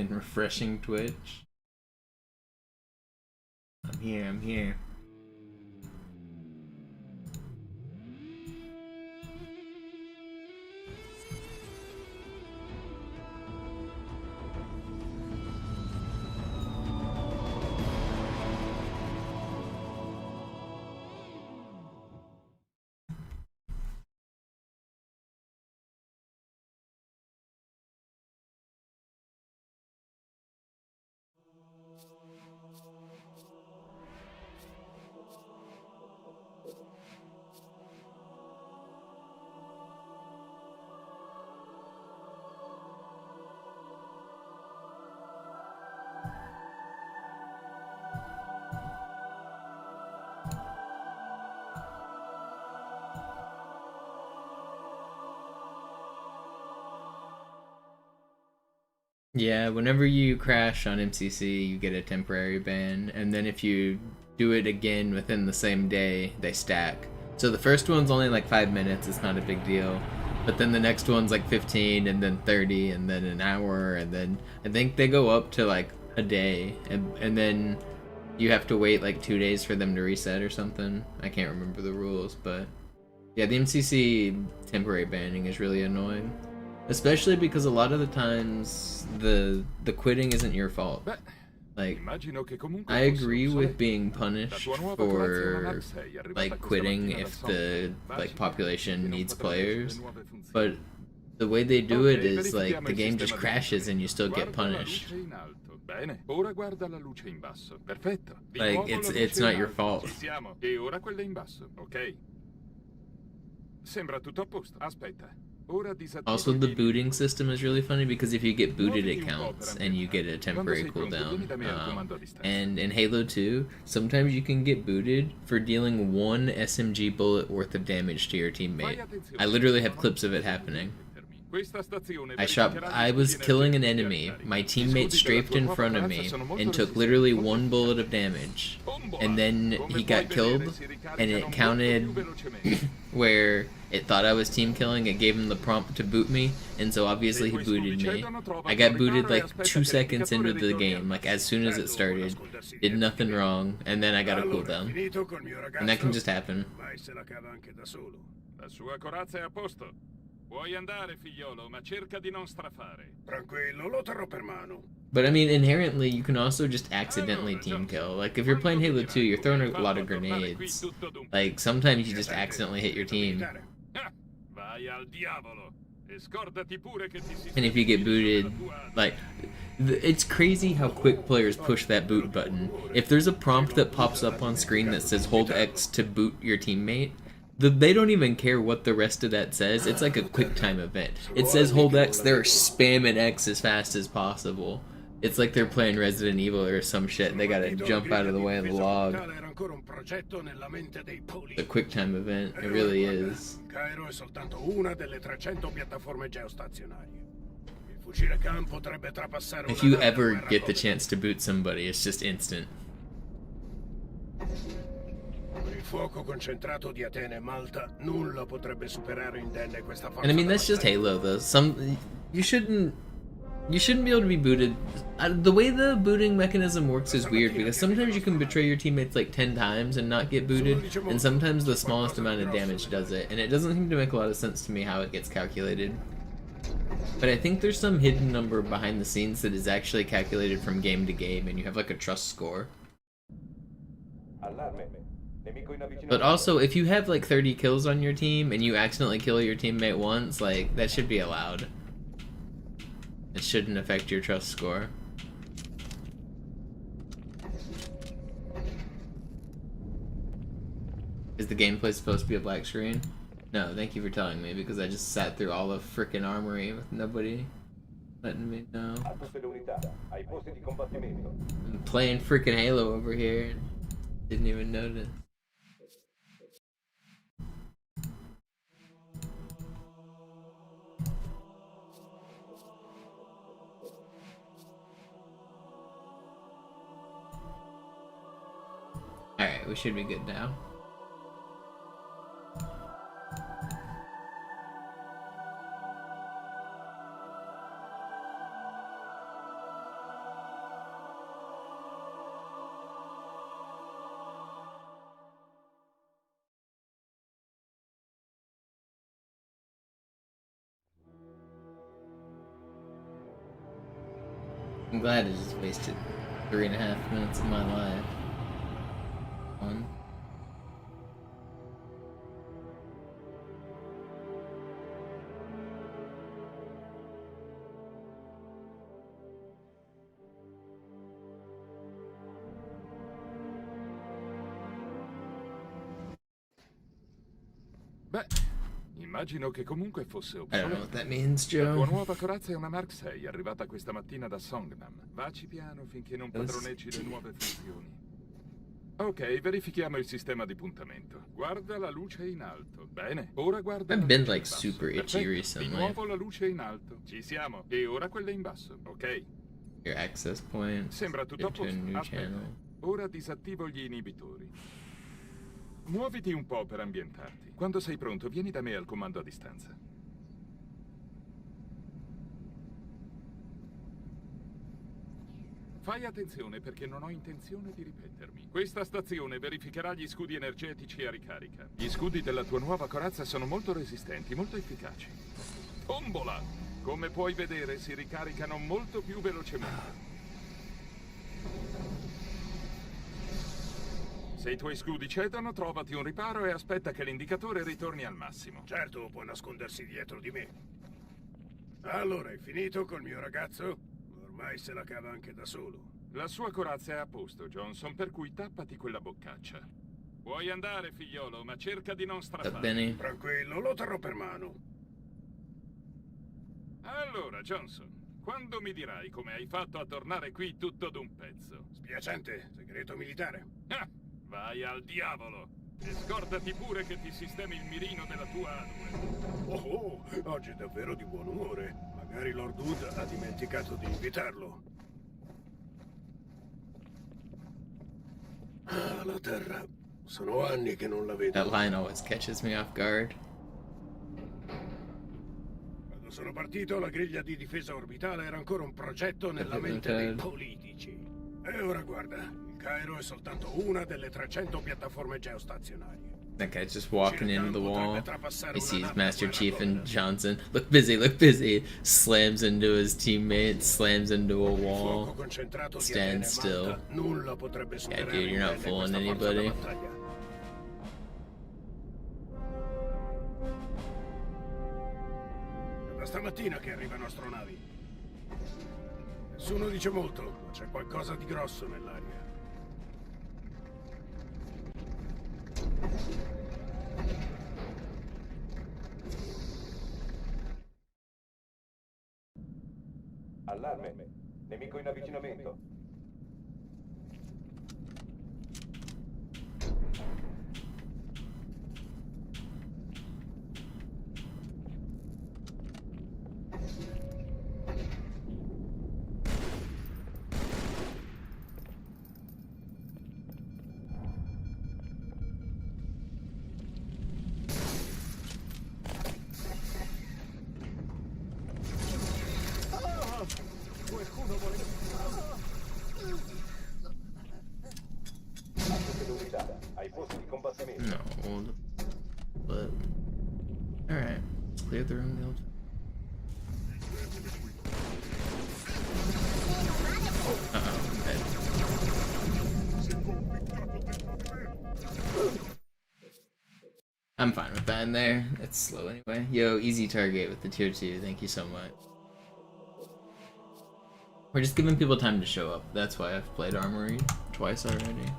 been refreshing Twitch. I'm here, I'm here. Yeah, whenever you crash on MCC, you get a temporary ban, and then if you do it again within the same day, they stack. So the first one's only like 5 minutes, it's not a big deal. But then the next one's like 15, and then 30, and then an hour, and then I think they go up to like a day, and then you have to wait like 2 days for them to reset or something. I can't remember the rules, but yeah, the MCC temporary banning is really annoying. Especially because a lot of the times the quitting isn't your fault. Like, I agree with being punished for like quitting if the like population needs players, but the way they do it is like the game just crashes and you still get punished. Like it's not your fault. Also, the booting system is really funny because if you get booted, it counts, and you get a temporary cooldown. And in Halo 2, sometimes you can get booted for dealing 1 SMG bullet worth of damage to your teammate. I literally have clips of it happening. I was killing an enemy, my teammate strafed in front of me and took literally 1 bullet of damage, and then he got killed, and it counted where it thought I was team killing. It gave him the prompt to boot me, and so obviously he booted me. I got booted like 2 seconds into the game, like as soon as it started, did nothing wrong, and then I got a cooldown. And that can just happen. But I mean, inherently, you can also just accidentally team kill. Like, if you're playing Halo 2, you're throwing a lot of grenades. Like, sometimes you just accidentally hit your team. And if you get booted, like, it's crazy how quick players push that boot button. If there's a prompt that pops up on screen that says hold X to boot your teammate, they don't even care what the rest of that says. It's like a quick time event. It says hold X, they're spamming X as fast as possible. It's like they're playing Resident Evil or some shit. They gotta jump out of the way of the log. The quick time event, it really is. If you ever get the chance to boot somebody, it's just instant. And I mean, that's just Halo though. You shouldn't be able to be booted. The way the booting mechanism works is weird because sometimes you can betray your teammates like 10 times and not get booted, and sometimes the smallest amount of damage does it, and it doesn't seem to make a lot of sense to me how it gets calculated. But I think there's some hidden number behind the scenes that is actually calculated from game to game, and you have like a trust score. But also, if you have like 30 kills on your team and you accidentally kill your teammate once, like, that should be allowed. It shouldn't affect your trust score. Is the gameplay supposed to be a black screen? No, thank you for telling me, because I just sat through all the frickin' armory with nobody letting me know. I'm playing frickin' Halo over here and didn't even notice. Alright, we should be good now. I'm glad I just wasted 3.5 minutes of my life. One. Beh, immagino che comunque fosse I don't know what obsoleta. that means, La tua Joe. nuova corazza è una Mark 6, arrivata questa mattina da Songnam. Vaci piano finché non padroneggi le nuove funzioni. Ok, verifichiamo il sistema di puntamento. Guarda la luce in alto. Bene, ora guarda la I've been luce like in basso. super itchy Perfetto. Di recently. nuovo la luce in alto. Ci siamo. E ora quella in basso, ok? Your access point. Sembra tutto a Go to a posto. new Aspetta. channel. Ora disattivo gli inibitori. Muoviti un po' per ambientarti. Quando sei pronto, vieni da me al comando a distanza. Fai attenzione perché non ho intenzione di ripetermi. Questa stazione verificherà gli scudi energetici a ricarica. Gli scudi della tua nuova corazza sono molto resistenti, molto efficaci. Tombola! Come puoi vedere, si ricaricano molto più velocemente. Se i tuoi scudi cedono, trovati un riparo e aspetta che l'indicatore ritorni al massimo. Certo, può nascondersi dietro di me. Allora, hai finito col mio ragazzo? Ormai se la cava anche da solo. La sua corazza è a posto, Johnson, per cui tappati quella boccaccia. Puoi andare, figliolo, ma cerca di non What's up, strappare. Benny? Tranquillo, lo terrò per mano. Allora, Johnson, quando mi dirai come hai fatto a tornare qui tutto d'un pezzo? Spiacente, segreto militare. Ah, vai al diavolo! E scordati pure che ti sistemi il mirino della tua A2. Oh, oggi è davvero di buon umore. Magari Lord Wood ha dimenticato di invitarlo. Ah, la terra. Sono anni che non la vedo. That line always catches me off guard. Quando sono partito, la griglia di difesa orbitale era ancora un progetto nella mente dei politici. E ora guarda, il Cairo è soltanto una delle 300 piattaforme geostazionarie. That guy's just walking into the wall. Potrebbe trapassare He una sees nave Master guerra Chief and con- Johnson. Look busy, look busy. Slams into his teammate, slams into a Il fuoco wall. concentrato di Stand Atene e still. Malta nulla potrebbe superare dude, you're not in bene fooling questa forza anybody. da battaglia. È da stamattina che arrivano astronavi. Nessuno dice molto, ma c'è qualcosa di grosso nell'aria. Allarme. Nemico in avvicinamento. Ai posti di combattimento. No. But. Alright. Let's clear the room, guild. I'm dead. I'm fine with that in there. It's slow anyway. Yo, easy target with the tier 2. Thank you so much. We're just giving people time to show up. That's why I've played Armory twice already.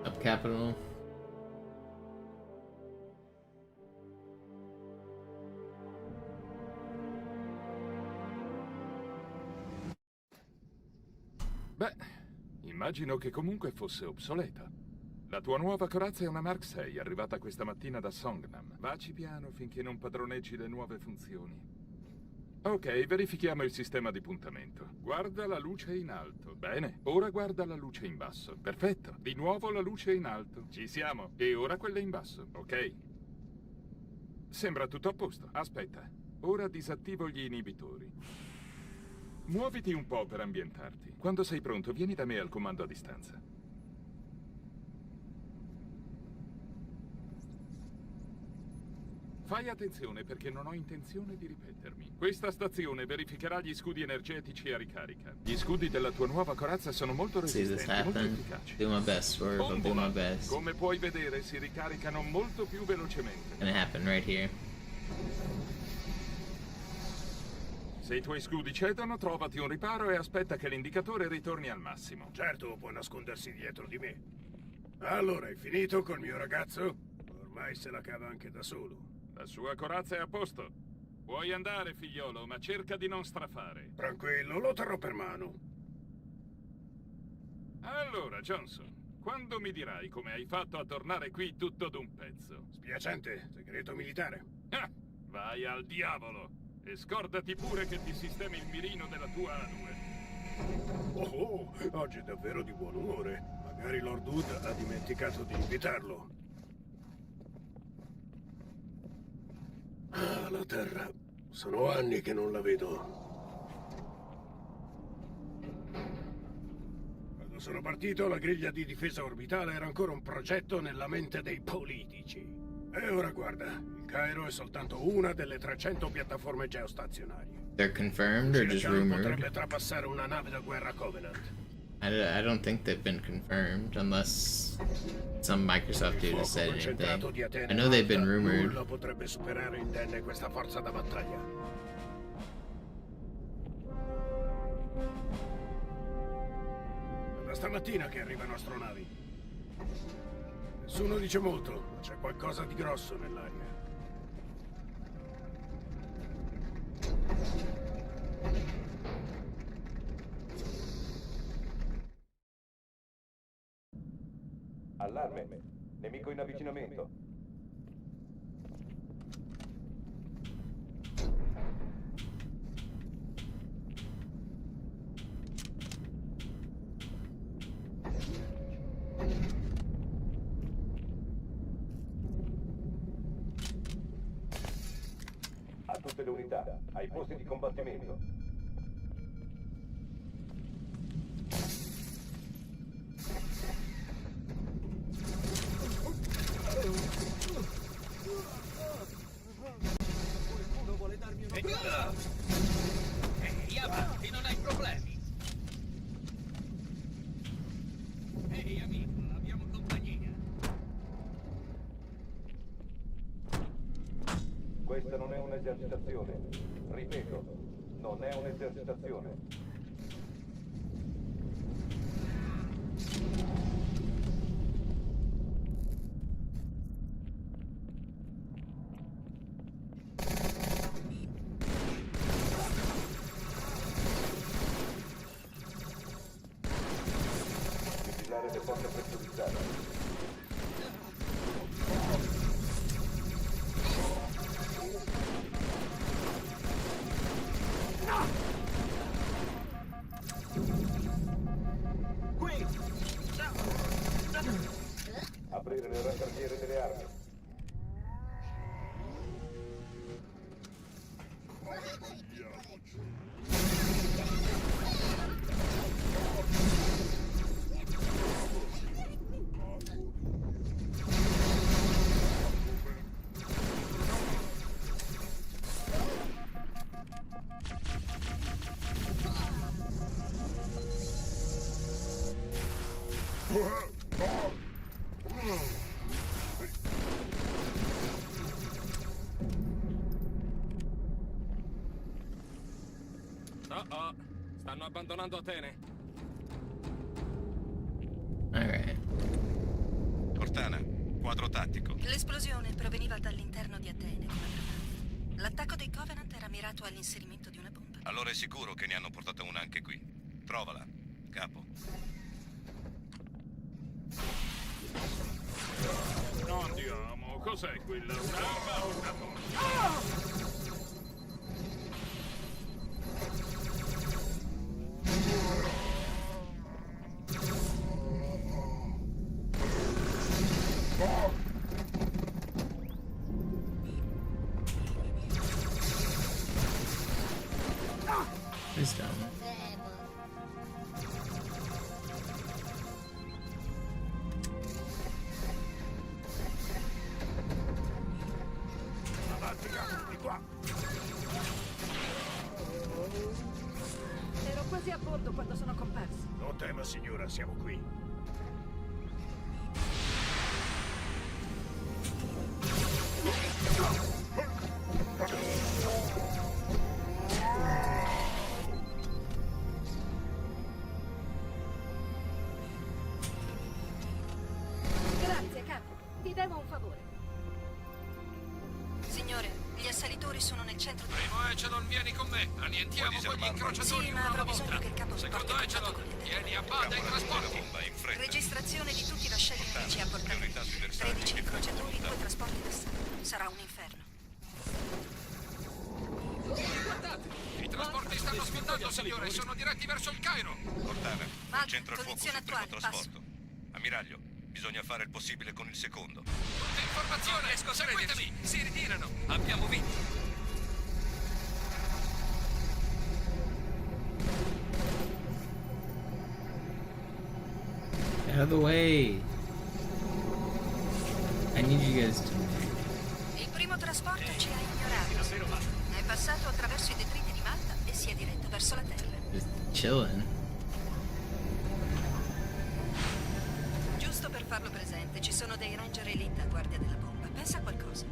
Up capital. Beh, immagino che comunque fosse obsoleta. La tua nuova corazza è una Mark 6, arrivata questa mattina da Songnam. Vaci piano finché non padroneggi le nuove funzioni. Ok, verifichiamo il sistema di puntamento. Guarda la luce in alto. Bene, ora guarda la luce in basso. Perfetto. Di nuovo la luce in alto. Ci siamo. E ora quella in basso, ok? Sembra tutto a posto. Aspetta. Ora disattivo gli inibitori. Muoviti un po' per ambientarti. Quando sei pronto, vieni da me al comando a distanza. Fai attenzione perché non ho intenzione di ripetermi. Questa stazione verificherà gli scudi energetici a ricarica. Gli scudi della tua nuova corazza sono molto See this resistenti, molto happen. efficaci. Do my best, Swerve. I'll do my best. Come puoi vedere, si ricaricano molto più velocemente. Gonna happen right here. Se i tuoi scudi cedono, trovati un riparo e aspetta che l'indicatore ritorni al massimo. Certo, può nascondersi dietro di me. Allora, hai finito col mio ragazzo? Ormai se la cava anche da solo. La sua corazza è a posto. Puoi andare, figliolo, ma cerca di non strafare. Tranquillo, lo terrò per mano. Allora, Johnson, quando mi dirai come hai fatto a tornare qui tutto d'un pezzo? Spiacente, segreto militare. Ah, vai al diavolo! E scordati pure che ti sistemi il mirino della tua A2. Oh, oggi è davvero di buon umore. Magari Lord Wood ha dimenticato di invitarlo. Ah, la Terra. Sono anni che non la vedo. Quando sono partito, la griglia di difesa orbitale era ancora un progetto nella mente dei politici. E ora guarda, il Cairo è soltanto una delle 300 piattaforme geostazionarie. They're confirmed or just Shinechan rumored? potrebbe trapassare una nave da guerra Covenant. I don't think they've been confirmed unless some Microsoft dude has said Concentrato di anything. Atene I know they've been Malta, rumored. nulla potrebbe superare indenne questa forza da battaglia. È da stamattina che arrivano astronavi. Nessuno dice molto, ma c'è qualcosa di grosso nell'aria. Allarme. Nemico in avvicinamento. A tutte le unità, ai posti di combattimento. Ehi, avanti, non hai problemi. Ehi, amico, abbiamo compagnia. Questa non è un'esercitazione. Ripeto, non è un'esercitazione. Vigilare le porte pressurizzate. Aprire le raccardiere delle armi. Oh, stanno abbandonando Atene. Alright. Cortana, quadro tattico. L'esplosione proveniva dall'interno di Atene. L'attacco dei Covenant era mirato all'inserimento di una bomba. Allora è sicuro che ne hanno portata una anche qui. Trovala, capo. Cos'è quella? Un'arma o una bomba? He's done. Avanti, capo, di qua. Ero quasi a bordo quando sono comparsi. Non tema, signora, siamo qui. Grazie, capo. Ti devo un favore. Signore, gli assalitori sono nel centro di... Primo Echelon, vieni con me. Annientiamo quegli incrociatori Sì, ma una avrò alla bisogno volta. che il capo Secondo porti contatto Echelon, con gli vieni a bada ai La trasporti. bomba, in fretta. Registrazione di tutti i vascelli nemici a portata. Priorità sui bersagli 13 che incrociatori, fanno 2 trasporti d'assalto. Sarà un inferno. Guardate, i trasporti stanno sfondando, signore. Sono diretti verso il Cairo. Cortana, Mark, centra il fuoco condizione sul primo attuale, trasporto. Ammiraglio, bisogna fare il possibile con il secondo. Tutte informazioni, seguitemi. Si ritirano. Abbiamo vinto. Out of the way. I need you guys to... Il primo trasporto ci ha ignorato. È passato attraverso i detriti di Malta e si è diretto verso la Terra. Just chilling. Giusto per farlo presente, ci sono dei ranger elite a guardia della bomba. Pensa a qualcosa.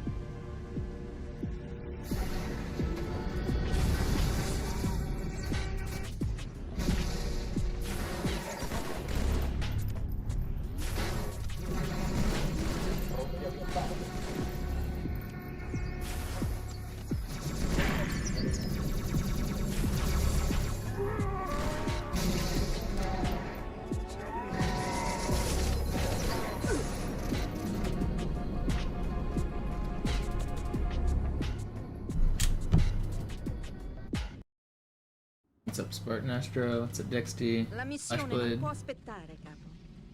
What's up, Spartan Astro? What's up, Dexty? La missione non Flashblade? può aspettare, capo.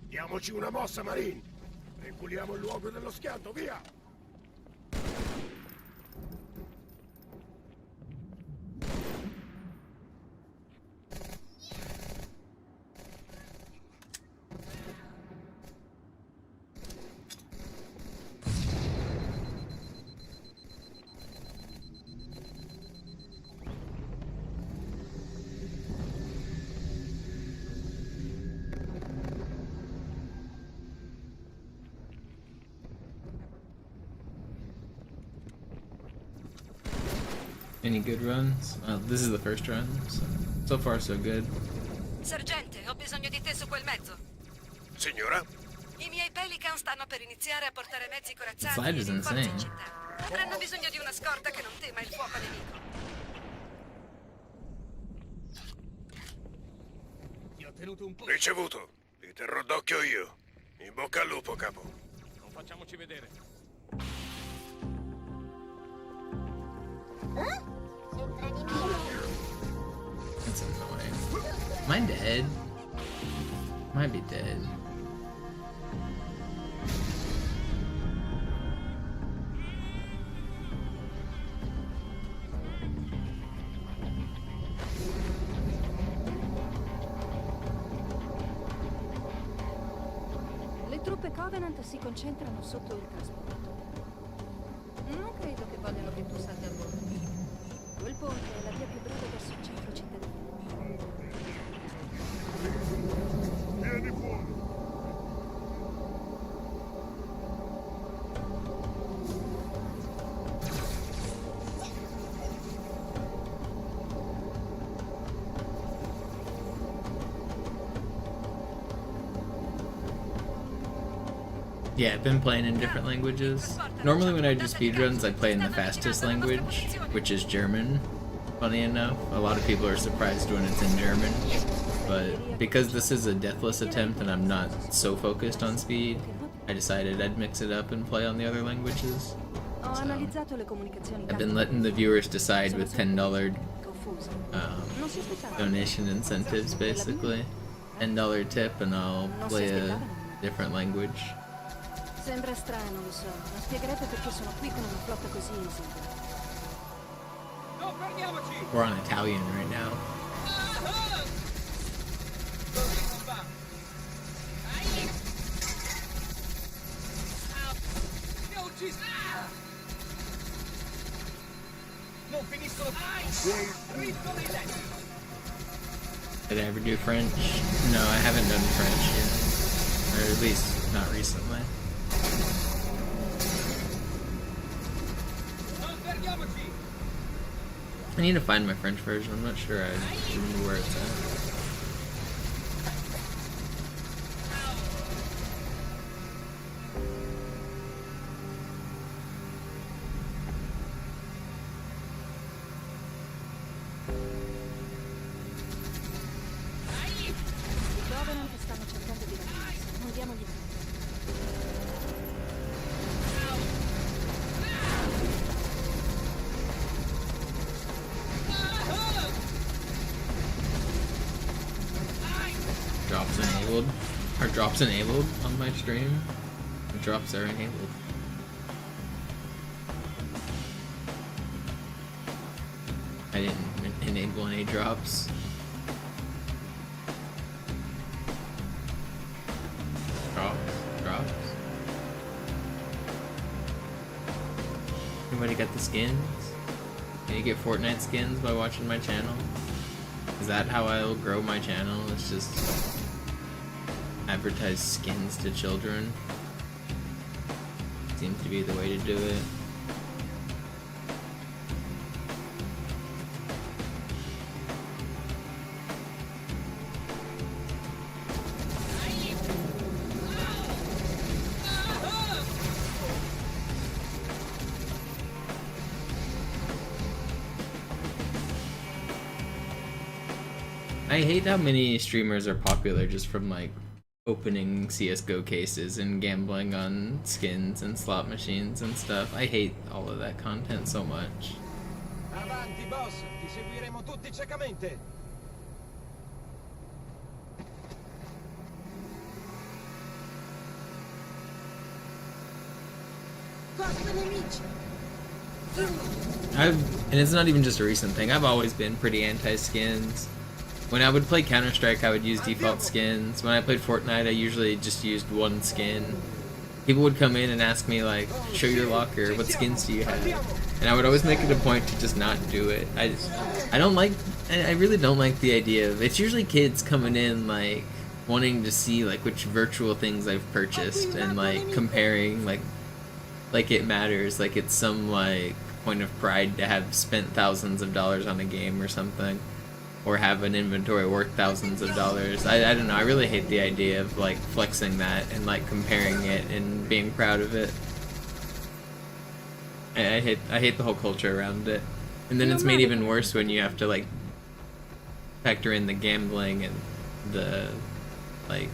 Diamoci una mossa, Marine. Reculiamo il luogo dello schianto, via! Any good runs? This is the first run, so far so good. Sergente, ho bisogno di te su quel mezzo. Signora? I miei Pelican stanno per iniziare a portare mezzi corazzati Slide e is rinforzi in insane. città. Avranno bisogno di una scorta che non tema il fuoco nemico. Ti ho tenuto un po'. Ricevuto. Li terrò d'occhio io. In bocca al lupo, capo. Non facciamoci vedere. That's annoying. Am I dead? Might be dead. Le truppe Covenant si concentrano sotto il trasporto. Non credo che vogliano che tu salga a bordo. Quel ponte è la via più breve verso il centro cittadino. Vieni fuori. Yeah, I've been playing in different languages. Normally when I do speedruns, I play in the fastest language, which is German. Funny enough, a lot of people are surprised when it's in German. But because this is a deathless attempt and I'm not so focused on speed, I decided I'd mix it up and play on the other languages. Ho analizzato le comunicazioni. I've been letting the viewers decide with $10 confuso. Non si aspettava. donation incentives, basically. $10 tip, and I'll play a different language. Sembra strano, lo so, ma spiegherete perché sono qui con una flotta così esigua. Non fermiamoci! We're on Italian right now. Così non va. Dai! Mi ha ucciso! Non finiscono più! Ritto dei denti! Did I ever do French? No, I haven't done French yet. Or at least not recently. Non fermiamoci! I need to find my French version. I'm not sure I remember where it's at. I Covenant stanno cercando di raggiungersi. Non diamogli tempo. Drops enabled. Are drops enabled on my stream? The drops are enabled. I didn't enable any drops. Drops. Anybody got the skins? Can you get Fortnite skins by watching my channel? Is that how I'll grow my channel? It's just advertise skins to children. Seems to be the way to do it. I hate how many streamers are popular just from like opening CSGO cases and gambling on skins and slot machines and stuff. I hate all of that content so much. Avanti, boss! Ti seguiremo tutti ciecamente! And it's not even just a recent thing. I've always been pretty anti-skins. When I would play Counter-Strike, I would use default skins. When I played Fortnite, I usually just used one skin. People would come in and ask me, like, show your locker, what skins do you have? And I would always make it a point to just not do it. I really don't like the idea of, it's usually kids coming in, like, wanting to see, like, which virtual things I've purchased, and, like, comparing, like it matters, like it's some, like, point of pride to have spent thousands of dollars on a game or something. Or have an inventory worth thousands of dollars. I don't know, I really hate the idea of like flexing that and like comparing it and being proud of it. I hate the whole culture around it. And then it's made even worse when you have to like factor in the gambling and the like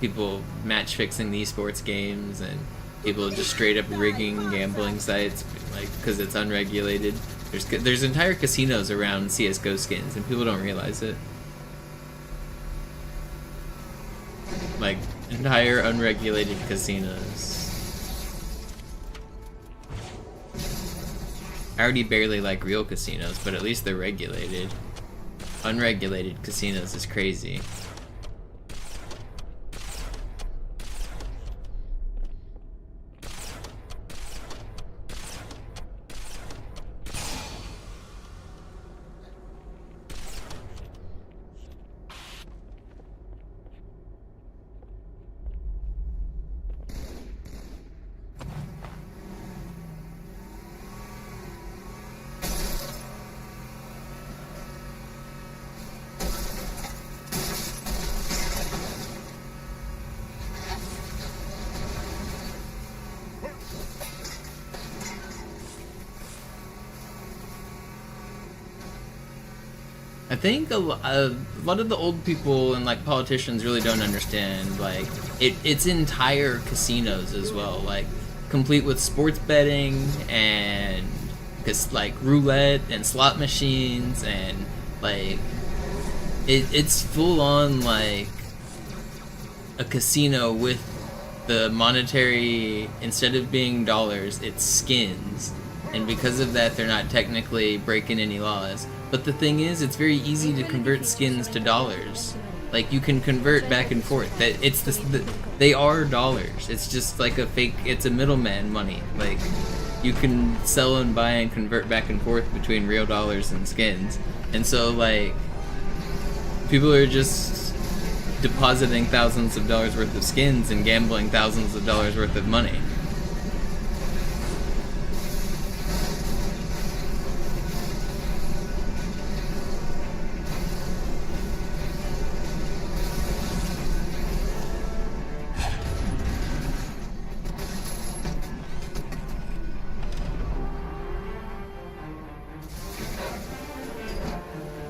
people match fixing the esports games and people just straight up rigging gambling sites like because it's unregulated. There's entire casinos around CSGO skins, and people don't realize it. Like, entire unregulated casinos. I already barely like real casinos, but at least they're regulated. Unregulated casinos is crazy. I think a lot of the old people and like politicians really don't understand like it's entire casinos as well, like complete with sports betting and like roulette and slot machines and like it's full on like a casino with the monetary, instead of being dollars, it's skins, and because of that they're not technically breaking any laws. But the thing is, it's very easy to convert skins to dollars. Like you can convert back and forth. That it's they are dollars. It's just like a fake. It's a middleman money. Like you can sell and buy and convert back and forth between real dollars and skins. And so like people are just depositing thousands of dollars worth of skins and gambling thousands of dollars worth of money.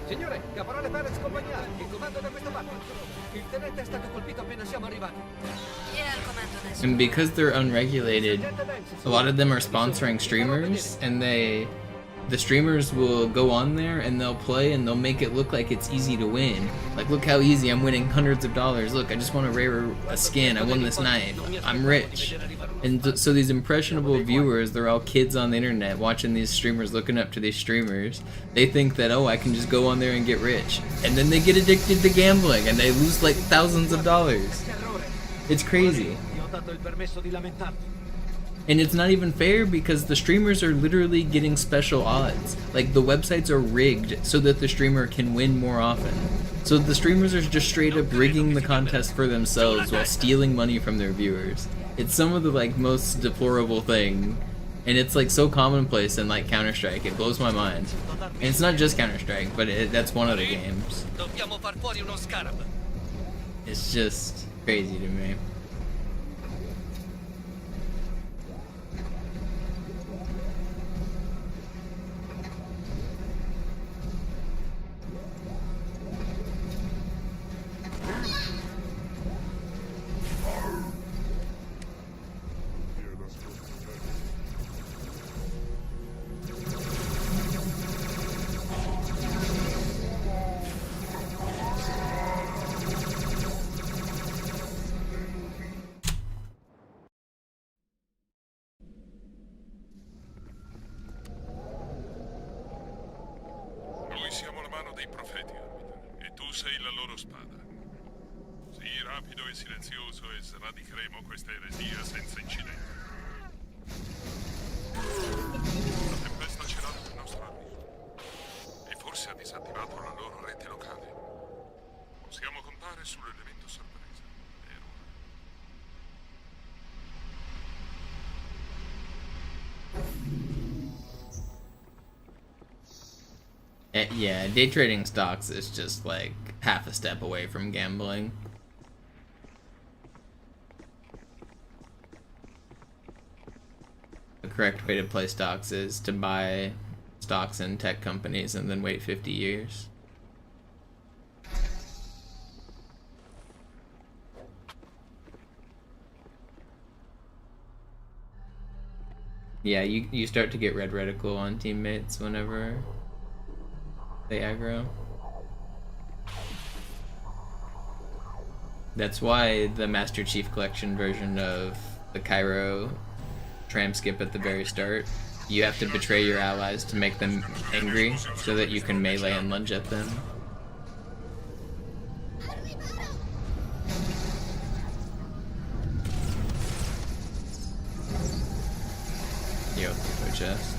Signore, caporale Perez Compagnale, il comando da questa parte. Il tenente è stato colpito appena siamo arrivati. Chi è al comando adesso? And because they're unregulated, a lot of them are sponsoring streamers, and the streamers will go on there and they'll play and they'll make it look like it's easy to win. Like, look how easy, I'm winning hundreds of dollars. Look, I just want a skin. I won this knife. I'm rich. And so these impressionable viewers, they're all kids on the internet watching these streamers, looking up to these streamers. They think that, oh, I can just go on there and get rich. And then they get addicted to gambling and they lose like thousands of dollars. It's crazy. And it's not even fair because the streamers are literally getting special odds. Like, the websites are rigged so that the streamer can win more often. So the streamers are just straight up rigging the contest for themselves while stealing money from their viewers. It's some of the like most deplorable thing, and it's like so commonplace in like Counter-Strike. It blows my mind. And it's not just Counter-Strike, but that's one of the games. It's just crazy to me. Noi siamo la mano dei profeti, arbiter, e tu sei la loro spada. Sii rapido e silenzioso e sradicheremo questa eresia senza incidenti. La tempesta ha celato il nostro arrivo e forse ha disattivato la loro rete locale. Possiamo contare sull'elemento sorpresa, vero? Yeah, day trading stocks is just like half a step away from gambling. The correct way to play stocks is to buy stocks in tech companies and then wait 50 years. Yeah, you start to get red reticle on teammates whenever they aggro. That's why the Master Chief Collection version of the Cairo tram skip at the very start, you have to betray your allies to make them angry so that you can melee and lunge at them. Yo, go chest.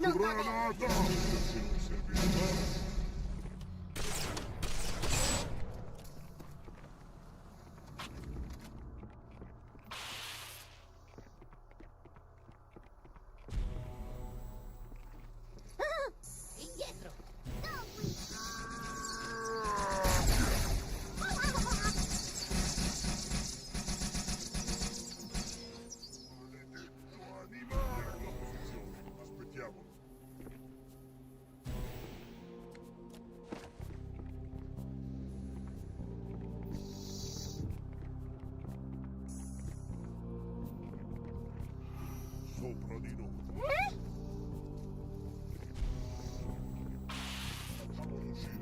Non va bene! Indietro! Aspettiamo. Sopra di noi. Facciamolo uscire.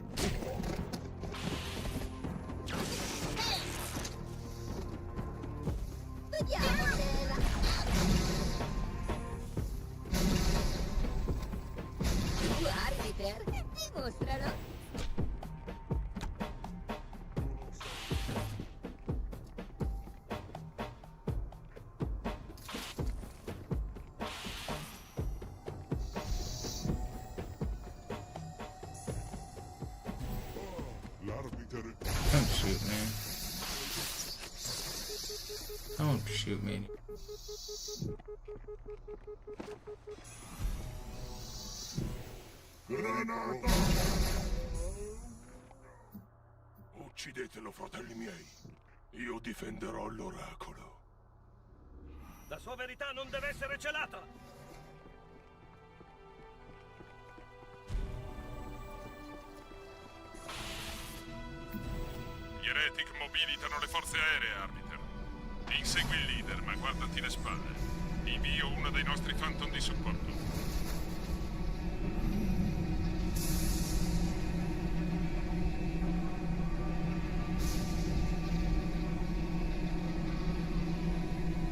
Vediamocela! Arbiter, dimostralo! L'arbiter Don't shoot me. Don't shoot me. Granata! Uccidetelo, fratelli miei. Io difenderò l'oracolo. La sua verità non deve essere celata! Gli Heretic mobilitano le forze aeree, Arbiter. Insegui il leader, ma guardati le spalle. Invio uno dei nostri Phantom di supporto.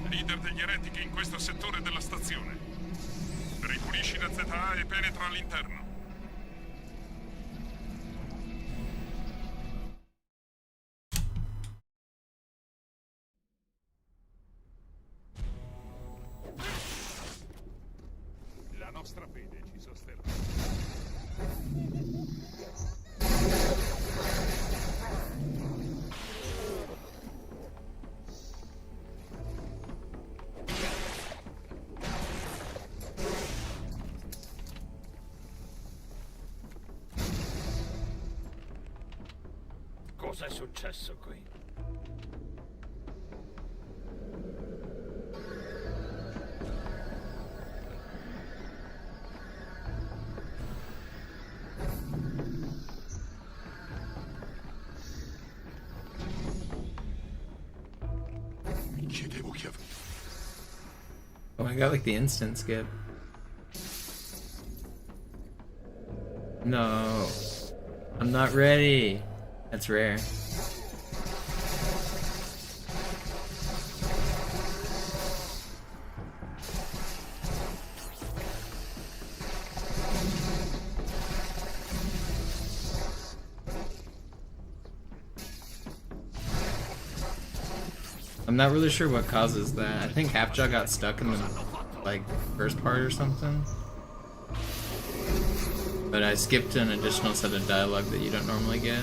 Leader degli Heretic in questo settore della stazione. Ripulisci la ZA e penetra all'interno. La nostra fede ci sosterrà. Cosa è successo qui? Chiedevo chi aveva. Oh, I got like the instant skip. No. I'm not ready. That's rare. I'm not really sure what causes that. I think Halfjaw got stuck in the like first part or something. But I skipped an additional set of dialogue that you don't normally get.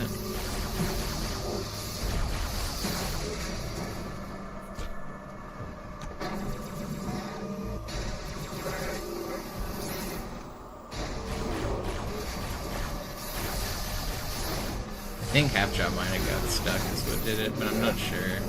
I think Halfjaw might have got stuck is what did it, but I'm not sure.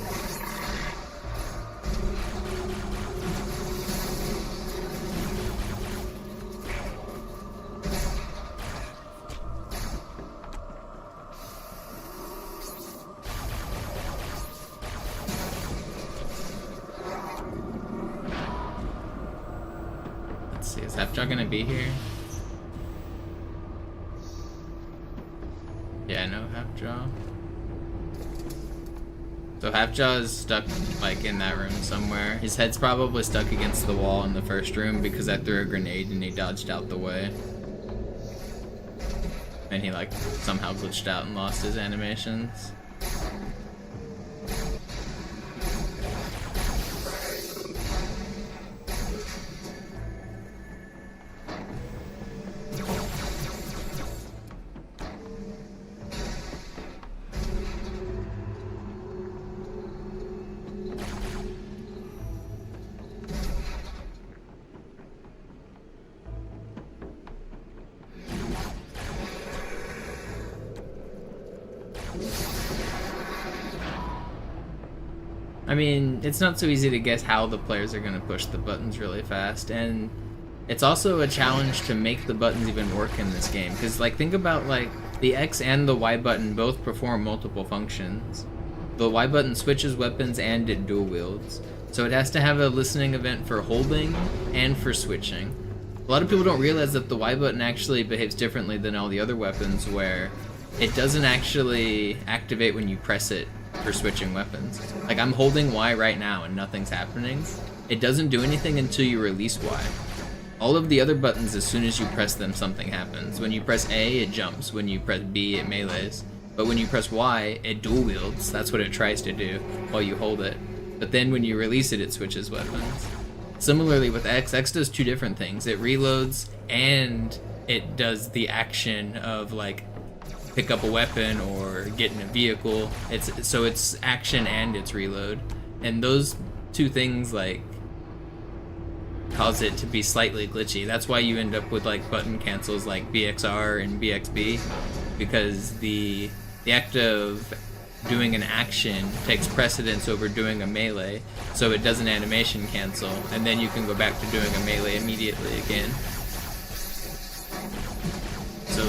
Let's see, is Halfjaw gonna be here? Yeah, no Halfjaw. So Halfjaw is stuck like in that room somewhere. His head's probably stuck against the wall in the first room because I threw a grenade and he dodged out the way. And he like somehow glitched out and lost his animations. I mean, it's not so easy to guess how the players are going to push the buttons really fast, and it's also a challenge to make the buttons even work in this game, because like think about like the X and the Y button both perform multiple functions. The Y button switches weapons and it dual wields, so it has to have a listening event for holding and for switching. A lot of people don't realize that the Y button actually behaves differently than all the other weapons, where it doesn't actually activate when you press it for switching weapons. Like I'm holding Y right now and nothing's happening. It doesn't do anything until you release Y. All of the other buttons, as soon as you press them, something happens. When you press A, it jumps. When you press B, it melees. But when you press Y, it dual wields. That's what it tries to do while you hold it. But then when you release it, it switches weapons. Similarly with X, X does two different things. It reloads and it does the action of like pick up a weapon or get in a vehicle. So it's action and it's reload. And those two things like cause it to be slightly glitchy. That's why you end up with like button cancels like BXR and BXB, because the act of doing an action takes precedence over doing a melee, so it does an animation cancel, and then you can go back to doing a melee immediately again. So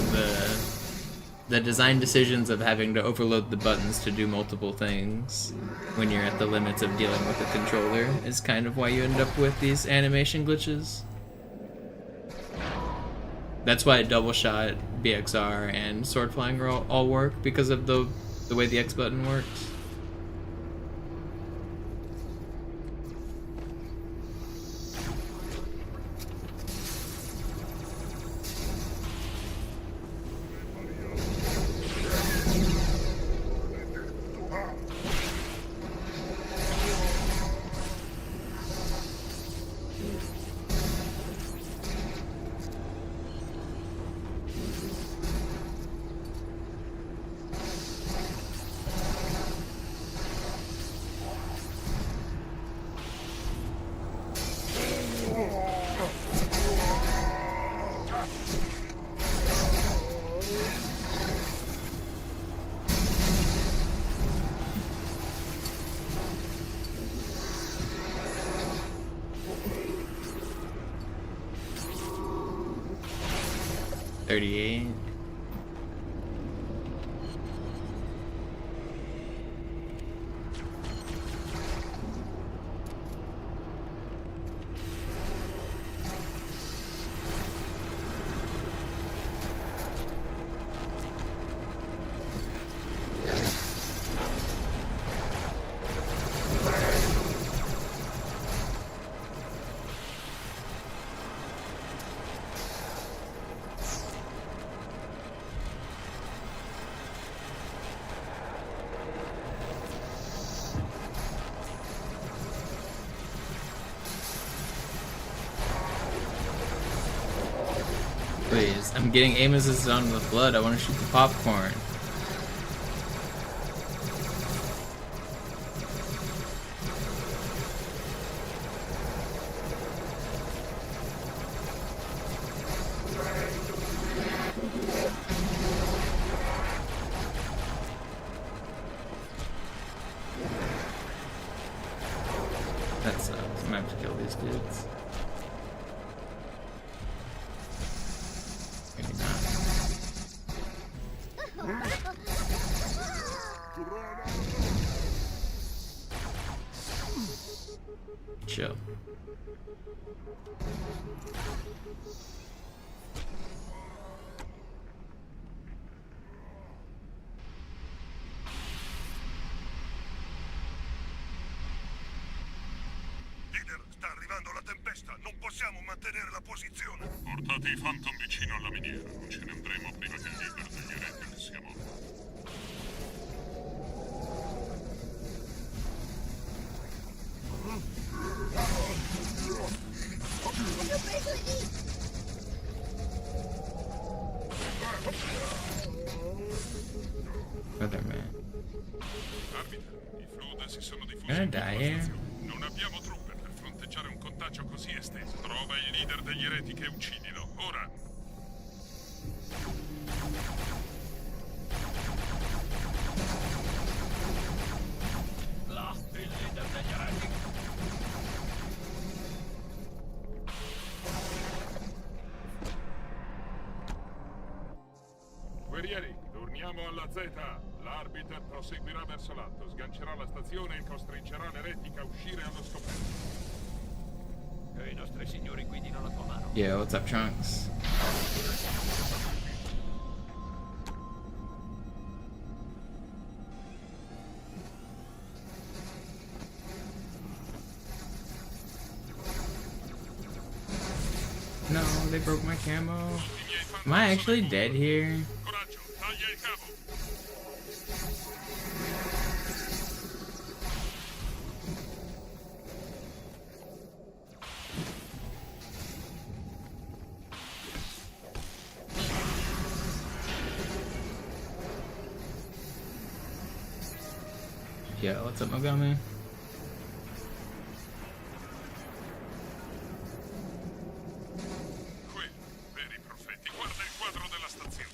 the design decisions of having to overload the buttons to do multiple things when you're at the limits of dealing with a controller is kind of why you end up with these animation glitches. That's why double shot, BXR, and sword flying all work, because of the way the X button works. $38. Please, I'm getting aim assist on the blood. I want to shoot the popcorn. That sucks. I'm gonna have to kill these dudes. Maybe not. Chill. Sta arrivando la tempesta, non possiamo mantenere la posizione. Portate i Phantom vicino alla miniera, non ce ne andremo prima che il leader degli ereti sia morto. Brother man. Arbitra, i Flood si sono diffusi Gonna in tutta die la here. stazione. Non abbiamo truppe per fronteggiare un contagio così esteso. Trova il leader degli ereti e uccidilo, ora! Il leader degli Guerrieri, torniamo alla Z. L'arbiter proseguirà verso l'alto, sgancerà la stazione e costringerà l'eretica a uscire allo scoperto. Che i nostri signori guidino la tua mano. Yo, what's up, Trunks? No, they broke my camo. Am I actually dead here? Coraggio, taglia il cavo. Yo, what's up, Mogami? Veri profeti, guarda il quadro della stazione.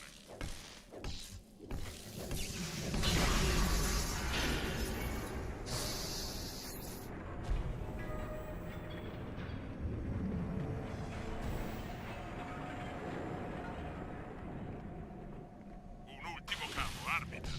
Un ultimo cavo, arbiter.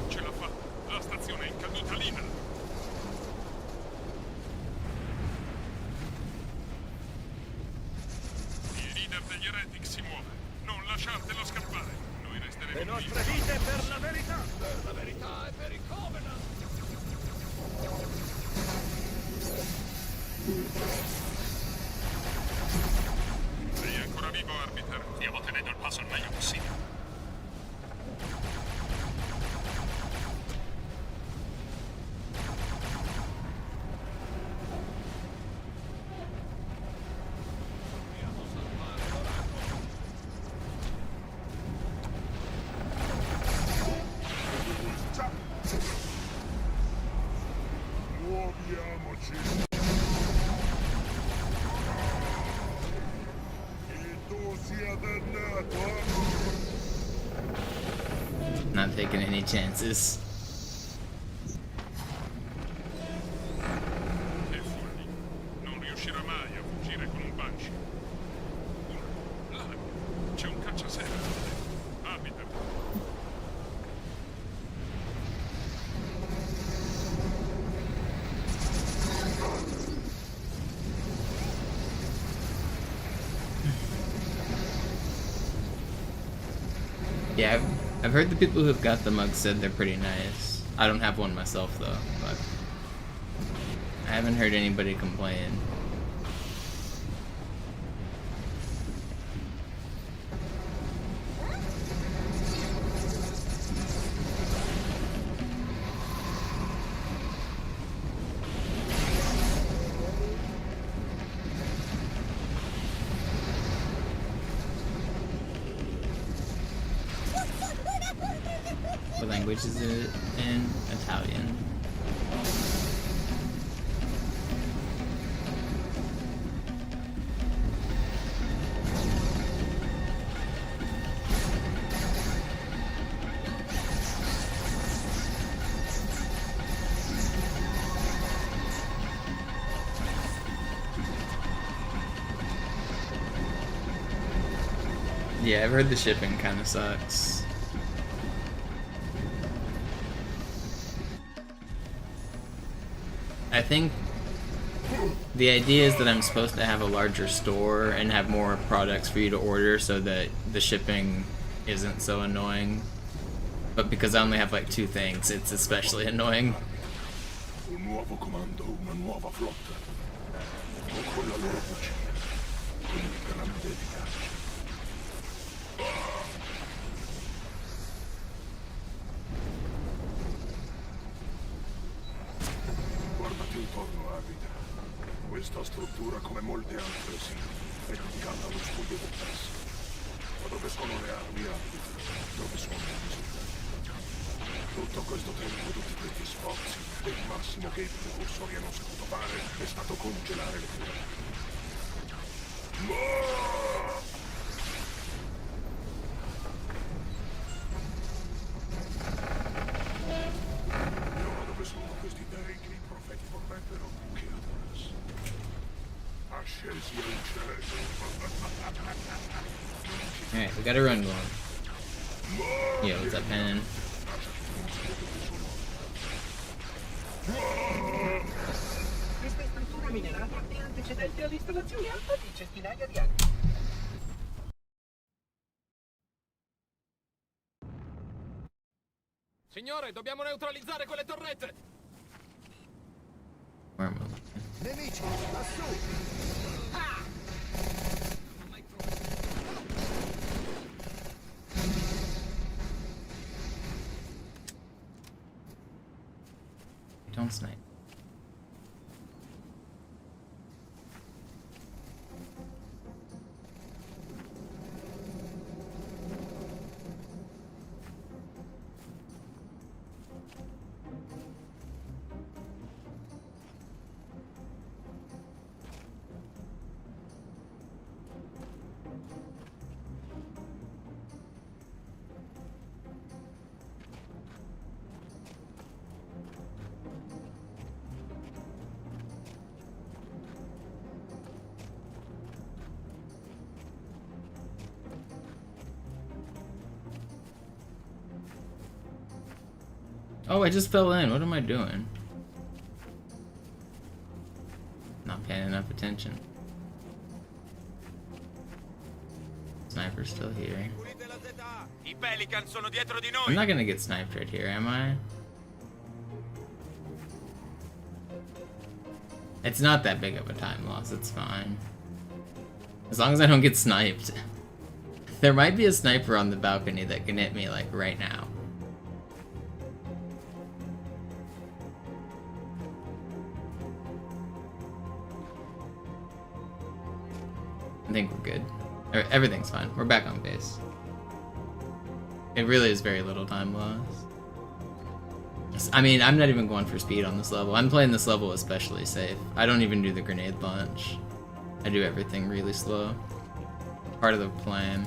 Ce l'ha fatta! La stazione è in caduta libera! Il leader degli Heretic si muove! Non lasciatelo scappare! Noi resteremo Le qui! nostre vite per la verità! Per la verità e per il Covenant. Sei ancora vivo, arbiter? Stiamo tenendo il passo il meglio possibile. Muoviamoci! E tu sia dannato! Not taking any chances. Che fulli! Non riuscirà mai a fuggire con un banshee. Là, c'è un cacciaserra. Arbiter. Yeah, I've heard the people who've got the mugs said they're pretty nice. I don't have one myself though, but I haven't heard anybody complain. What language is it in? Italian. Yeah, I've heard the shipping kind of sucks. I think the idea is that I'm supposed to have a larger store and have more products for you to order so that the shipping isn't so annoying. But because I only have like 2 things, it's especially annoying. Un nuovo comando, una nuova flotta. Con la loro voce. Con grande efficacia. Guardati intorno, arbitra. Questa struttura, come molte altre, sì, è dedicata allo studio del pezzo. Ma dove sono le armi, arbitra? Dove sono i risultati? Tutto questo tempo, tutti questi sforzi, e il massimo che i precursori hanno saputo fare è stato congelare le piramidi. E ora dove sono questi dei che i profeti vorrebbero che adorassero? Ascesi al cielo. Alright, we got a run going. Yo, what's up, man? Questa struttura minerata è antecedente all'installazione alfa di centinaia di anni. Signore, dobbiamo neutralizzare quelle torrette! Where am I looking? Nemici, lassù! Ah! Don't snipe. Oh, I just fell in. What am I doing? Not paying enough attention. Sniper's still here. I Pelican sono dietro di I'm not gonna get sniped right here, am I? It's not that big of a time loss, it's fine. As long as I don't get sniped. There might be a sniper on the balcony that can hit me, like, right now. I think we're good. Everything's fine. We're back on base. It really is very little time loss. I mean, I'm not even going for speed on this level. I'm playing this level especially safe. I don't even do the grenade launch. I do everything really slow. Part of the plan.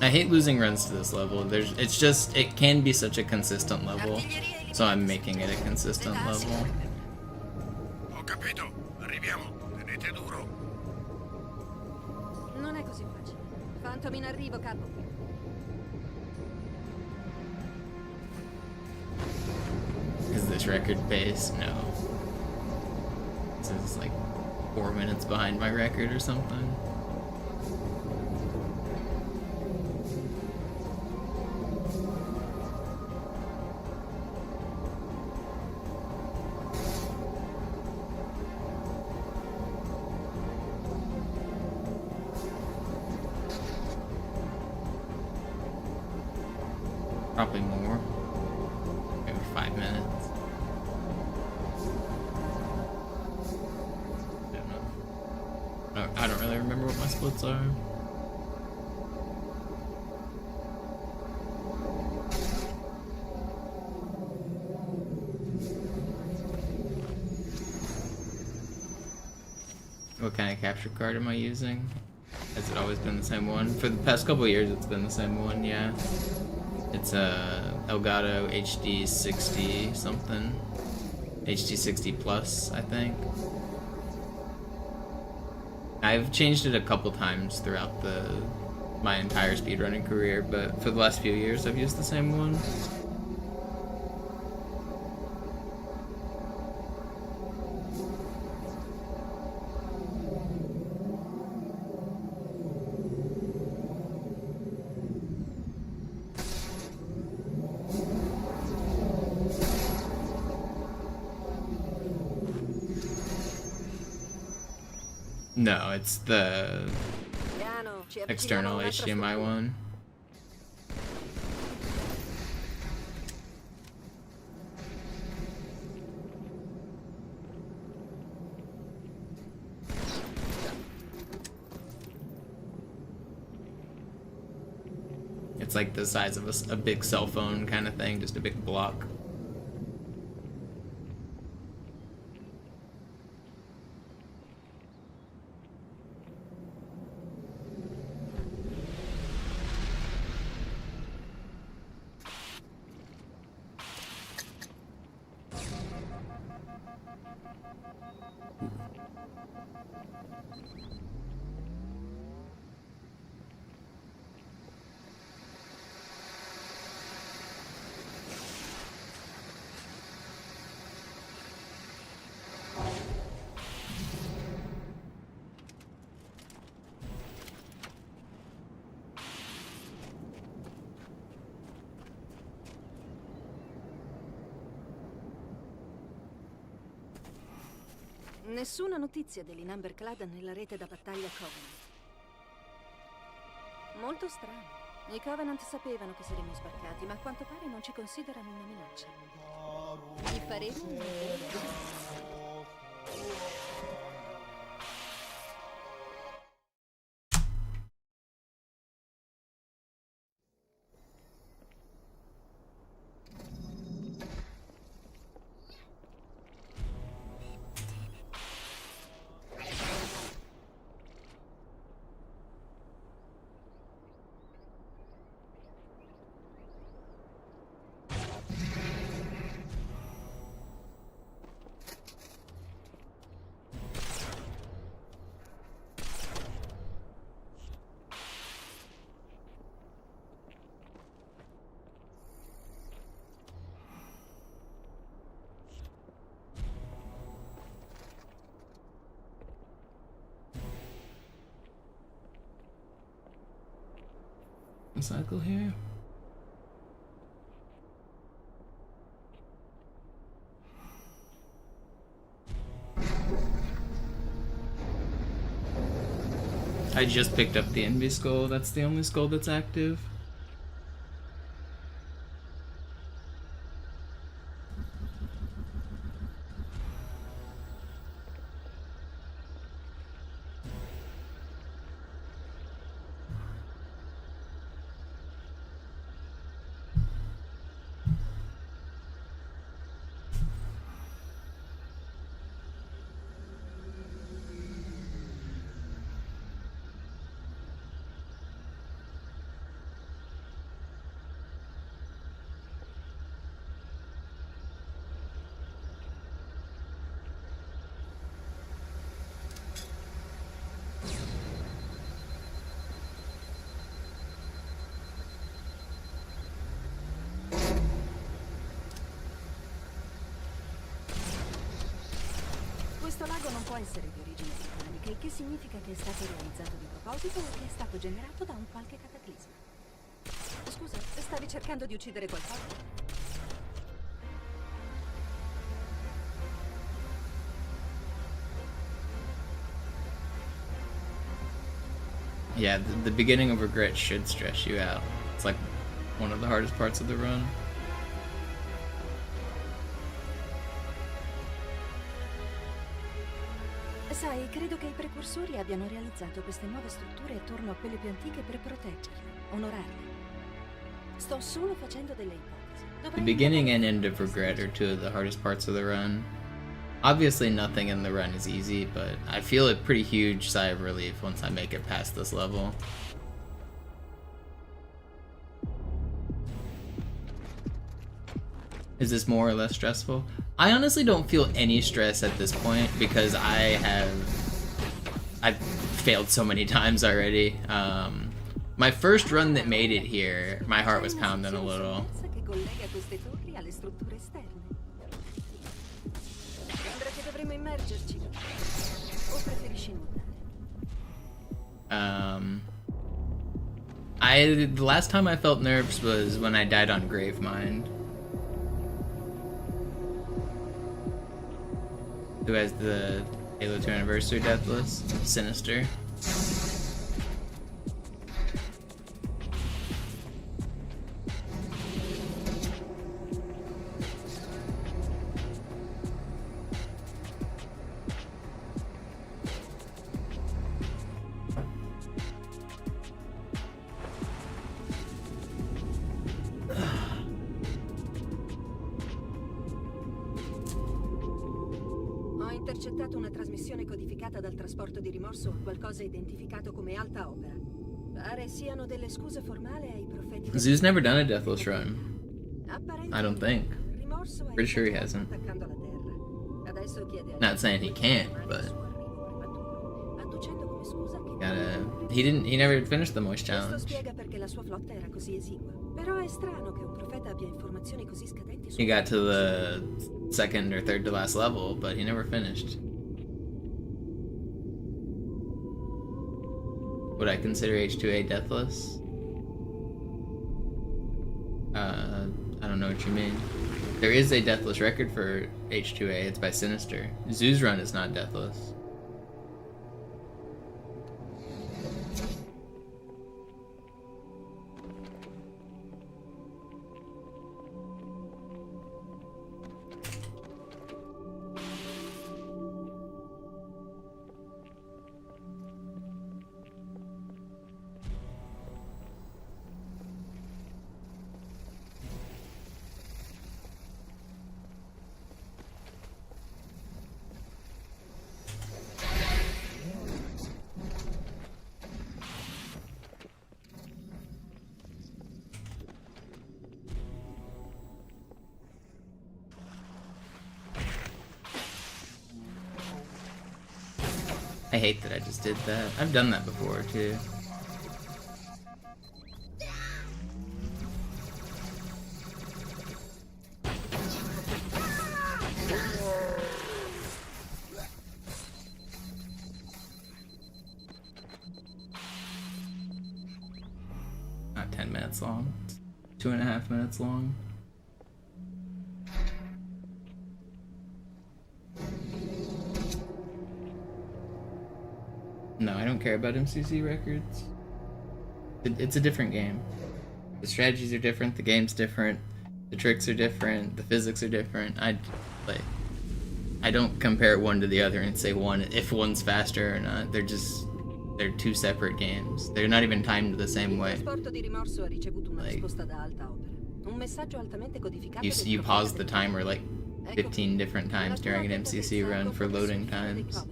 I hate losing runs to this level. It's just, it can be such a consistent level, so I'm making it a consistent level. Ho capito, arriviamo, tenete duro. Non è così facile. Phantom in arrivo, capo. Is this record pace? No. This is like 4 minutes behind my record or something. Probably more. Maybe 5 minutes. I don't know. I don't really remember what my splits are. What kind of capture card am I using? Has it always been the same one? For the past couple of years, it's been the same one, yeah. It's a Elgato HD 60 something. HD 60 Plus, I think. I've changed it a couple times throughout my entire speedrunning career, but for the last few years, I've used the same one. No, it's the external HDMI one. It's like the size of a big cell phone kind of thing, just a big block. Nessuna notizia dell'Inamberclad nella rete da battaglia Covenant. Molto strano. I Covenant sapevano che saremmo sbarcati, ma a quanto pare non ci considerano una minaccia. Gli faremo un Cycle here. I just picked up the Envy Skull. That's the only skull that's active. Questo lago non può essere di origine vulcanica, il che significa che è stato realizzato di proposito o che è stato generato da un qualche cataclisma. Scusa, stavi cercando di uccidere qualcosa? Yeah, the beginning of Regret should stress you out. It's like one of the hardest parts of the run. Sai, credo che i precursori abbiano realizzato queste nuove strutture attorno a quelle più antiche per proteggerle, onorarle. Sto solo facendo delle ipotesi. The beginning and end of Regret are two of the hardest parts of the run. Obviously nothing in the run is easy, but I feel a pretty huge sigh of relief once I make it past this level. Is this more or less stressful? I honestly don't feel any stress at this point because I've failed so many times already. My first run that made it here, my heart was pounding a little. The last time I felt nerves was when I died on Gravemind. Who has the Halo 2 Anniversary Deathless? Sinister. intercettato una trasmissione codificata dal trasporto di rimorso a qualcosa identificato come alta opera. Pare siano delle scuse formali ai profeti. Zoo's never done a Deathless run. I don't think. Rimorso Pretty sure he hasn't. attaccando la terra. Adesso chiede Not saying he can't, but adducendo come scusa che he never finished the Moist questo challenge. spiega perché la sua flotta era così esigua. Però è strano che un profeta abbia informazioni così scadenti su He got to the second or third to last level, but he never finished. Would I consider H2A deathless? I don't know what you mean. There is a deathless record for H2A, it's by Sinister. Zoo's run is not deathless. I hate that I just did that. I've done that before too. Not 10 minutes long. It's 2.5 minutes long. No, I don't care about MCC records. It's a different game. The strategies are different, the game's different, the tricks are different, the physics are different. I don't compare one to the other and say if one's faster or not. They're two separate games. They're not even timed the same way. Like, you pause the timer like 15 different times during an MCC run for loading times.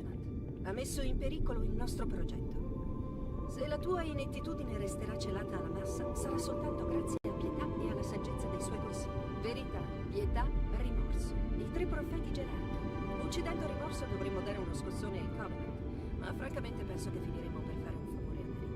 Ha messo in pericolo il nostro progetto. Se la tua inettitudine resterà celata alla massa, sarà soltanto grazie a pietà e alla saggezza dei suoi consigli. Verità, pietà, rimorso. I tre profeti gerarchi. Uccidendo rimorso dovremmo dare uno scossone ai Covenant, ma francamente penso che finiremo per fare un favore a Merida.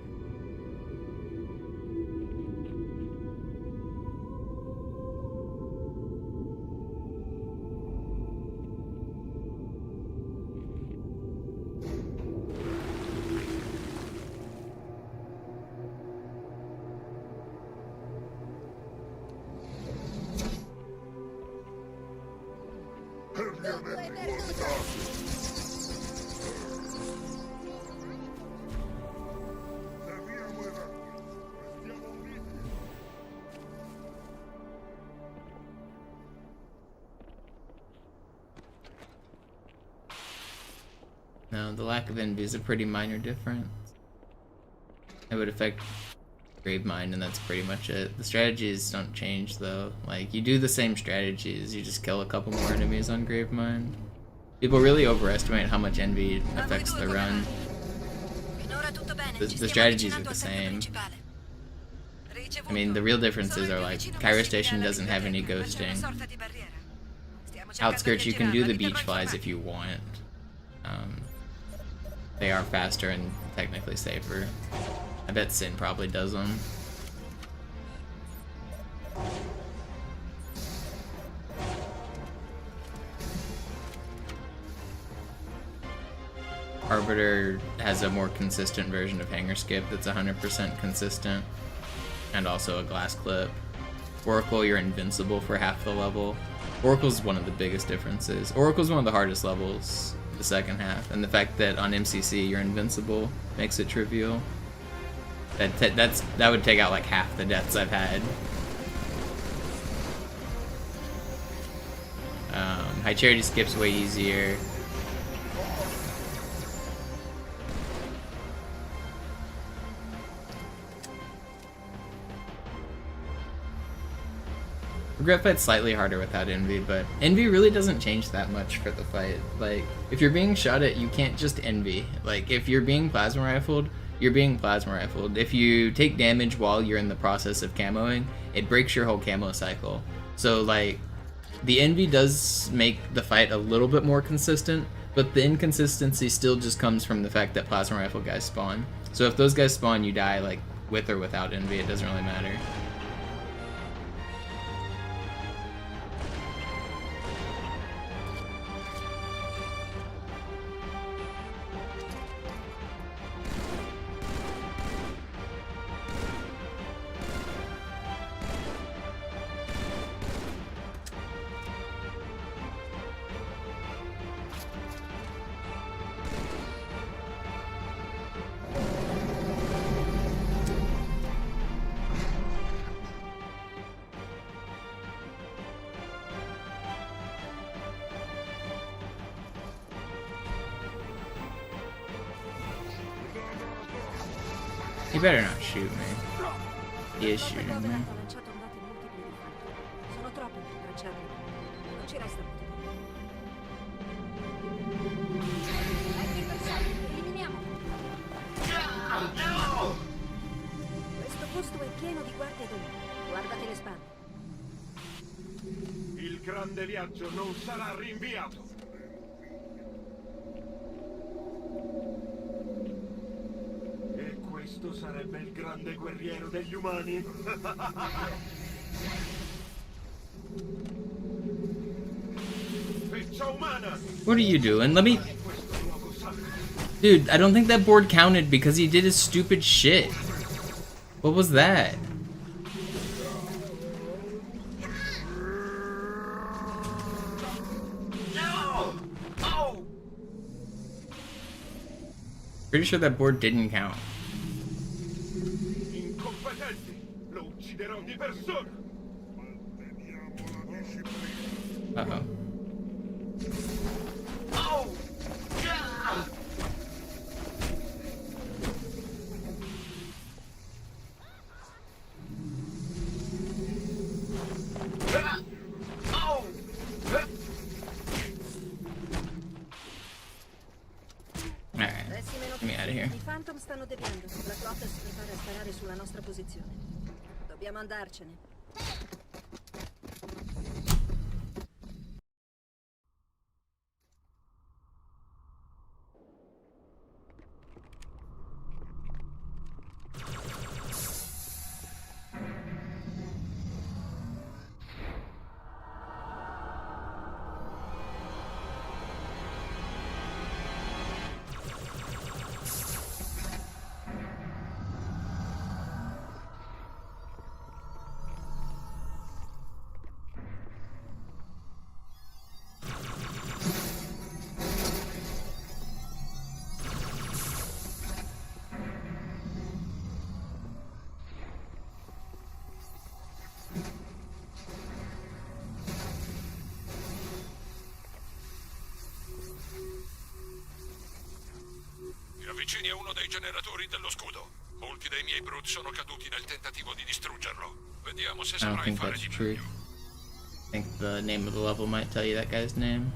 No, the lack of envy is a pretty minor difference. It would affect Gravemind, and that's pretty much it. The strategies don't change though. Like, you do the same strategies, you just kill a couple more enemies on Gravemind. People really overestimate how much envy affects the run. The strategies are the same. I mean, the real differences are like, Cairo Station doesn't have any ghosting. Outskirts, you can do the beach flies if you want. They are faster and technically safer. I bet Sin probably does them. Arbiter has a more consistent version of Hanger Skip that's 100% consistent, and also a glass clip. Oracle, you're invincible for half the level. Oracle's one of the biggest differences. Oracle's one of the hardest levels the second half, and the fact that on MCC you're invincible makes it trivial. That would take out like half the deaths I've had. High Charity Skip's way easier. Regret fight's slightly harder without Envy, but Envy really doesn't change that much for the fight. Like, if you're being shot at, you can't just Envy. Like, if you're being plasma rifled, you're being plasma rifled. If you take damage while you're in the process of camoing, it breaks your whole camo cycle. So, like, the Envy does make the fight a little bit more consistent, but the inconsistency still just comes from the fact that plasma rifle guys spawn. So if those guys spawn, you die, like, with or without Envy, it doesn't really matter. You better not shoot me. He is shooting me. Ha lanciato ondate multiple di fango. Sono troppo per tracciarli. Non ci resta molto tempo. Ecco il bersaglio, eliminiamo. Questo posto è pieno di guardie d'onore. Guardate le spalle. Il grande viaggio non sarà rinviato. E questo sarebbe il grande guerriero degli umani? Feccia umana! What are you doing? Let me... Dude, I don't think that board counted because he did his stupid shit. What was that? Pretty sure that board didn't count. Lo ucciderò di persona! Uh-oh. Alright, get me out of here. I Phantom stanno deviando. La flotta si prepara a sparare sulla nostra posizione. Dobbiamo andarcene. Ti avvicini a uno dei generatori dello scudo. Molti dei miei brut sono caduti nel tentativo di distruggerlo. Vediamo se I don't saprai think fare that's di true. meglio. I think the name of the level might tell you that guy's name.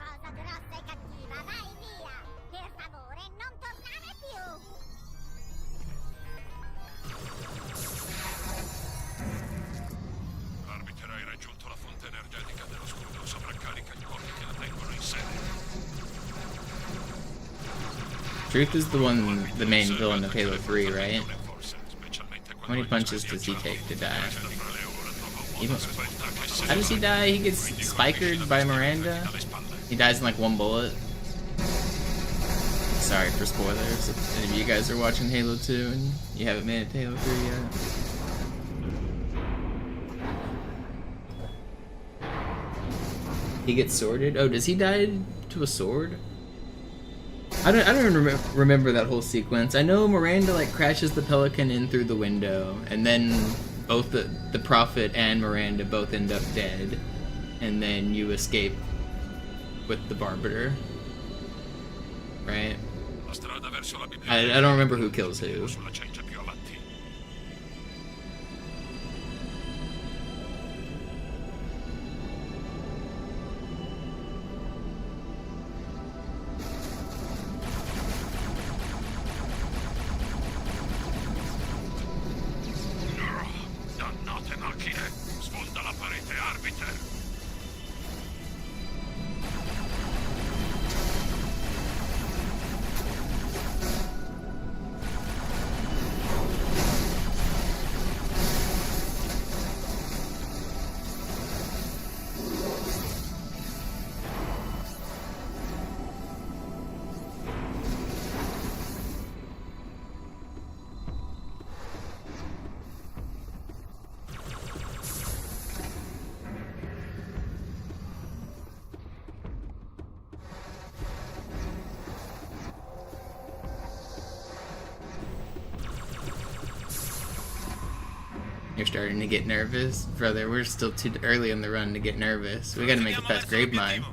Cosa grossa e cattiva, vai via! Per favore, non tornare più! Arbiter, hai raggiunto la fonte energetica dello scudo. Sovraccarica gli uomini che la tengono in sede. Truth is the main villain of Halo 3, right? How many punches does he take to die? How does he die? He gets spikered by Miranda? He dies in like one bullet? Sorry for spoilers if any of you guys are watching Halo 2 and you haven't made it to Halo 3 yet. He gets sworded? Oh, does he die to a sword? I don't even remember that whole sequence. I know Miranda like crashes the Pelican in through the window, and then both the Prophet and Miranda both end up dead, and then you escape with the Barbiter, right? La strada verso la I don't remember who kills who. sulla ciancia più avanti. Dannate macchine! Sfonda la parete, arbiter! You're starting to get nervous? Brother, we're still too early in the run to get nervous. We gotta make it past Grave Mine.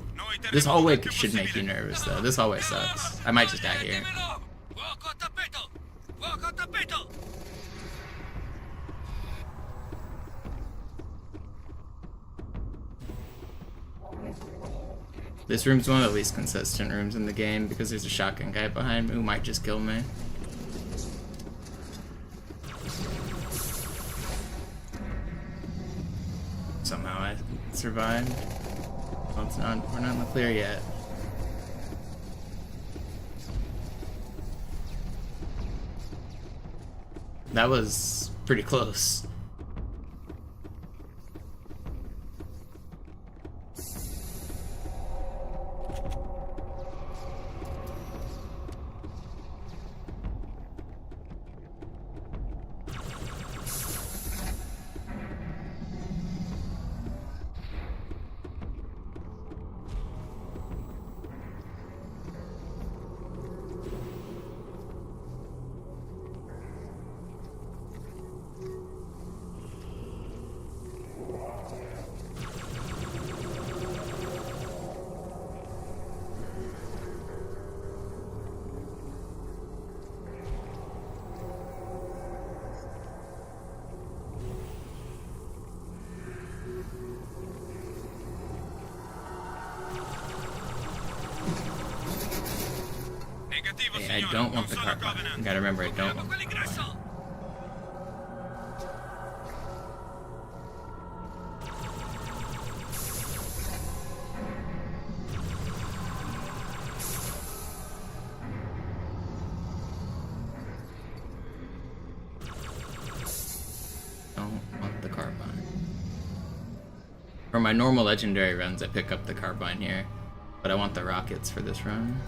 This hallway should make you nervous, though. This hallway sucks. I might just die here. This room's one of the least consistent rooms in the game because there's a shotgun guy behind me who might just kill me. Somehow I survived. Well, we're not in the clear yet. That was pretty close. Hey, I don't want the car bomb. You gotta remember, I don't want the car bomb. Don't want the carbine. For my normal legendary runs, I pick up the carbine here, but I want the rockets for this run.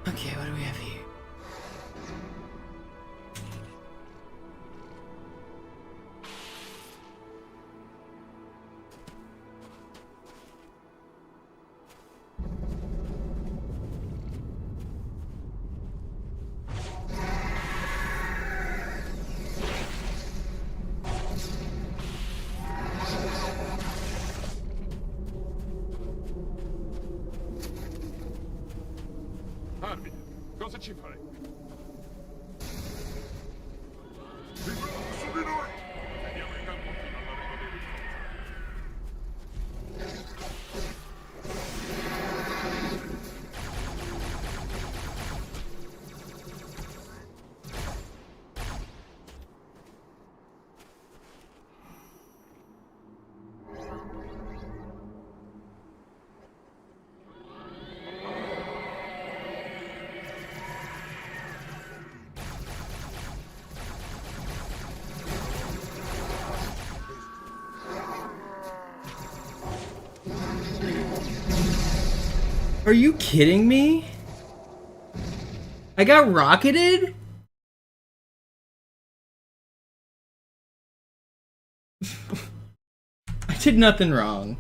Okay, what do we have here? Arbiter, cosa ci fai? Su di noi! Vediamo in camponcino all'arrivo dei Are you kidding me? I got rocketed? I did nothing wrong.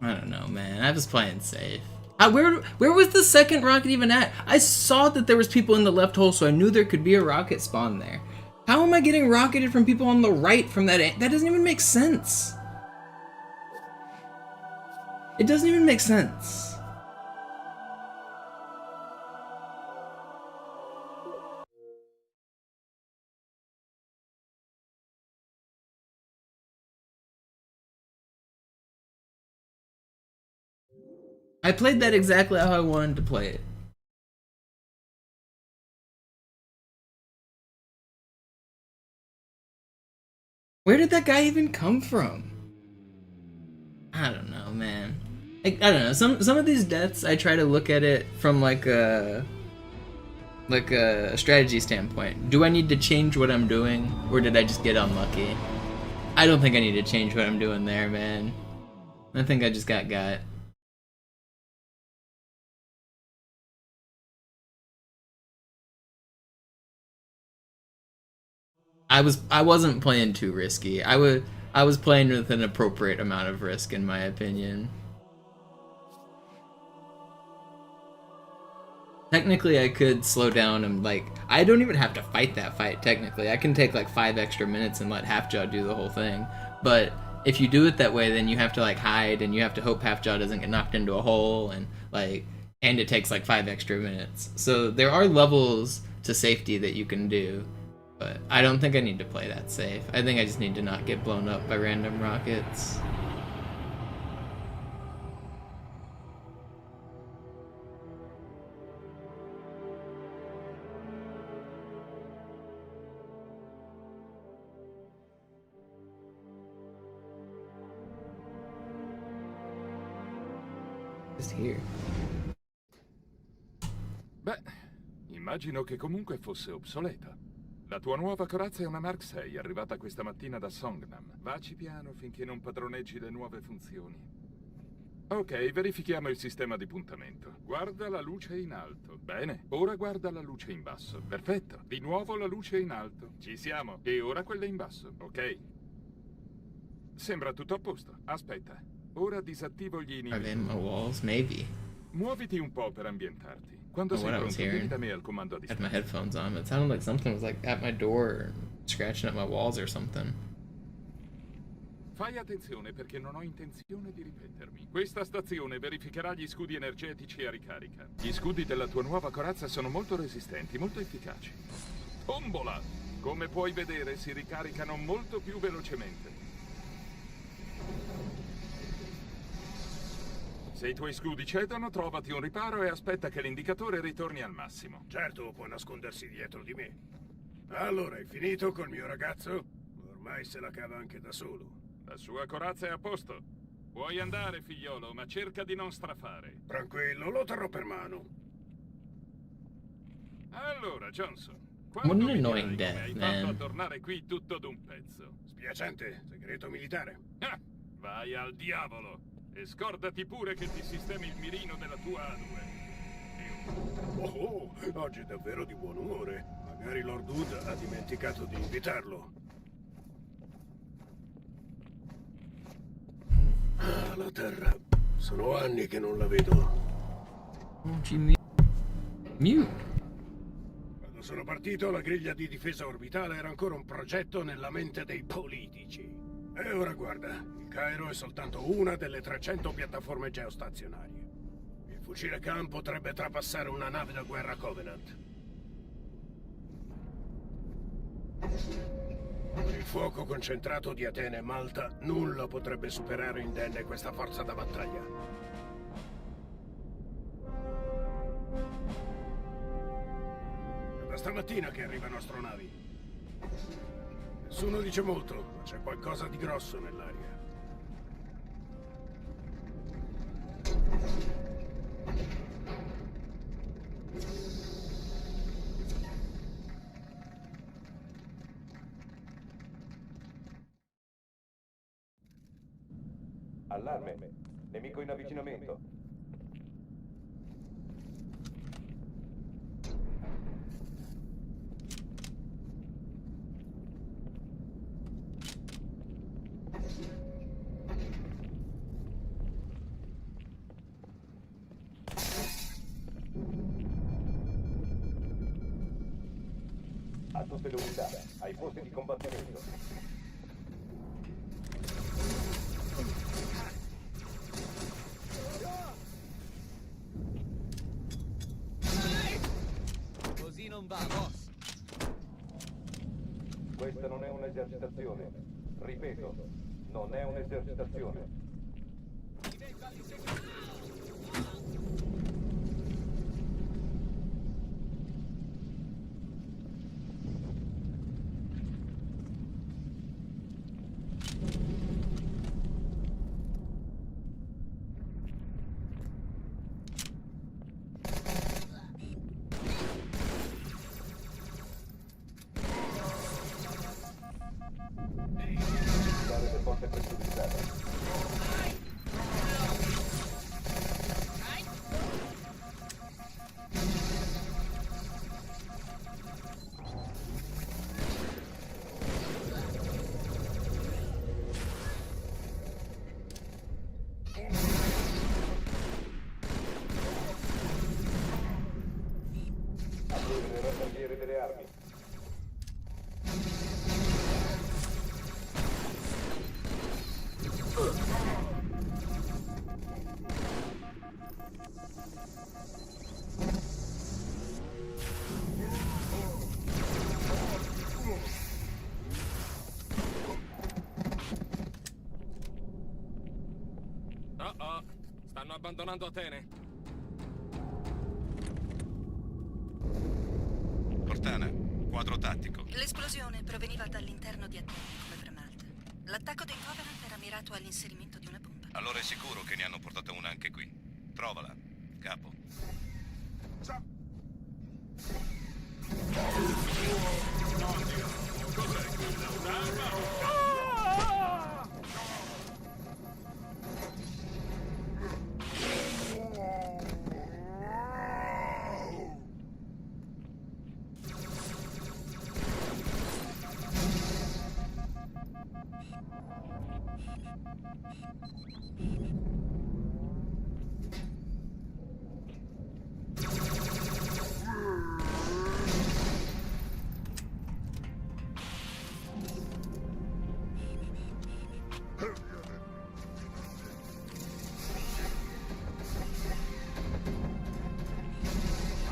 I don't know, man. I was playing safe. Where was the second rocket even at? I saw that there was people in the left hole, so I knew there could be a rocket spawn there. How am I getting rocketed from people on the right from that? That doesn't even make sense. It doesn't even make sense. I played that exactly how I wanted to play it. Where did that guy even come from? I don't know, man. I don't know. Some of these deaths, I try to look at it from like a strategy standpoint. Do I need to change what I'm doing, or did I just get unlucky? I don't think I need to change what I'm doing there, man. I think I just got. I wasn't playing too risky. I was playing with an appropriate amount of risk, in my opinion. Technically, I could slow down and like I don't even have to fight that fight. Technically, I can take like 5 extra minutes and let Halfjaw do the whole thing. But if you do it that way, then you have to like hide and you have to hope Halfjaw doesn't get knocked into a hole and it takes like 5 extra minutes. So there are levels to safety that you can do. But I don't think I need to play that safe. I think I just need to not get blown up by random rockets. Just here. Beh, immagino che comunque fosse obsoleta. La tua nuova corazza è una Mark 6, arrivata questa mattina da Songnam. Vaci piano finché non padroneggi le nuove funzioni. Ok, verifichiamo il sistema di puntamento. Guarda la luce in alto. Bene, ora guarda la luce in basso. Perfetto. Di nuovo la luce in alto. Ci siamo. E ora quella in basso, ok? Sembra tutto a posto. Aspetta. Ora disattivo gli Are they in inibitori. my walls? Maybe. Muoviti un po' per ambientarti. Quando sei What I was pronto, vieni hearing. da me al comando a I had distanza. my headphones on. It sounded like something was like at my door, scratching at my walls or something. Fai attenzione perché non ho intenzione di ripetermi. Questa stazione verificherà gli scudi energetici a ricarica. Gli scudi della tua nuova corazza sono molto resistenti, molto efficaci. Tombola! Come puoi vedere, si ricaricano molto più velocemente. Se i tuoi scudi cedono, trovati un riparo e aspetta che l'indicatore ritorni al massimo. Certo, può nascondersi dietro di me. Allora, hai finito col mio ragazzo? Ormai se la cava anche da solo. La sua corazza è a posto. Puoi andare, figliolo, ma cerca di non strafare. Tranquillo, lo terrò per mano. Allora, Johnson, What quando an mi annoying dirai come death, hai fatto a man. tornare qui tutto d'un pezzo? Spiacente, segreto militare. Ah, vai al diavolo! E scordati pure che ti sistemi il mirino della tua A2. Oh, oggi è davvero di buon umore. Magari Lord Wood ha dimenticato di invitarlo. Ah, la Terra. Sono anni che non la vedo. Won't you mute? Quando sono partito, la griglia di difesa orbitale era ancora un progetto nella mente dei politici. E ora guarda, il Cairo è soltanto una delle 300 piattaforme geostazionarie. Il fucile Khan potrebbe trapassare una nave da guerra Covenant. Con il fuoco concentrato di Atene e Malta, nulla potrebbe superare indenne questa forza da battaglia. È da stamattina che arrivano astronavi. Nessuno dice molto, ma c'è qualcosa di grosso nell'aria. Allarme. Nemico in avvicinamento. tutte le unità, ai posti di combattimento. Così non va, boss. Questa non è un'esercitazione. Ripeto, non è un'esercitazione. Dare le forze pregiudiziate. Aprire le rastrelliere delle armi. Oh, stanno abbandonando Atene. Cortana, quadro tattico. L'esplosione proveniva dall'interno di Atene, come per Malta. L'attacco dei Covenant era mirato all'inserimento di una bomba. Allora è sicuro che ne hanno portata una anche qui. Trovala, capo.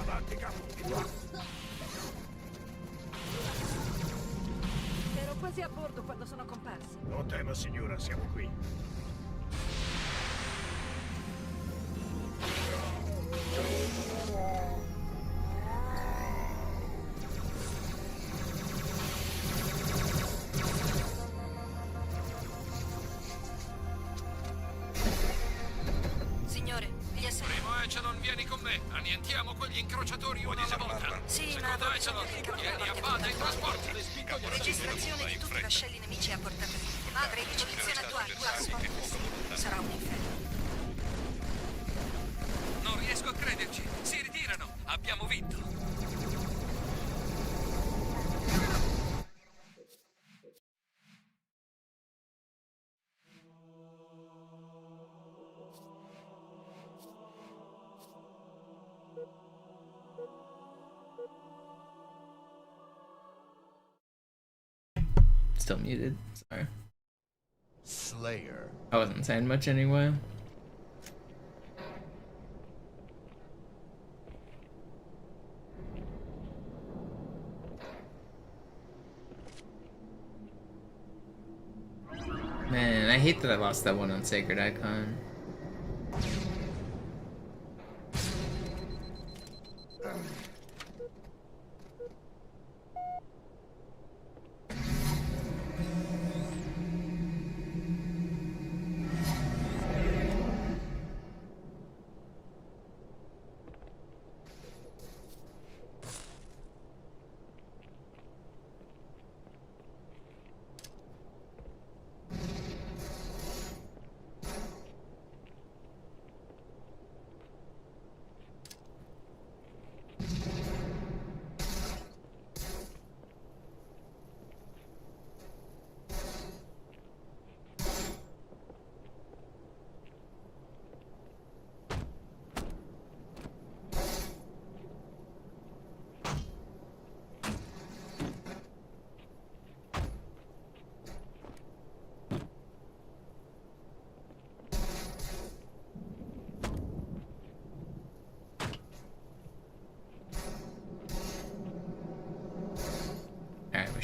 Avanti, capo, di qua. Ero quasi a bordo quando sono comparsi. Non tema, signora, siamo qui. Signore, gli esseri... Primo Echelon, vieni con me. Annientiamo quegli incrociatori una alla volta. Sì, Secondo ma... Echelon, vieni a bada e trasporti. Registrazione di tutti i vascelli nemici a portata di mira. Madre, ricezione attuale, classe. Sarà un inferno. Non riesco a crederci. Si ritirano. Abbiamo vinto. Still muted. Sorry. Slayer. I wasn't saying much anyway. Man, I hate that I lost that one on Sacred Icon.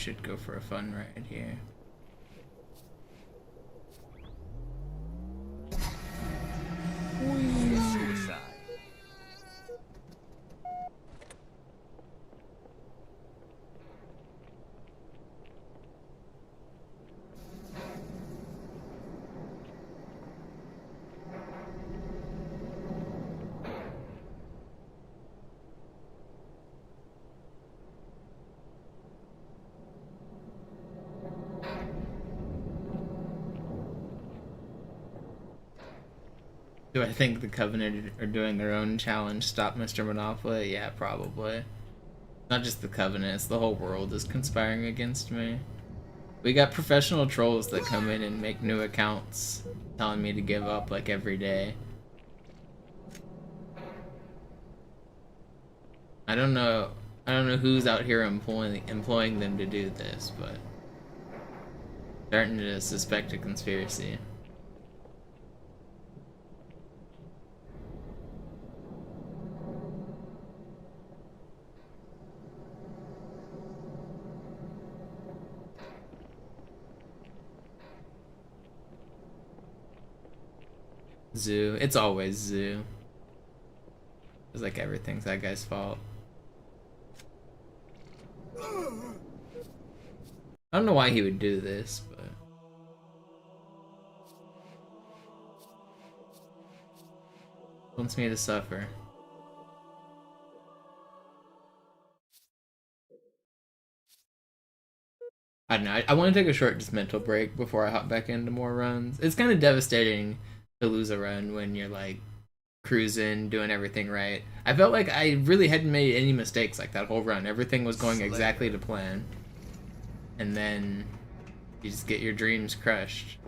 should go for a fun ride here. Suicide. Do I think the Covenant are doing their own challenge, Stop MisterMonopoli? Yeah, probably. Not just the Covenant, it's the whole world is conspiring against me. We got professional trolls that come in and make new accounts telling me to give up like every day. I don't know who's out here employing them to do this, but starting to suspect a conspiracy. Zoo. It's always Zoo. It's like everything's that guy's fault. I don't know why he would do this, but wants me to suffer. I don't know. I want to take a short just mental break before I hop back into more runs. It's kind of devastating to lose a run when you're like cruising, doing everything right. I felt like I really hadn't made any mistakes like that whole run. Everything was going exactly to plan. And then you just get your dreams crushed.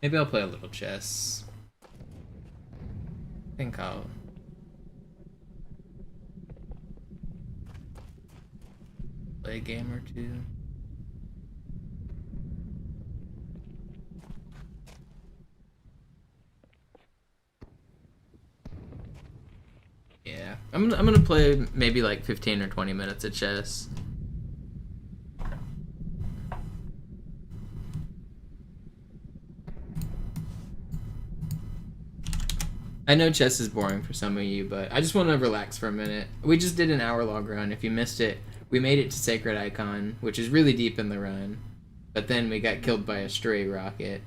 Maybe I'll play a little chess. I think I'll play a game or two. Yeah, I'm gonna play maybe like 15 or 20 minutes of chess. I know chess is boring for some of you, but I just want to relax for a minute. We just did an hour-long run. If you missed it, we made it to Sacred Icon, which is really deep in the run. But then we got killed by a stray rocket.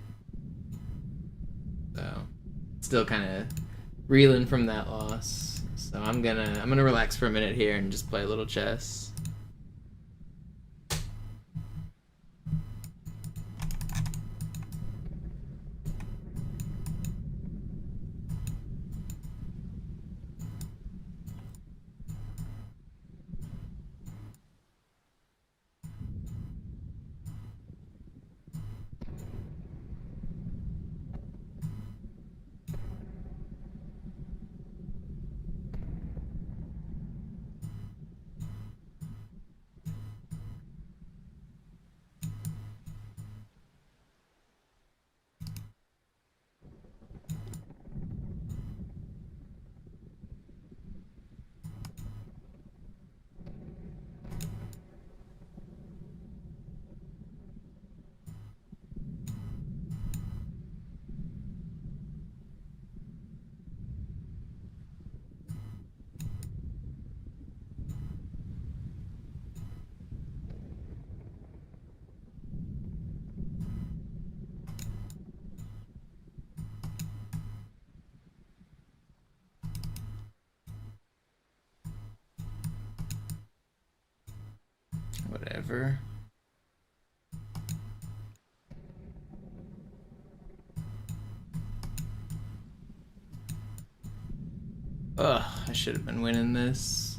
So, still kind of reeling from that loss. So I'm gonna relax for a minute here and just play a little chess. Whatever. Ugh, I should have been winning this.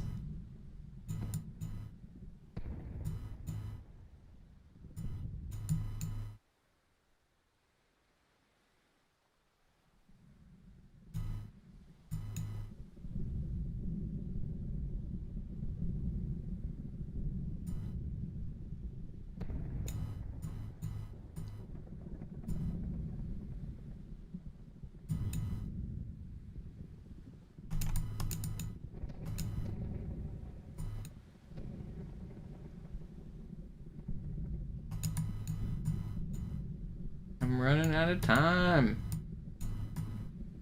I'm running out of time.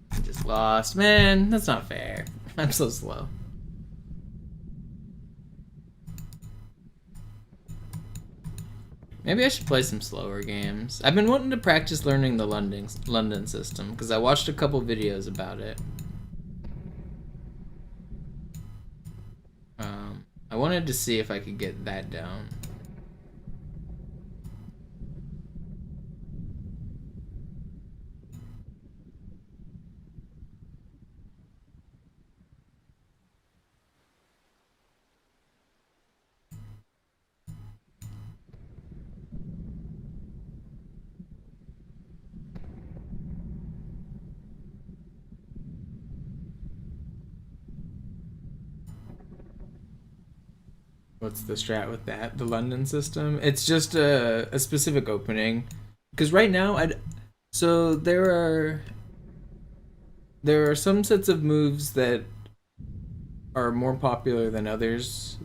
I just lost. Man, that's not fair. I'm so slow. Maybe I should play some slower games. I've been wanting to practice learning the London system because I watched a couple videos about it. I wanted to see if I could get that down. What's the strat with that? The London system? It's just a specific opening. Because right now, so there are some sets of moves that are more popular than others.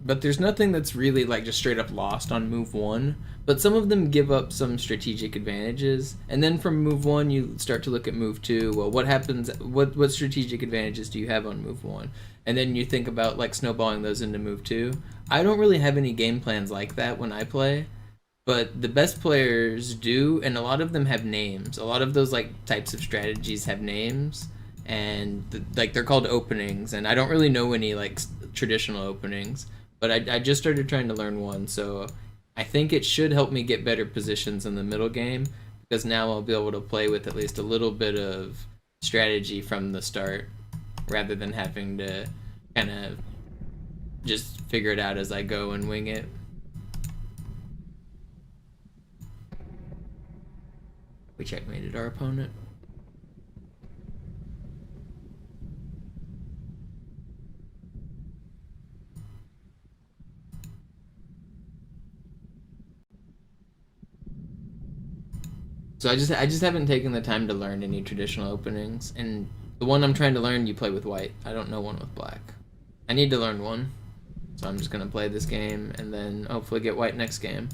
But there's nothing that's really like just straight up lost on move 1. But some of them give up some strategic advantages. And then from move 1, you start to look at move 2. Well, what happens? What strategic advantages do you have on move 1? And then you think about like snowballing those into move 2. I don't really have any game plans like that when I play, but the best players do, and a lot of them have names. A lot of those like types of strategies have names, and like they're called openings. And I don't really know any like traditional openings, but I just started trying to learn one, so I think it should help me get better positions in the middle game, because now I'll be able to play with at least a little bit of strategy from the start, rather than having to kind of just figure it out as I go and wing it. We checkmated our opponent. So I just haven't taken the time to learn any traditional openings, and the one I'm trying to learn, you play with white. I don't know one with black. I need to learn one, so I'm just gonna play this game and then hopefully get white next game.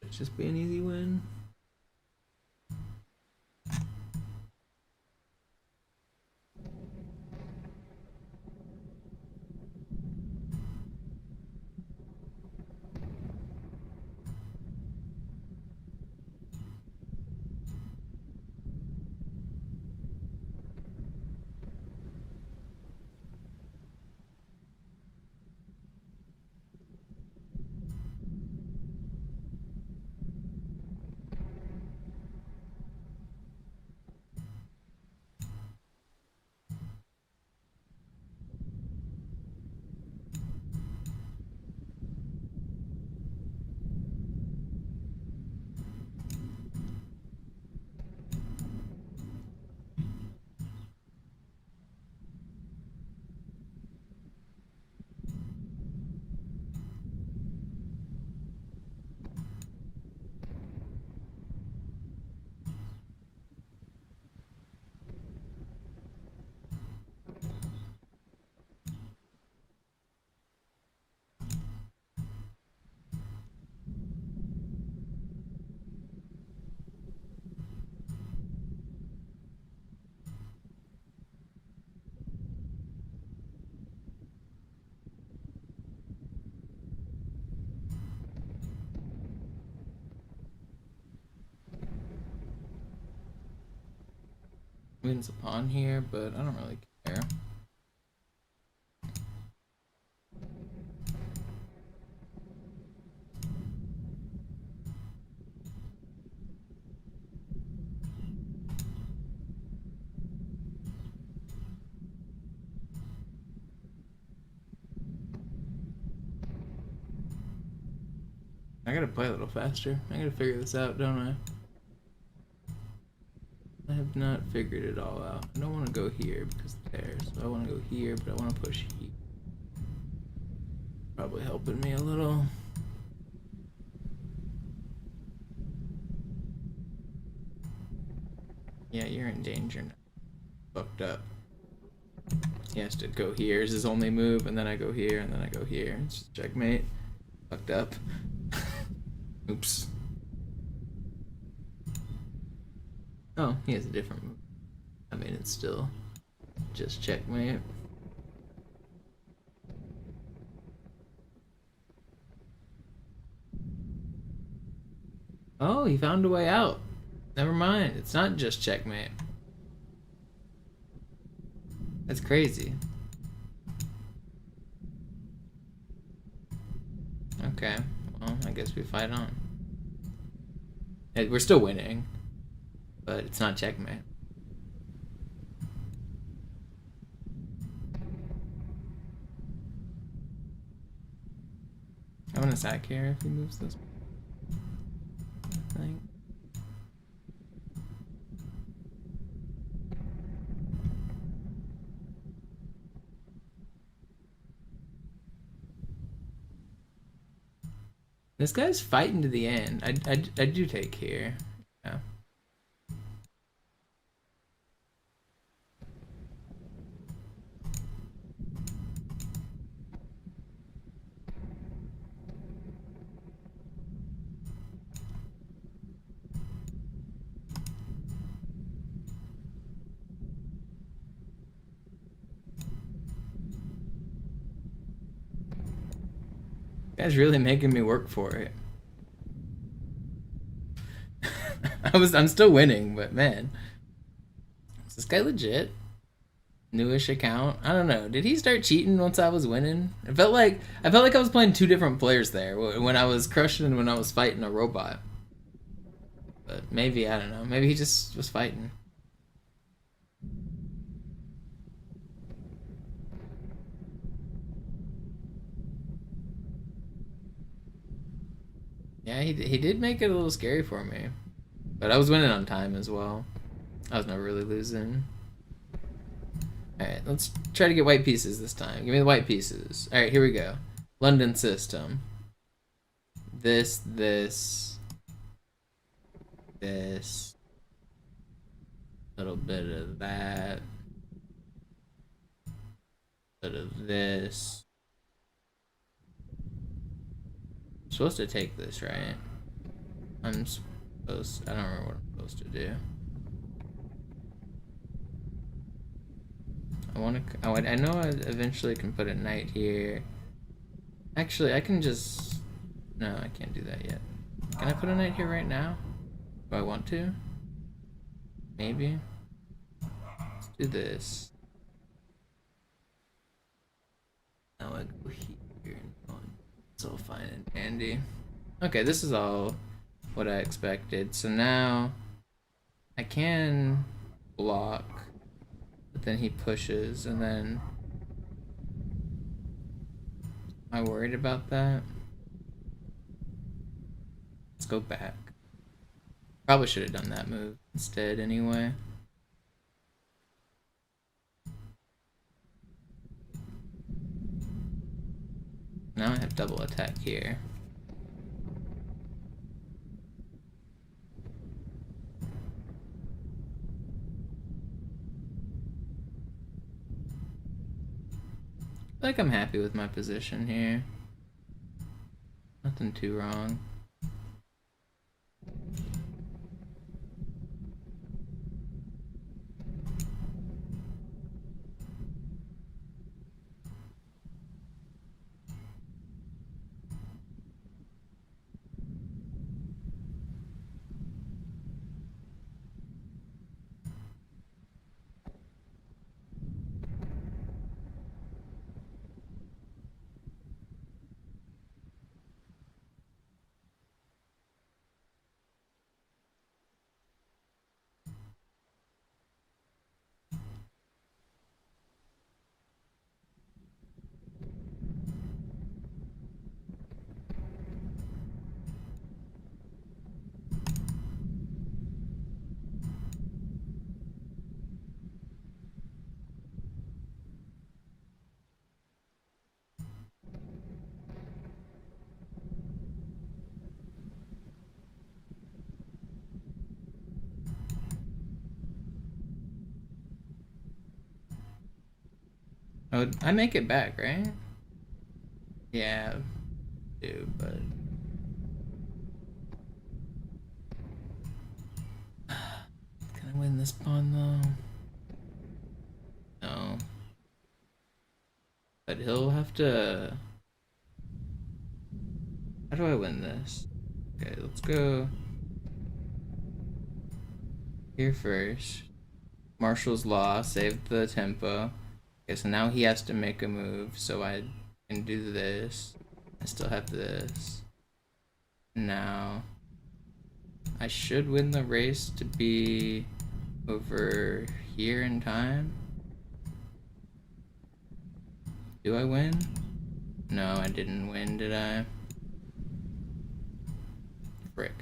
Let's just be an easy win. I mean, it's a pawn here, but I don't really care. I gotta play a little faster. I gotta figure this out, don't I? I have not figured it all out. I don't want to go here because there, so I want to go here, but I want to push here. Probably helping me a little. Yeah, you're in danger now. Fucked up. He has to go here is his only move, and then I go here, and then I go here. It's just checkmate. Fucked up. Oops. Oh, he has a different move. I mean, it's still just checkmate. Oh, he found a way out. Never mind. It's not just checkmate. That's crazy. Okay. Well, I guess we fight on. Hey, we're still winning, but it's not checkmate. I want to sack here if he moves this. I think. This guy's fighting to the end. I do take here. Yeah. Guy's really making me work for it. I'm still winning, but man. Is this guy legit? Newish account? I don't know. Did he start cheating once I was winning? I felt like I was playing two different players there when I was crushing and when I was fighting a robot. But maybe, I don't know. Maybe he just was fighting. Yeah, he did make it a little scary for me. But I was winning on time as well. I was never really losing. Alright, let's try to get white pieces this time. Give me the white pieces. Alright, here we go. London system. This. Little bit of that. Bit of this. I'm supposed to take this, right? I don't remember what I'm supposed to do. I know I eventually can put a knight here. Actually, I can just... No, I can't do that yet. Can I put a knight here right now? Do I want to? Maybe. Let's do this. Now I go here and on. It's all fine and dandy. Okay, this is all what I expected. So now I can block, but then he pushes, and then am I worried about that? Let's go back. Probably should have done that move instead anyway. Now I have double attack here. I feel like I'm happy with my position here. Nothing too wrong. I make it back, right? Yeah, I do, but can I win this pawn though? No. But he'll have to. How do I win this? Okay, let's go here first. Marshall's Law saved the tempo. Okay, so now he has to make a move, so I can do this. I still have this. Now, I should win the race to be over here in time. Do I win? No, I didn't win, did I? Frick.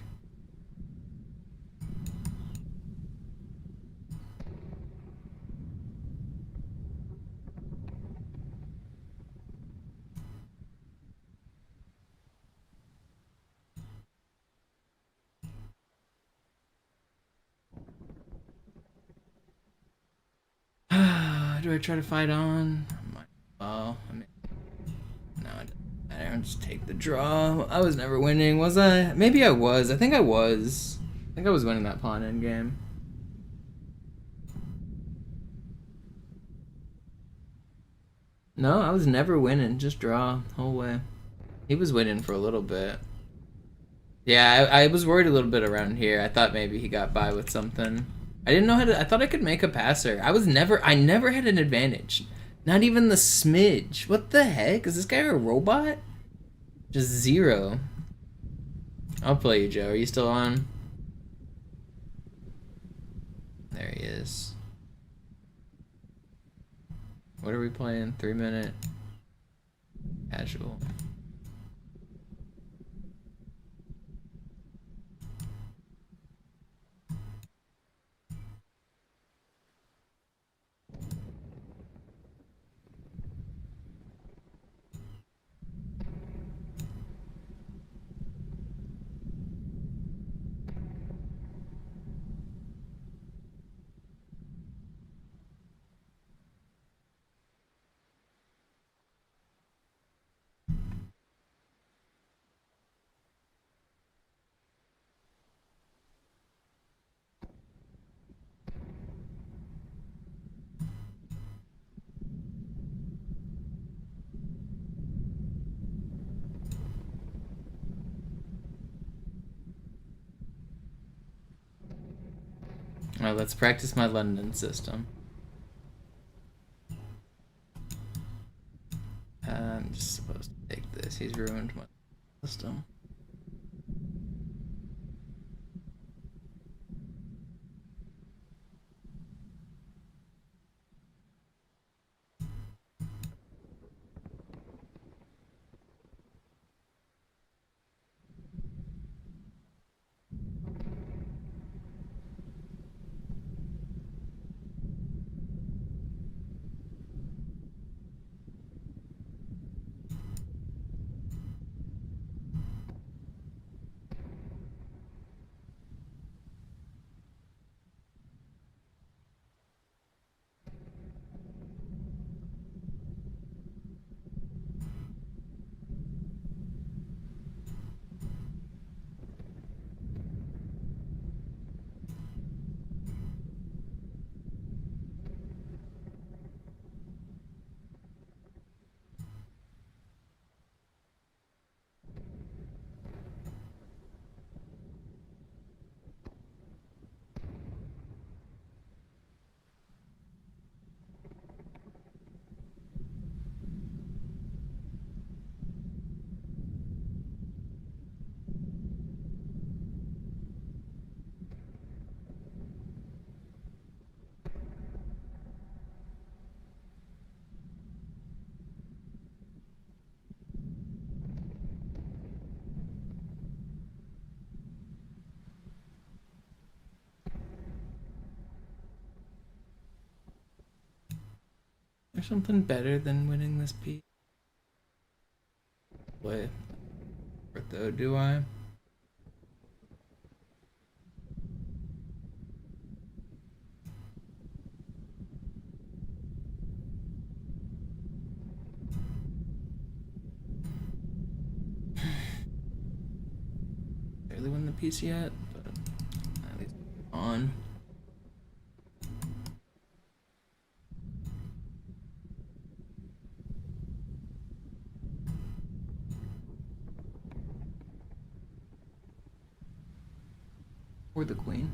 Do I try to fight on? Oh, I mean, no, I don't just take the draw. I was never winning, was I? Maybe I was. I think I was. I think I was winning that pawn endgame. No, I was never winning. Just draw the whole way. He was winning for a little bit. Yeah, I was worried a little bit around here. I thought maybe he got by with something. I didn't know how to. I thought I could make a passer. I never had an advantage. Not even the smidge. What the heck? Is this guy a robot? Just zero. I'll play you, Joe. Are you still on? There he is. What are we playing? 3-minute. Casual. Alright, let's practice my London system. I'm just supposed to take this. He's ruined my system. There's something better than winning this piece. Wait, though, do I? piece yet, but at least on. Or the queen.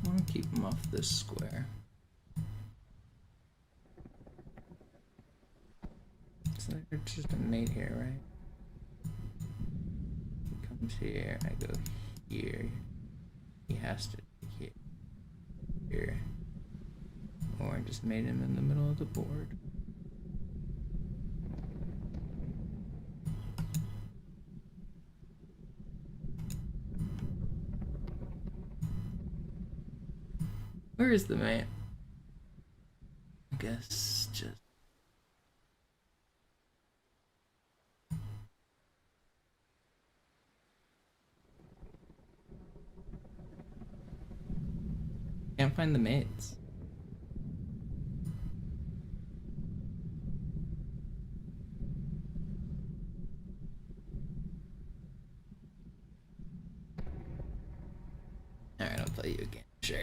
I want to keep him off this square. So there's just a mate here, right? He comes here, I go here. He has to be here. Or I just made him in the middle of the board. Where is the mate? I guess just... Can't find the mates. Alright, I'll play you again, sure.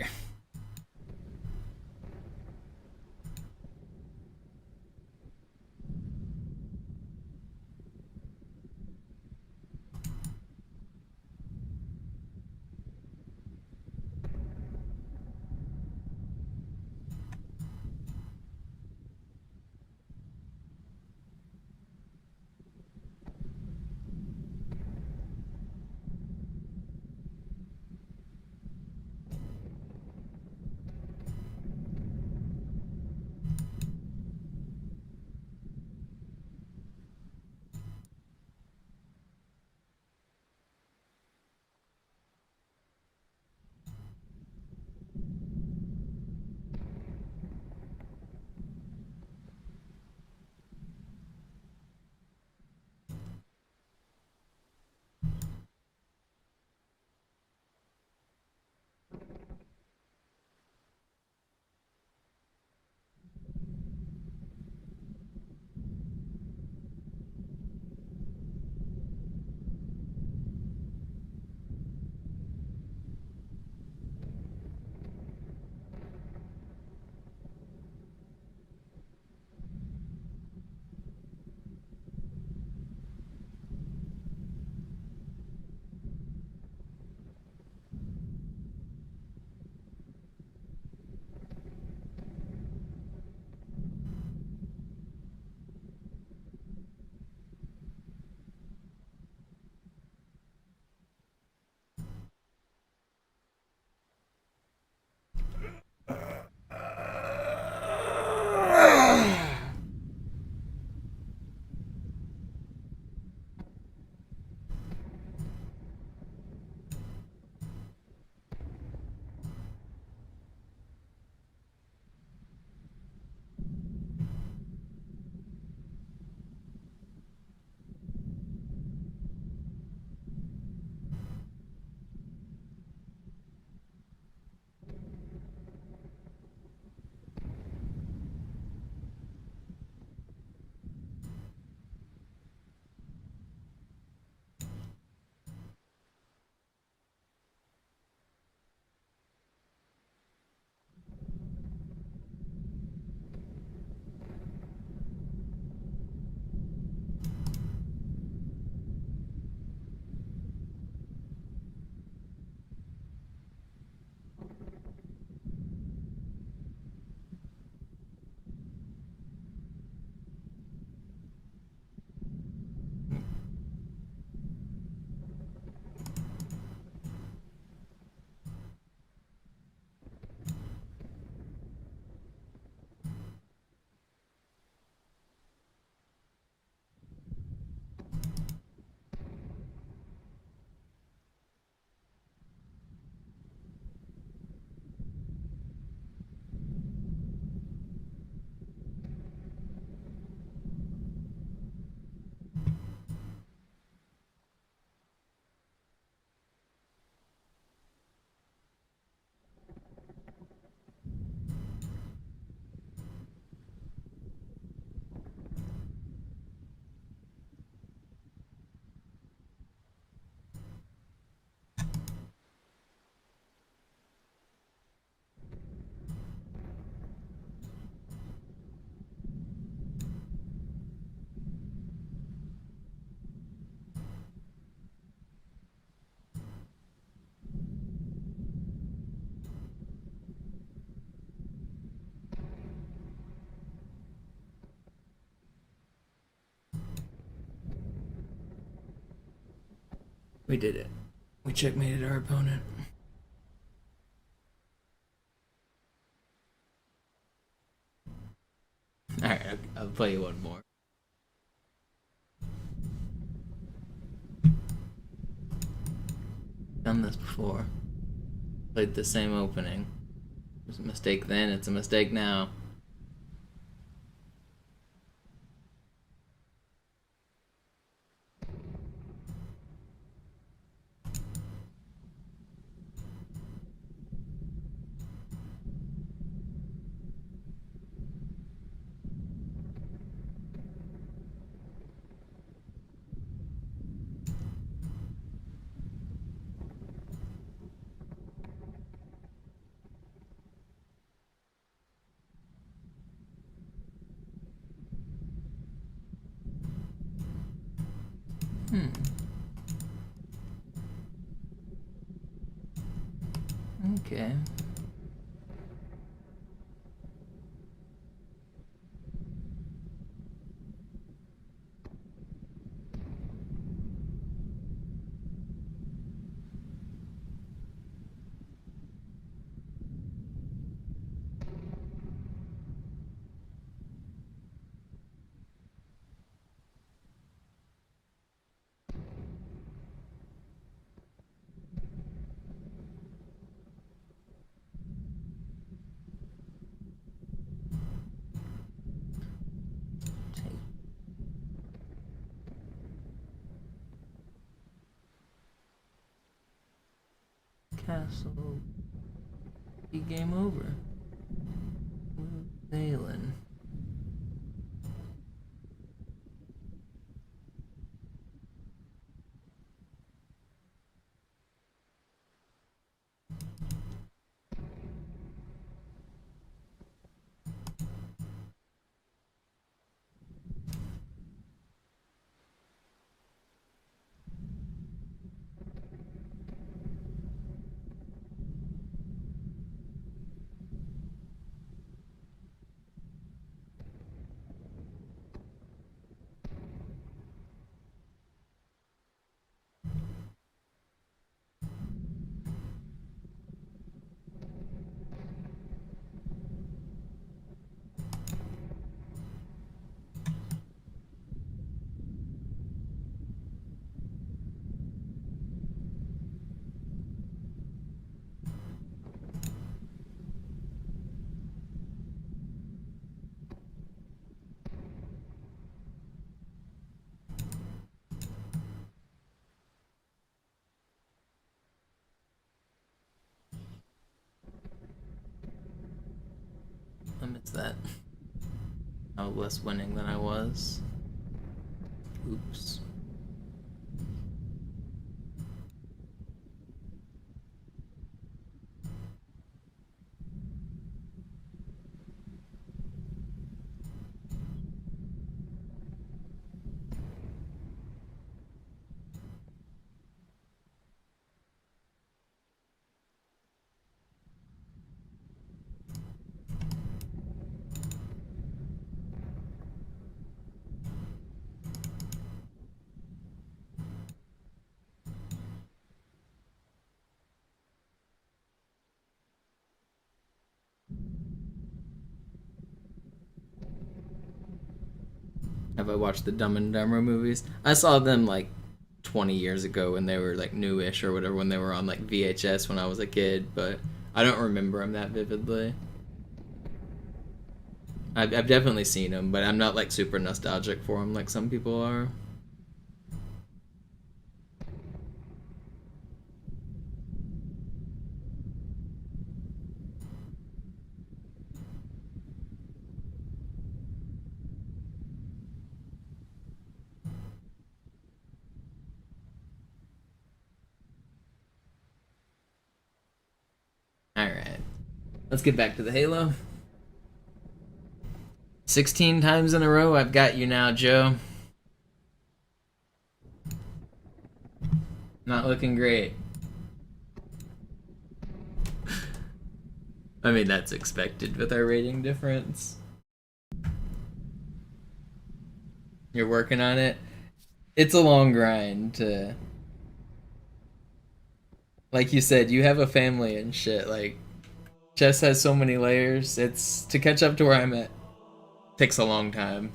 We did it. We checkmated our opponent. Alright, I'll play you one more. Done this before. Played the same opening. It was a mistake then, it's a mistake now. Okay. Castle. Game over. Sailing. Limits that. I was less winning than I was. Oops. Have I watched the Dumb and Dumber movies? I saw them like 20 years ago when they were like newish or whatever, when they were on like VHS when I was a kid, but I don't remember them that vividly. I've definitely seen them, but I'm not like super nostalgic for them like some people are. Alright. Let's get back to the Halo. 16 times in a row, I've got you now, Joe. Not looking great. I mean, that's expected with our rating difference. You're working on it? It's a long grind to Like you said, you have a family and shit. Like, chess has so many layers. It's to catch up to where I'm at takes a long time.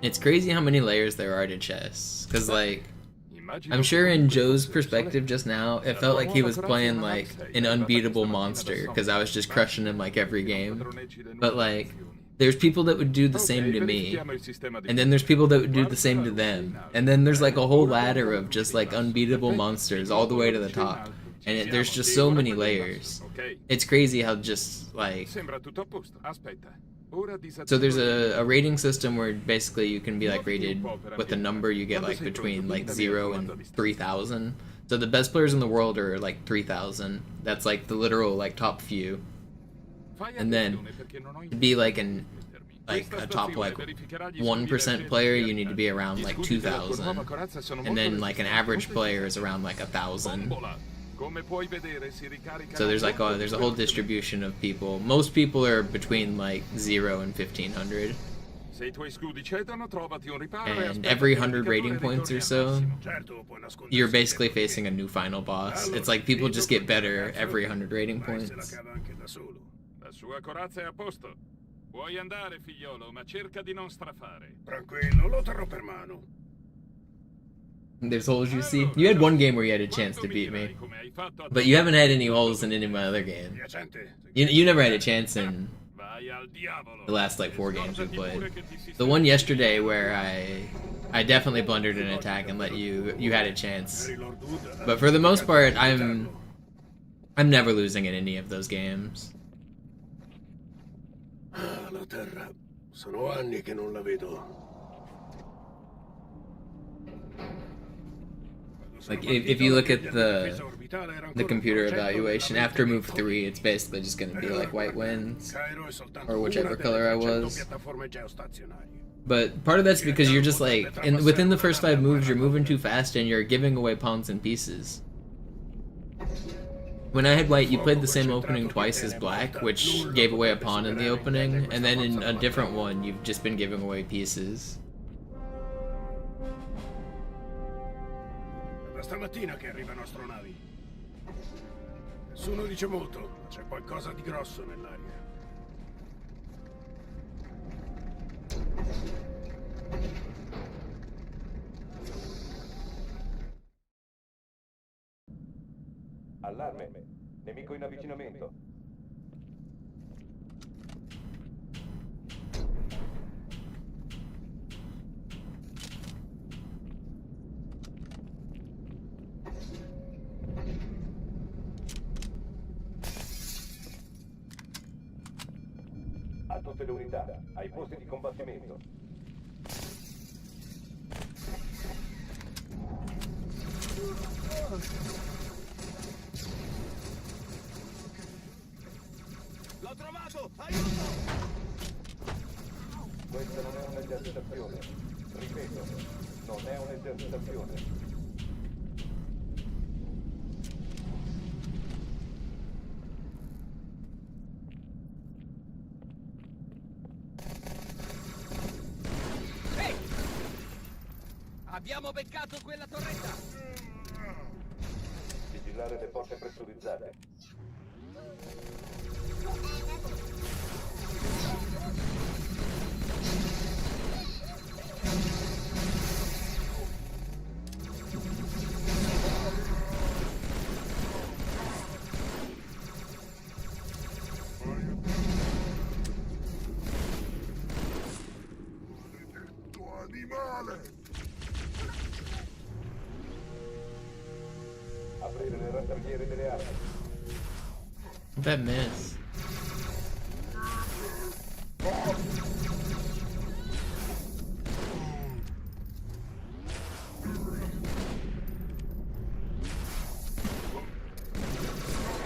It's crazy how many layers there are to chess. Cause like, I'm sure in Joe's perspective just now, it felt like he was playing like an unbeatable monster, cause I was just crushing him like every game. But like, there's people that would do the same to me, and then there's people that would do the same to them, and then there's like a whole ladder of just like unbeatable monsters all the way to the top. And there's just so many layers. It's crazy how just like... So there's a rating system where basically you can be like rated with a number you get like between like 0 and 3,000. So the best players in the world are like 3,000. That's like the literal like top few. And then to be like a top like 1% player, you need to be around like 2,000. And then like an average player is around like 1,000. So there's like there's a whole distribution of people. Most people are between like 0 and 1,500. And every 100 rating points or so, you're basically facing a new final boss. It's like people just get better every 100 rating points. There's holes you see. You had one game where you had a chance to beat me, but you haven't had any holes in any of my other games. You never had a chance in the last like 4 games we played. The one yesterday where I definitely blundered an attack and let you had a chance. But for the most part, I'm never losing in any of those games. La terra. Sono anni che non la vedo. Like, if you look at the computer evaluation, after move 3, it's basically just going to be like white wins, or whichever color I was. But part of that's because you're just like, within the first 5 moves, you're moving too fast and you're giving away pawns and pieces. When I had white, you played the same opening twice as black, which gave away a pawn in the opening, and then in a different one, you've just been giving away pieces. Stamattina che arrivano astronavi. Nessuno dice molto, c'è qualcosa di grosso nell'aria. Allarme. Nemico in avvicinamento. A tutte le unità, ai posti di combattimento. L'ho trovato! Aiuto! Questa non è un'esercitazione. Ripeto, non è un'esercitazione. Abbiamo beccato quella torretta! Vigilare le porte pressurizzate. Aprire le rastrelliere delle armi. That miss.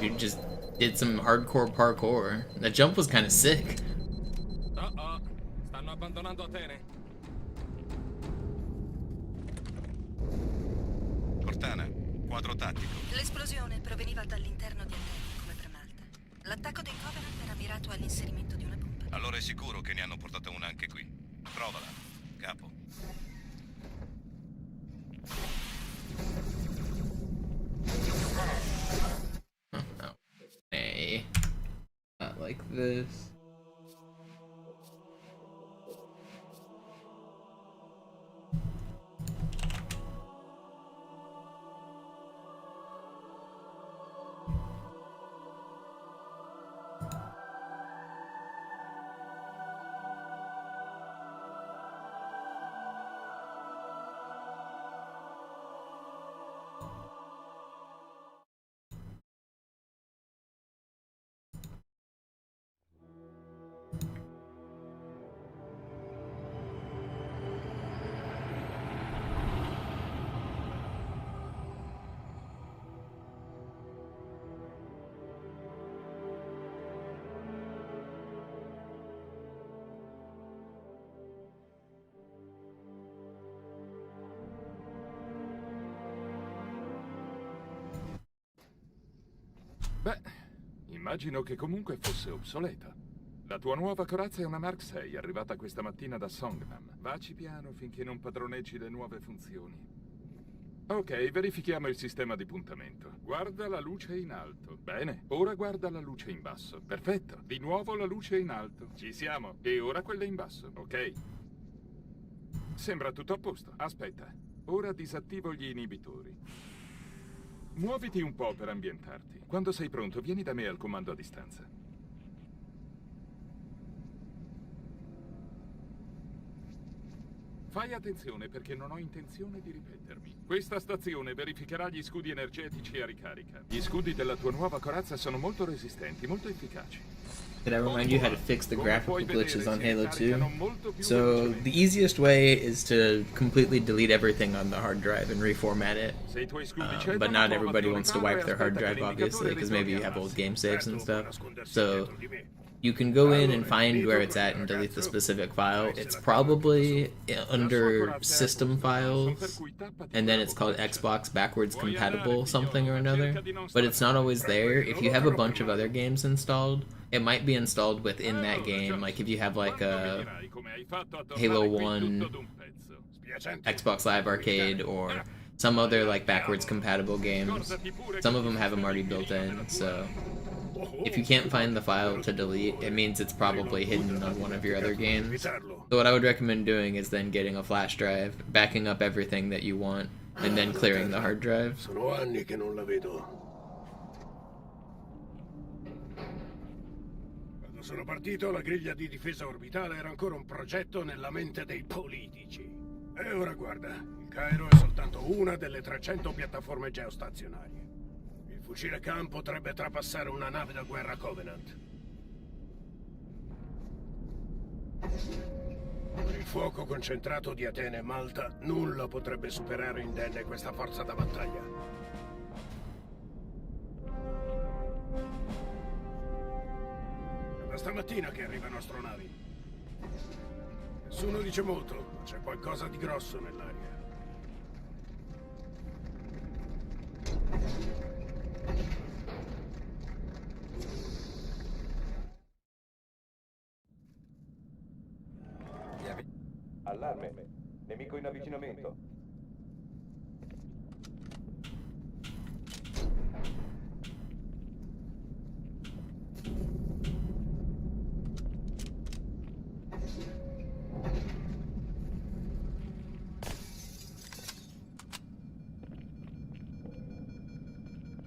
You just did some hardcore parkour. That jump was kind of sick. Stanno abbandonando Atene. Cortana, quadro tattico. L'esplosione proveniva dall'interno di Atene, come per Malta. L'attacco dei Covenant era mirato all'inserimento di una bomba. Allora è sicuro che ne hanno portata una anche qui. Provala, capo. Oh, no. Hey. Not like this. Beh, immagino che comunque fosse obsoleta. La tua nuova corazza è una Mark 6, arrivata questa mattina da Songnam. Vaci piano finché non padroneggi le nuove funzioni. Ok, verifichiamo il sistema di puntamento. Guarda la luce in alto. Bene, ora guarda la luce in basso. Perfetto. Di nuovo la luce in alto. Ci siamo. E ora quella in basso, ok? Sembra tutto a posto. Aspetta. Ora disattivo gli inibitori. Muoviti un po' per ambientarti. Quando sei pronto, vieni da me al comando a distanza. Fai attenzione perché non ho intenzione di ripetermi. Questa stazione verificherà gli scudi energetici a ricarica. Gli scudi della tua nuova corazza sono molto resistenti, molto efficaci. Did I remind you how to fix the graphical glitches on Halo 2? So the easiest way is to completely delete everything on the hard drive and reformat it. But not everybody wants to wipe their hard drive, obviously, because maybe you have old game saves and stuff. So you can go in and find where it's at and delete the specific file. It's probably under System Files, and then it's called Xbox Backwards Compatible something or another. But it's not always there. If you have a bunch of other games installed, it might be installed within that game. Like if you have like a Halo 1 Xbox Live Arcade or some other like backwards compatible games. Some of them have them already built in, so if you can't find the file to delete, it means it's probably hidden on one of your other games. So what I would recommend doing is then getting a flash drive, backing up everything that you want, and then clearing the hard drive. Sono anni che non la vedo. Quando sono partito, la griglia di difesa orbitale era ancora un progetto nella mente dei politici. E ora guarda, il Cairo è soltanto una delle 300 piattaforme geostazionarie. Il fucile Khan potrebbe trapassare una nave da guerra Covenant. Con il fuoco concentrato di Atene e Malta, nulla potrebbe superare indenne questa forza da battaglia. È da stamattina che arrivano astronavi. Nessuno dice molto, ma c'è qualcosa di grosso nell'aria. Allarme. Nemico in avvicinamento.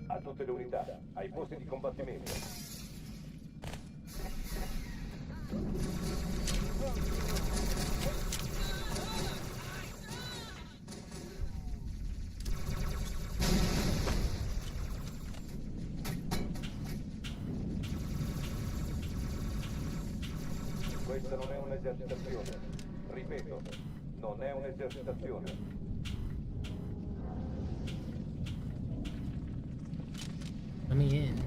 A tutte le unità, ai posti di combattimento. Questa non è un'esercitazione. Ripeto, non è un'esercitazione. Let me in.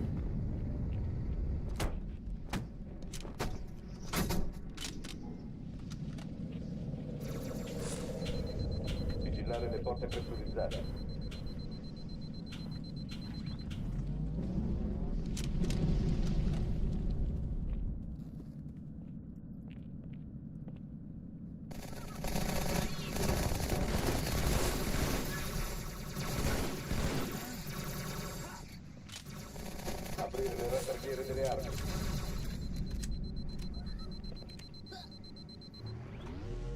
Vigilare le porte pressurizzate. Aprire le rastrelliere delle armi.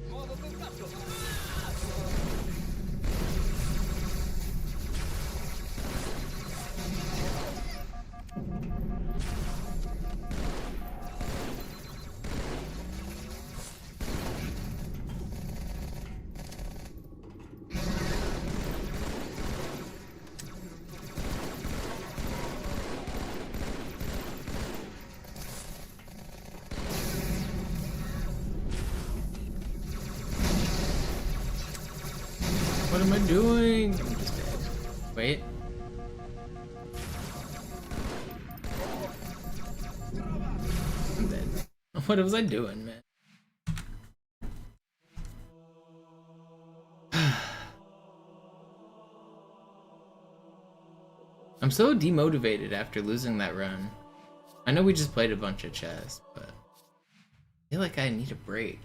Nuovo contatto! What am I doing? I'm just dead. Wait. I'm dead. What was I doing, man? I'm so demotivated after losing that run. I know we just played a bunch of chess, but I feel like I need a break.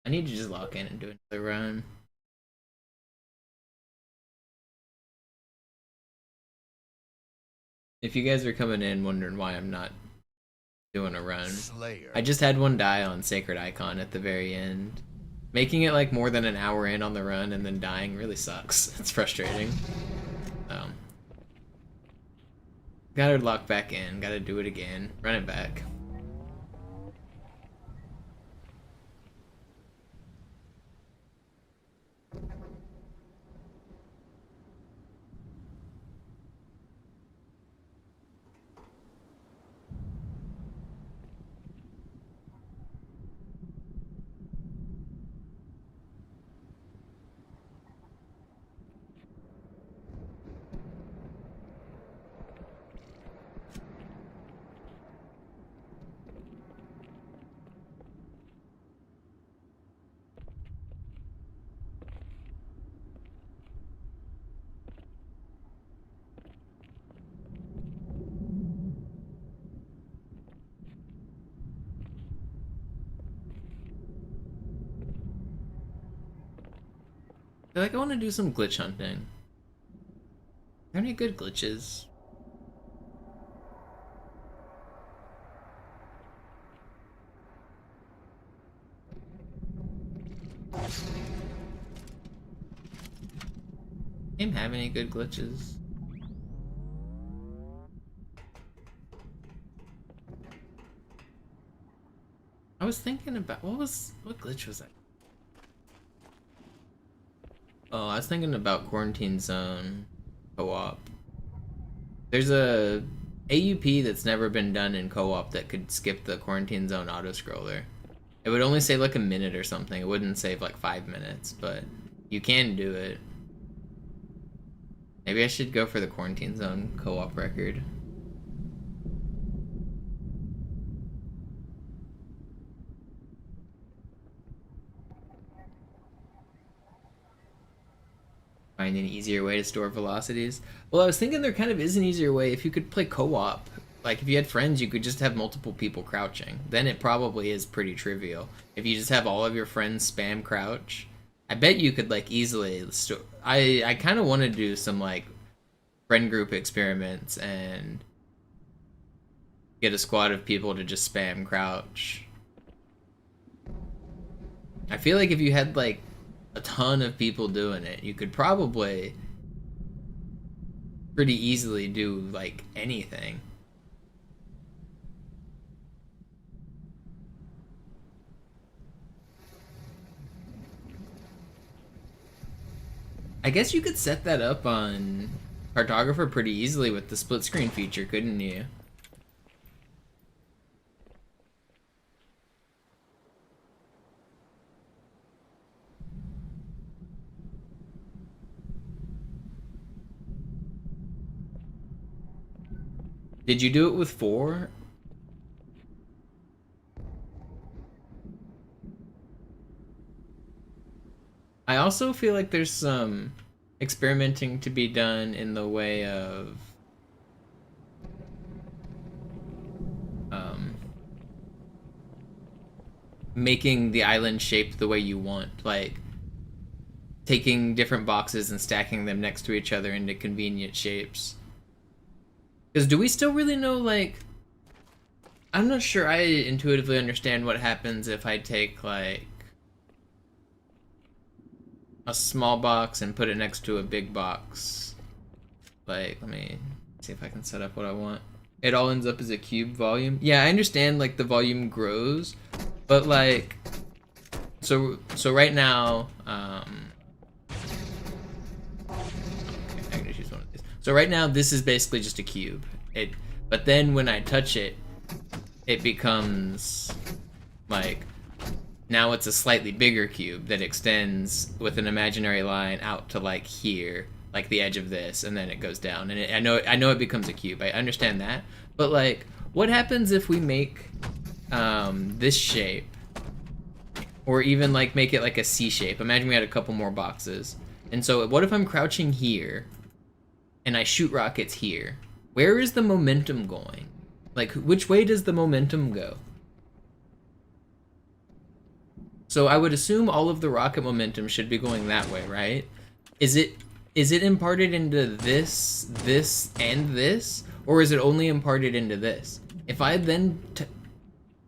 I need to just lock in and do another run. If you guys are coming in wondering why I'm not doing a run, I just had one die on Sacred Icon at the very end. Making it like more than an hour in on the run and then dying really sucks. It's frustrating. Gotta lock back in, gotta do it again, run it back. I feel like I want to do some glitch hunting. Are there any good glitches? Game have any good glitches? I was thinking about what glitch was that? Oh, I was thinking about Quarantine Zone co-op. There's a AUP that's never been done in co-op that could skip the Quarantine Zone auto-scroller. It would only save like a minute or something. It wouldn't save like 5 minutes, but you can do it. Maybe I should go for the Quarantine Zone co-op record. Find an easier way to store velocities. Well, I was thinking there kind of is an easier way if you could play co-op. Like if you had friends, you could just have multiple people crouching. Then it probably is pretty trivial. If you just have all of your friends spam crouch, I bet you could like easily store. I kind of want to do some like friend group experiments and get a squad of people to just spam crouch. I feel like if you had like a ton of people doing it, you could probably pretty easily do like anything. I guess you could set that up on Cartographer pretty easily with the split screen feature, couldn't you? Did you do it with 4? I also feel like there's some experimenting to be done in the way of making the island shaped the way you want, like taking different boxes and stacking them next to each other into convenient shapes. Because do we still really know, like, I'm not sure I intuitively understand what happens if I take, like, a small box and put it next to a big box. Like, let me see if I can set up what I want. It all ends up as a cube volume. Yeah, I understand, like, the volume grows, but, like, so right now, okay, I'm gonna choose one of these. So right now, this is basically just a cube. But then when I touch it, it becomes, like, now it's a slightly bigger cube that extends with an imaginary line out to, like, here, like the edge of this, and then it goes down. And I know it becomes a cube. I understand that. But, like, what happens if we make this shape, or even, like, make it like a C shape? Imagine we had a couple more boxes. And so what if I'm crouching here, and I shoot rockets here? Where is the momentum going? Like, which way does the momentum go? So I would assume all of the rocket momentum should be going that way, right? Is it imparted into this, and this? Or is it only imparted into this? If I then...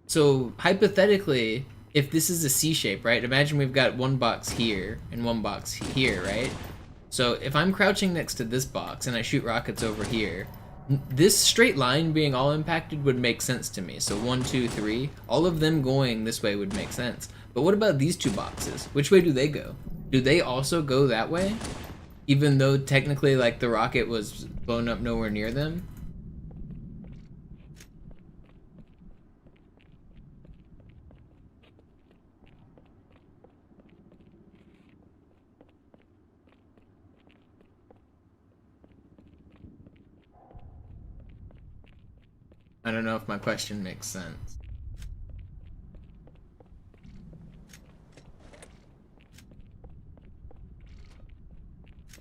So, hypothetically, if this is a C shape, right? Imagine we've got one box here, and one box here, right? So, if I'm crouching next to this box, and I shoot rockets over here, this straight line being all impacted would make sense to me. So 1, 2, 3, all of them going this way would make sense. But what about these two boxes? Which way do they go? Do they also go that way? Even though technically, like, the rocket was blown up nowhere near them? I don't know if my question makes sense.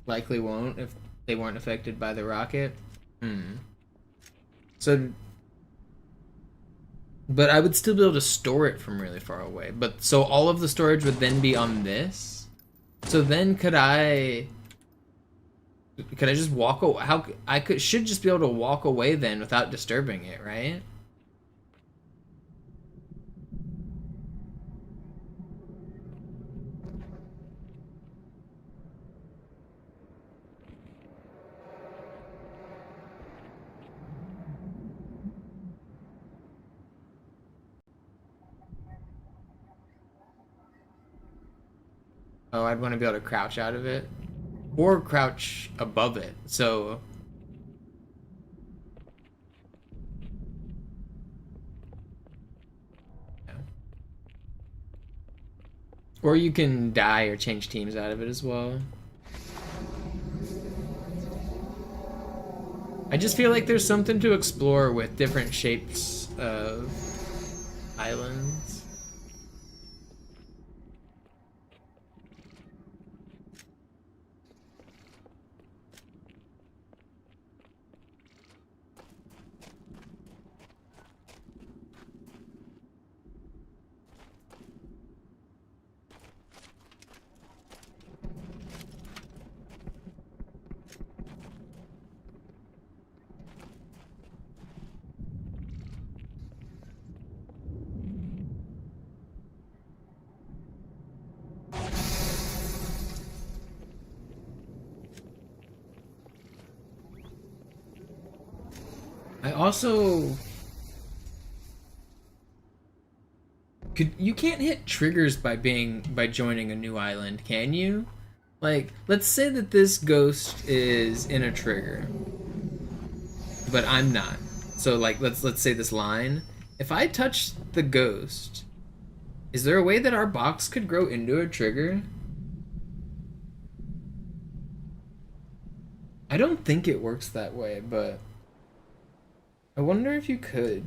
Likely won't if they weren't affected by the rocket. So, but I would still be able to store it from really far away. But so all of the storage would then be on this. So then could I just walk away? Should just be able to walk away then without disturbing it, right? Oh, I'd want to be able to crouch out of it. Or crouch above it, so... Yeah. Or you can die or change teams out of it as well. I just feel like there's something to explore with different shapes of islands. I also... You can't hit triggers by joining a new island, can you? Like, let's say that this ghost is in a trigger, but I'm not. So, like, let's say this line. If I touch the ghost, is there a way that our box could grow into a trigger? I don't think it works that way, but I wonder if you could.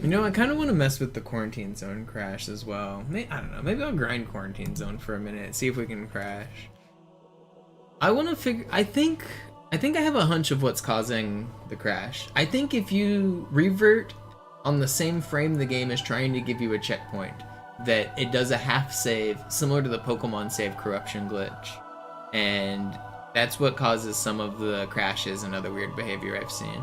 You know, I kind of want to mess with the quarantine zone crash as well. I don't know. Maybe I'll grind quarantine zone for a minute, see if we can crash. I want to figure. I think I have a hunch of what's causing the crash. I think if you revert on the same frame the game is trying to give you a checkpoint, that it does a half save, similar to the Pokemon save corruption glitch, and that's what causes some of the crashes and other weird behavior I've seen.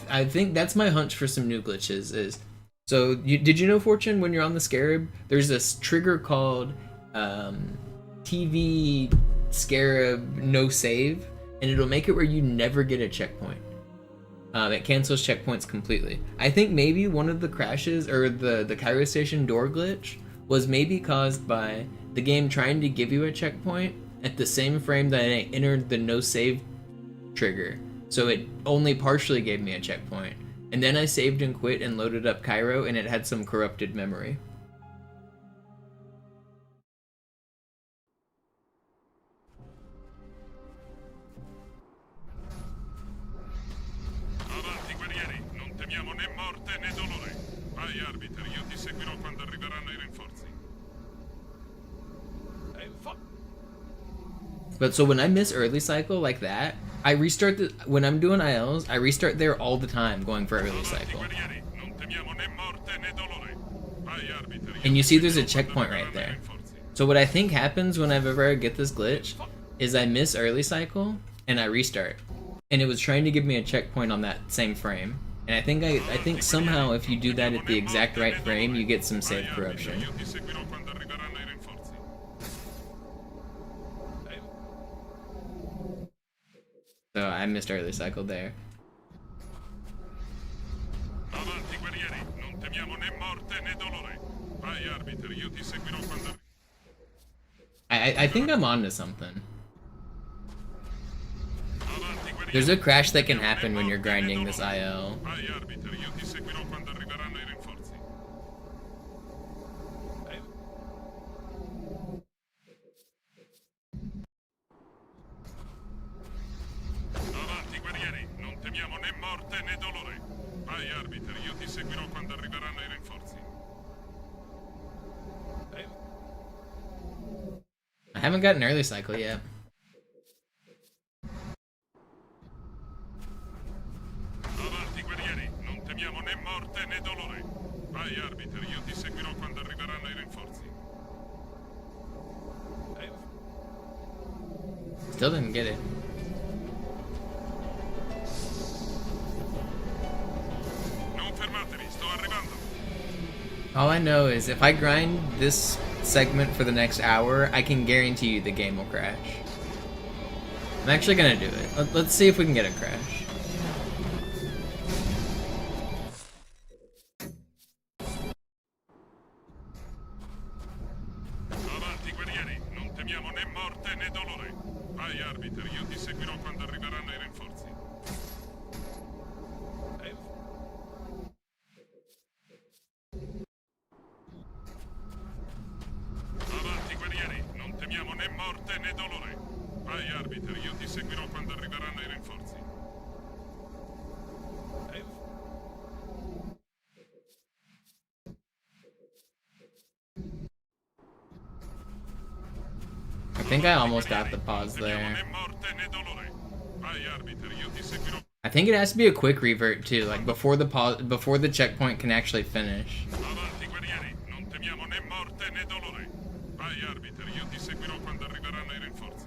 I think that's my hunch for some new glitches is, so did you know, Fortune, when you're on the Scarab, there's this trigger called TV Scarab no save, and it'll make it where you never get a checkpoint. It cancels checkpoints completely. I think maybe one of the crashes, or the Cairo Station door glitch, was maybe caused by the game trying to give you a checkpoint at the same frame that I entered the no save trigger. So it only partially gave me a checkpoint. And then I saved and quit and loaded up Cairo, and it had some corrupted memory. Avanti, guerrieri, non temiamo né morte né dolore. Vai, arbiter, io ti seguirò quando arriveranno i rinforzi. But so when I miss early cycle like that, I restart when I'm doing ILs, I restart there all the time going for early cycle. And you see there's a checkpoint right there. So what I think happens whenever I get this glitch is I miss early cycle and I restart. And it was trying to give me a checkpoint on that same frame. And I think somehow if you do that at the exact right frame, you get some save corruption. So I missed early cycle there. Avanti, guerrieri, non temiamo né morte né dolore. Vai, arbiter, io ti seguirò quando... I think I'm onto something. There's a crash that can happen when you're grinding this IL. Vai, arbiter, io ti seguirò quando arriveranno i rinforzi. Avanti, guerrieri, non temiamo né morte né dolore. Vai, arbiter, io ti seguirò quando arriveranno i rinforzi. I haven't gotten early cycle yet. Avanti, guerrieri, non temiamo né morte né dolore. Vai, arbiter, io ti seguirò quando arriveranno i rinforzi. Still didn't get it. Non fermatevi, sto arrivando. All I know is if I grind this segment for the next hour, I can guarantee you the game will crash. I'm actually gonna do it. Let's see if we can get a crash. Avanti, guerrieri, non temiamo né morte né dolore. Vai, arbiter, io ti seguirò quando arriveranno i rinforzi. Avanti, guerrieri, non temiamo né morte né dolore. Vai, arbiter, io ti seguirò quando arriveranno i rinforzi. I think I almost got the pause there. I think it has to be a quick revert too, like before the pause, before the checkpoint can actually finish. Avanti, guerrieri, non temiamo né morte né dolore. Vai, arbiter, io ti seguirò quando arriveranno i rinforzi.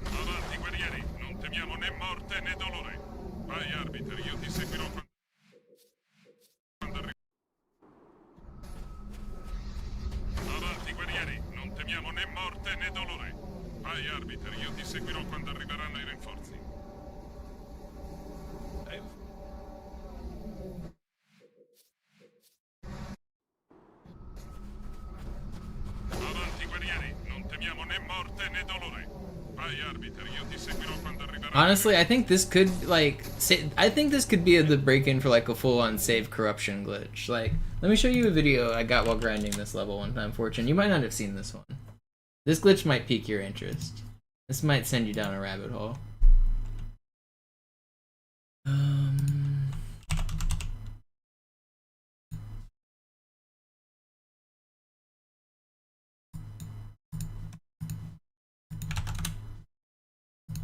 Avanti, guerrieri, non temiamo né morte né dolore. Vai, arbiter, io ti seguirò quando arriveranno. Avanti, guerrieri, non temiamo né morte né dolore. Vai, arbiter, io ti seguirò quando arriveranno i rinforzi. morte né dolore. Vai, arbiter, io ti seguirò quando arriverà. Honestly, I think this could like I think this could be the break-in for like a full-on save corruption glitch. Like, let me show you a video I got while grinding this level one time, Fortune. You might not have seen this one. This glitch might pique your interest. This might send you down a rabbit hole.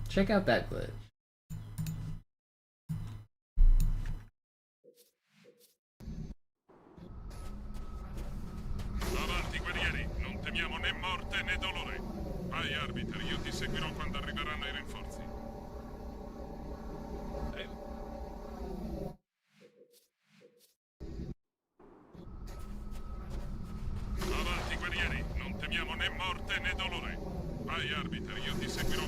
Check out that glitch. Avanti, guerrieri, non temiamo né morte né dolore. Vai, arbiter, io ti seguirò quando arriveranno i rinforzi. Avanti, guerrieri, non temiamo né morte né dolore. Vai, arbiter, io ti seguirò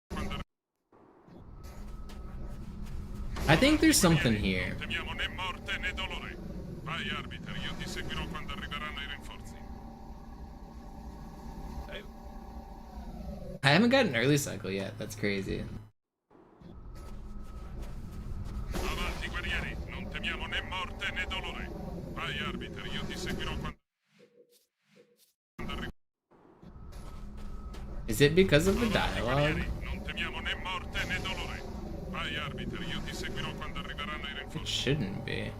quando I think there's something here. non temiamo né morte né dolore. Vai, arbiter, io ti seguirò quando arriveranno i rinforzi. I haven't got an early cycle yet. That's crazy. Avanti, guerrieri, non temiamo né morte né dolore. Vai, arbiter, io ti seguirò quando arriveranno. Is it because of the Avanti, dialogue? guerrieri, non temiamo né morte né dolore. Vai, arbiter, io ti seguirò quando arriveranno i It rinforzi. shouldn't be.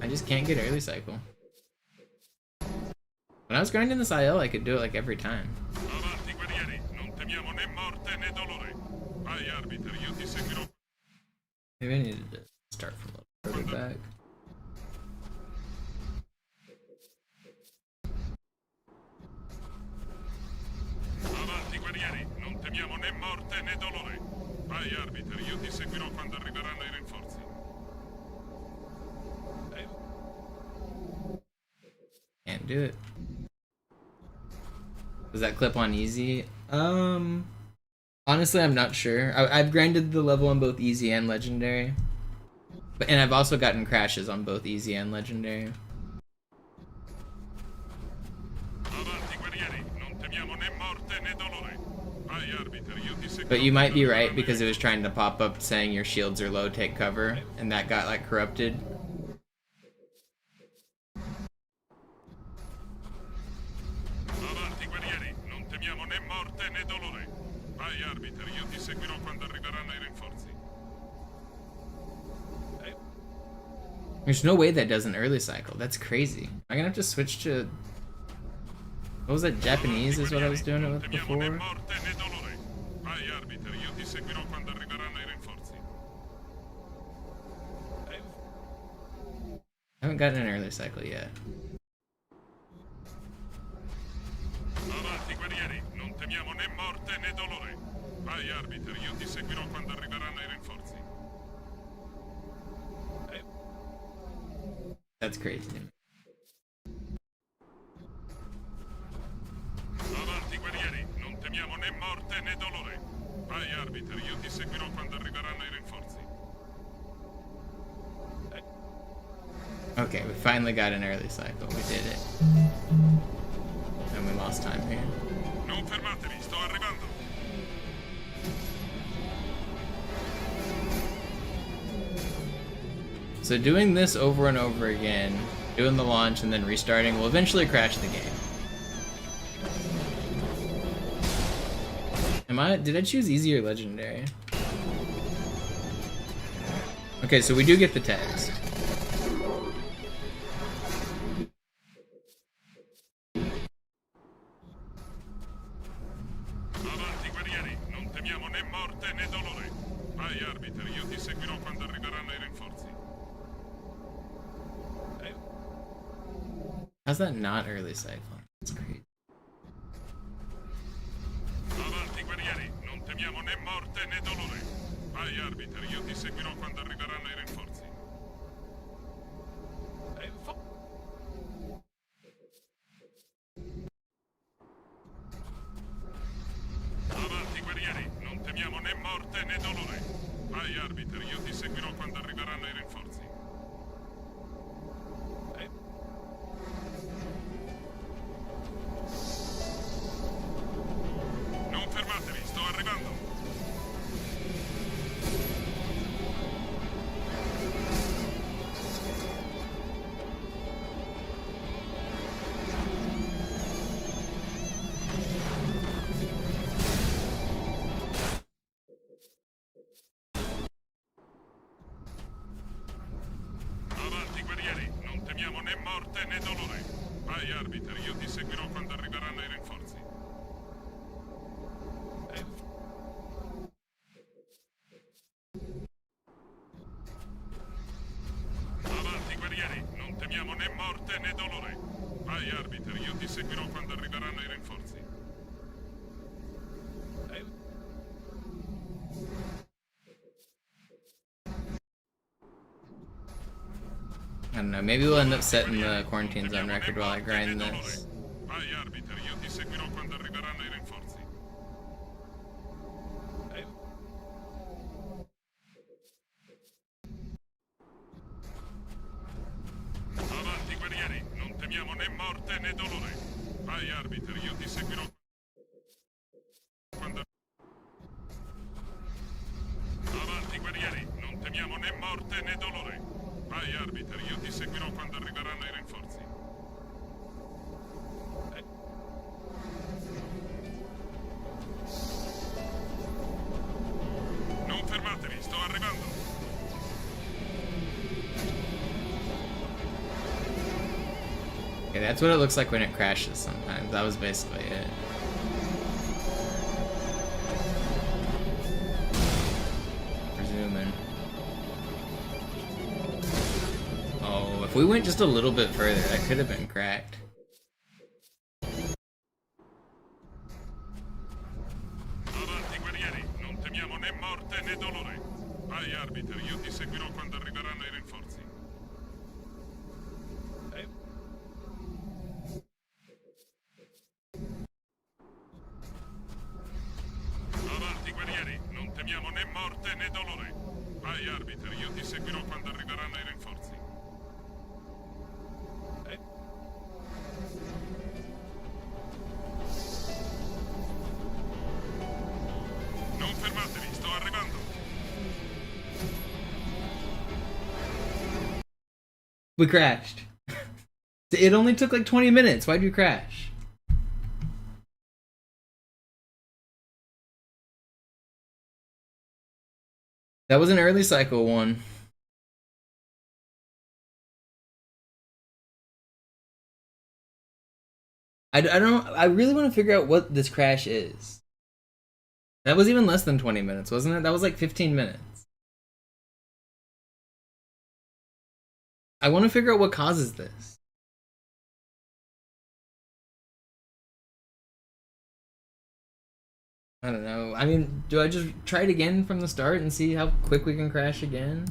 I just can't get early cycle. When I was grinding this IL, I could do it like every time. Avanti, guerrieri, non temiamo né morte né dolore. Vai, arbiter, io ti seguirò. Maybe I needed to start from a little further back. Avanti, guerrieri, non temiamo né morte né dolore. Vai, arbiter, io ti seguirò quando arriveranno i rinforzi. Can't do it. Was that clip on easy? Honestly, I'm not sure. I've grinded the level on both easy and legendary. And I've also gotten crashes on both easy and legendary. Avanti, guerrieri, non temiamo né morte né dolore. Vai, arbiter, io ti seguirò. But you might be right because it was trying to pop up saying your shields are low, take cover, and that got like corrupted. Avanti, guerrieri, non temiamo né morte né dolore. Vai, arbiter, io ti seguirò quando arriveranno i rinforzi. There's no way that does an early cycle. That's crazy. I'm gonna have to switch to... What was that? Japanese is what I was doing it with before? Vai, arbiter, io ti seguirò quando arriveranno i rinforzi. I haven't gotten an early cycle yet. Avanti, guerrieri, non temiamo né morte né dolore. Vai, arbiter, io ti seguirò quando arriveranno i rinforzi. That's crazy. Avanti, guerrieri, non temiamo né morte né dolore. Vai, arbiter, io ti seguirò quando arriveranno i rinforzi. Okay, we finally got an early cycle. We did it. And we lost time here. Non fermatevi, sto arrivando. So doing this over and over again, doing the launch and then restarting will eventually crash the game. Did I choose easy or legendary? Okay, so we do get the text. Avanti, guerrieri, non temiamo né morte né dolore. Vai, arbiter, io ti seguirò quando arriveranno i rinforzi. How's that not early cycle? That's crazy. Avanti, guerrieri, non temiamo né morte né dolore. Vai, arbiter, io ti seguirò quando arriveranno i rinforzi. Avanti, guerrieri, non temiamo né morte né dolore. Vai, arbiter, io ti seguirò quando arriveranno i rinforzi. né morte né dolore. Vai, Arbiter, io ti seguirò quando arriveranno i rinforzi. Avanti, guerrieri, non temiamo né morte né dolore. Vai, Arbiter, io ti seguirò quando arriveranno i rinforzi. I don't know, maybe we'll end up setting the quarantine zone record while I grind this. Vai, Arbiter, io ti seguirò quando arriveranno i rinforzi. Avanti, guerrieri, non temiamo né morte né dolore. Vai, Arbiter, io ti seguirò quando... Avanti, guerrieri, non temiamo né morte né dolore. Vai, Arbiter, io ti seguirò quando arriveranno i rinforzi. Non fermatevi, sto arrivando. Okay, that's what it looks like when it crashes sometimes. That was basically it. Resuming. Oh, if we went just a little bit further, that could have been cracked. Avanti, guerrieri, non temiamo né morte né dolore. Vai, Arbiter, io ti seguirò quando arriveranno i rinforzi. Avanti, guerrieri, non temiamo né morte né dolore. Vai, Arbiter, io ti seguirò quando arriveranno i rinforzi. Non fermatevi, sto arrivando. We crashed. It only took like 20 minutes. Why'd you crash? That was an early cycle one. I don't. I really want to figure out what this crash is. That was even less than 20 minutes, wasn't it? That was like 15 minutes. I want to figure out what causes this. I don't know. I mean, do I just try it again from the start and see how quick we can crash again?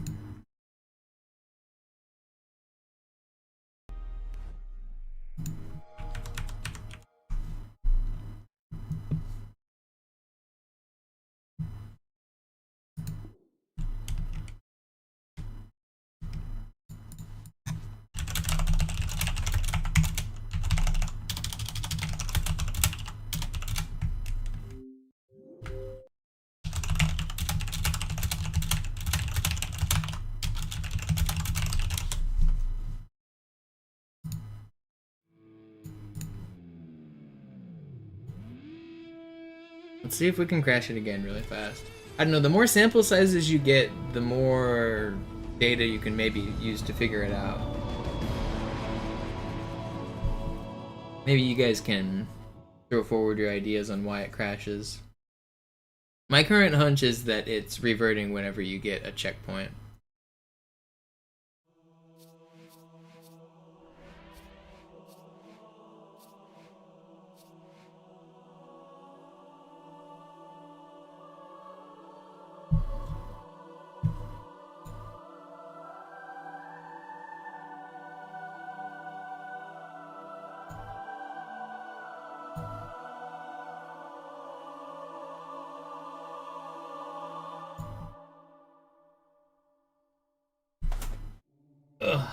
Let's see if we can crash it again really fast. I don't know, the more sample sizes you get, the more data you can maybe use to figure it out. Maybe you guys can throw forward your ideas on why it crashes. My current hunch is that it's reverting whenever you get a checkpoint. Ugh.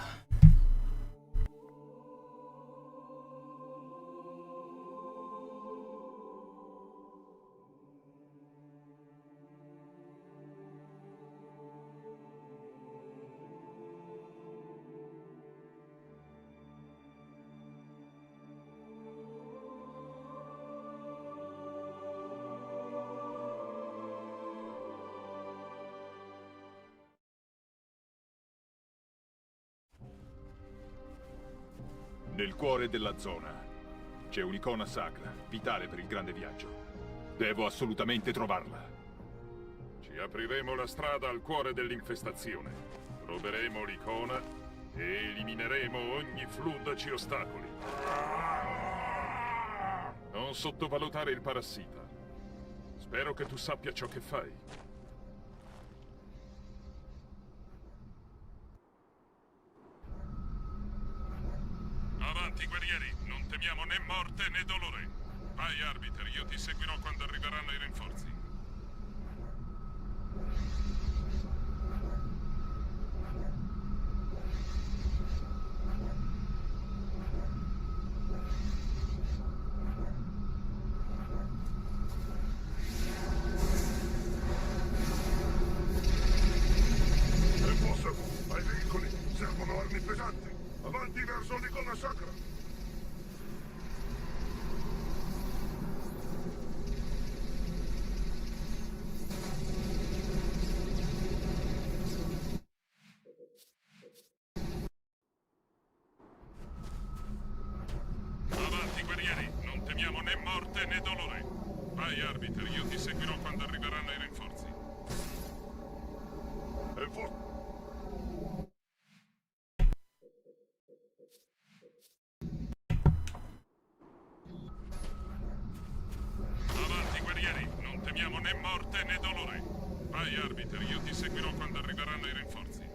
Nel cuore della zona c'è un'icona sacra, vitale per il grande viaggio. Devo assolutamente trovarla. Ci apriremo la strada al cuore dell'infestazione. Troveremo l'icona e elimineremo ogni flood ci ostacoli. Non sottovalutare il parassita. Spero che tu sappia ciò che fai. Avanti, guerrieri, non temiamo né morte né dolore. Vai, Arbiter, io ti seguirò quando arriveranno i rinforzi. Ai veicoli servono armi pesanti. Avanti verso l'icona sacra. Avanti, guerrieri, non temiamo né morte né dolore. Vai, Arbiter, io ti seguirò quando arriveranno i rinforzi. Avanti, guerrieri, non temiamo né morte né dolore. Vai, Arbiter, io ti seguirò quando arriveranno i rinforzi.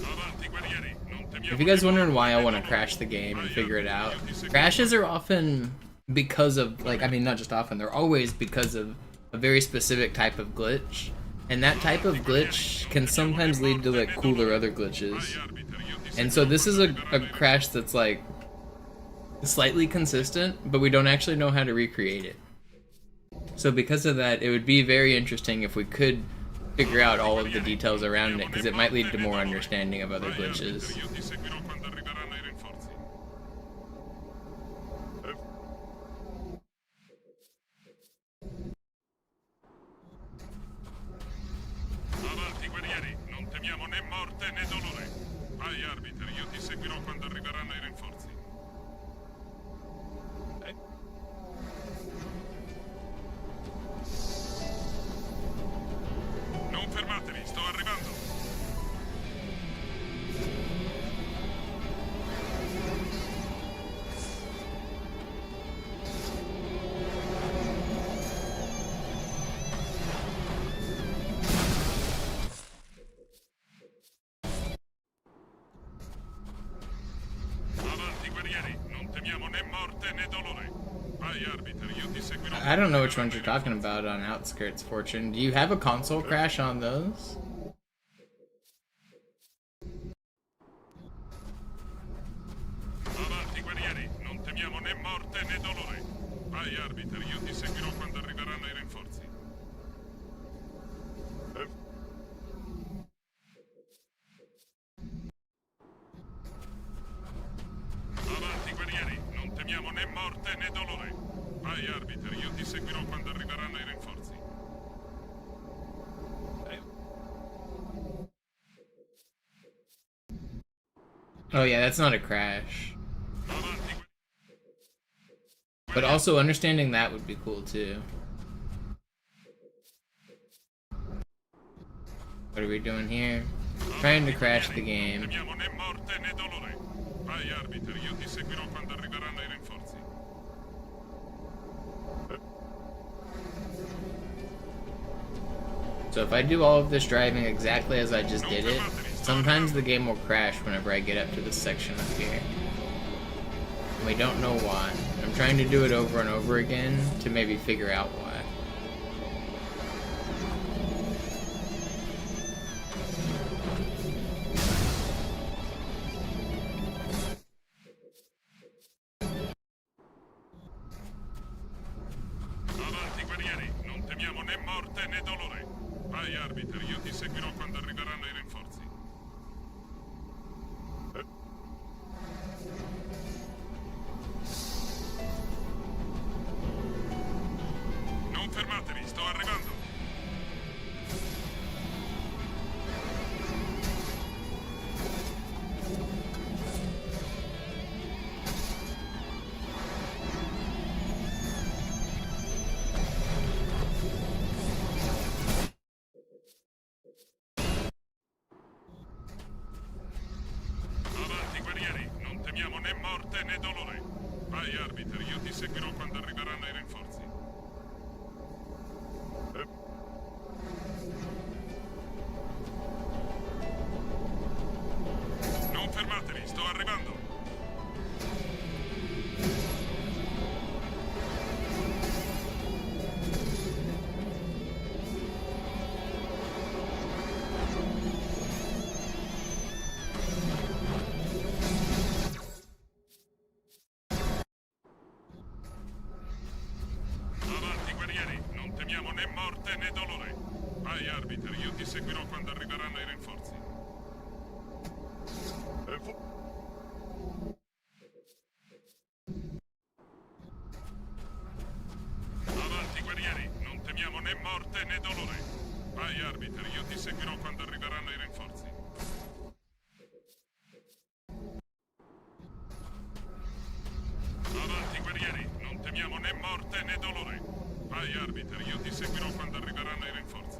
Avanti, guerrieri, non temiamo. If you guys wondering why I want to crash the game and figure it out, crashes are often because of, like, I mean, not just often, they're always because of a very specific type of glitch. And that type of glitch can sometimes lead to, like, cooler other glitches. And so this is a crash that's, like, slightly consistent, but we don't actually know how to recreate it. So because of that, it would be very interesting if we could figure out all of the details around it, because it might lead to more understanding of other glitches. Avanti, guerrieri, non temiamo né morte né dolore. Vai, Arbiter, io ti seguirò quando arriveranno i rinforzi. Non fermatevi, sto arrivando. Avanti, guerrieri, non temiamo né morte né dolore. Vai, Arbiter, io ti seguirò. I don't know which ones you're talking about on Outskirts, Fortune. Do you have a console crash on those? Avanti, guerrieri, non temiamo né morte né dolore. Vai, Arbiter, io ti seguirò quando arriveranno i rinforzi. Avanti, guerrieri, non temiamo né morte né dolore. Vai, Arbiter, io ti seguirò quando arriveranno i rinforzi. Oh yeah, that's not a crash. But also understanding that would be cool too. What are we doing here? Trying to crash the game. Temiamo né morte né dolore. Vai, Arbiter, io ti seguirò quando arriveranno i rinforzi. So if I do all of this driving exactly as I just did it, sometimes the game will crash whenever I get up to this section up here. And we don't know why. I'm trying to do it over and over again to maybe figure out why. Avanti, guerrieri, non temiamo né morte né dolore. Vai, Arbiter, io ti seguirò quando arriveranno i rinforzi. Non fermatevi, sto arrivando. morte né dolore. Vai, arbiter, io ti seguirò quando arriveranno i rinforzi. Non fermatevi, sto arrivando. Avanti, guerrieri, non temiamo né morte né dolore. Vai, arbiter, io ti seguirò quando arriveranno i rinforzi. Avanti, guerrieri, non temiamo né morte né dolore. Vai, arbiter, io ti seguirò quando arriveranno i rinforzi. Avanti, guerrieri, non temiamo né morte né dolore. Vai, arbiter, io ti seguirò quando arriveranno i rinforzi.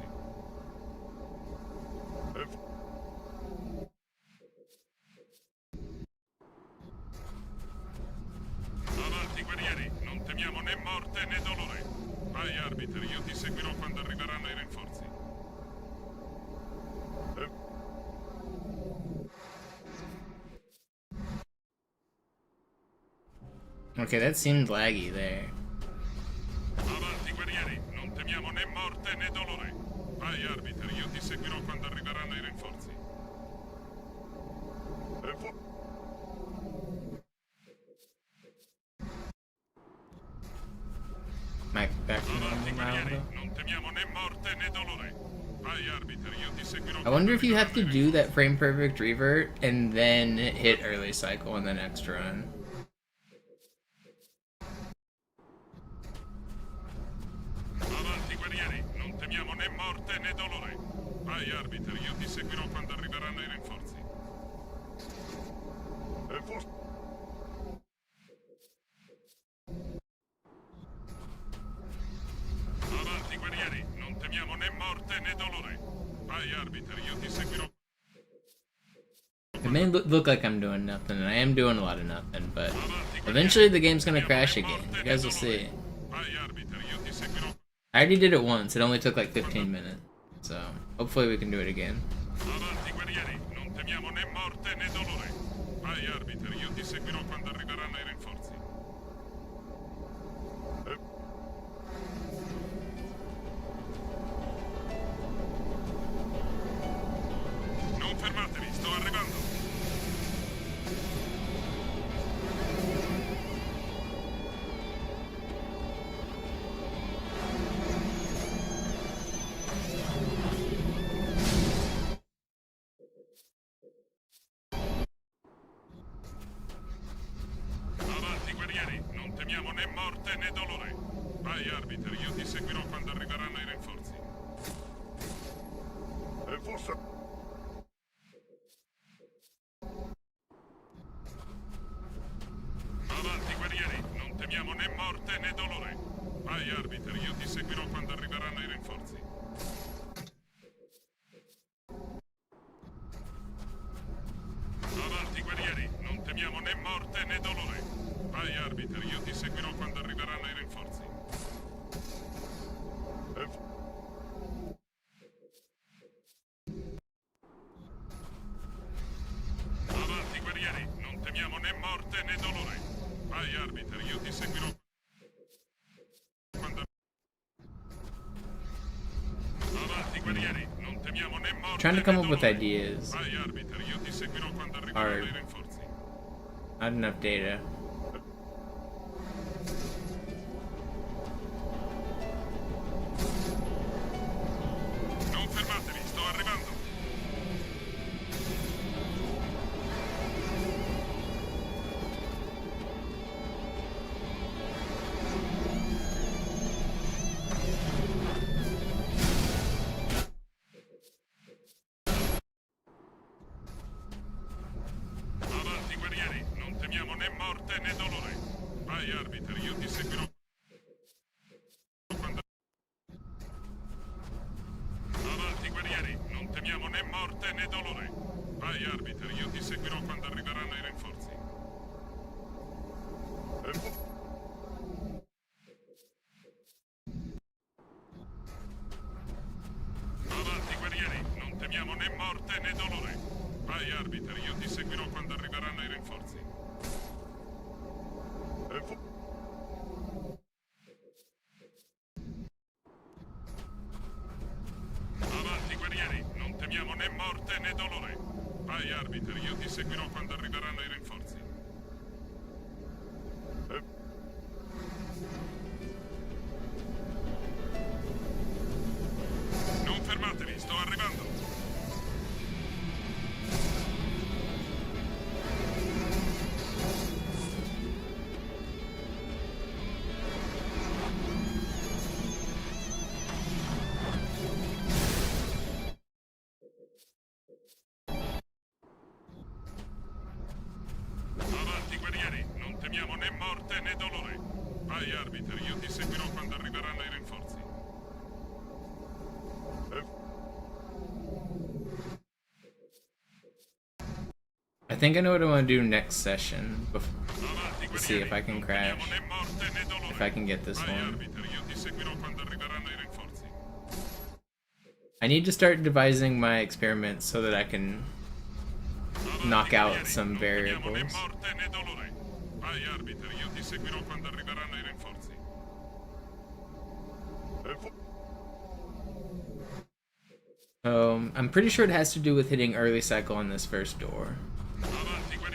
Avanti, guerrieri, non temiamo né morte né dolore. Vai, arbiter, io ti seguirò quando arriveranno i rinforzi. Okay, that seemed laggy there. Avanti, guerrieri, non temiamo né morte né dolore. Vai, arbiter, io ti seguirò quando arriveranno i rinforzi. Avanti, guerrieri, non temiamo né morte né dolore. Vai, arbiter, io ti seguirò. I wonder if you have to do that frame perfect revert and then hit early cycle in the next run. Avanti, guerrieri, non temiamo né morte né dolore. Vai, arbiter, io ti seguirò quando arriveranno i rinforzi. Avanti, guerrieri, non temiamo né morte né dolore. Vai, arbiter, io ti seguirò. It may look like I'm doing nothing, and I am doing a lot of nothing, but eventually the game's gonna crash again. You guys will see. Vai, arbiter, io ti seguirò. I already did it once, it only took like 15 minutes. So, hopefully we can do it again. Avanti, guerrieri, non temiamo né morte né dolore. Vai, arbiter, io ti seguirò quando arriveranno i rinforzi. Non fermatevi, sto arrivando. Avanti, guerrieri, non temiamo né morte né dolore. Vai, arbiter, io ti seguirò quando arriveranno i rinforzi. Avanti, guerrieri, non temiamo né morte né dolore. Vai, arbiter, io ti seguirò quando arriveranno i rinforzi. Avanti, guerrieri, non temiamo né morte né dolore. Vai, arbiter, io ti seguirò quando arriveranno i rinforzi. Avanti, guerrieri, non temiamo né morte né dolore. Vai, arbiter, io ti seguirò quando... Avanti, guerrieri, non temiamo né morte Trying to come up né with dolore. ideas. Vai, arbiter, io ti seguirò quando arriveranno i rinforzi. Not enough data. Non fermatevi, sto arrivando. Avanti, guerrieri, non temiamo né morte né dolore. Vai, arbiter, io ti seguirò quando... Avanti, guerrieri, non temiamo né morte né dolore. Vai, arbiter, io ti seguirò quando arriveranno i rinforzi. morte né dolore. Vai, arbiter, io ti seguirò quando arriveranno i rinforzi. Non fermatevi, sto arrivando. Avanti, guerrieri, non temiamo né morte né dolore. Vai, arbiter, io ti seguirò quando arriveranno i rinforzi. I think I know what I want to do next session. To see if I can crash. If I can get this one. I need to start devising my experiments so that I can knock out some variables. I'm pretty sure it has to do with hitting early cycle on this first door.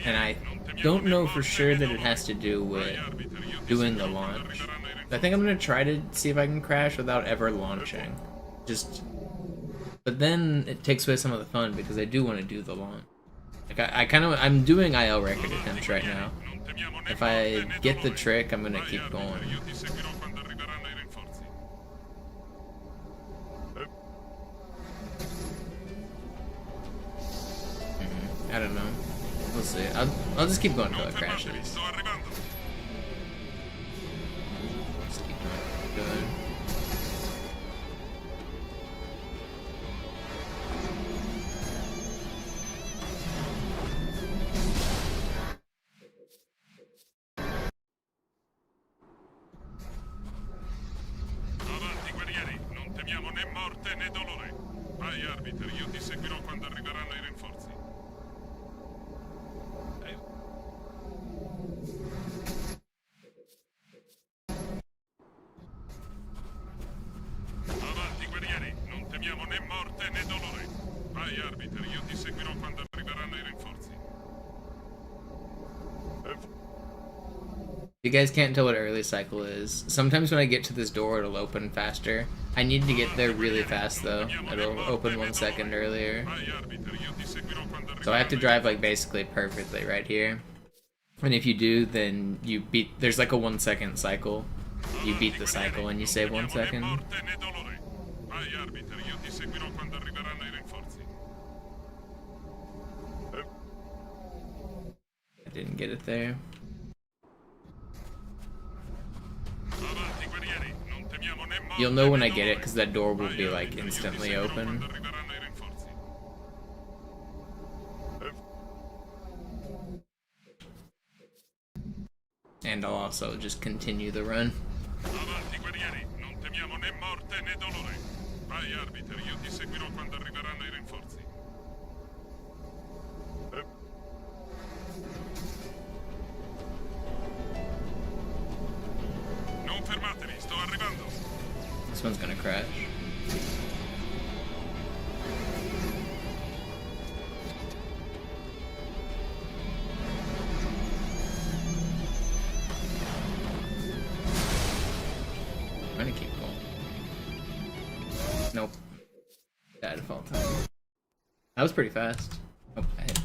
And I don't know for sure that it has to do with doing the launch. I think I'm gonna try to see if I can crash without ever launching. But then it takes away some of the fun because I do want to do the launch. Like I'm doing IL record attempts right now. If I get the trick, I'm gonna keep going. I don't know. We'll see. I'll just keep going until it crashes. Just keep going. Avanti, guerrieri, non temiamo né morte né dolore. Vai, arbiter, io ti seguirò quando arriveranno i rinforzi. Avanti, guerrieri, non temiamo né morte né dolore. Vai, arbiter, io ti seguirò quando arriveranno i rinforzi. You guys can't tell what early cycle is. Sometimes when I get to this door, it'll open faster. I need to get there really fast, though. It'll open 1 second earlier. So I have to drive, like, basically perfectly right here. And if you do, then you beat... There's, like, a 1 second cycle. You beat the cycle and you save 1 second. I didn't get it there. You'll know when I get it because that door will be like instantly open. And I'll also just continue the run. Avanti, guerrieri, non temiamo né morte né dolore. Vai, arbiter, io ti seguirò quando arriveranno i rinforzi. Non fermatevi, sto arrivando. This one's gonna crash. I'm gonna keep going. Nope. Bad default time. That was pretty fast. Oh, I hit.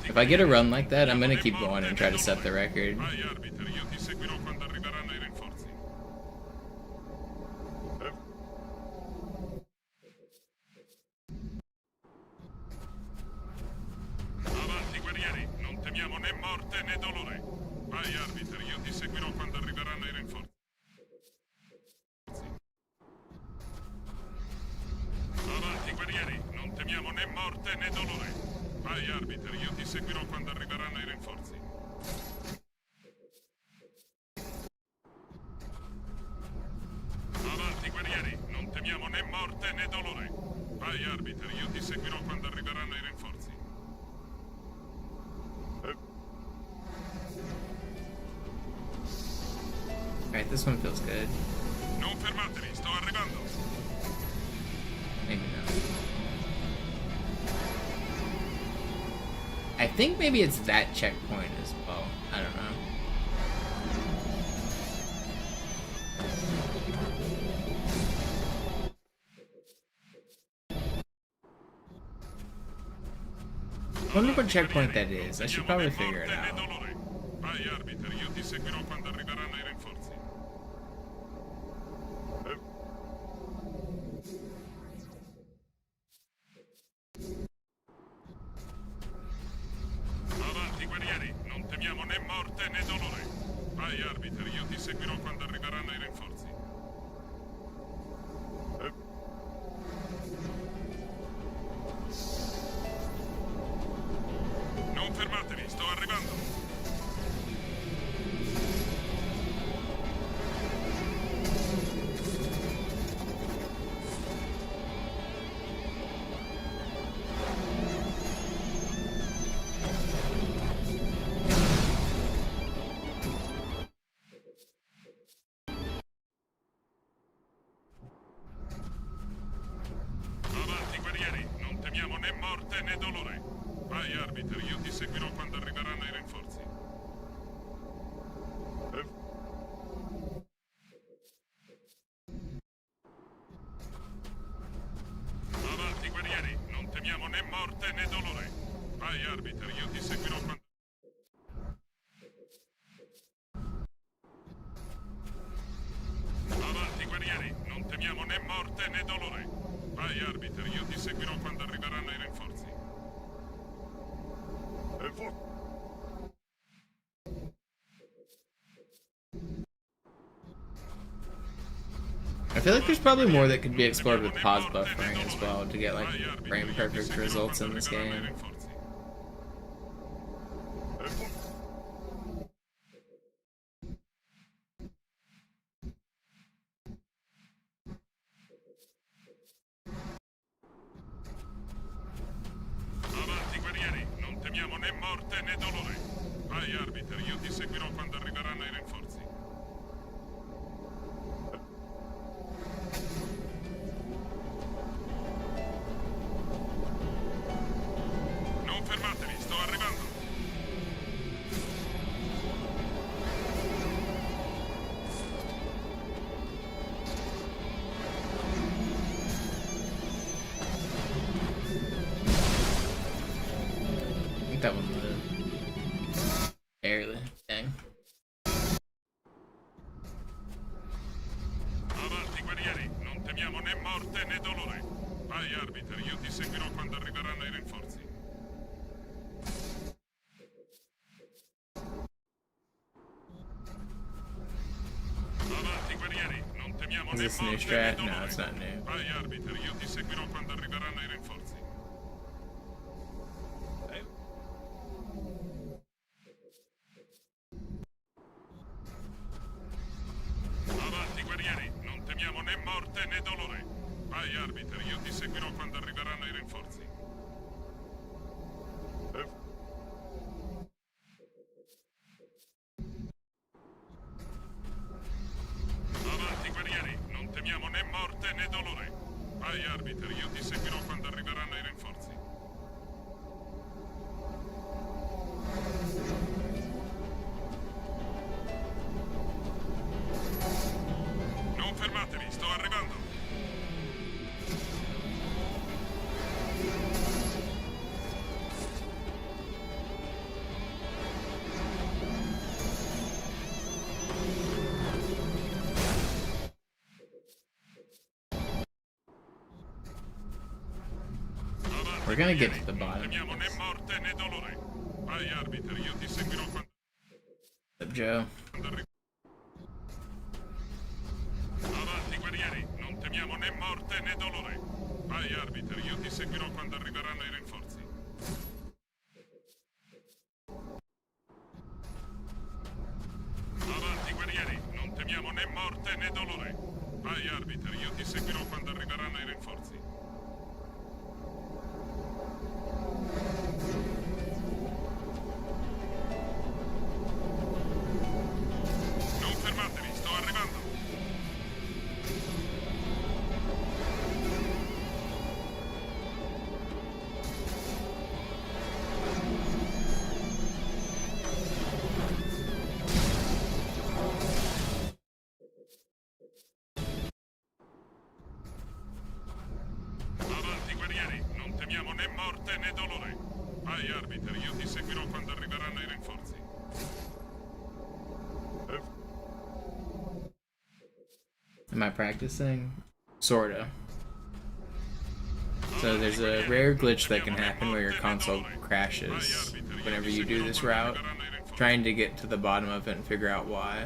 If I get a run like that, I'm gonna keep going and try to set the record. Avanti, guerrieri, non temiamo né morte né dolore. Vai, arbiter, io ti seguirò quando arriveranno i rinforzi. Avanti, guerrieri, non temiamo né morte né dolore. Vai, arbiter, io ti seguirò quando arriveranno i rinforzi. Avanti, guerrieri, non temiamo né morte né dolore. Vai, arbiter, io ti seguirò quando arriveranno i rinforzi. I Alright, this one feels good. Non fermatevi, sto arrivando. Maybe not. I think maybe it's that checkpoint as well. I don't know. I wonder what checkpoint that is. I should probably figure it out. Vai, arbiter, io ti seguirò quando arriveranno i rinforzi. Avanti, guerrieri, non temiamo né morte né dolore. Vai, arbiter, io ti seguirò quando arriveranno i rinforzi. Non fermatevi, sto arrivando. Avanti, guerrieri, non temiamo né morte né dolore. Vai, arbiter, io ti seguirò quando arriveranno i rinforzi. Avanti, guerrieri, non temiamo né morte né dolore. Vai, arbiter, io ti seguirò quando... Avanti, guerrieri, non temiamo né morte né dolore. Vai, arbiter, io ti seguirò quando arriveranno i rinforzi. I feel like there's probably more that could be explored with pause buffering as well to get like frame perfect results in this game. Avanti, guerrieri, non temiamo né morte né dolore. Vai, arbiter, io ti seguirò quando arriveranno i rinforzi. Non fermatevi, sto arrivando. I think that one lived. Barely. Dang. Avanti, guerrieri, non temiamo né morte né dolore. Vai, arbiter, io ti seguirò quando arriveranno i rinforzi. Avanti, guerrieri, non temiamo Is né this new morte né strat? dolore. No, it's not new. Vai, arbiter, io ti seguirò quando arriveranno i rinforzi. Avanti, guerrieri, non temiamo né morte né dolore. Vai, arbiter, io ti seguirò quando arriveranno i rinforzi. Avanti, guerrieri, non temiamo né morte né dolore. Vai, arbiter, io ti seguirò quando arriveranno i rinforzi. Non fermatevi, sto arrivando. We're gonna get to the bottom. Temiamo né morte né dolore. Vai, arbiter, io ti seguirò quando Up, Joe. arriveranno. Avanti, guerrieri, non temiamo né morte né dolore. Vai, arbiter, io ti seguirò quando arriveranno i rinforzi. Avanti, guerrieri, non temiamo né morte né dolore. Vai, arbiter, io ti seguirò quando arriveranno i rinforzi. Non fermatevi, sto arrivando. Vai, arbiter, io ti seguirò quando arriveranno i rinforzi. Am I practicing? Sorta. So there's a rare glitch that can happen where your console crashes whenever you do this route. Trying to get to the bottom of it and figure out why.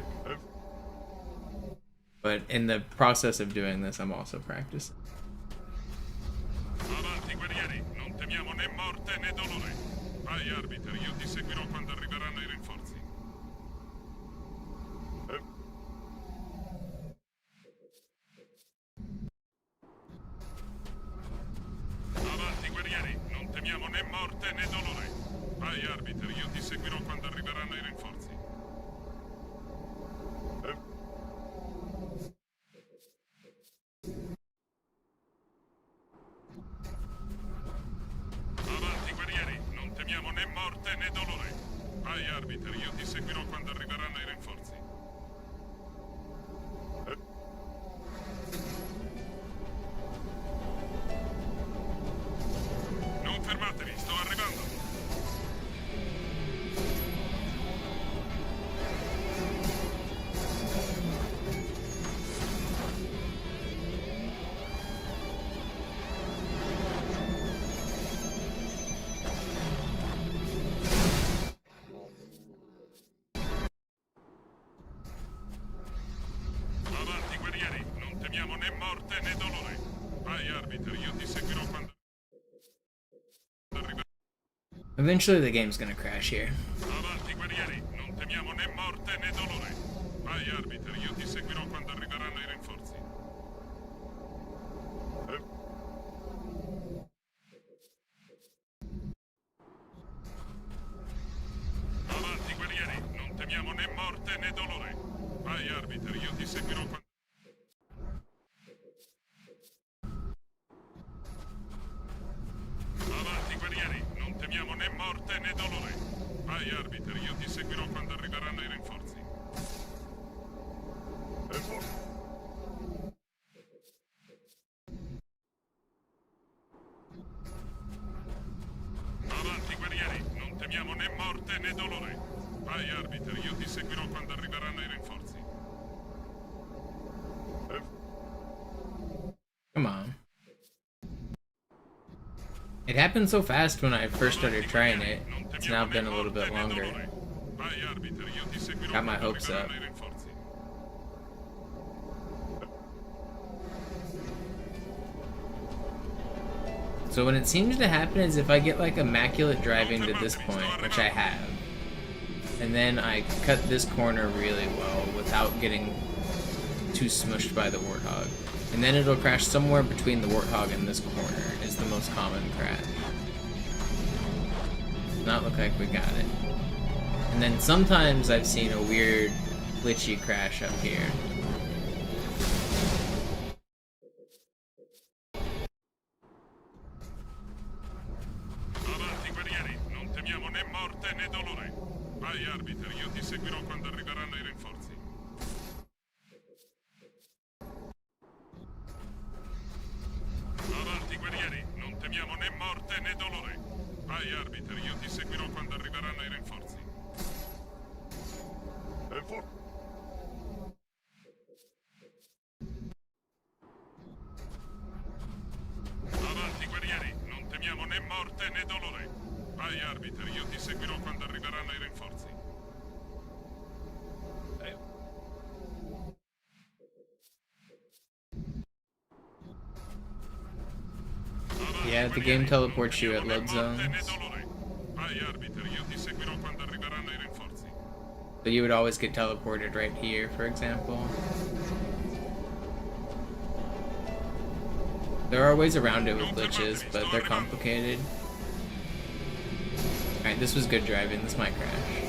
But in the process of doing this, I'm also practicing. Avanti, guerrieri, non temiamo né morte né dolore. Vai, arbiter, io ti seguirò quando arriveranno i rinforzi. Avanti, guerrieri, non temiamo né morte né dolore. Vai, arbiter, io ti seguirò quando arriveranno i rinforzi. Avanti, guerrieri, non temiamo né morte né dolore. Vai, arbiter, io ti seguirò quando arriveranno i rinforzi. Non fermatevi, sto arrivando. Avanti, guerrieri, non temiamo né morte né dolore. Vai, arbiter, io ti seguirò quando arriveranno. Eventually the game's gonna crash here. Avanti, guerrieri, non temiamo né morte né dolore. Vai, arbiter, io ti seguirò quando arriveranno i rinforzi. Avanti, guerrieri, non temiamo né morte né dolore. Vai, arbiter, io ti seguirò quando... Avanti, guerrieri, non temiamo né morte né dolore. Vai, arbiter, io ti seguirò quando arriveranno i rinforzi. Avanti, guerrieri, non temiamo né morte né dolore. Vai, arbiter, io ti seguirò quando arriveranno i rinforzi. Come on. It happened so fast when I first started trying it. It's now been a little bit longer. Vai, arbiter, io ti seguirò Got my quando hopes up. arriveranno i rinforzi. So what it seems to happen is if I get like immaculate driving to this point, which I have, and then I cut this corner really well without getting too smushed by the Warthog, and then it'll crash somewhere between the Warthog and this corner is the most common crash. Does not look like we got it. And then sometimes I've seen a weird glitchy crash up here. Avanti, guerrieri, non temiamo né morte né dolore. Vai, arbiter, io ti seguirò quando arriveranno i rinforzi. Avanti, guerrieri, non temiamo né morte né dolore. Vai, arbiter, io ti seguirò quando arriveranno i rinforzi. Avanti, guerrieri, non temiamo né morte né dolore. Vai, arbiter, io ti seguirò quando arriveranno i rinforzi. Yeah, the game teleports you at load zones. Vai, arbiter, io ti seguirò quando arriveranno i rinforzi. So you would always get teleported right here, for example. There are ways around it with glitches, but they're complicated. Alright, this was good driving. This might crash.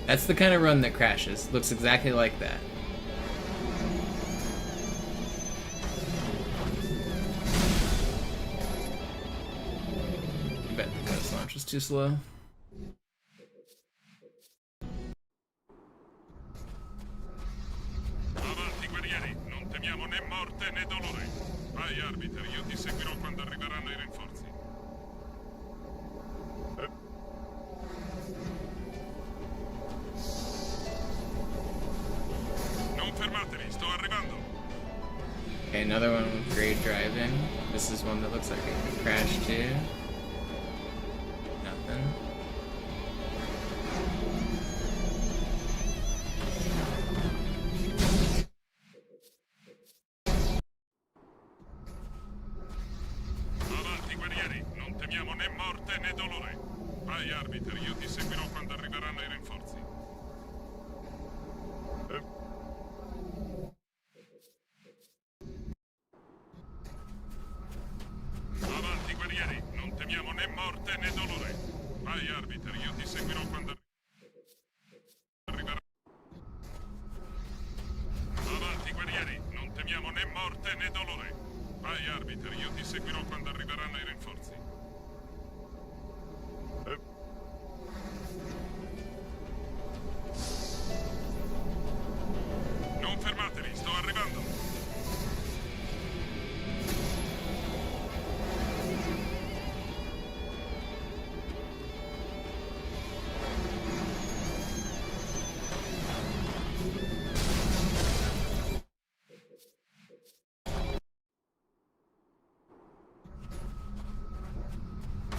That's the kind of run that crashes. Looks exactly like that. I bet the ghost launch was too slow. Avanti, guerrieri, non temiamo né morte né dolore. Vai, arbiter, io ti seguirò quando arriveranno i rinforzi. fermatevi, sto arrivando. Okay, another one with great driving. This is one that looks like it could crash too. Nothing. Avanti, guerrieri, non temiamo né morte né dolore. Vai, arbiter, io ti seguirò quando arriveranno i rinforzi. Avanti, guerrieri, non temiamo né morte né dolore. Vai, arbiter, io ti seguirò quando arriveranno. Avanti, guerrieri, non temiamo né morte né dolore. Vai, arbiter, io ti seguirò quando arriveranno i rinforzi. Non fermatevi, sto arrivando.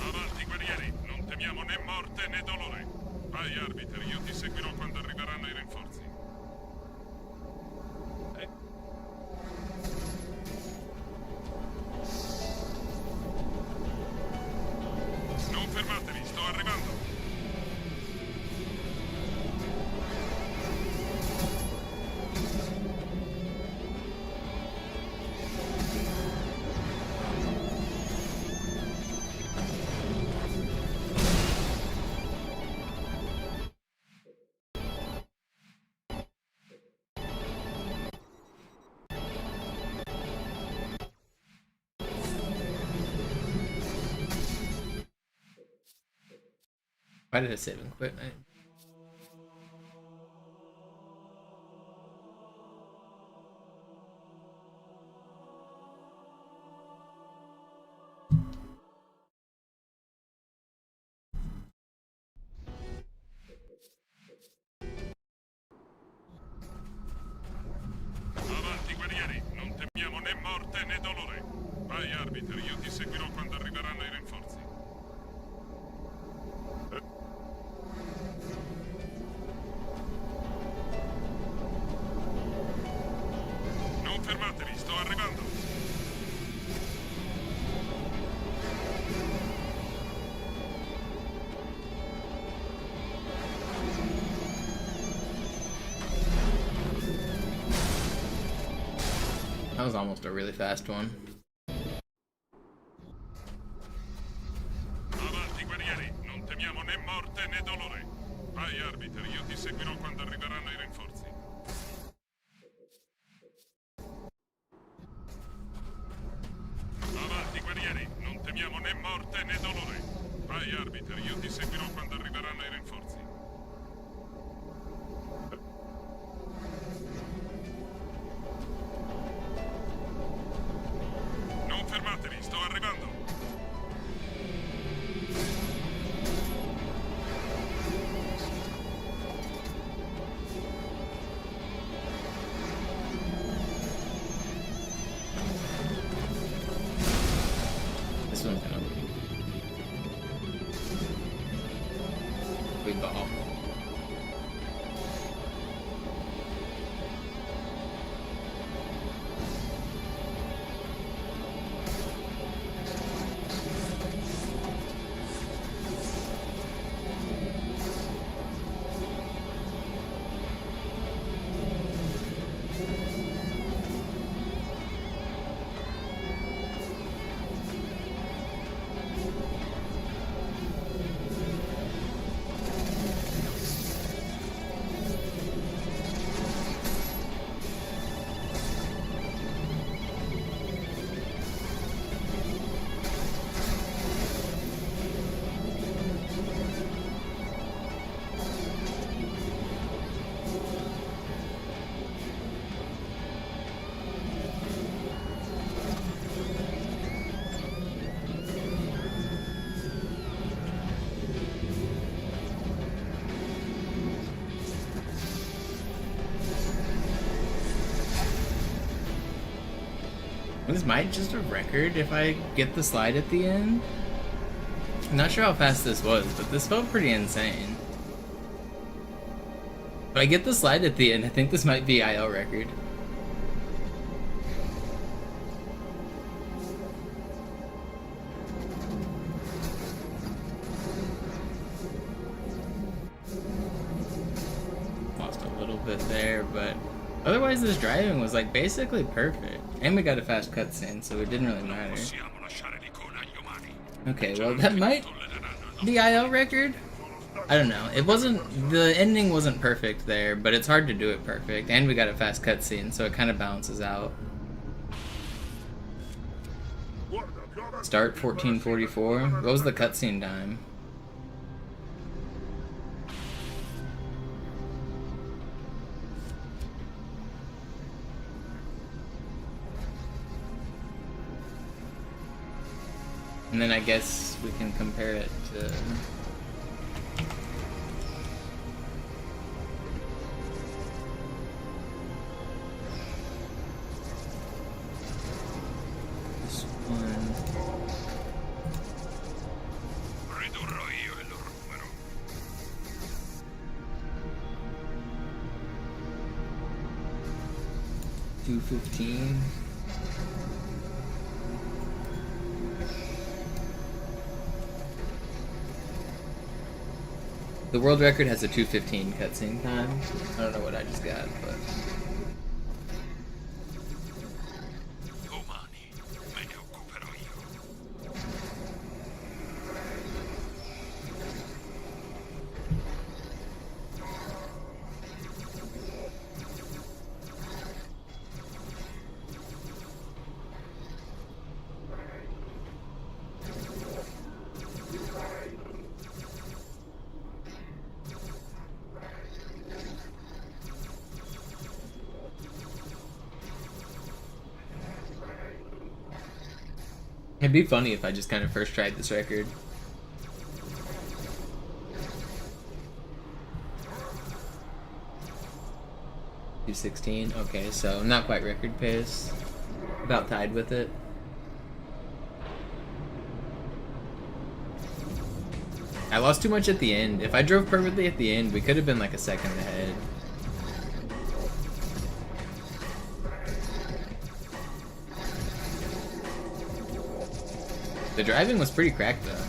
Avanti, guerrieri, non temiamo né morte né dolore. Vai, arbiter, io ti seguirò quando arriveranno i rinforzi. Non fermatevi, sto arrivando. Why did it save and quit? Avanti, guerrieri, non temiamo né morte né dolore. Vai, arbiter, io ti seguirò quando arriveranno i rinforzi. Non fermatevi, sto arrivando. That was almost a really fast one. Avanti, guerrieri, non temiamo né morte né dolore. Vai, arbiter, io ti seguirò quando arriveranno i rinforzi. Avanti, guerrieri, non temiamo né morte né dolore. Vai, arbiter, io ti seguirò quando arriveranno i rinforzi. Non fermatevi, sto arrivando. This one's gonna be ball. This might just a record if I get the slide at the end. I'm not sure how fast this was, but this felt pretty insane. If I get the slide at the end, I think this might be IL record. Lost a little bit there, but otherwise this driving was like basically perfect. And we got a fast cutscene, so it didn't really matter. Okay, well that might be IL record? I don't know. It wasn't, the ending wasn't perfect there, but it's hard to do it perfect. And we got a fast cutscene, so it kind of balances out. Start 1444. What was the cutscene time? And then I guess we can compare it to... this one. Ridurrò io il loro numero. 2:15. The world record has a 2:15 cutscene time. I don't know what I just got, but... Domani me ne occuperò io. It'd be funny if I just kind of first tried this record. $2:16. Okay, so not quite record pace. About tied with it. I lost too much at the end. If I drove perfectly at the end, we could have been like a second ahead. The driving was pretty cracked though.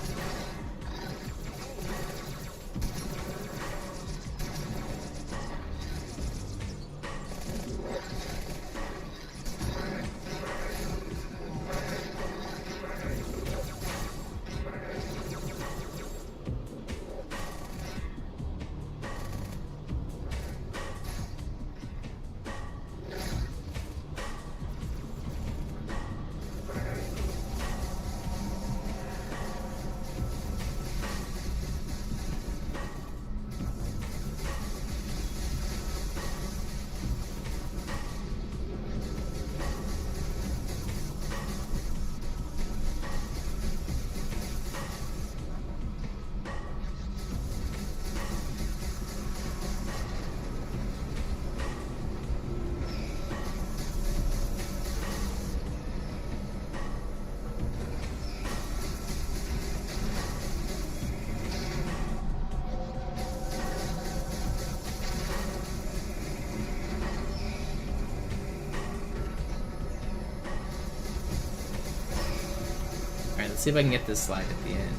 Let's see if I can get this slide at the end.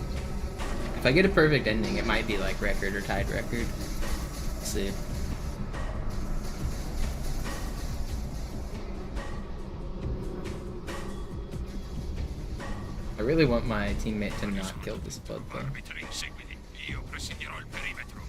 If I get a perfect ending, it might be like record or tied record. Let's see. I really want my teammate to not kill this bug though. Arbitri inseguiti. Io presidirò il perimetro.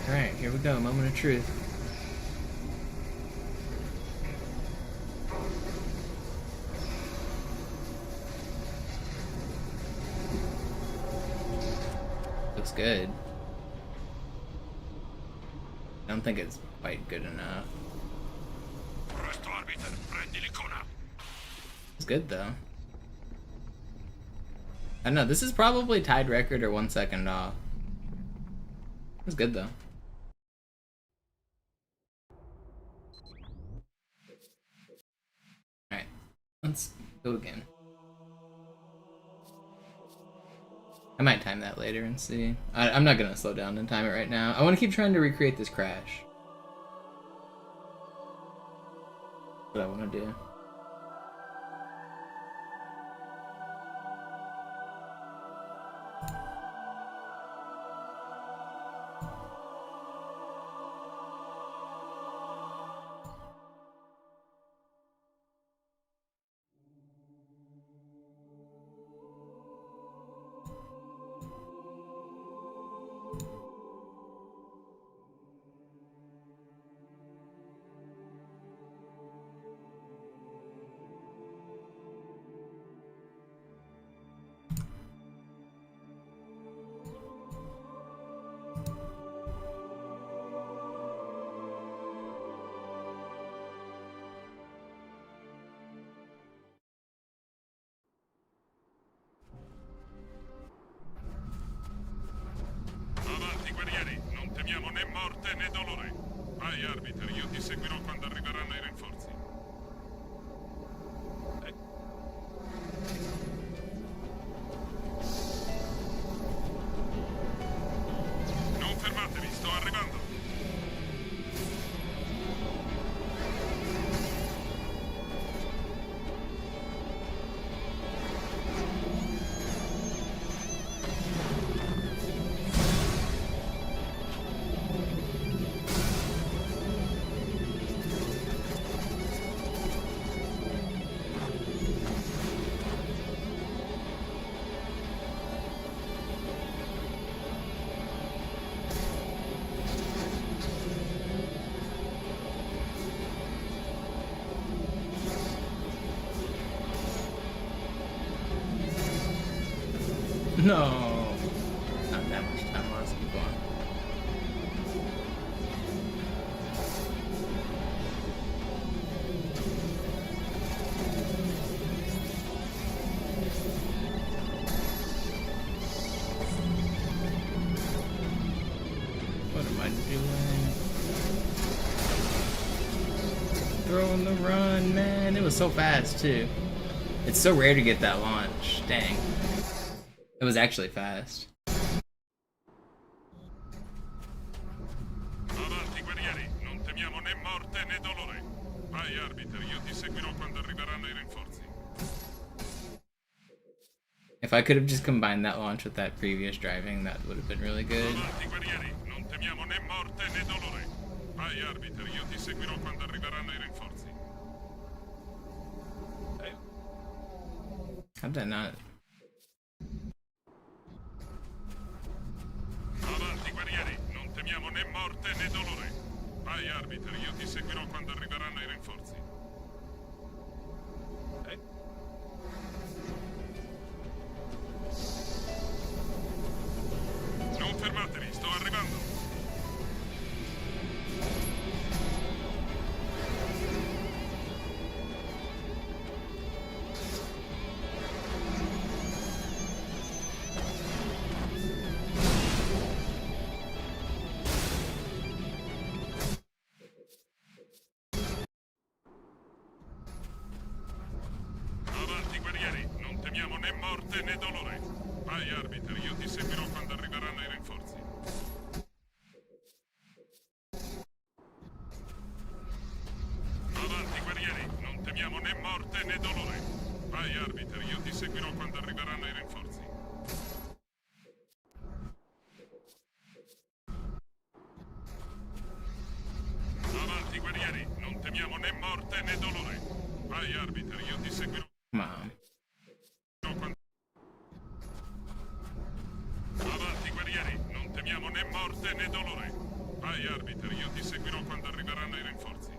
Alright, here we go, moment of truth. Looks good. I don't think it's quite good enough. It's good though. I don't know, this is probably tied record or 1 second off. It's good though. Alright, let's go again. I might time that later and see. I'm not gonna slow down and time it right now. I want to keep trying to recreate this crash. That's what I want to do. Avanti, guerrieri, non temiamo né morte né dolore. Vai, arbiter, io ti seguirò quando arriveranno i rinforzi. Non fermatevi, sto arrivando. No! Not that much time, let's keep going. What am I doing? Throwing the run, man. It was so fast, too. It's so rare to get that launch. Dang. It was actually fast. Avanti, guerrieri, non temiamo né morte né dolore. Vai, arbiter, io ti seguirò quando arriveranno i rinforzi. If I could have just combined that launch with that previous driving, that would have been really good. Avanti, guerrieri, non temiamo né morte né dolore. Vai, arbiter, io ti seguirò quando arriveranno i rinforzi. How'd that not? Avanti, guerrieri, non temiamo né morte né dolore. Vai, arbiter, io ti seguirò quando arriveranno i rinforzi. Non fermatevi, sto arrivando. Avanti, guerrieri, non temiamo né morte né dolore. Vai, arbiter, io ti seguirò quando arriveranno i rinforzi. Avanti, guerrieri, non temiamo né morte né dolore. Vai, arbiter, io ti seguirò quando arriveranno i rinforzi. Avanti, guerrieri, non temiamo né morte né dolore. Vai, arbiter, io ti seguirò. Come on. Avanti, guerrieri, non temiamo né morte né dolore. Vai, arbiter, io ti seguirò quando arriveranno i rinforzi.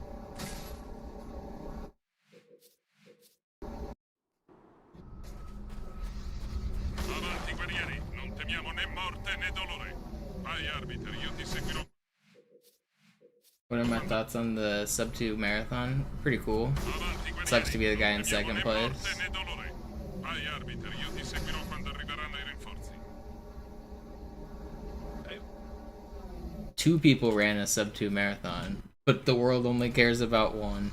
Avanti, guerrieri, non temiamo né morte né dolore. Vai, arbiter, io ti seguirò. What are my thoughts on the sub 2 marathon? Pretty cool. Sucks to be the guy in second place. Vai, arbiter, io ti seguirò quando arriveranno i rinforzi. 2 people ran a sub 2 marathon, but the world only cares about 1.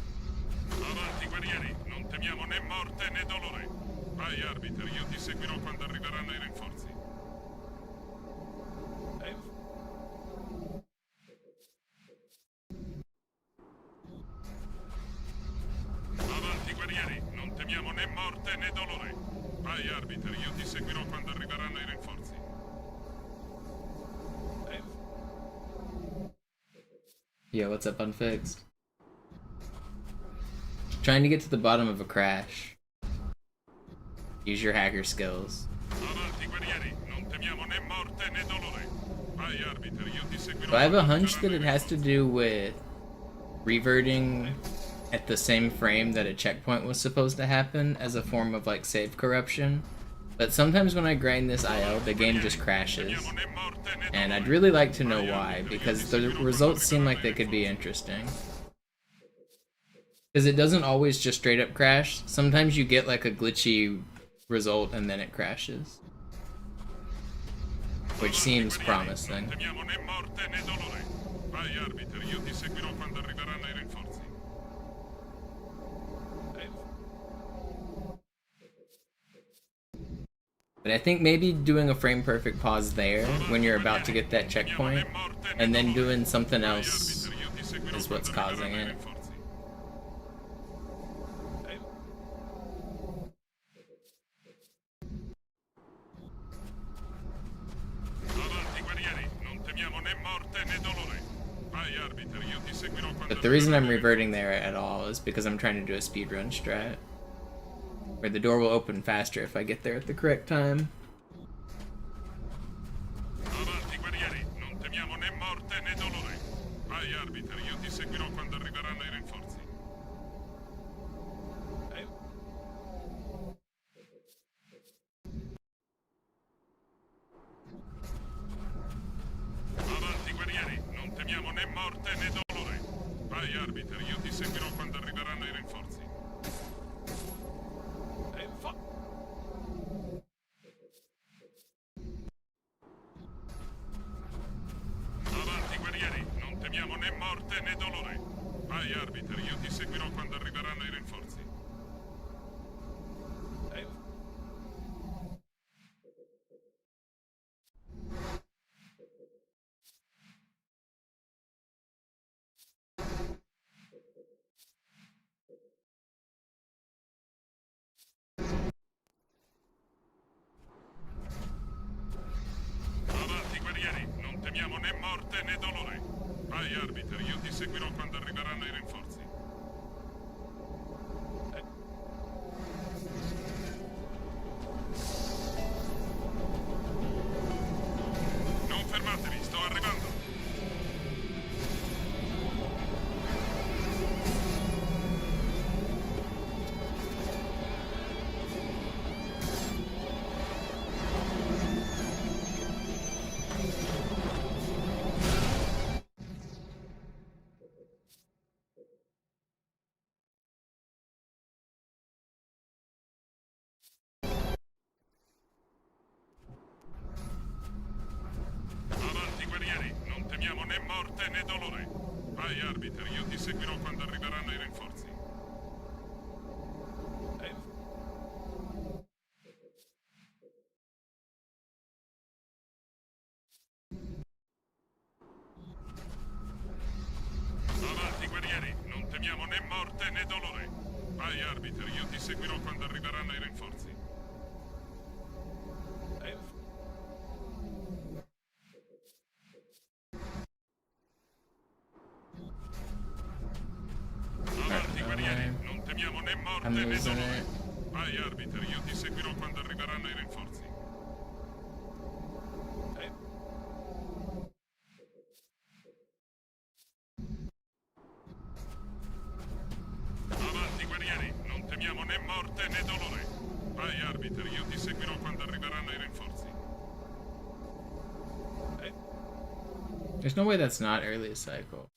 Avanti, guerrieri, non temiamo né morte né dolore. Vai, arbiter, io ti seguirò quando arriveranno i rinforzi. Avanti, guerrieri, non temiamo né morte né dolore. Vai, arbiter, io ti seguirò quando arriveranno i rinforzi. Yo, what's up, Unfixed? Trying to get to the bottom of a crash. Use your hacker skills. Avanti, guerrieri, non temiamo né morte né dolore. Vai, arbiter, io ti seguirò. So I have a hunch that it has to do with reverting at the same frame that a checkpoint was supposed to happen as a form of like save corruption. But sometimes when I grind this IO, the game just crashes. And I'd really like to know why, because the results seem like they could be interesting. Because it doesn't always just straight up crash. Sometimes you get like a glitchy result and then it crashes. Which seems promising. But I think maybe doing a frame perfect pause there when you're about to get that checkpoint and then doing something else is what's causing it. But the reason I'm reverting there at all is because I'm trying to do a speedrun strat, where the door will open faster if I get there at the correct time. Avanti, guerrieri, non temiamo né morte né dolore. Vai, arbiter, io ti seguirò quando arriveranno i rinforzi. Avanti, guerrieri, non temiamo né morte né dolore. Vai, arbiter, io ti seguirò quando arriveranno i rinforzi. Avanti, guerrieri, non temiamo né morte né dolore. Vai, arbiter, io ti seguirò quando arriveranno i rinforzi. Avanti, guerrieri, non temiamo né morte né dolore. Vai, arbiter, io ti seguirò quando arriveranno i rinforzi. Non fermatevi, sto arrivando. Avanti, guerrieri, non temiamo né morte né dolore. Vai, arbiter, io ti seguirò quando arriveranno i rinforzi. Avanti, guerrieri, non temiamo né morte né dolore. Vai, arbiter, io ti seguirò quando arriveranno i rinforzi. Avanti, guerrieri, non temiamo né morte né dolore. Vai, arbiter, io ti seguirò quando arriveranno i rinforzi. morte né dolore. Vai, arbiter, io ti seguirò quando arriveranno i rinforzi. There's no way that's not early cycle.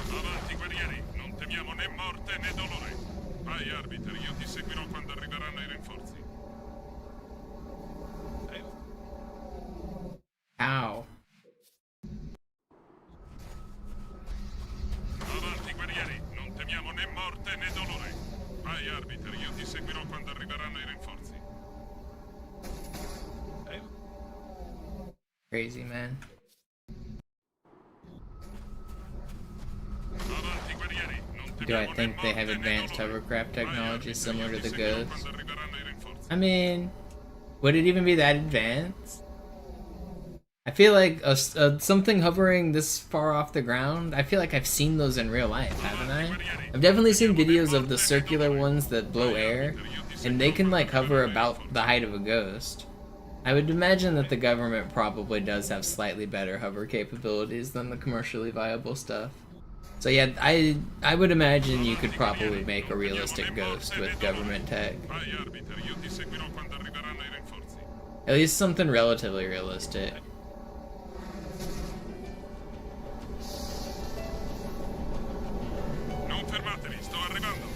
Avanti, guerrieri, non temiamo né morte né dolore. Vai, arbiter, io ti seguirò quando arriveranno i rinforzi. Ow. Avanti, guerrieri, non temiamo né morte né dolore. Vai, arbiter, io ti seguirò quando arriveranno i rinforzi. Crazy, man. Avanti, guerrieri, non Do I temiamo né think they have morte né advanced dolore. hovercraft technology similar to the Seguirò Ghost? quando arriveranno i rinforzi. I mean, would it even be that advanced? I feel like something hovering this far off the ground, I feel like I've seen those in real life, haven't I? I've definitely seen videos of the circular ones that blow air, and they can like hover about the height of a ghost. I would imagine that the government probably does have slightly better hover capabilities than the commercially viable stuff. So yeah, I would imagine you could probably make a realistic ghost with government tech. Vai, arbiter, io ti seguirò quando arriveranno i rinforzi. At least something relatively realistic. Non fermatevi, sto arrivando.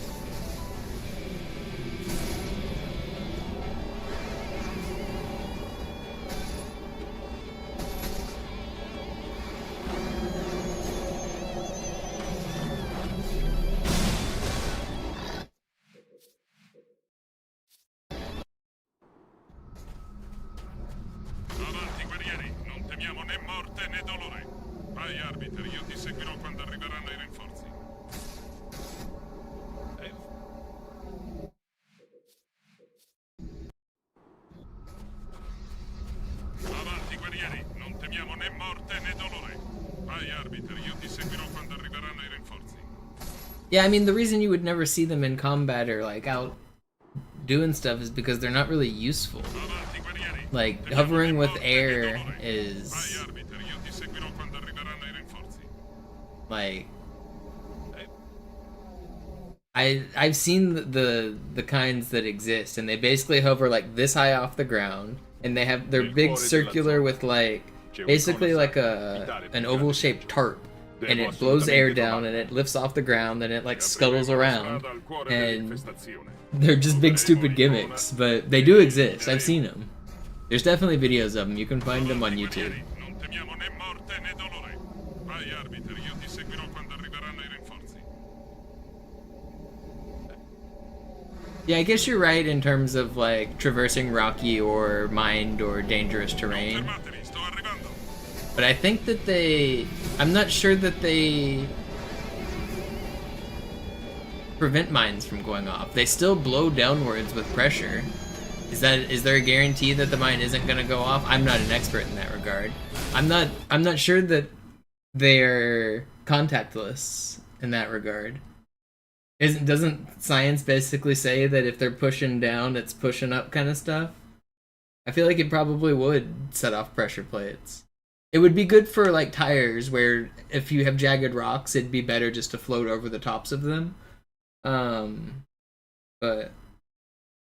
Avanti, guerrieri, non temiamo né morte né dolore. Vai, arbiter, io ti seguirò quando arriveranno i rinforzi. Avanti, guerrieri, non temiamo né morte né dolore. Vai, arbiter, io ti seguirò quando arriveranno i rinforzi. Yeah, I mean, the reason you would never see them in combat or like out doing stuff is because they're not really useful. Avanti, guerrieri. Like, hovering with air Vai, is arbiter, io ti seguirò quando arriveranno i rinforzi. like I've seen the kinds that exist, and they basically hover like this high off the ground, and they're big circular with like basically like an oval shaped tarp, and it blows air down and it lifts off the ground and it like scuttles around, and they're just big stupid gimmicks, but they do exist. I've seen them. There's definitely videos of them. You can find them on YouTube. Non temiamo né morte né dolore. Vai, arbiter, io ti seguirò quando arriveranno i rinforzi. Yeah, I guess you're right in terms of like traversing rocky or mined or dangerous terrain. Fermatevi, sto arrivando. But I think that I'm not sure that they prevent mines from going off. They still blow downwards with pressure. Is there a guarantee that the mine isn't going to go off? I'm not an expert in that regard. I'm not sure that they're contactless in that regard. Doesn't science basically say that if they're pushing down, it's pushing up kind of stuff? I feel like it probably would set off pressure plates. It would be good for like tires, where if you have jagged rocks, it'd be better just to float over the tops of them. But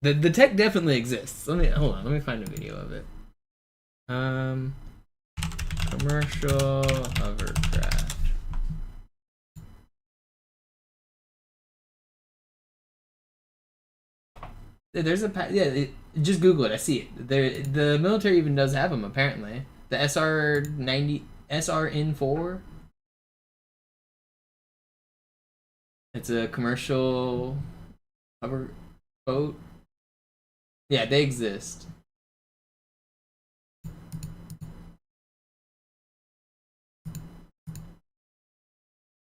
the tech definitely exists. Hold on, let me find a video of it. Commercial hovercraft. There's just Google it. I see it. The military even does have them apparently. The SR-90 SRN4. It's a commercial hover boat. Yeah, they exist.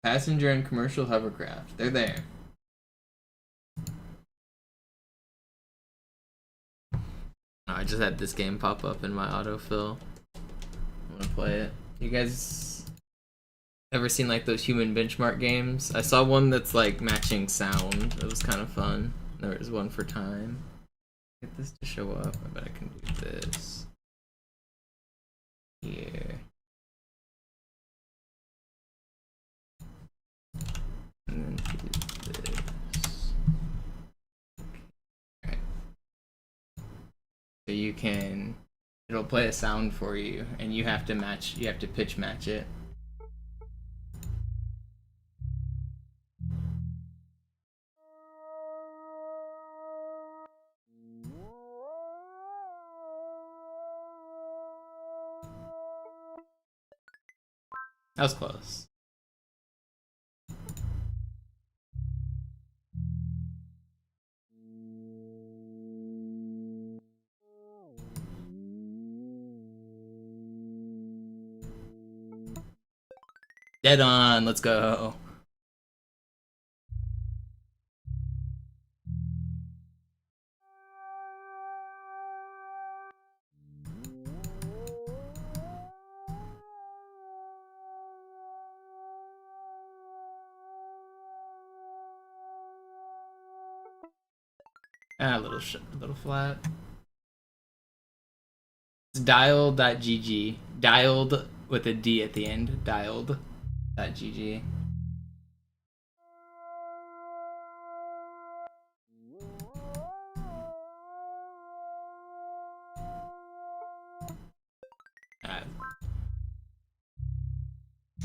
Passenger and commercial hovercraft. They're there. I just had this game pop up in my autofill. I'm gonna play it. You guys ever seen like those human benchmark games? I saw one that's like matching sound. It was kind of fun. There was one for time. Get this to show up. I bet I can do this. Here. And then you can, it'll play a sound for you, and you have to pitch match it. That was close. Dead on, let's go. Ah, a little flat. It's dialed.gg. Dialed with a D at the end. Dialed.gg.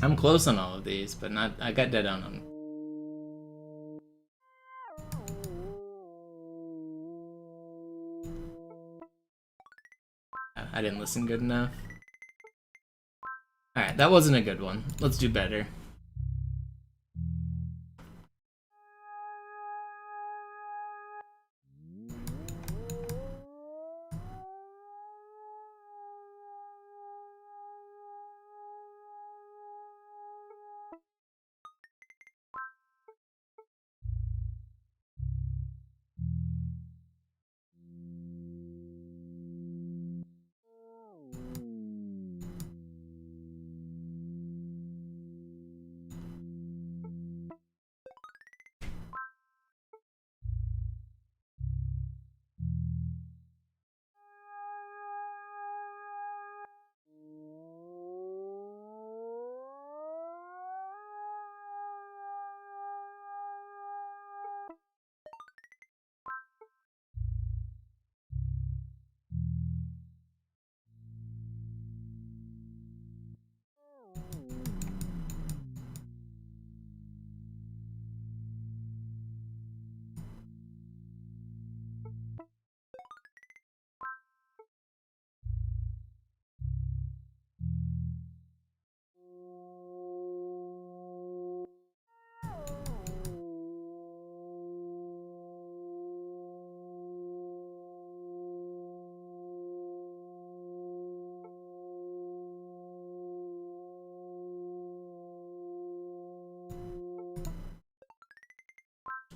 I'm close on all of these, but not. I got dead on them. I didn't listen good enough. Alright, that wasn't a good one. Let's do better.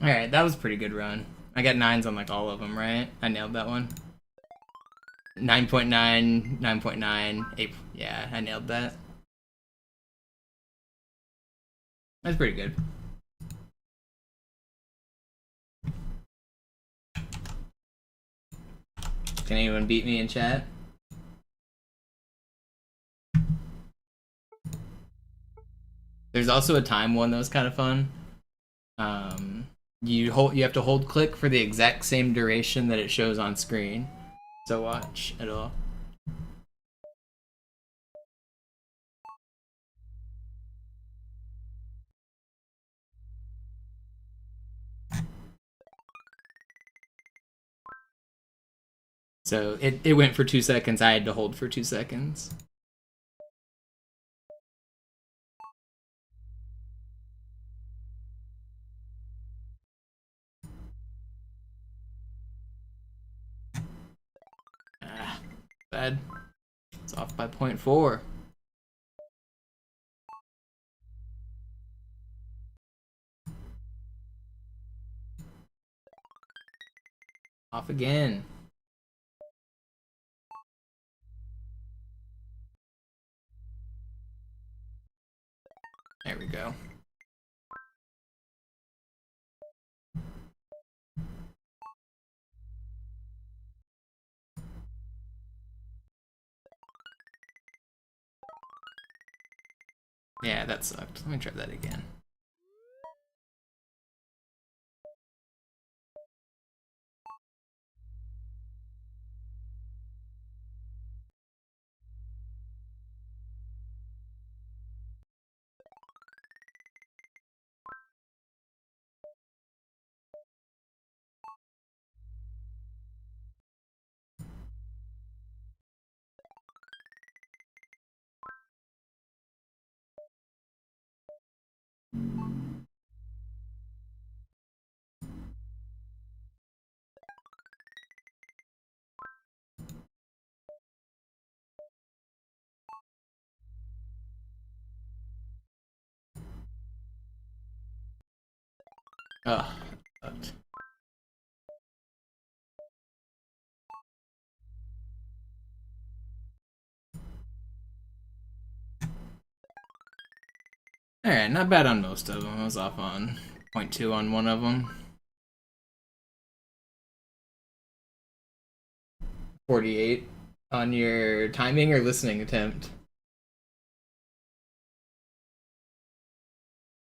Alright, that was a pretty good run. I got 9s on like all of them, right? I nailed that one. 9.9, 9.9, 8. Yeah, I nailed that. That's pretty good. Can anyone beat me in chat? There's also a time one that was kind of fun. You have to hold click for the exact same duration that it shows on screen. So watch, it'll. So it went for 2 seconds. I had to hold for 2 seconds. Bad. It's off by 0.4. Off again. There we go. Yeah, that sucked. Let me try that again. Oh. Alright, not bad on most of them. I was off on 0.2 on one of them. 48 on your timing or listening attempt.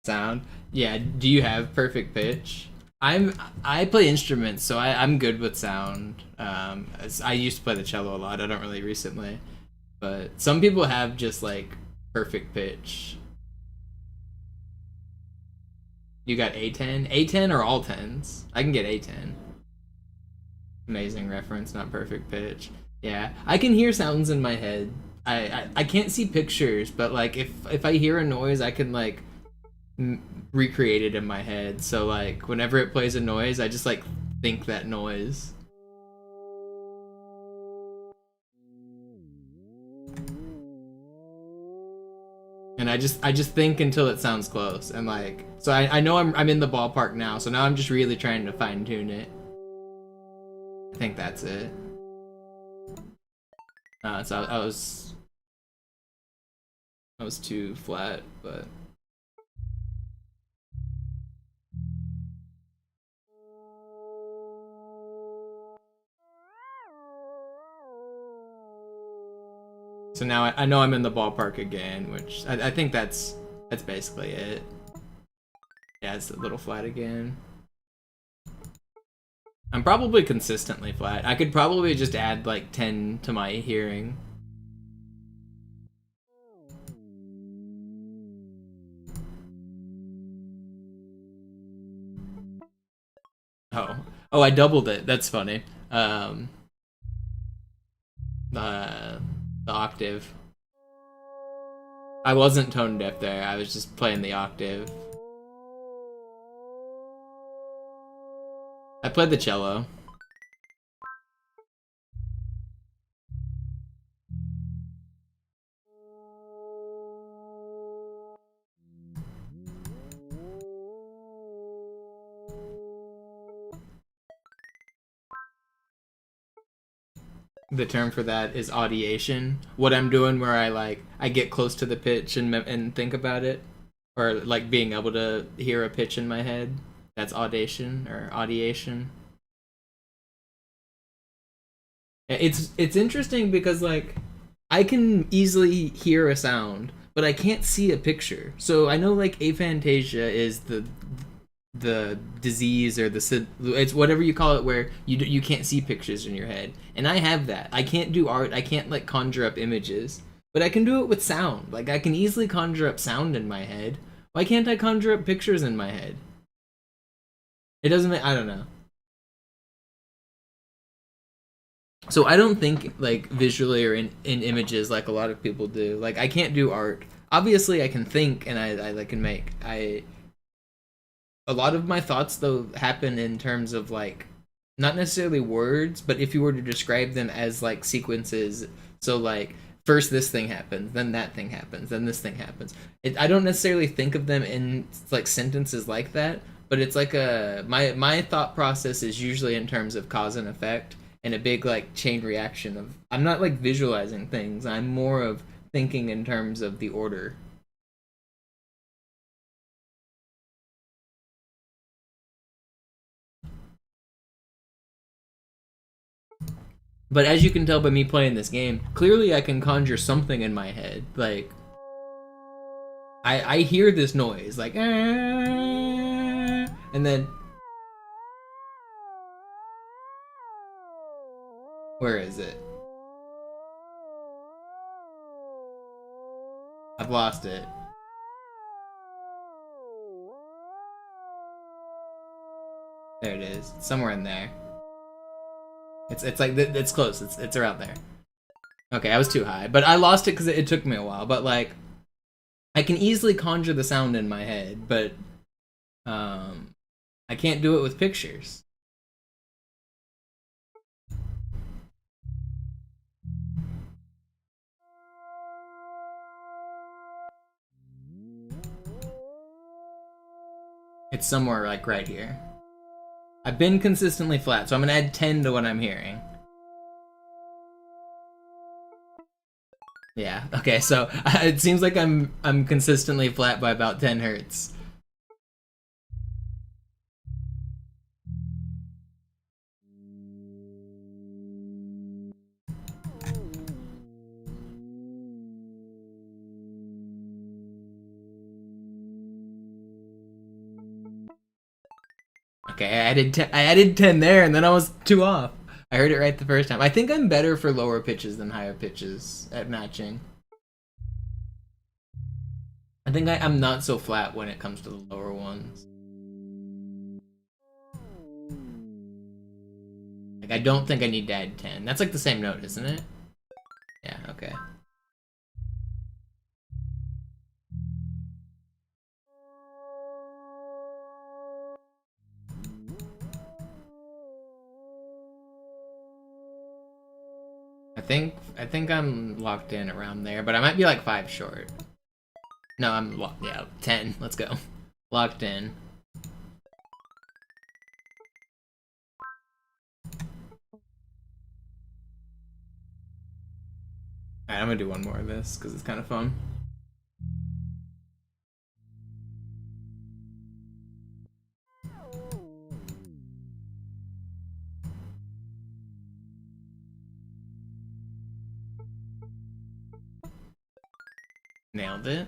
Sound? Yeah, do you have perfect pitch? I play instruments, so I'm good with sound. I used to play the cello a lot. I don't really recently, but some people have just like perfect pitch. You got A10, A10 or all tens? I can get A10. Amazing reference, not perfect pitch. Yeah, I can hear sounds in my head. I can't see pictures, but like if I hear a noise, I can like recreate it in my head. So like whenever it plays a noise, I just like think that noise. And I just think until it sounds close, and like so I know I'm in the ballpark now. So now I'm just really trying to fine tune it. I think that's it. So I was too flat, but. So now I know I'm in the ballpark again, which I think that's basically it. Yeah, it's a little flat again. I'm probably consistently flat. I could probably just add like 10 to my hearing. Oh, I doubled it. That's funny. The octave. I wasn't tone deaf there. I was just playing the octave. I played the cello. The term for that is audiation. What I'm doing where I get close to the pitch and think about it, or like being able to hear a pitch in my head. That's audition or audiation. It's interesting because like I can easily hear a sound, but I can't see a picture. So I know like aphantasia is the disease or it's whatever you call it where you can't see pictures in your head, and I have that. I can't do art. I can't like conjure up images, but I can do it with sound. Like I can easily conjure up sound in my head. Why can't I conjure up pictures in my head? It doesn't make, I don't know. So I don't think like visually or in images like a lot of people do. Like I can't do art. Obviously I can think, and I can make. A lot of my thoughts though happen in terms of like not necessarily words, but if you were to describe them as like sequences. So like first this thing happens, then that thing happens, then this thing happens. I don't necessarily think of them in like sentences like that, but it's like my thought process is usually in terms of cause and effect and a big like chain reaction of, I'm not like visualizing things, I'm more of thinking in terms of the order. But as you can tell by me playing this game, clearly I can conjure something in my head. Like, I hear this noise, like, and then, where is it? I've lost it. There it is. It's somewhere in there. It's like it's close. It's around there. Okay, I was too high, but I lost it because it took me a while. But like, I can easily conjure the sound in my head, but I can't do it with pictures. It's somewhere like right here. I've been consistently flat, so I'm gonna add 10 to what I'm hearing. Yeah, okay, so it seems like I'm consistently flat by about 10 hertz. Okay, I added 10 there, and then I was 2 off. I heard it right the first time. I think I'm better for lower pitches than higher pitches at matching. I think I'm not so flat when it comes to the lower ones. Like, I don't think I need to add 10. That's like the same note, isn't it? Yeah, okay. I think I'm locked in around there, but I might be like 5 short. No, I'm yeah, 10. Let's go. Locked in. Alright, I'm gonna do one more of this because it's kind of fun. Nailed it.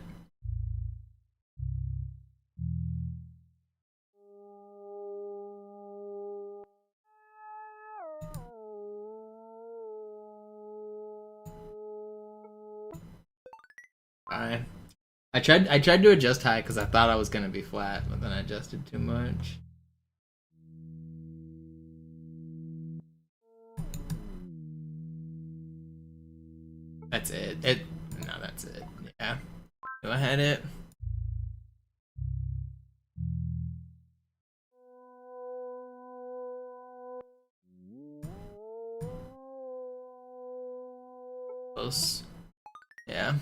Fine. I tried to adjust high because I thought I was gonna be flat, but then I adjusted too much. That's it. No, that's it. Yeah. Go ahead it. Close. Yeah.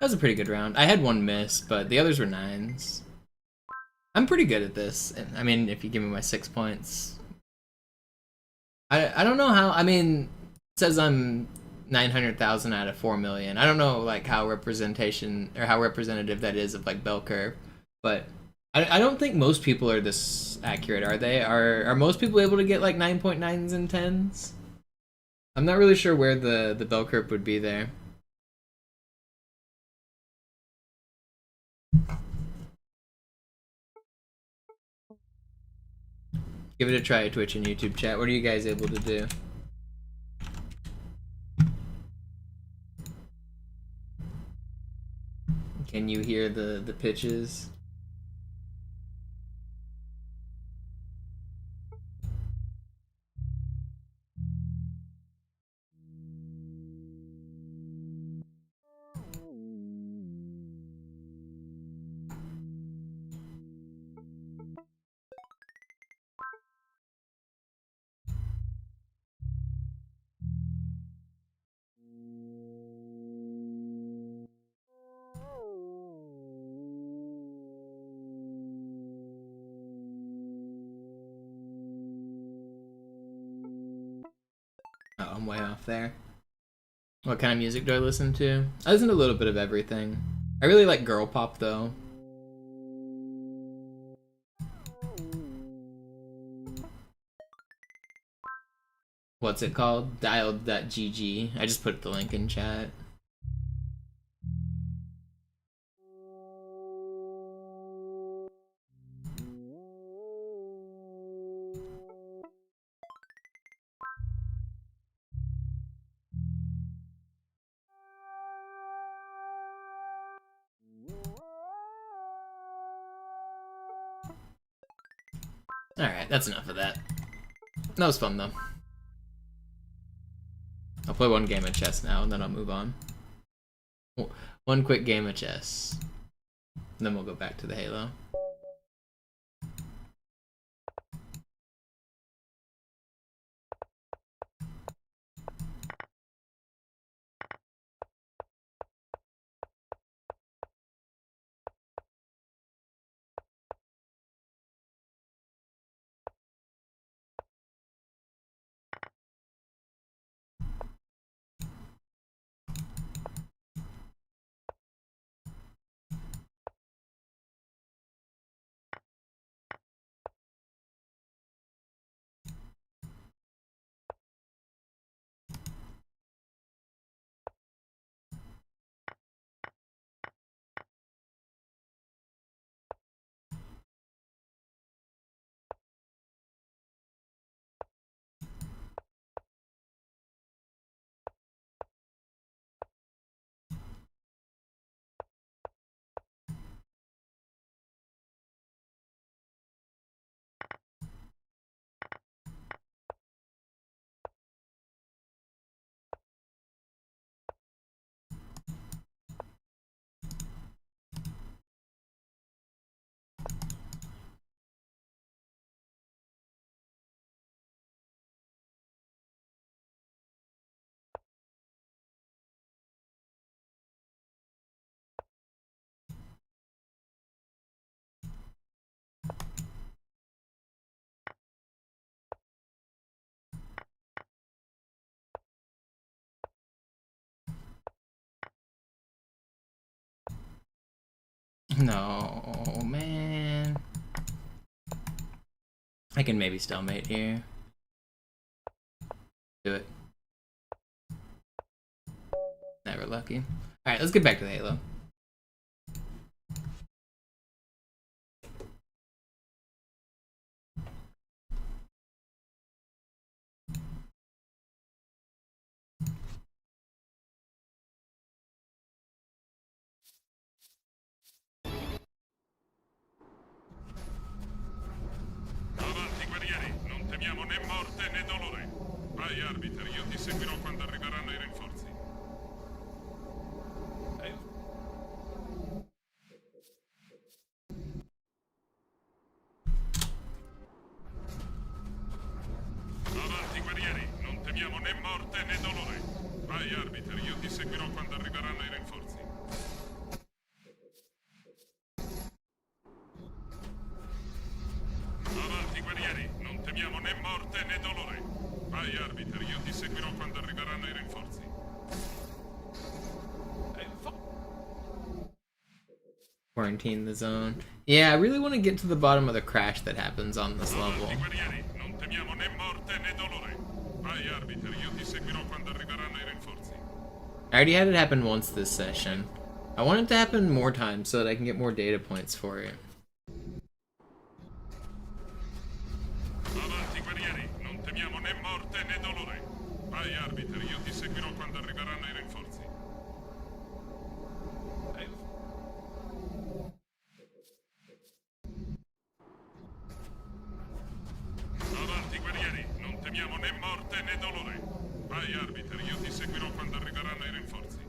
That was a pretty good round. I had one miss, but the others were 9s. I'm pretty good at this. I mean, if you give me my 6 points. I don't know how, I mean, it says I'm 900,000 out of 4 million. I don't know like how representation or how representative that is of like bell curve, but I don't think most people are this accurate, are they? Are most people able to get like 9.9s and 10s? I'm not really sure where the bell curve would be there. Give it a try, Twitch and YouTube chat. What are you guys able to do? Can you hear the pitches? Oh, I'm way off there. What kind of music do I listen to? I listen to a little bit of everything. I really like girl pop though. What's it called? Dialed.gg. I just put the link in chat. Alright, that's enough of that. That was fun though. I'll play one game of chess now and then I'll move on. One quick game of chess. And then we'll go back to the Halo. No, man. I can maybe stalemate here. Do it. Never lucky. Alright, let's get back to the Halo. Avanti, guerrieri, non temiamo né morte né dolore. Vai, Arbiter, io ti seguirò quando arriveranno i rinforzi. Avanti, guerrieri, non temiamo né morte né dolore. Vai, Arbiter, io ti seguirò quando arriveranno i rinforzi. Avanti, guerrieri, non temiamo né morte né dolore. Vai, Arbiter, io ti seguirò quando arriveranno i rinforzi. Quarantine the zone. Yeah, I really want to get to the bottom of the crash that happens on this level. Avanti, guerrieri, non temiamo né morte né dolore. Vai, Arbiter, io ti seguirò quando arriveranno i rinforzi. I already had it happen once this session. I want it to happen more times so that I can get more data points for it. Avanti, guerrieri, non temiamo né morte né dolore. Vai, Arbiter, io ti seguirò quando arriveranno i rinforzi. Avanti, guerrieri, non temiamo né morte né dolore. Vai, Arbiter, io ti seguirò quando arriveranno i rinforzi.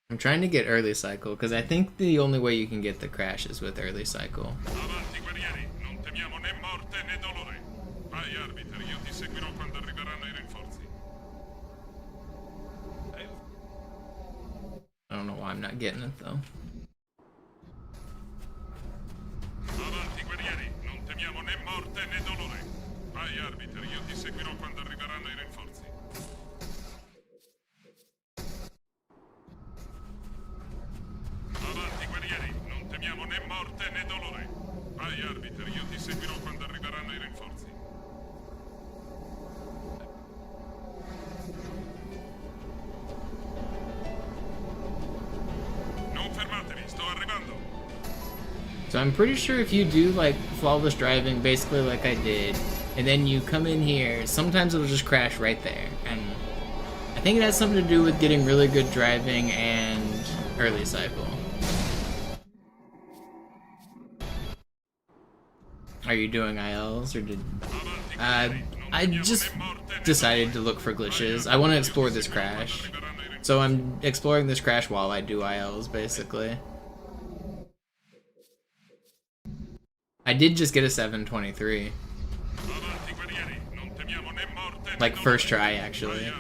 I'm trying to get early cycle because I think the only way you can get the crash is with early cycle. Avanti, guerrieri, non temiamo né morte né dolore. Vai, Arbiter, io ti seguirò quando arriveranno i rinforzi. I don't know why I'm not getting it though. Avanti, guerrieri, non temiamo né morte né dolore. Vai, Arbiter, io ti seguirò quando arriveranno i rinforzi. Avanti, guerrieri, non temiamo né morte né dolore. Vai, Arbiter, io ti seguirò quando arriveranno i rinforzi. Non fermatevi, sto arrivando. So I'm pretty sure if you do like flawless driving, basically like I did, and then you come in here, sometimes it'll just crash right there. And I think it has something to do with getting really good driving and early cycle. Are you doing ILs or did... I just decided to look for glitches. I want to explore this crash. So I'm exploring this crash while I do ILs, basically. I did just get a 723. Like first try, actually.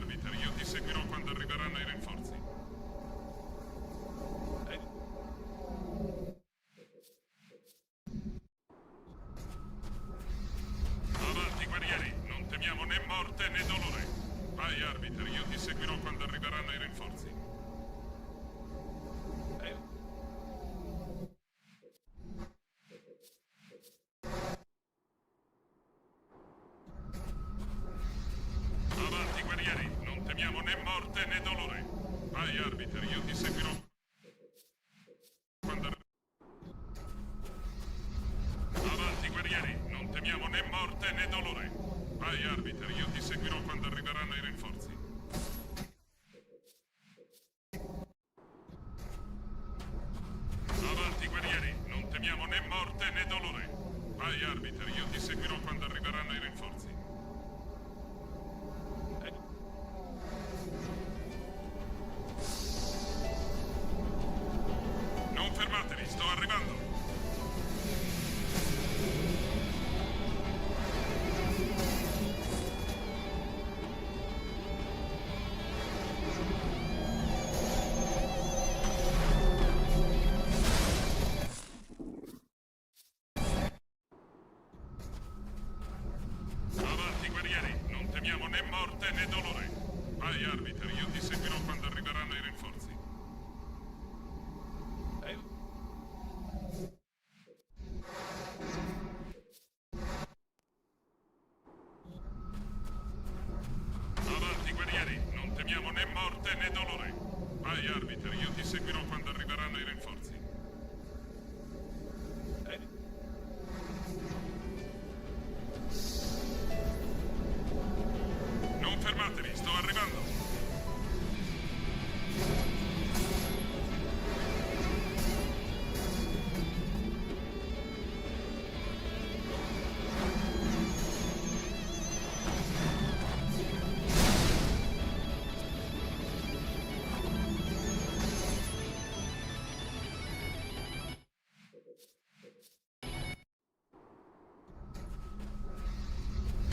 Avanti, guerrieri, non temiamo né morte né dolore. Vai, Arbiter, io ti seguirò quando arriveranno i rinforzi. Avanti, guerrieri, non temiamo né morte né dolore. Vai, Arbiter, io ti seguirò quando Avanti, guerrieri, non temiamo né morte né dolore. Vai, Arbiter, io ti seguirò quando arriveranno i rinforzi. Avanti, guerrieri, non temiamo né morte né dolore. Vai, Arbiter, io ti seguirò quando arriveranno i rinforzi. Non fermatevi, sto arrivando. Avanti, guerrieri, non temiamo né morte né dolore. Vai, Arbiter, io ti seguirò quando arriveranno i rinforzi. morte né dolore. Vai, arbiter, io ti seguirò quando arriveranno i rinforzi. Non fermatevi, sto arrivando.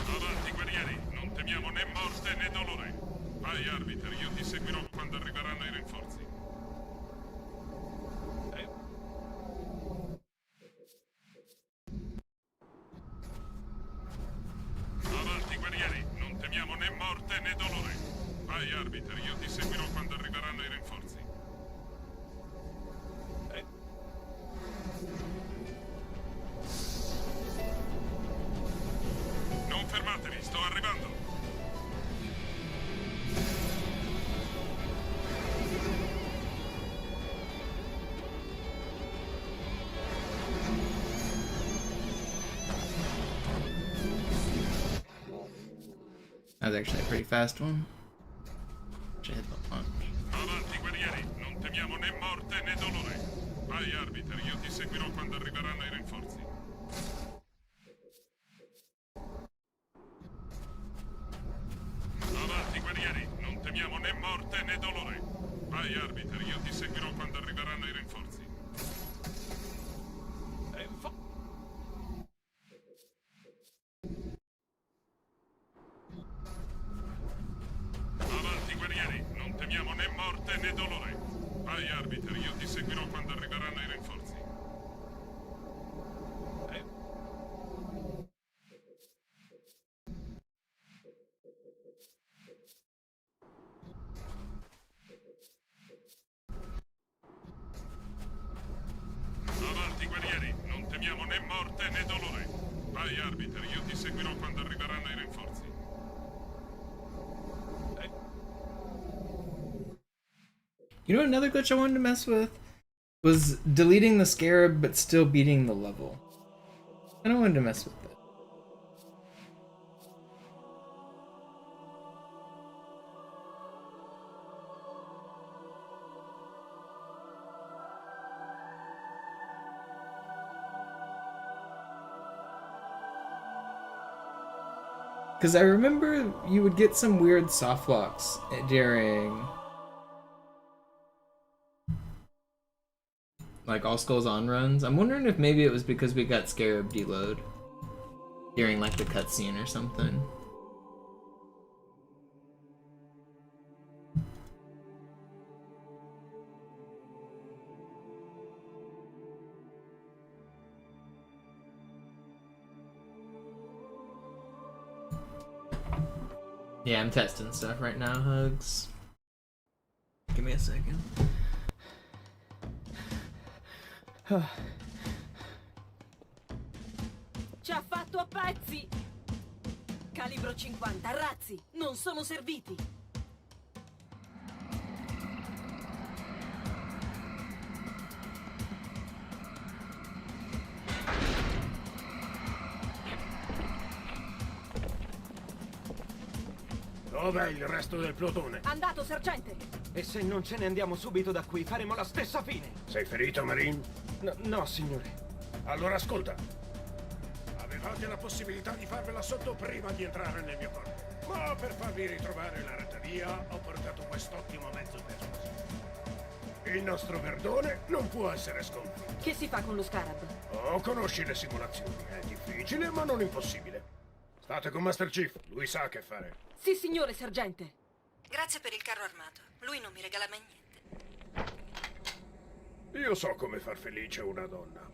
Avanti, guerrieri, non temiamo né morte né dolore. Vai, arbiter, io ti seguirò quando arriveranno i rinforzi. Avanti, guerrieri, non temiamo né morte né dolore. Vai, arbiter, io ti seguirò quando arriveranno i rinforzi. Non fermatevi, sto arrivando. That was actually a pretty fast one. Should hit the punch. Avanti, guerrieri, non temiamo né morte né dolore. Vai, arbiter, io ti seguirò quando arriveranno i rinforzi. Avanti, guerrieri, non temiamo né morte né dolore. Vai, arbiter, io ti seguirò quando arriveranno i rinforzi. Avanti, guerrieri, non temiamo né morte né dolore. Vai, arbiter, io ti seguirò quando arriveranno i rinforzi. Avanti, guerrieri, non temiamo né morte né dolore. Vai, arbiter, io ti seguirò quando arriveranno i rinforzi. You know, another glitch I wanted to mess with was deleting the scarab but still beating the level. I don't want to mess with that. Because I remember you would get some weird soft locks during like All Skulls On runs. I'm wondering if maybe it was because we got Scarab deload during like the cutscene or something. Yeah, I'm testing stuff right now, Hugs. Give me a second. Ci ha fatto a pezzi! Calibro 50, razzi, non sono serviti! Dov'è il resto del plotone? Andato, sergente! E se non ce ne andiamo subito da qui, faremo la stessa fine. Sei ferito, Marine? No, signore. Allora ascolta. Avevate la possibilità di farvela sotto prima di entrare nel mio corpo. Ma per farvi ritrovare la retta via, ho portato quest'ottimo mezzo per il nostro verdone non può essere sconfitto. Che si fa con lo scarab? Oh, conosci le simulazioni. È difficile, ma non impossibile. State con Master Chief, lui sa che fare. Sì, signore, sergente. Grazie per il carro armato. Lui non mi regala mai niente. Io so come far felice una donna.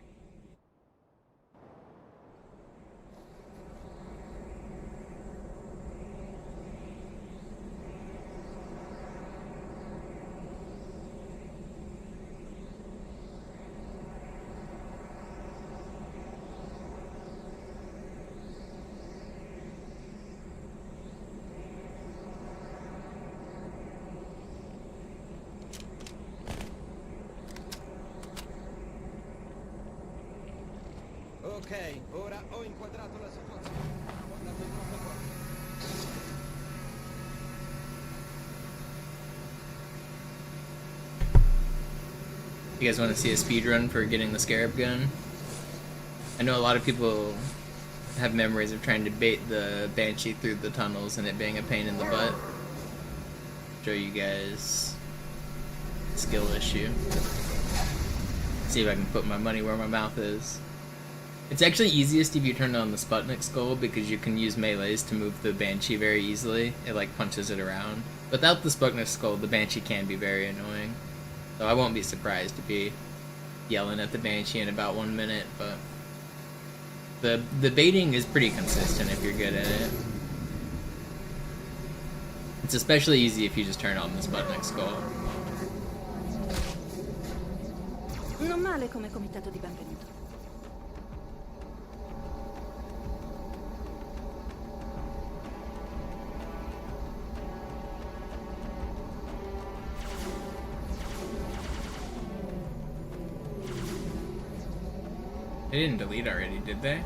Ok, ora ho inquadrato la situazione. Ho andato troppo forte. You guys want to see a speedrun for getting the Scarab gun? I know a lot of people have memories of trying to bait the Banshee through the tunnels and it being a pain in the butt. Show you guys skill issue. See if I can put my money where my mouth is. It's actually easiest if you turn on the Sputnik skull because you can use melees to move the Banshee very easily. It like punches it around. Without the Sputnik skull, the Banshee can be very annoying. So I won't be surprised to be yelling at the Banshee in about 1 minute, but the baiting is pretty consistent if you're good at it. It's especially easy if you just turn on the Sputnik skull. Non male come comitato di benvenuto. They didn't delete already, did they?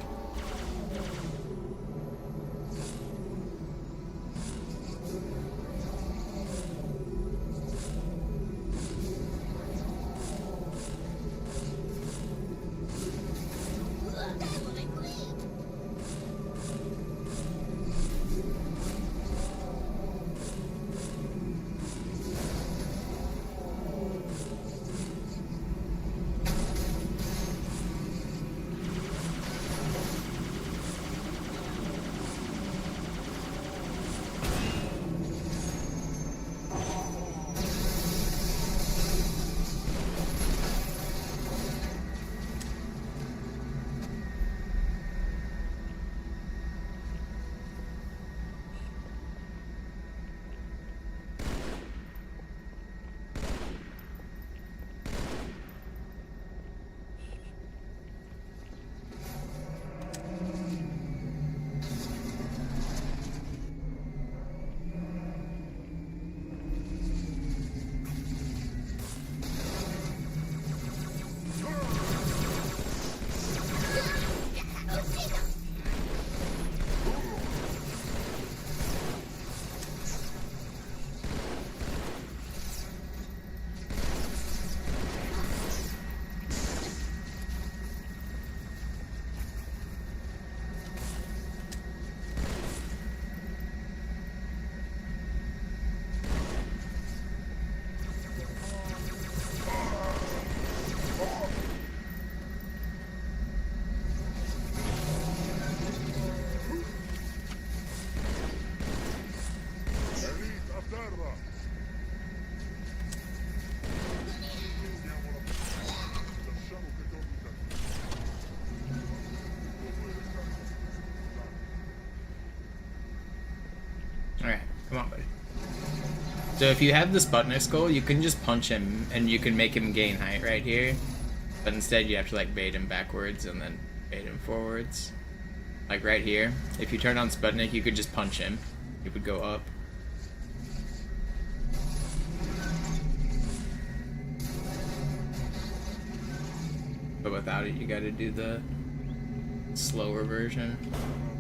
Alright, come on, buddy. So if you have the Sputnik skull, you can just punch him and you can make him gain height right here. But instead you have to like bait him backwards and then bait him forwards. Like right here. If you turn on Sputnik, you could just punch him. It would go up. But without it, you gotta do the slower version.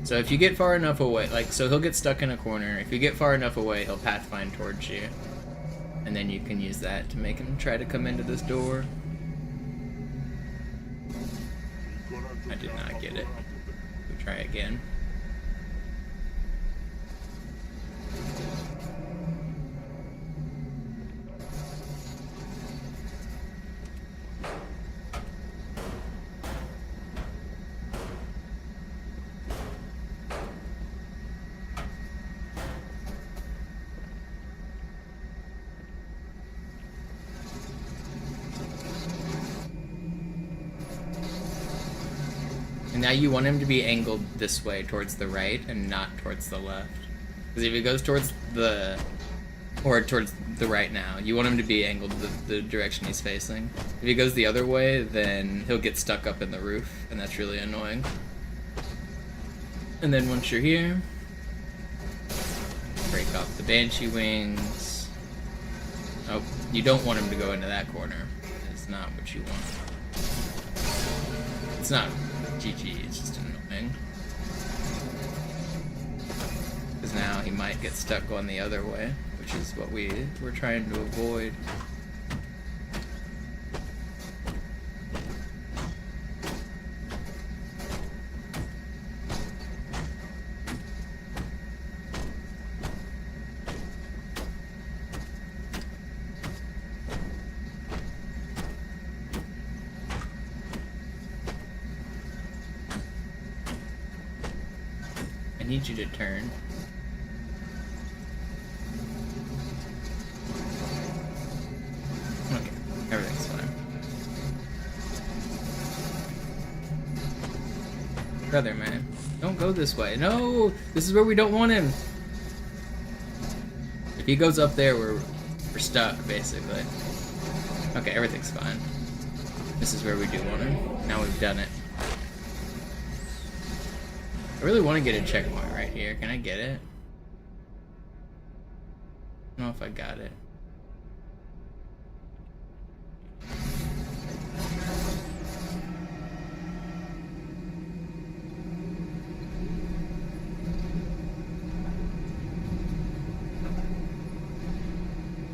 So if you get far enough away, like, so he'll get stuck in a corner. If you get far enough away, he'll pathfind towards you. And then you can use that to make him try to come into this door. I did not get it. We'll try again. Now you want him to be angled this way towards the right and not towards the left. Because if he goes towards the... or towards the right now, you want him to be angled the direction he's facing. If he goes the other way, then he'll get stuck up in the roof, and that's really annoying. And then once you're here, break off the Banshee wings. Oh, you don't want him to go into that corner. It's not what you want. It's not GG, it's just annoying. Because now he might get stuck going the other way, which is what we're trying to avoid. I need you to turn. Okay, everything's fine. Brother, man, don't go this way. No, this is where we don't want him. If he goes up there, we're stuck, basically. Okay, everything's fine. This is where we do want him. Now we've done it. I really want to get a checkpoint right here. Can I get it? I don't know if I got it.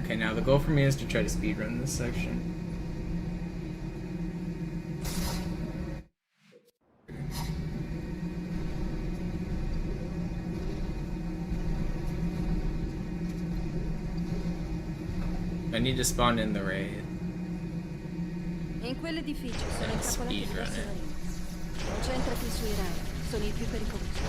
Okay, now the goal for me is to try to speedrun this section. I need to spawn in the raid. In quell'edificio sono And intrappolati speedrun diversi it. marini. Concentrati sui raid, sono i più pericolosi.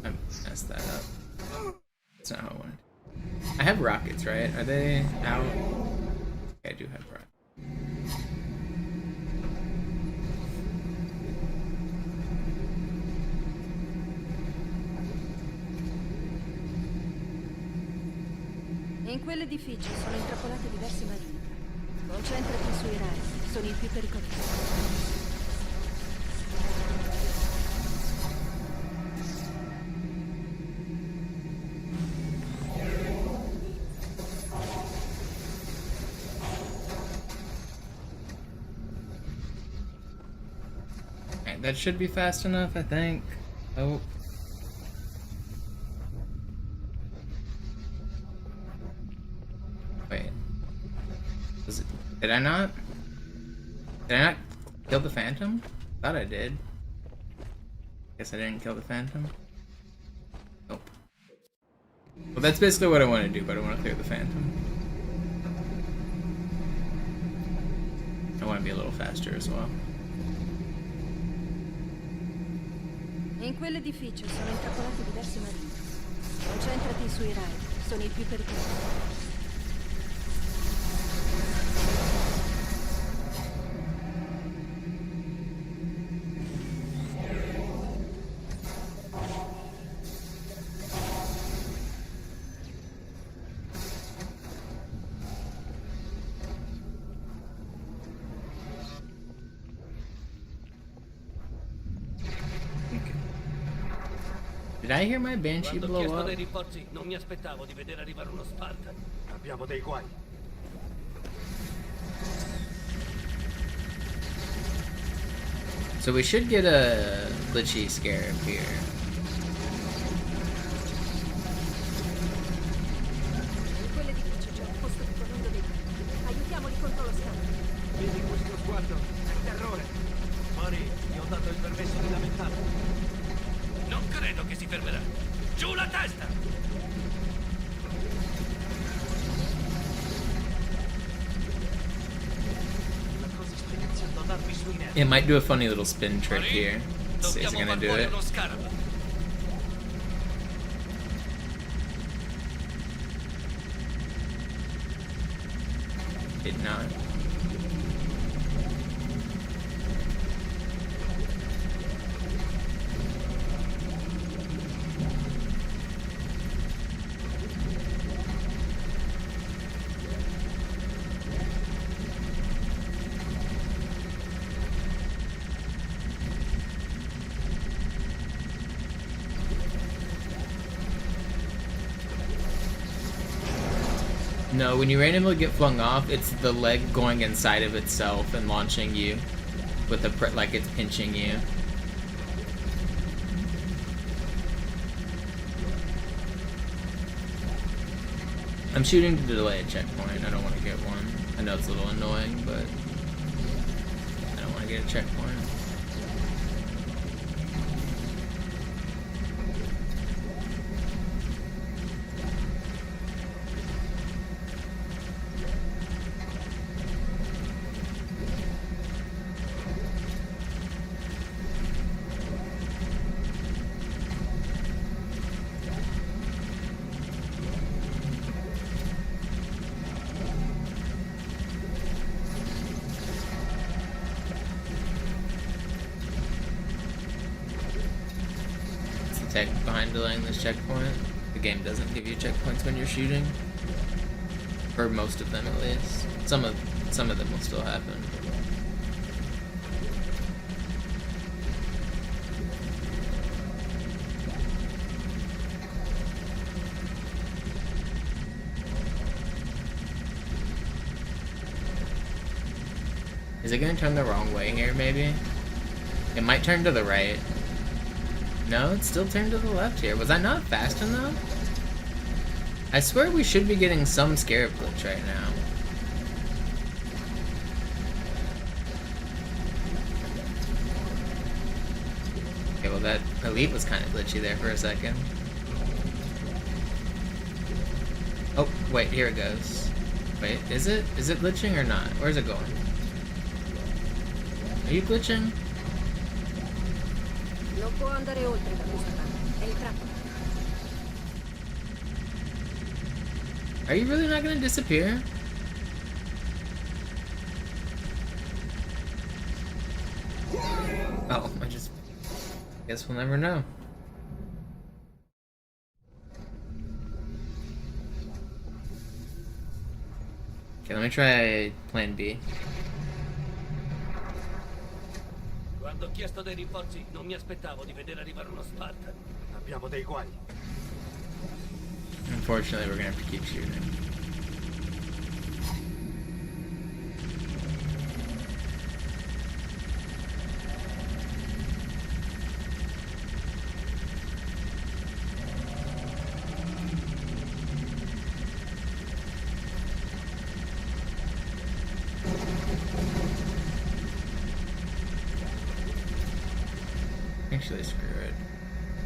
I messed that up. That's not how I wanted. I have rockets, right? Are they out? I do have rockets. In quell'edificio sono intrappolati diversi marini. Concentrati sui raid, sono i più pericolosi. That should be fast enough, I think. Oh. Wait. Was it? Did I not? Did I not kill the Phantom? Thought I did. Guess I didn't kill the Phantom. Nope. Well, that's basically what I want to do, but I want to clear the Phantom. I want to be a little faster as well. In quell'edificio sono intrappolati diversi marini. Concentrati sui raid, sono i più pericolosi. Did I hear my Banshee Quando ho blow chiesto up? dei rinforzi, non mi aspettavo di vedere arrivare uno Spartan. Abbiamo dei guai. So we should get a glitchy scarab here. In quell'edificio c'è un posto di comando dei guai. Aiutiamoli contro lo scambio. Vedi questo sguardo? È terrore. Mari, gli ho dato il permesso di lamentarmi. Non credo che si fermerà. Giù la testa! La cosa sta iniziando a darmi sui nervi. It might do a funny little spin trick here. Let's see, is it gonna do it? Uno scarab. Did not. No, when you randomly get flung off, it's the leg going inside of itself and launching you with a like it's pinching you. I'm shooting to delay a checkpoint. I don't want to get one. I know it's a little annoying, but I don't want to get a checkpoint. Tech behind delaying this checkpoint. The game doesn't give you checkpoints when you're shooting. For most of them at least. Some of them will still happen. Is it gonna turn the wrong way here maybe? It might turn to the right. No, it's still turned to the left here. Was I not fast enough? I swear we should be getting some scarab glitch right now. Okay, well that elite was kind of glitchy there for a second. Oh, wait, here it goes. Wait, is it? Is it glitching or not? Where's it going? Are you glitching? Non può andare oltre da questa parte. È in trappola. Are you really not gonna disappear? Oh, guess we'll never know. Okay, let me try plan B. Quando ho chiesto dei rinforzi, non mi aspettavo di vedere arrivare uno Spartan. Abbiamo dei guai. Unfortunately, we're gonna have to keep shooting. Actually, screw it.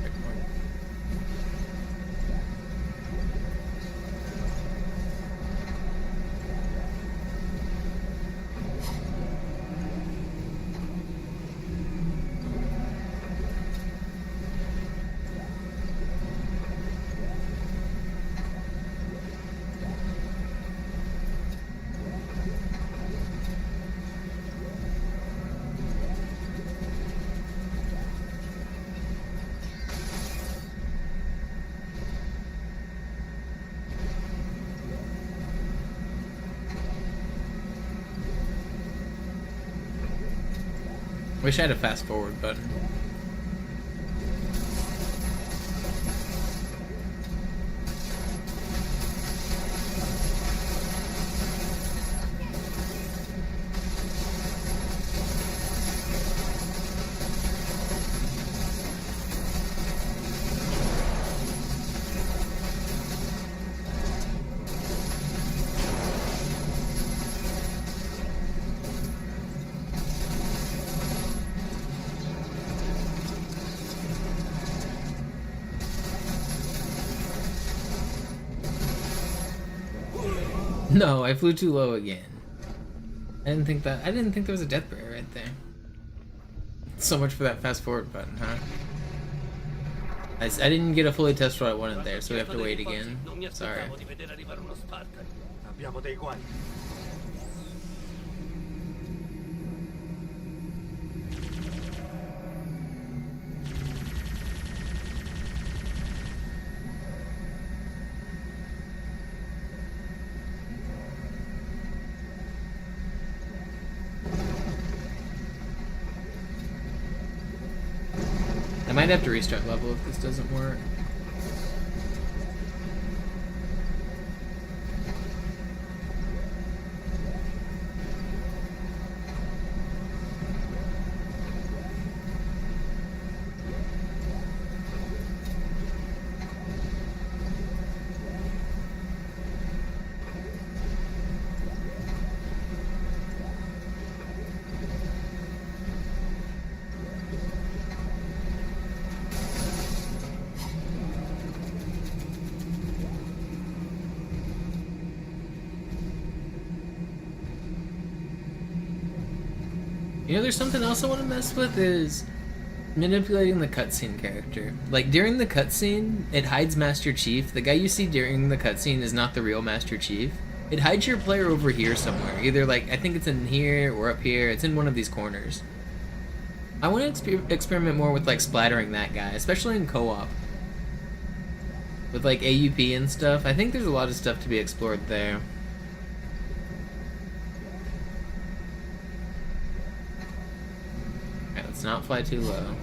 Checkpoint. Wish I had a fast forward button. No, I flew too low again. I didn't think there was a death barrier right there. So much for that fast forward button, huh? I didn't get a fully test what I wanted there, so we have to wait again. Sorry. Abbiamo dei guai. I might have to restart level if this doesn't work. You know, there's something else I want to mess with is manipulating the cutscene character. Like, during the cutscene, it hides Master Chief. The guy you see during the cutscene is not the real Master Chief. It hides your player over here somewhere. Either, like, I think it's in here or up here. It's in one of these corners. I want to experiment more with, like, splattering that guy, especially in co-op. With, like, AUP and stuff. I think there's a lot of stuff to be explored there. Alright, let's not fly too low.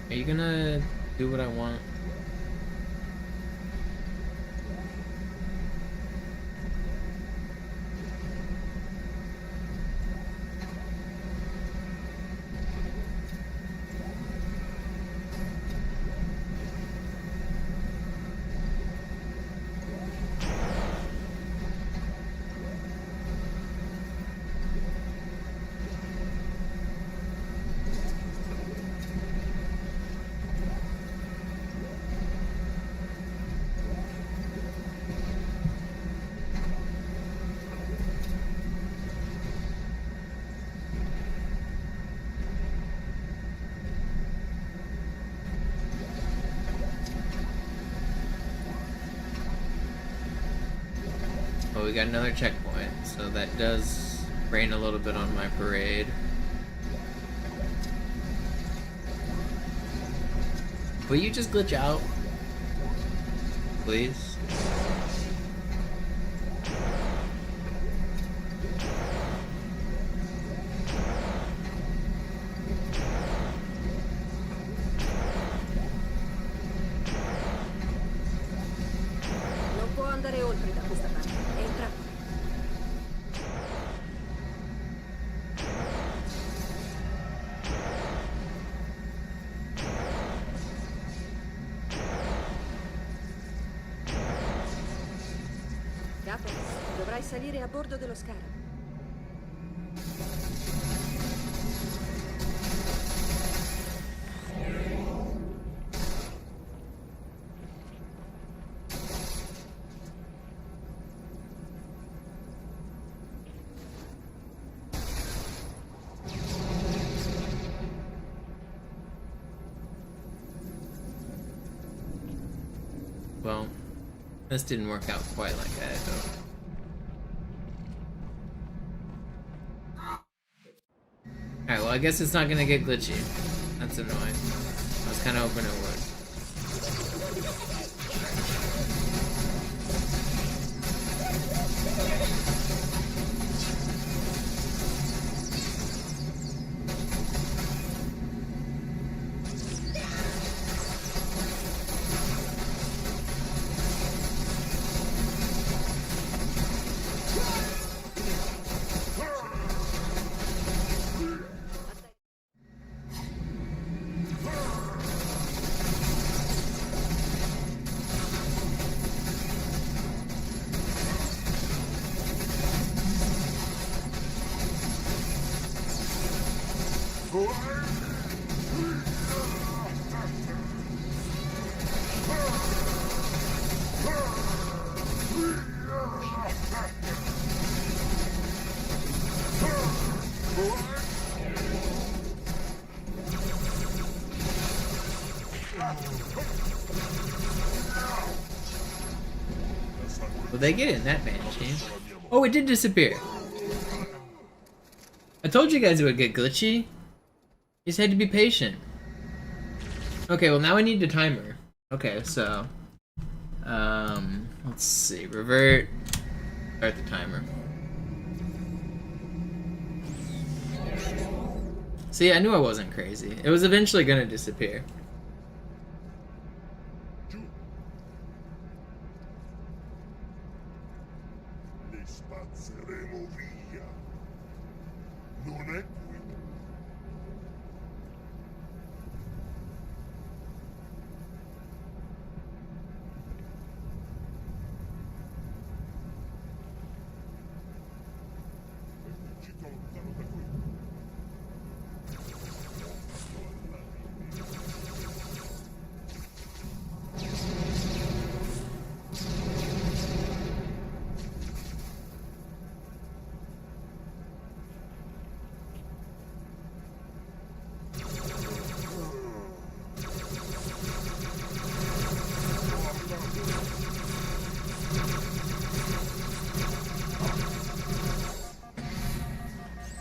Are you gonna do what I want? Oh, we got another checkpoint, so that does rain a little bit on my parade. Will you just glitch out? Please? Non può andare oltre da questa parte. Entra. Capo, dovrai salire a bordo dello scaro. Well, this didn't work out quite like I had hoped. Alright, well I guess it's not gonna get glitchy. That's annoying. I was kinda hoping it would. Will they get in that banshee? Oh, it did disappear. I told you guys it would get glitchy. You just had to be patient. Okay, well now I need the timer. Okay, so let's see. Revert. Start the timer. See, I knew I wasn't crazy. It was eventually gonna disappear. Li spazzeremo via. Non è qui. Ci tolgono da qui.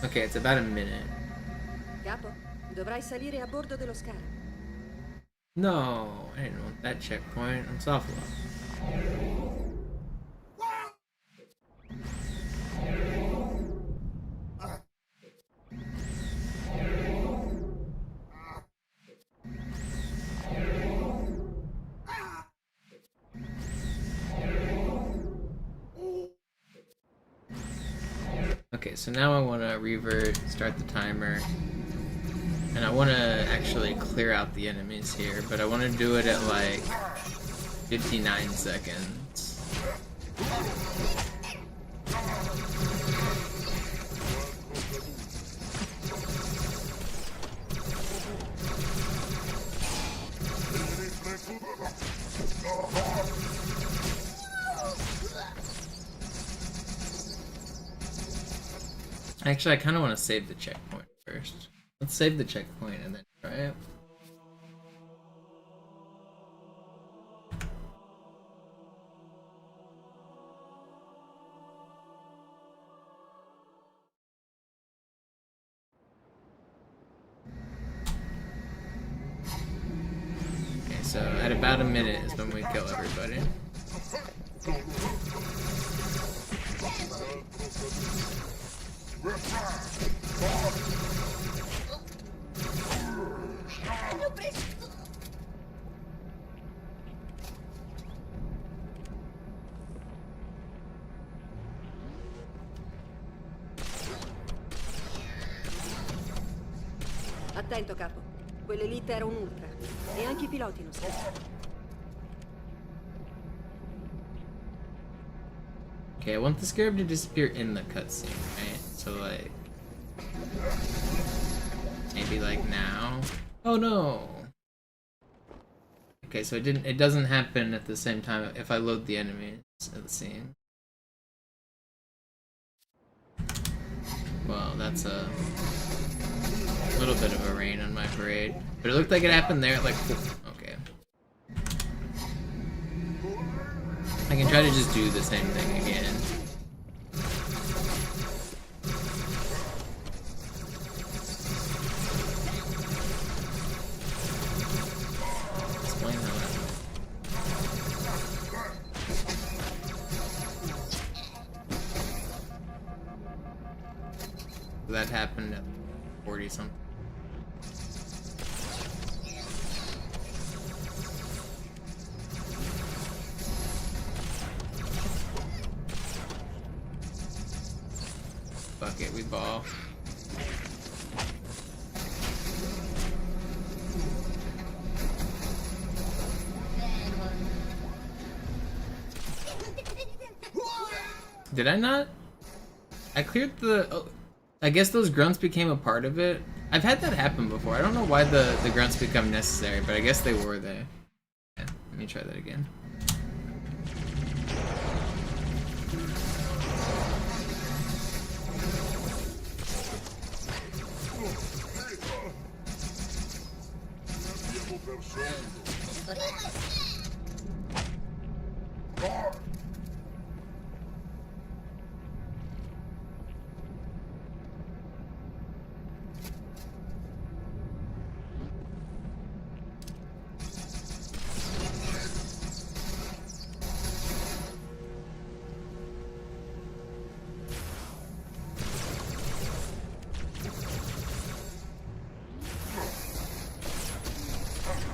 Okay, it's about a minute. Capo, dovrai salire a bordo dello scalo. No, I didn't want that checkpoint. I'm soft lock. Okay, so now I want to revert, start the timer, and I want to actually clear out the enemies here, but I want to do it at like 59 seconds. Actually, I kind of want to save the checkpoint first. Let's save the checkpoint and then try it. Okay, so at about a minute is when we kill everybody. Attento, capo. Quell'elite era un ultra. E anche i piloti non scherzano. Okay, I want the scarab to disappear in the cutscene, right? So like, maybe like now. Oh no! Okay, so it doesn't happen at the same time if I load the enemies at the scene. Well, that's a little bit of a rain on my parade, but it looked like it happened there at like 4. Okay. I can try to just do the same thing again. Explain how that went. So that happened at 40 something. Fuck it, we ball. Did I not? I cleared the... Oh, I guess those grunts became a part of it. I've had that happen before. I don't know why the grunts become necessary, but I guess they were there. Yeah, let me try that again.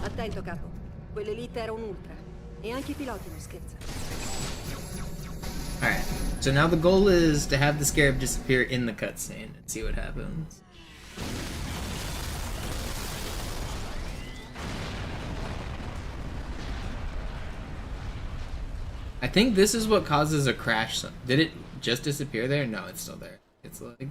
Attento, capo. Quell'elite era un ultra. E anche i piloti non scherzano. Alright, so now the goal is to have the scarab disappear in the cutscene and see what happens. I think this is what causes a crash. Did it just disappear there? No, it's still there. It's like...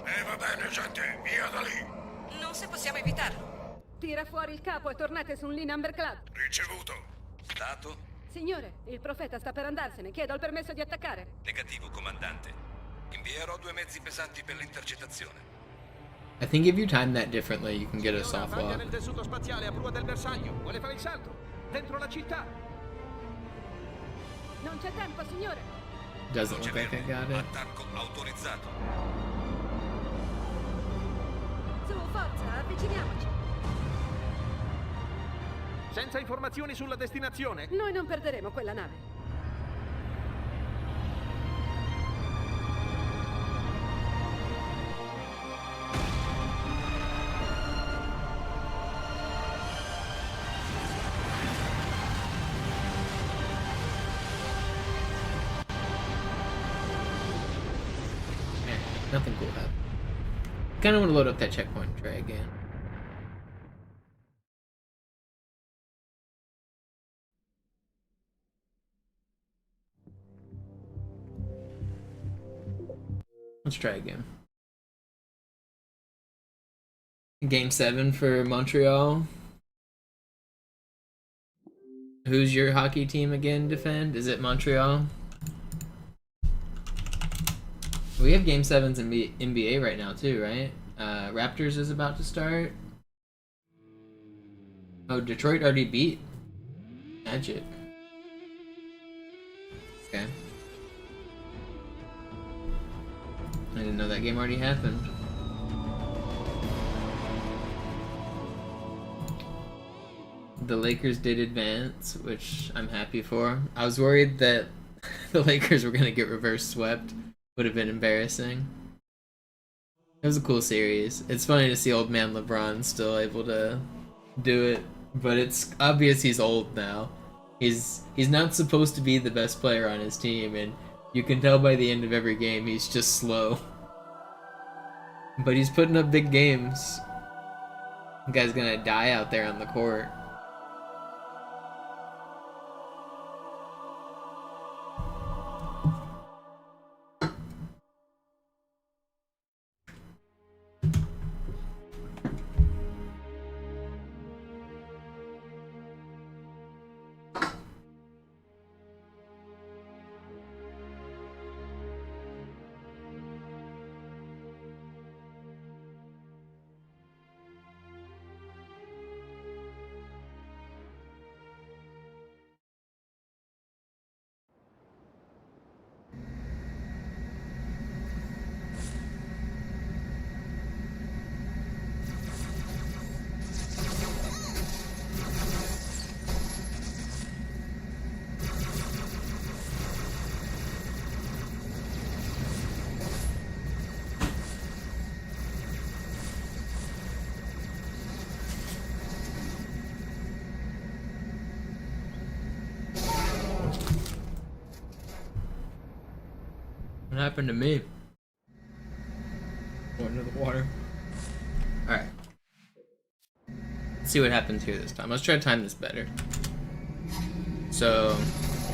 Va bene, gente, via da lì. Non se possiamo evitarlo. Tira fuori il capo e tornate su un Lee Number Club. Ricevuto. Dato? Signore, il profeta sta per andarsene. Chiedo il permesso di attaccare. Negativo, comandante. Invierò 2 mezzi pesanti per l'intercettazione. I think if you time that differently, you can get a soft Faglia lock. nel tessuto spaziale a prua del bersaglio. Vuole fare il salto. Dentro la città. Non c'è tempo, signore. Doesn't look like I got it. Attacco autorizzato. Su, forza, avviciniamoci. Senza informazioni sulla destinazione? Noi non perderemo quella nave. Nothing cool happened. Kinda want to load up that checkpoint and try again. Let's try again. Game 7 for Montreal. Who's your hockey team again, Defend? Is it Montreal? We have Game 7s in NBA right now too, right? Raptors is about to start. Oh, Detroit already beat Magic. Okay. I didn't know that game already happened. The Lakers did advance, which I'm happy for. I was worried that the Lakers were going to get reverse swept. Would have been embarrassing. It was a cool series. It's funny to see old man LeBron still able to do it, but it's obvious he's old now. He's not supposed to be the best player on his team, and you can tell by the end of every game he's just slow. But he's putting up big games. The guy's gonna die out there on the court. What happened to me? Going to the water. Alright. Let's see what happens here this time. Let's try to time this better. So,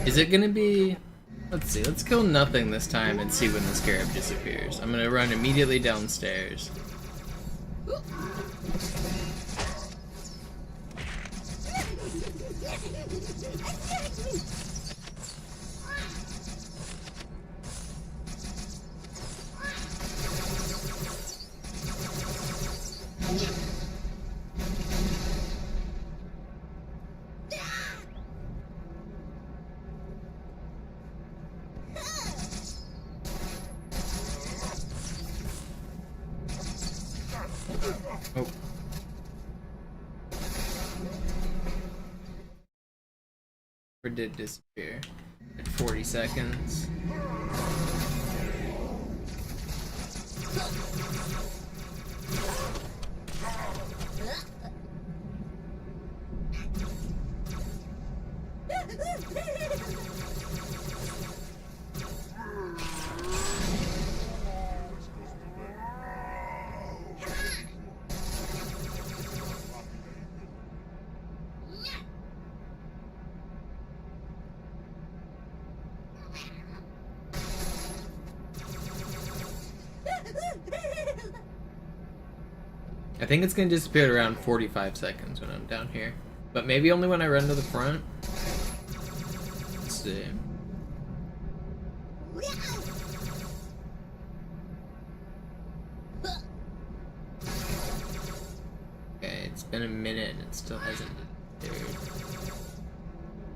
is it gonna be... Let's see, let's kill nothing this time and see when the scarab disappears. I'm gonna run immediately downstairs. Oh. Or did disappear at 40 seconds. I think it's gonna disappear at around 45 seconds when I'm down here. But maybe only when I run to the front. Let's see. Okay, it's been a minute and it still hasn't disappeared.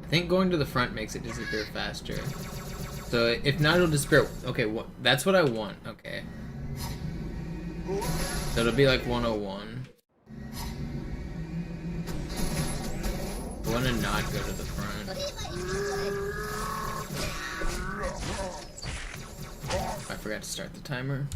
I think going to the front makes it disappear faster. So if not, it'll disappear. Okay, that's what I want. Okay. So it'll be like 101. I want to not go to the front. I forgot to start the timer.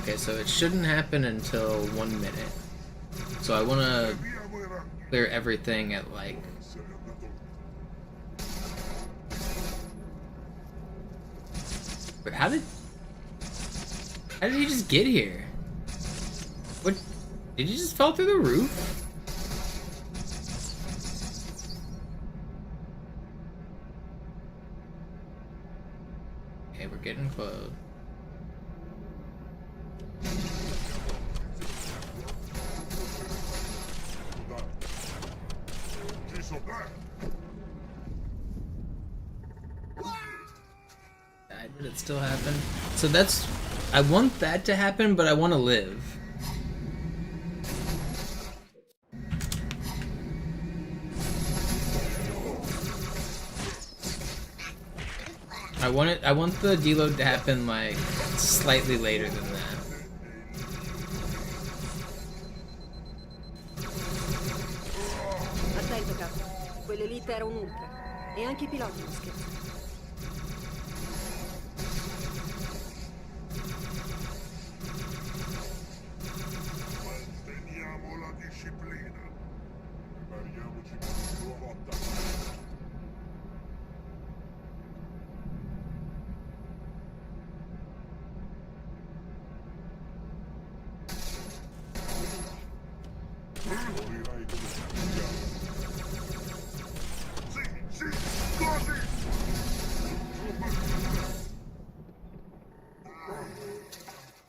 Okay, so it shouldn't happen until 1 minute. So I want to clear everything at like... Wait, how did he just get here? What? Did he just fall through the roof? Okay, we're getting close. Did it still happen? So that's... I want that to happen, but I want to live. I want the deload to happen like slightly later than that. Attento, capo. Quell'elite era un ultra. E anche i piloti non scherzano.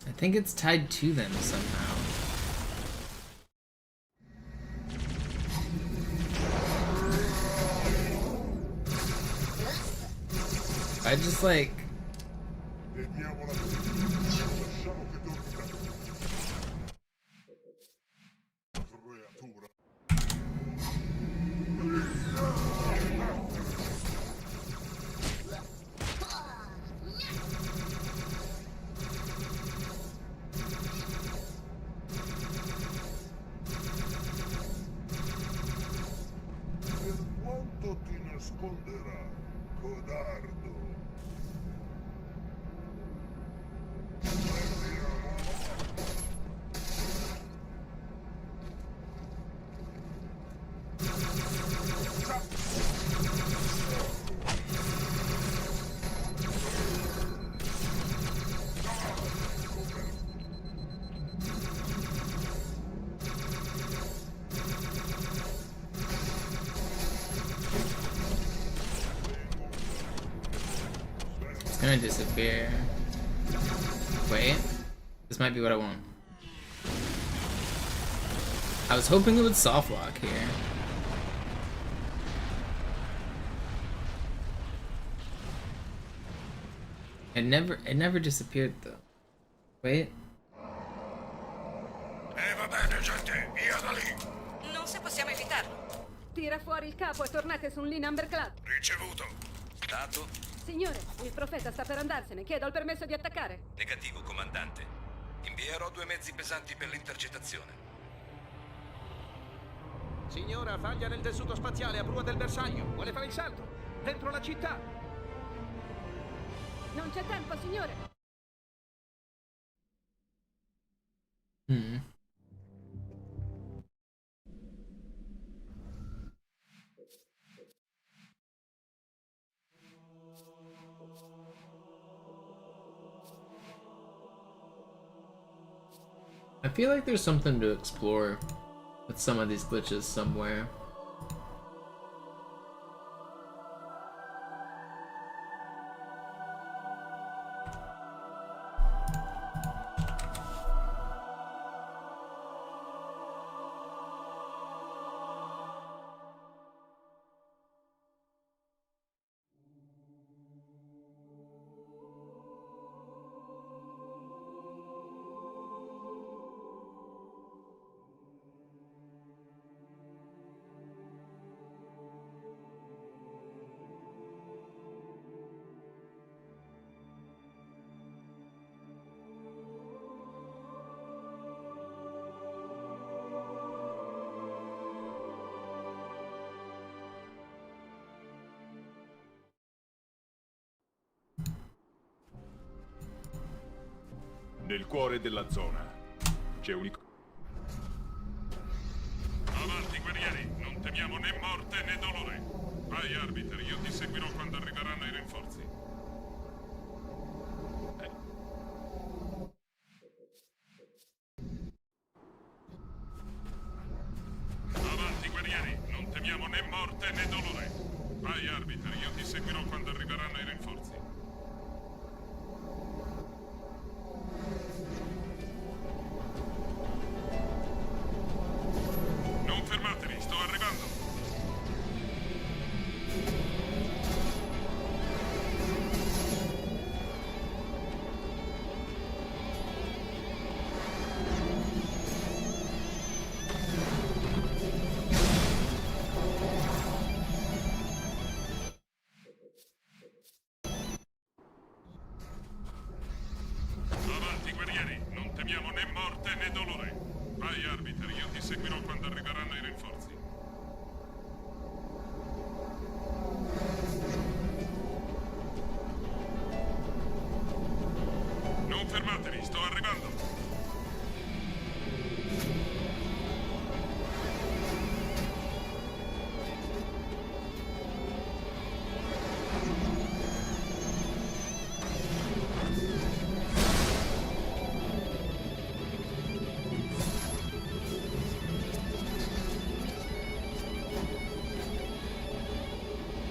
I think it's tied to them somehow. I just like... It's gonna disappear. Wait, this might be what I want. I was hoping it would soft lock here. It never disappeared though. Wait. Va bene, gente, via da lì. Non se possiamo evitarlo. Tira fuori il capo e tornate su un Lean Amberclad. Ricevuto. Dato? Signore, il profeta sta per andarsene. Chiedo il permesso di attaccare. Negativo, comandante. Invierò 2 mezzi pesanti per l'intercettazione. Signora, faglia nel tessuto spaziale a prua del bersaglio. Vuole fare il salto? Dentro la città. Non c'è tempo, signore. I feel like there's something to explore with some of these glitches somewhere. Nel cuore della zona c'è un... Avanti, guerrieri, non temiamo né morte né dolore. Vai, Arbiter, io ti seguirò quando arriveranno i rinforzi. Avanti, guerrieri, non temiamo né morte né dolore. Vai, Arbiter, io ti seguirò quando arriveranno i rinforzi. Non fermatevi, sto arrivando. Avanti, guerrieri, non temiamo né morte né dolore. Vai, Arbiter, io ti seguirò quando arriveranno i rinforzi. Non fermatevi, sto arrivando.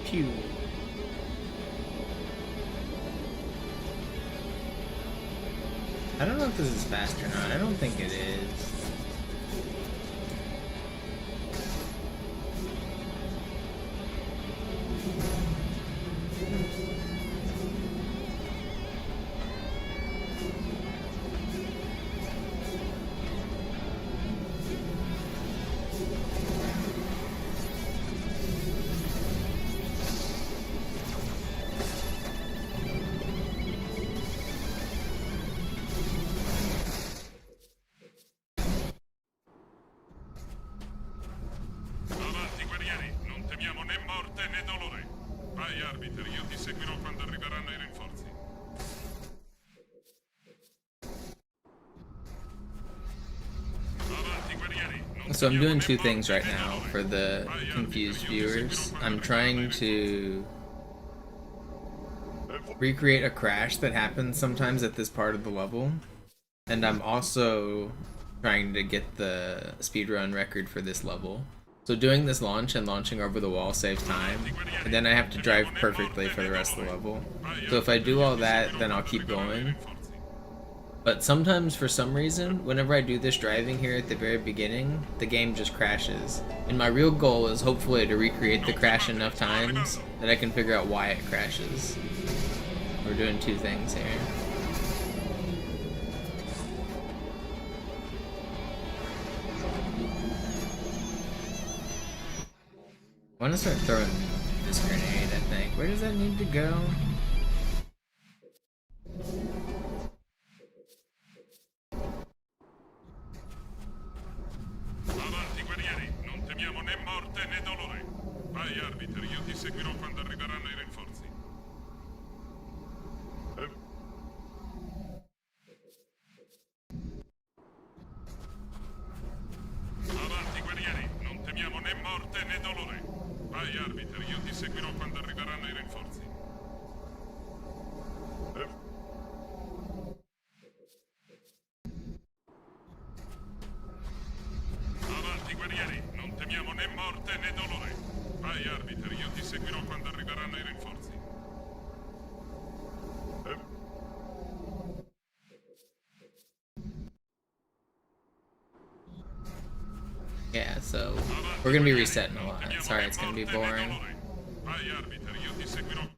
Pew. I don't know if this is fast or not. I don't think it is. Avanti, guerrieri, non temiamo né morte né dolore. Vai, Arbiter, io ti seguirò quando arriveranno i rinforzi. Avanti, guerrieri, non So I'm temiamo doing né two morte things right né now dolore. for the Vai, confused Arbiter, io ti viewers. seguirò I'm quando trying arriveranno i to recreate a crash that happens sometimes at this part of the level, and I'm also trying to get the speedrun record for this level. So doing this launch and launching over the wall saves time, and then I have to drive perfectly for the rest of the level. So if I do all that, then I'll keep going. But sometimes, for some reason, whenever I do this driving here at the very beginning, the game just crashes. And my real goal is hopefully to recreate the crash enough times that I can figure out why it crashes. We're doing two things here. I want to start throwing this grenade, I think. Where does that need to go? Avanti, guerrieri, non temiamo né morte né dolore. Vai, Arbiter, io ti seguirò quando arriveranno i rinforzi. Avanti, guerrieri, non temiamo né morte né dolore. Vai, Arbiter, io ti seguirò quando arriveranno i rinforzi. Avanti, guerrieri, non temiamo né morte né dolore. Vai, Arbiter, io ti seguirò quando arriveranno i rinforzi. Yeah, so we're gonna be resetting a lot. Sorry, it's gonna be boring. Vai, Arbiter, io ti seguirò.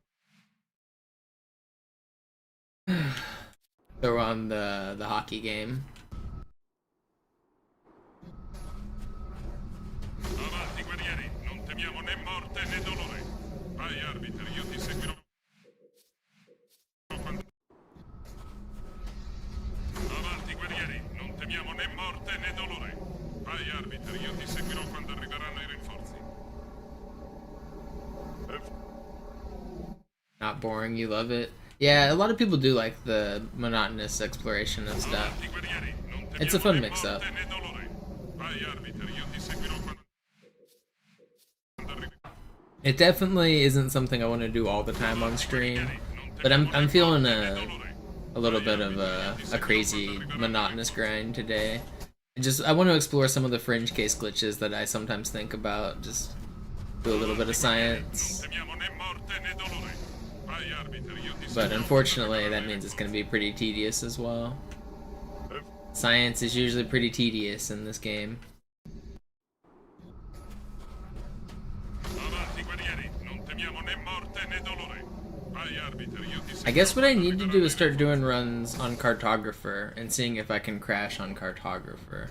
Throw on the hockey game. Avanti, guerrieri, non temiamo né morte né dolore. Vai, Arbiter, io ti seguirò. Avanti, guerrieri, non temiamo né morte né dolore. Vai, Arbiter, io ti seguirò quando arriveranno i rinforzi. Not boring, you love it. Yeah, a lot of people do like the monotonous exploration and stuff. It's a fun mix-up. It definitely isn't something I want to do all the time on stream, but I'm feeling a little bit of a crazy monotonous grind today. I want to explore some of the fringe case glitches that I sometimes think about. Just do a little bit of science. But unfortunately, that means it's going to be pretty tedious as well. Science is usually pretty tedious in this game. I guess what I need to do is start doing runs on Cartographer and seeing if I can crash on Cartographer.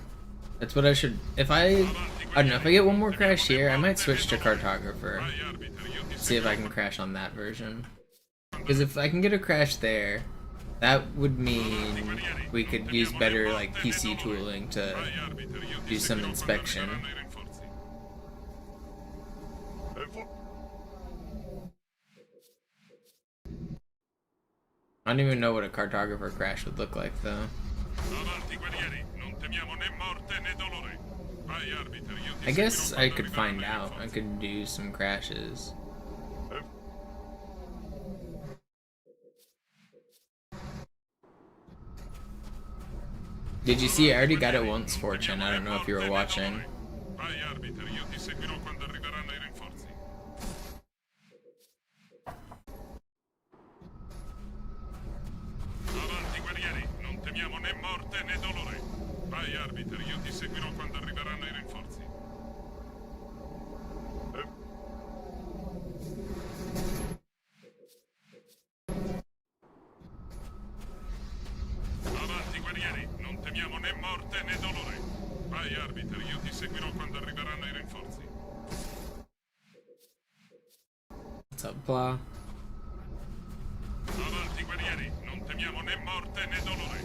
That's what I should... I don't know, if I get one more crash here, I might switch to Cartographer. See if I can crash on that version. Because if I can get a crash there, that would mean we could use better like PC tooling to do some inspection. I don't even know what a Cartographer crash would look like though. I guess I could find out. I could do some crashes. Did you see? I already got it once, Fortune. I don't know if you were watching. What's up, Blah? Avanti guerrieri, non temiamo né morte né dolore.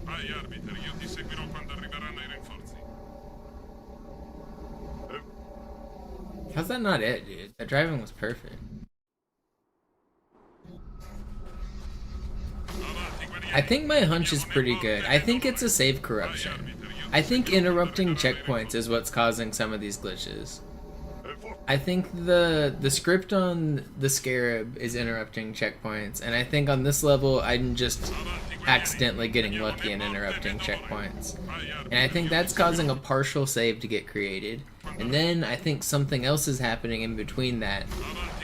Vai arbiter, io ti seguirò quando arriveranno i rinforzi. How's that not it, dude? That driving was perfect. I think my hunch is pretty good. I think it's a save corruption. I think interrupting checkpoints is what's causing some of these glitches. I think the script on the Scarab is interrupting checkpoints, and I think on this level I'm just accidentally getting lucky and interrupting checkpoints. And I think that's causing a partial save to get created. And then I think something else is happening in between that,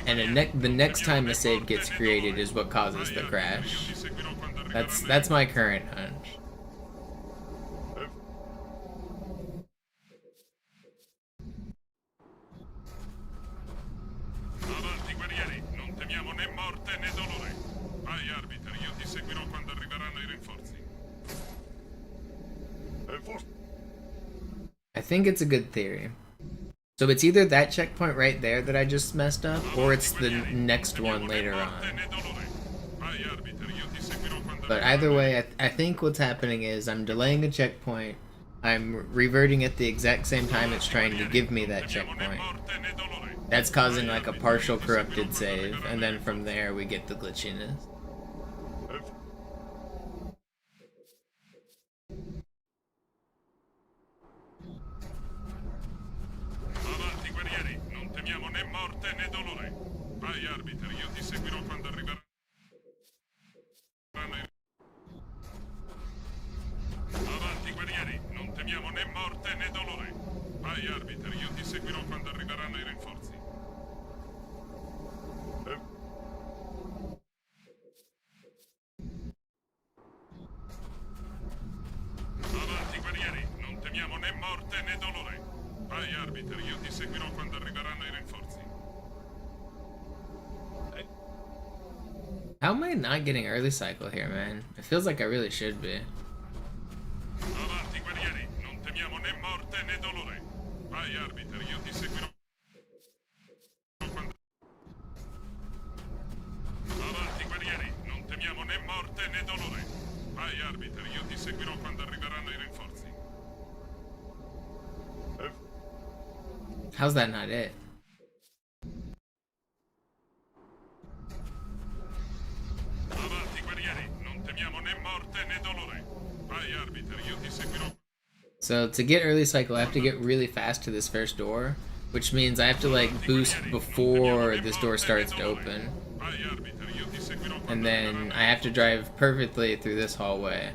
and the next time a save gets created is what causes the crash. That's my current hunch. Avanti guerrieri, non temiamo né morte né dolore. Vai arbiter, io ti seguirò quando arriveranno i rinforzi. I think it's a good theory. So it's either that checkpoint right there that I just messed up, or it's the next one later on. But either way, I think what's happening is I'm delaying a checkpoint, I'm reverting at the exact same time it's trying to give me that checkpoint. That's causing like a partial corrupted save, and then from there we get the glitchiness. Avanti guerrieri, non temiamo né morte né dolore. Vai arbiter, io ti seguirò quando arriveranno i... Avanti guerrieri, non temiamo né morte né dolore. Vai arbiter, io ti seguirò quando arriveranno i rinforzi. Avanti guerrieri, non temiamo né morte né dolore. Vai arbiter, io ti seguirò quando arriveranno i rinforzi. How am I not getting early cycle here, man? It feels like I really should be. Avanti guerrieri, non temiamo né morte né dolore. Vai arbiter, io ti seguirò quando... Avanti guerrieri, non temiamo né morte né dolore. Vai arbiter, io ti seguirò quando arriveranno i rinforzi. How's that not it? Avanti So to get early cycle, I have to get really fast to this first door, which means I have to like boost before this door starts to open. And then I have to drive perfectly through this hallway.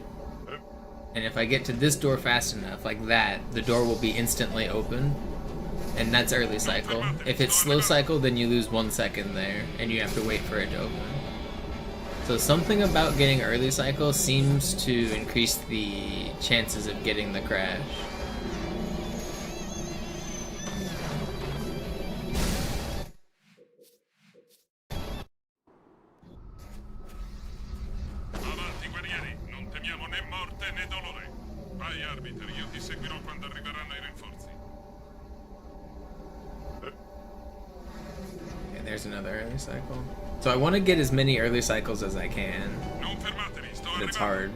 And if I get to this door fast enough, like that, the door will be instantly open. And that's early cycle. If it's slow cycle, then you lose 1 second there, and you have to wait for it to open. So something about getting early cycle seems to increase the chances of getting the crash. Avanti, guerrieri, non temiamo né morte né dolore. Vai, arbiter, io ti seguirò quando arriveranno i rinforzi. Okay, there's another early cycle. So I want to get as many early cycles as I can, Non fermatevi, sto but it's arrivando. hard.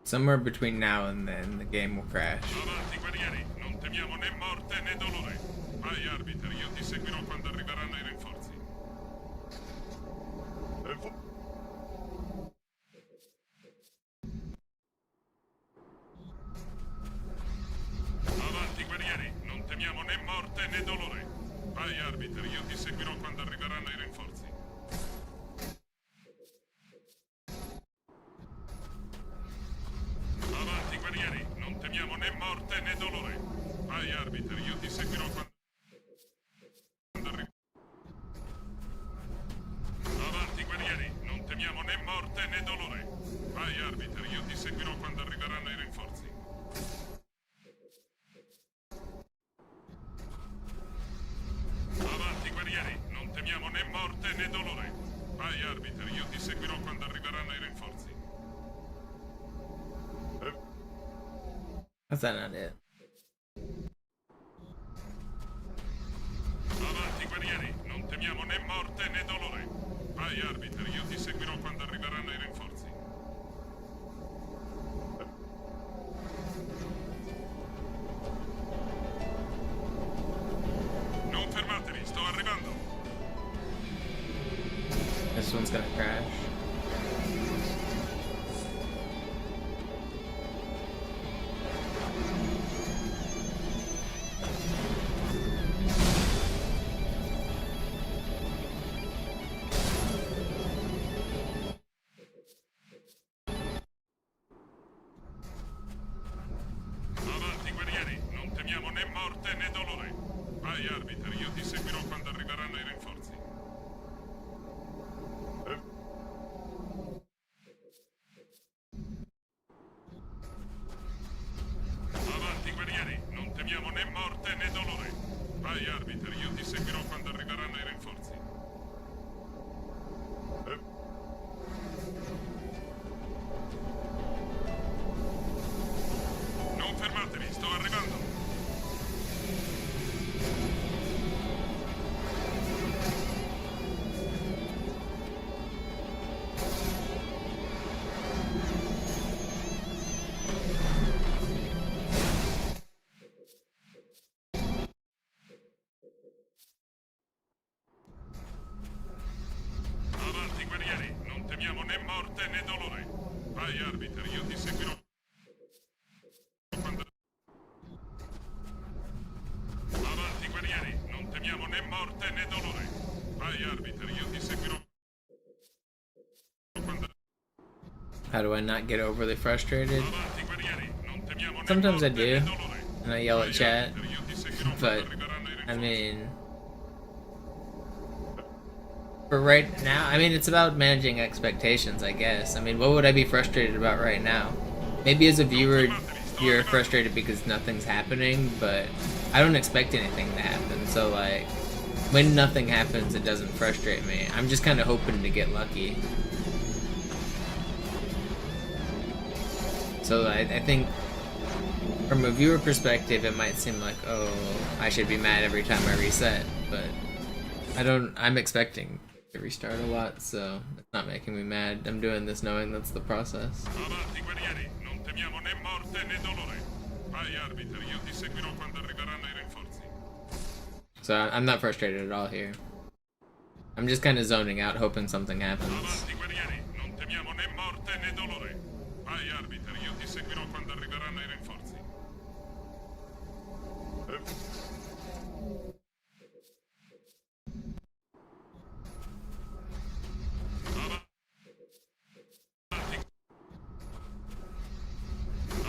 Somewhere between now and then, the game will crash. Avanti, guerrieri, non temiamo né morte né dolore. Vai, arbiter, io ti seguirò quando arriveranno i rinforzi. Avanti, guerrieri, non temiamo né morte né dolore. Vai, arbiter, io ti seguirò quando arriveranno i rinforzi. Avanti, guerrieri, non temiamo né morte né dolore. Vai, arbiter, io ti seguirò quando arriveranno. Avanti, guerrieri, non temiamo né morte né dolore. Vai, arbiter, io ti seguirò quando arriveranno i rinforzi. Avanti, guerrieri, non temiamo né morte né dolore. Vai, arbiter, io ti seguirò quando arriveranno i rinforzi. That's not it. Avanti, guerrieri, non temiamo né morte né dolore. Vai, arbiter, io ti seguirò quando arriveranno i rinforzi. Non fermatevi, sto arrivando. This one's gonna crash. Avanti, guerrieri, non temiamo né morte né dolore. Vai, arbiter, io ti seguirò quando arriveranno i rinforzi. Avanti, guerrieri, non temiamo né morte né dolore. Vai, arbiter, io ti seguirò quando arriveranno i rinforzi. Non fermatevi, sto arrivando. Avanti, guerrieri, non temiamo né morte né dolore. Vai, arbiter, io ti seguirò quando... Avanti, guerrieri, non temiamo né morte né dolore. Vai, arbiter, io ti seguirò quando... How do I not get overly frustrated? Avanti, guerrieri, non temiamo né Sometimes I morte do, né dolore. and I yell at Vai, chat, arbiter, io ti seguirò but quando arriveranno i I rinforzi. mean, for right now, I mean, it's about managing expectations, I guess. I mean, what would I be frustrated about right now? Maybe as a viewer, you're frustrated because nothing's happening, but I don't expect anything to happen, so like, when nothing happens, it doesn't frustrate me. I'm just kind of hoping to get lucky. So I think, from a viewer perspective, it might seem like, oh, I should be mad every time I reset, but I'm expecting to restart a lot, so it's not making me mad. I'm doing this knowing that's the process. Avanti, guerrieri, non temiamo né morte né dolore. Vai, arbiter, io ti seguirò quando arriveranno i rinforzi. So I'm not frustrated at all here. I'm just kind of zoning out, hoping something happens. Avanti, guerrieri, non temiamo né morte né dolore. Vai, arbiter, io ti seguirò quando arriveranno i rinforzi.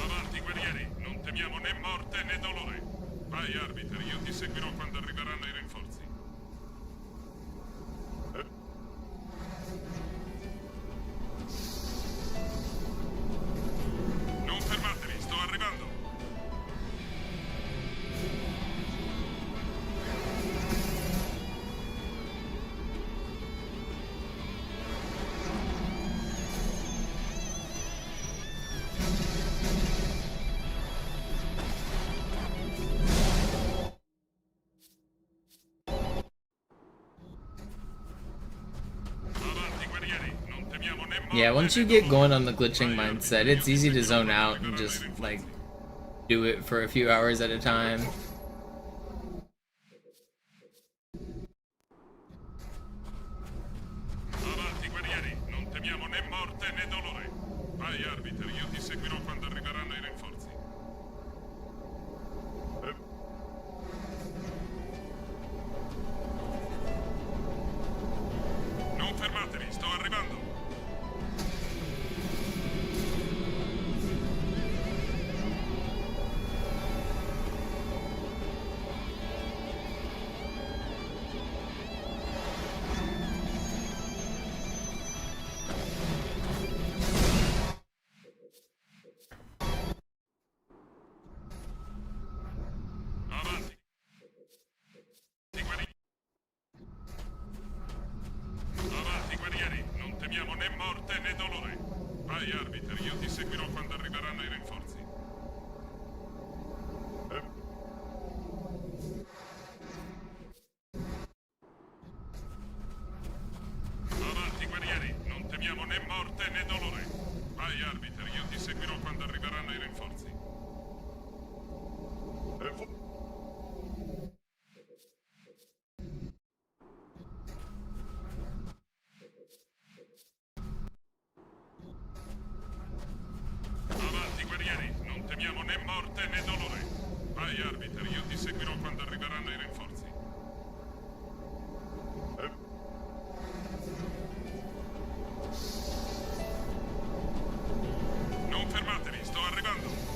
Avanti, guerrieri, non temiamo né morte né dolore. Vai, arbiter, io ti seguirò quando arriveranno i rinforzi. Non fermatevi, sto arrivando. Yeah, once you get going on the glitching mindset, it's easy to zone out and just, like, do it for a few hours at a time. Avanti, guerrieri, non temiamo né morte né dolore. Vai, arbiter, io ti seguirò quando arriveranno i rinforzi. Non fermatevi, sto arrivando. Avanti, guerrieri, non temiamo né morte né dolore. Vai, arbiter, io ti seguirò quando arriveranno i rinforzi. Avanti, guerrieri, non temiamo né morte né dolore. Vai, arbiter, io ti seguirò quando arriveranno i rinforzi. Avanti, guerrieri, non temiamo né morte né dolore. Vai, arbiter, io ti seguirò quando arriveranno i rinforzi. Non fermatevi, sto arrivando.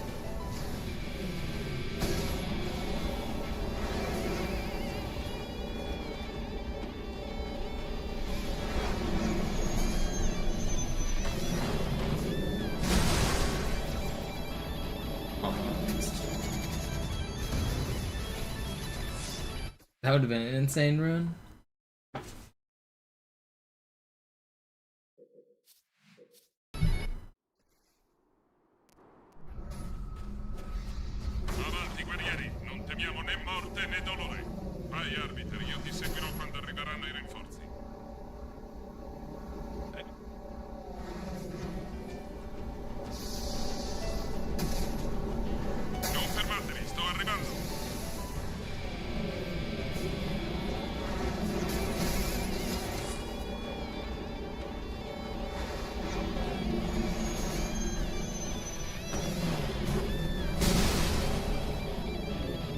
That would have been an insane run. Avanti, guerrieri, non temiamo né morte né dolore. Vai, arbiter, io ti seguirò quando arriveranno i rinforzi. Non fermatevi, sto arrivando.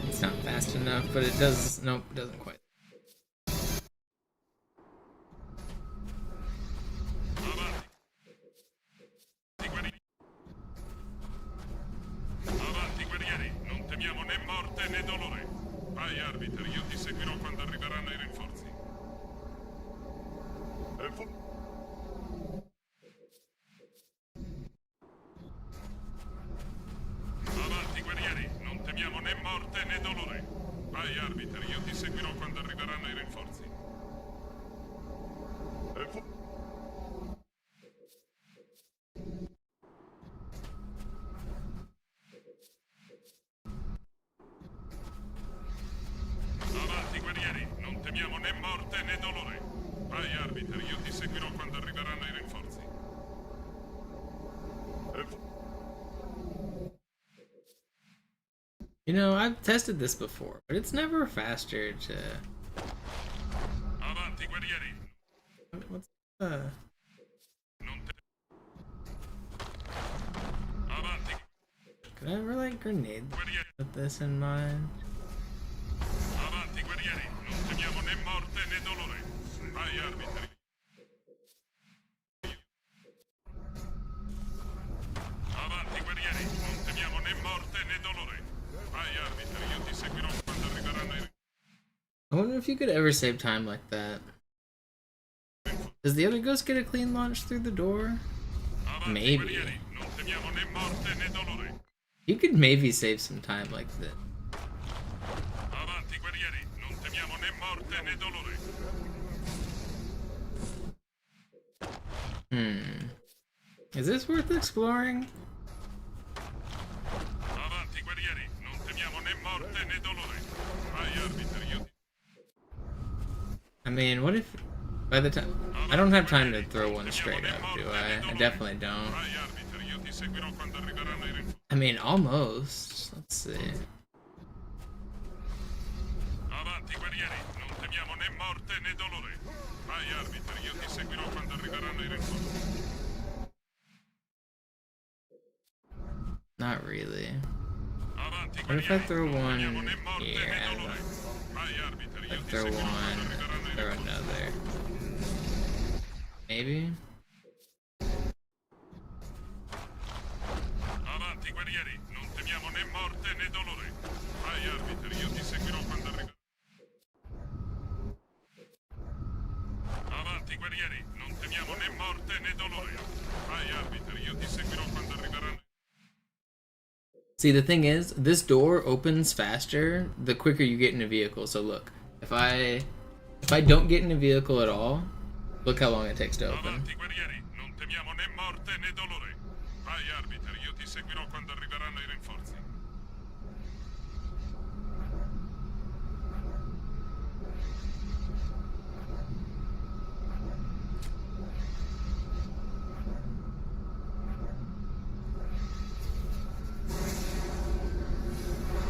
It's not fast enough, but it does. Nope, it doesn't quite. Avanti, guerrieri, non temiamo né morte né dolore. Vai, arbiter, io ti seguirò quando arriveranno i rinforzi. Avanti, guerrieri, non temiamo né morte né dolore. Vai, arbiter, io ti seguirò quando arriveranno i rinforzi. Avanti, guerrieri, non temiamo né morte né dolore. Vai, Vai, arbiter, io ti seguirò quando arriveranno i rinforzi. You know, I've tested this before, but it's never faster to... Avanti, guerrieri. What's the... Avanti. Could I ever, like, grenade with this in mind? Avanti, guerrieri. Non temiamo né morte né dolore. Vai, arbitri. Avanti, guerrieri. Non temiamo né morte né dolore. Vai, arbitri. Io ti seguirò quando arriveranno i... I wonder if you could ever save time like that. Does the other ghost get a clean launch through the door? Maybe. Non temiamo né morte né dolore. You could maybe save some time like that. Avanti, guerrieri. Non temiamo né morte né dolore. Is this worth exploring? Avanti, guerrieri. Non temiamo né morte né dolore. Vai, arbiter. Io ti... I mean, what if... By the time... I don't have time to throw one straight up, do I? I definitely don't. Vai, arbiter. Io ti seguirò quando arriveranno i rinforzi. I mean, almost. Let's see. Avanti, guerrieri. Non temiamo né morte né dolore. Vai, arbiter. Io ti seguirò quando arriveranno i rinforzi. Not really. Avanti, What if I guerrieri. throw Non one temiamo né morte here? né I dolore. Vai, arbiter. Io ti throw seguirò quando one, arriveranno i throw rinforzi. another. Maybe? Avanti, guerrieri. Non temiamo né morte né dolore. Vai, arbiter. Io ti seguirò quando arriveranno. Avanti, guerrieri. Non temiamo né morte né dolore. Vai, arbiter. Io ti seguirò quando arriveranno. See, the thing is, this door opens faster the quicker you get in a vehicle. So look, if I don't get in a vehicle at all, look how long it takes to open. Avanti, guerrieri. Non temiamo né morte né dolore. Vai, arbiter. Io ti seguirò quando arriveranno i rinforzi.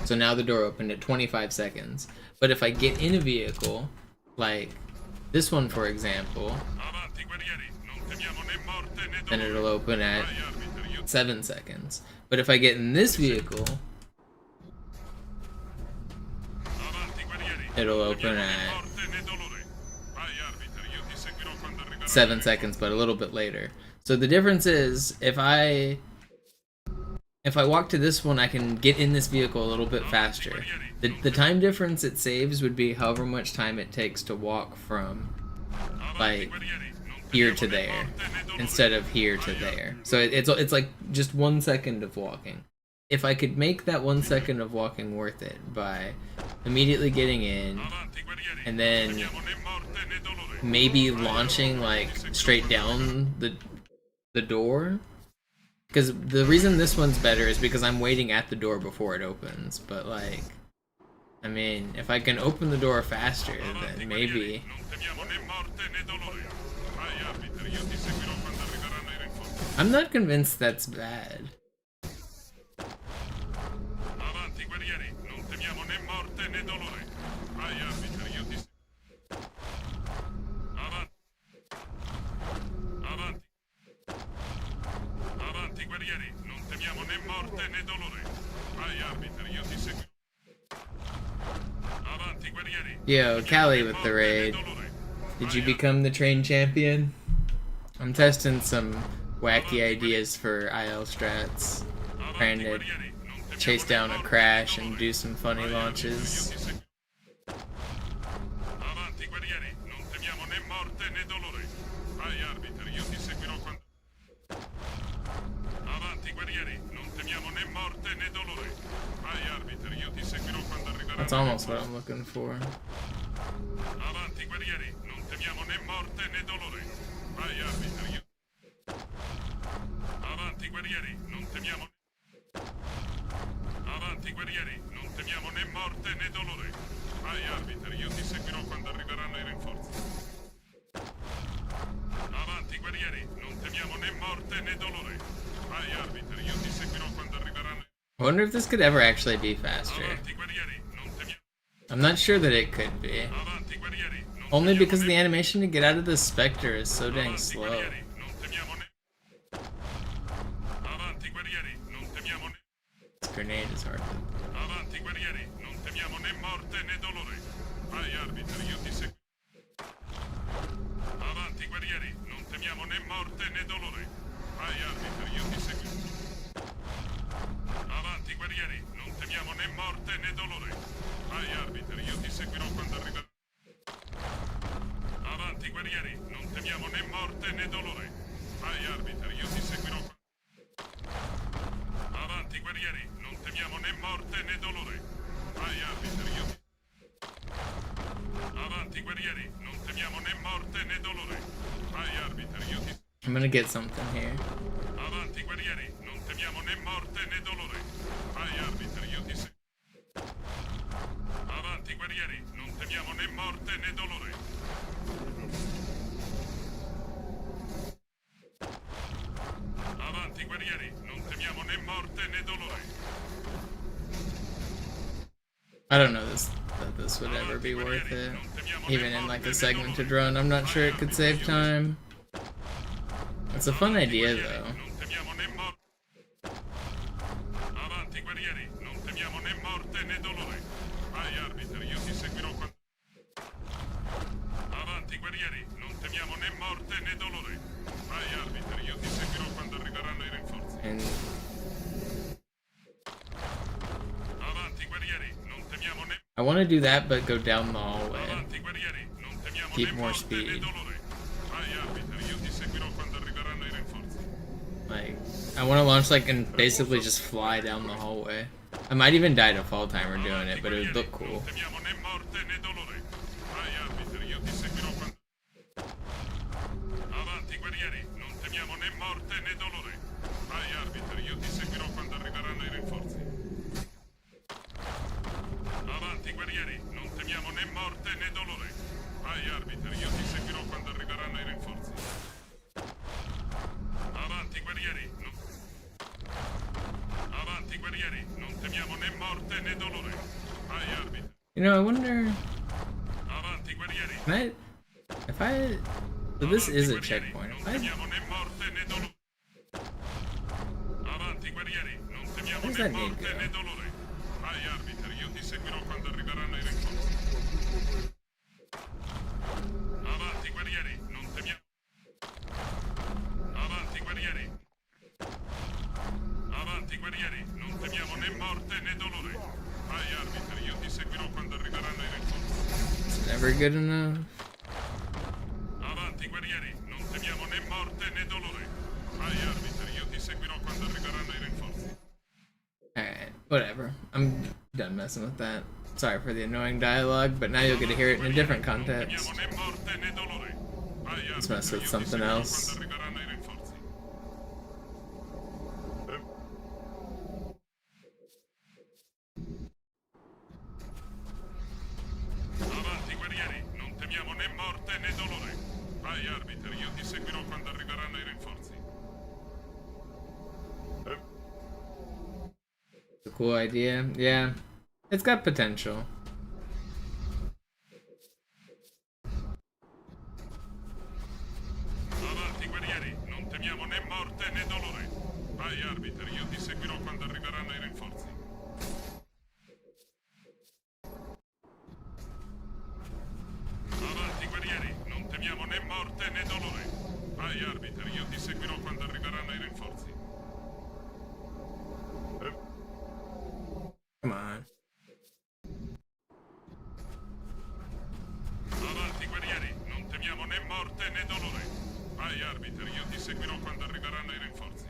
So now the door opened at 25 seconds. But if I get in a vehicle, like this one for example, Avanti, guerrieri. Non temiamo né morte né then dolore. it'll open at Vai, arbiter. Io 7 seconds. But if I get in this vehicle, Avanti, guerrieri. it'll Non open temiamo né at morte né dolore. Vai, arbiter. Io ti seguirò quando arriveranno. 7 seconds, but a little bit later. So the difference is, if I walk to this one, I can get in this vehicle a little bit faster. The time difference it saves would be however much time it takes to walk from, like, here to there, instead of here to there. So it's like just 1 second of walking. If I could make that 1 second of walking worth it by immediately getting in, and then maybe launching, like, straight down the door. Because the reason this one's better is because I'm waiting at the door before it opens. But, like, I mean, if I can open the door faster, then maybe. I'm not convinced that's bad. Avanti, guerrieri. Non temiamo né morte né dolore. Vai, arbiter. Io ti... Avanti. Avanti. Avanti, guerrieri. Non temiamo né morte né dolore. Vai, arbiter. Io ti seguirò. Avanti, guerrieri. Yo, Callie with the raid. Did you become the train champion? I'm testing some wacky ideas for IL strats. Trying to chase down a crash and do some funny launches. Avanti, guerrieri. Non temiamo né morte né dolore. Vai, arbiter. Io ti seguirò quando... Avanti, guerrieri. Non temiamo né morte né dolore. Vai, arbiter. Io ti seguirò quando arriveranno. That's almost what I'm looking for. Avanti, guerrieri. Non temiamo né morte né dolore. Vai, arbiter. Io... Avanti, guerrieri. Non temiamo... Avanti, guerrieri. Non temiamo né morte né dolore. Vai, arbiter. Io ti seguirò quando arriveranno i rinforzi. morte né dolore. Vai, arbiter, io ti seguirò quando arriveranno. I wonder if this could ever actually be faster. Avanti, guerrieri, non temiamo. I'm not sure that it could be. Avanti, guerrieri, non Only temiamo because né- the animation to get out of the Spectre is so dang Avanti, slow. guerrieri, non temiamo né. Avanti, guerrieri, non temiamo né. This grenade is hard to... Avanti, guerrieri, non temiamo né morte né dolore. Vai, arbiter, io ti seguirò. Avanti, guerrieri, non temiamo né morte né dolore. Vai, arbiter, io ti seguirò. Avanti, guerrieri, non temiamo né morte né dolore. Vai, arbiter, io ti seguirò quando arriverà. Avanti, guerrieri, non temiamo né morte né dolore. Vai, arbiter, io ti seguirò. Avanti, guerrieri, non temiamo né morte né dolore. Vai, arbiter, io ti... Avanti, guerrieri, non temiamo né morte né dolore. Vai, arbiter, io ti... I'm gonna get something here. Avanti, guerrieri, non temiamo né morte né dolore. Vai, arbiter, io ti seguirò. Avanti, guerrieri, non temiamo né morte né dolore. Avanti, guerrieri, non temiamo né morte né dolore. I don't know that this would ever be worth it. Even in like a segmented run, I'm not sure it could save time. It's a fun idea though. Non temiamo né morte. Avanti, guerrieri, non temiamo né morte né dolore. Vai, arbiter, io ti seguirò quando... Avanti, guerrieri, non temiamo né morte né dolore. Vai, arbiter, io ti seguirò quando arriveranno i rinforzi. And Avanti, guerrieri, non temiamo né... I want to do that, but go down the hallway. Avanti, guerrieri, non temiamo Keep né more morte né speed. dolore. Vai, arbiter, io ti seguirò quando arriveranno i rinforzi. Like, I want to launch like and basically just fly down the hallway. I might even die to fall timer doing it, but it would look cool. Non temiamo né morte né dolore. Vai, arbiter, io ti seguirò quando... Avanti, guerrieri, non temiamo né morte né dolore. Vai, arbiter, io ti seguirò quando arriveranno i rinforzi. Avanti, guerrieri, non temiamo né morte né dolore. Vai, arbiter, io ti seguirò quando arriveranno i rinforzi. Avanti, guerrieri, non... Avanti, guerrieri, non temiamo né morte né dolore. Vai, arbiter. You know, I wonder Avanti, guerrieri. if I so this is a checkpoint. Non If I temiamo né morte né dolore. Avanti, guerrieri, non temiamo Where's né that name morte go? né dolore. Vai, arbiter, io ti seguirò quando arriveranno i rinforzi. Avanti, guerrieri, non temiamo. Avanti, guerrieri. Avanti, guerrieri, non temiamo né morte né dolore. Vai, arbiter, io ti seguirò quando arriveranno i rinforzi. it's never good enough. Avanti, guerrieri, non temiamo né morte né dolore. Vai, arbiter, io ti seguirò quando arriveranno i rinforzi. Alright, whatever. I'm done messing with that. Sorry for the annoying dialogue, but now you'll get to hear it in a different Non context. temiamo né morte né dolore. Vai, Let's arbiter, mess with io ti something seguirò else. quando arriveranno i rinforzi. Avanti, guerrieri, non temiamo né morte né dolore. Vai, arbiter, io ti seguirò quando arriveranno i rinforzi. It's a cool idea. Yeah, it's got potential. Avanti, guerrieri, non temiamo né morte né dolore. Vai, arbiter, io ti seguirò quando arriveranno i rinforzi. Avanti, guerrieri, non temiamo né morte né dolore. Vai, arbiter, io ti seguirò quando arriveranno i rinforzi. Come on. Avanti, guerrieri, non temiamo né morte né dolore. Vai, arbiter, io ti seguirò quando arriveranno i rinforzi.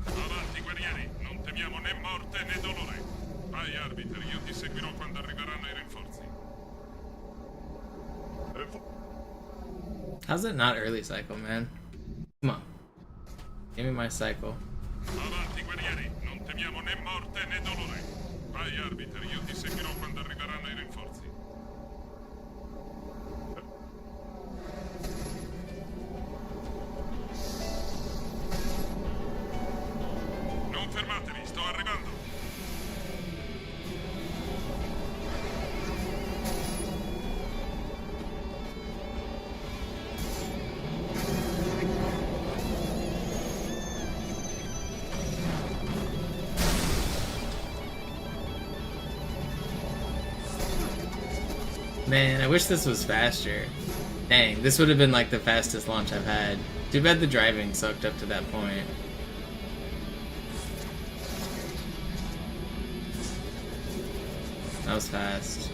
Avanti, guerrieri, non temiamo né morte né dolore. Vai, arbiter, io ti seguirò quando arriveranno i rinforzi. How's it not early cycle, man? Come on. Give me my cycle. Avanti, guerrieri, non temiamo né morte né dolore. Vai, arbiter, io ti seguirò quando arriveranno i Man, I wish this was faster. Dang, this would have been like the fastest launch I've had. Too bad the driving sucked up to that point. That was fast.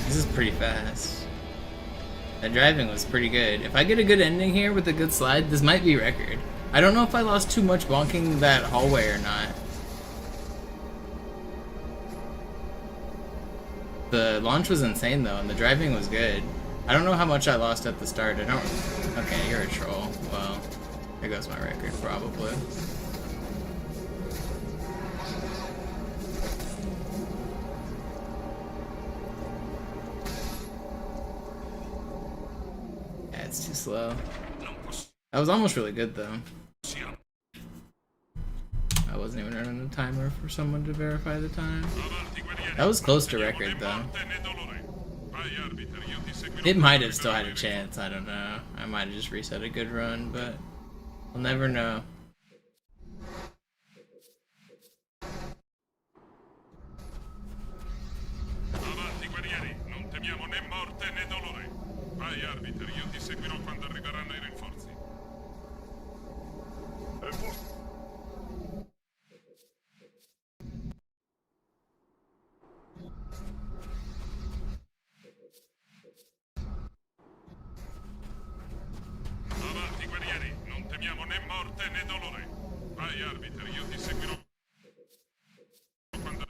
This is pretty fast. That driving was pretty good. If I get a good ending here with a good slide, this might be record. I don't know if I lost too much bonking that hallway or not. The launch was insane though, and the driving was good. I don't know how much I lost at the start. I don't... Okay, you're a troll. Well, there goes my record, probably. Yeah, it's too slow. That was almost really good though. I wasn't even running a timer for someone to verify the time. That was close to record though. It might have still had a chance, I don't know. I might have just reset a good run, but we'll never know. Avanti guerrieri, non temiamo né morte né dolore. Vai arbiter, io ti seguirò quando arriveranno i rinforzi. Avanti guerrieri, non temiamo né morte né dolore. Vai arbiter, io ti seguirò quando...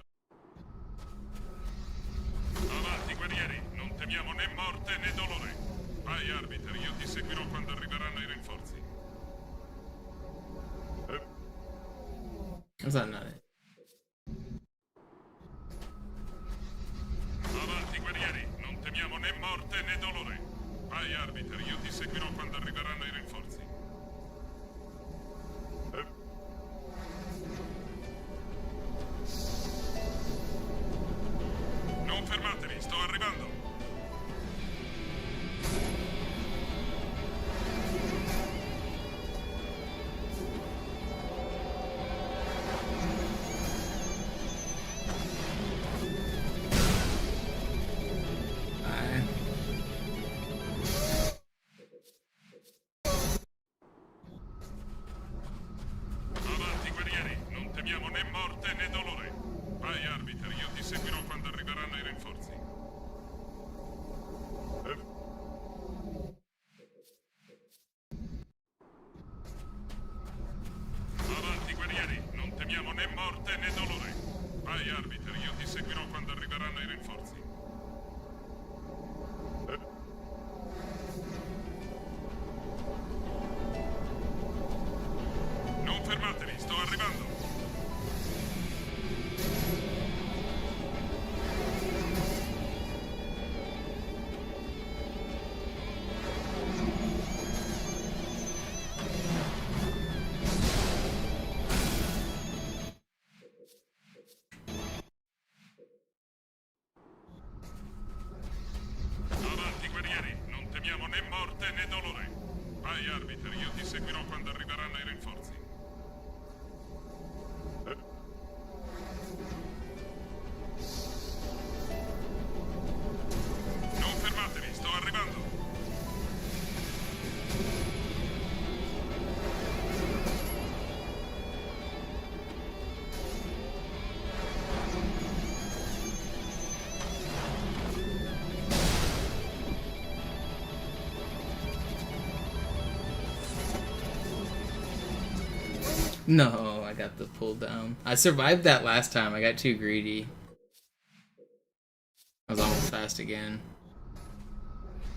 Avanti guerrieri, non temiamo né morte né dolore. Vai arbiter, io ti seguirò quando arriveranno i rinforzi. Was that not it? Avanti guerrieri, non temiamo né morte né dolore. Vai arbiter, io ti seguirò quando arriveranno i rinforzi. Non fermatevi, sto arrivando. Avanti guerrieri, non temiamo né morte né dolore. Vai arbiter, io ti seguirò quando arriveranno i rinforzi. Avanti guerrieri, non temiamo né morte né dolore. Vai arbiter, io ti seguirò quando arriveranno i rinforzi. Non fermatevi, sto arrivando. Avanti guerrieri, non temiamo né morte né dolore. Vai arbiter, io ti seguirò quando arriveranno i rinforzi. Non fermatevi, sto arrivando. No, I got the pull down. I survived that last time. I got too greedy. I was almost fast again.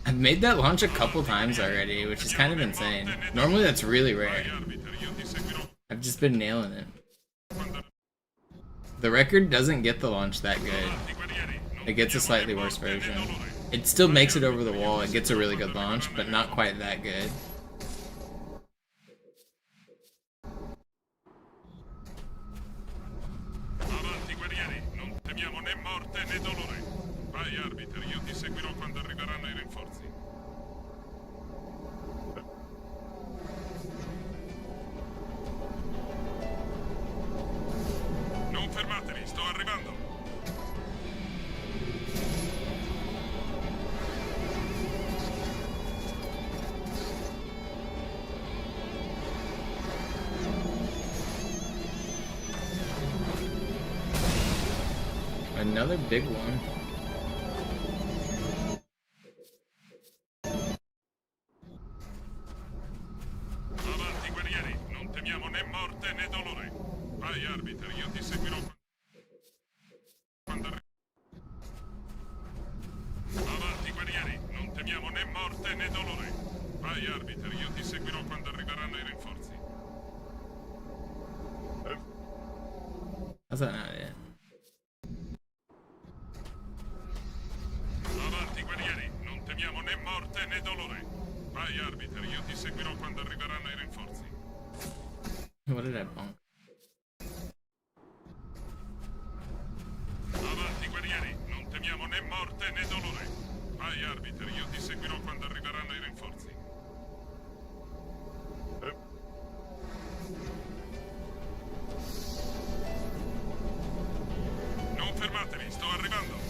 I've made that launch a couple times already, which is kind of insane. Normally that's really rare. I've just been nailing it. The record doesn't get the launch that good. It gets a slightly worse version. It still makes it over the wall. It gets a really good launch, but not quite that good. Avanti guerrieri, non temiamo né morte né dolore. Vai arbiter, io ti seguirò quando arriveranno i rinforzi. Non fermatevi, sto arrivando. Another big one. Avanti guerrieri, non temiamo né morte né dolore. Vai arbiter, io ti seguirò quando Avanti guerrieri, non temiamo né morte né dolore. Vai arbiter, io ti seguirò quando arriveranno i rinforzi. That's not it. Avanti guerrieri, non temiamo né morte né dolore. Vai arbiter, io ti seguirò quando arriveranno i rinforzi. What did I bonk? Avanti guerrieri, non temiamo né morte né dolore. Vai arbiter, io ti seguirò quando arriveranno i rinforzi. Non fermatevi, sto arrivando.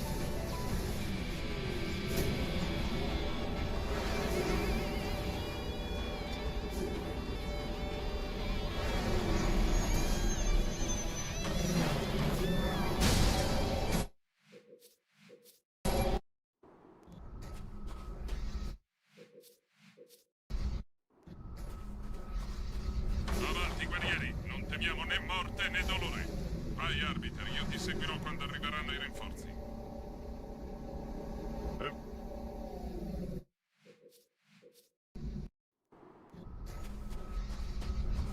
Avanti guerrieri, non temiamo né morte né dolore. Vai arbiter, io ti seguirò quando arriveranno i rinforzi.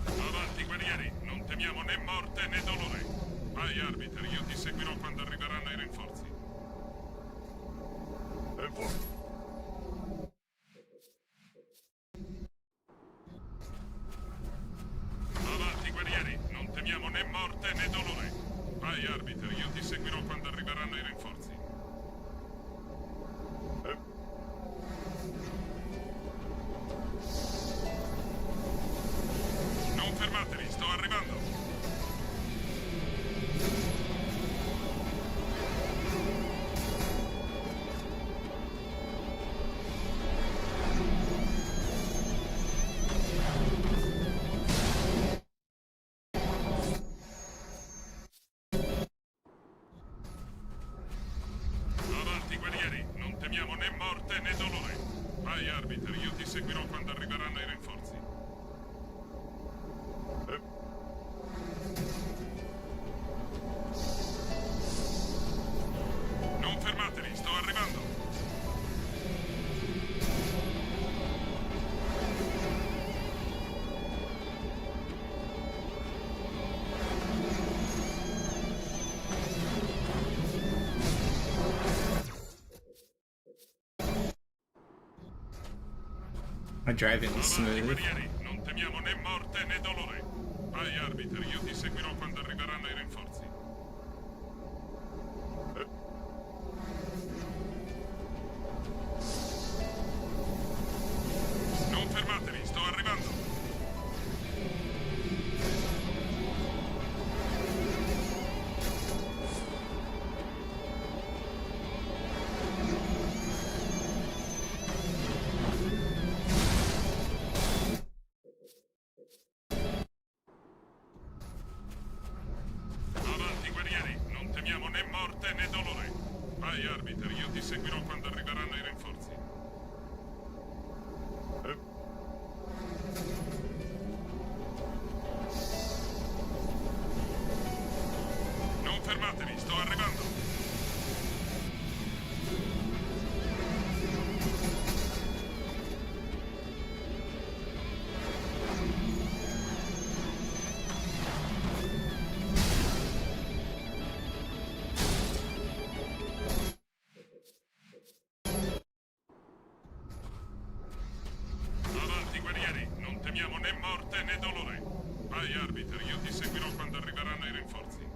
Avanti guerrieri, non temiamo né morte né dolore. Vai arbiter, io ti seguirò quando arriveranno i rinforzi. Avanti guerrieri, non temiamo né morte né dolore. Vai arbiter, io ti seguirò quando arriveranno i rinforzi. Non fermatevi, sto arrivando. Avanti guerrieri, non temiamo né morte né dolore. Vai arbiter, io ti seguirò quando arriveranno i rinforzi. Non fermatevi, sto arrivando. My driving was Avanti smooth. guerrieri, non temiamo né morte né dolore. Vai arbiter, io ti seguirò quando arriveranno i rinforzi. Non fermatevi, sto arrivando. Avanti guerrieri, non temiamo né morte né dolore. Vai arbiter, io ti seguirò quando arriveranno i rinforzi. Arbiter, io ti seguirò quando arriveranno i rinforzi.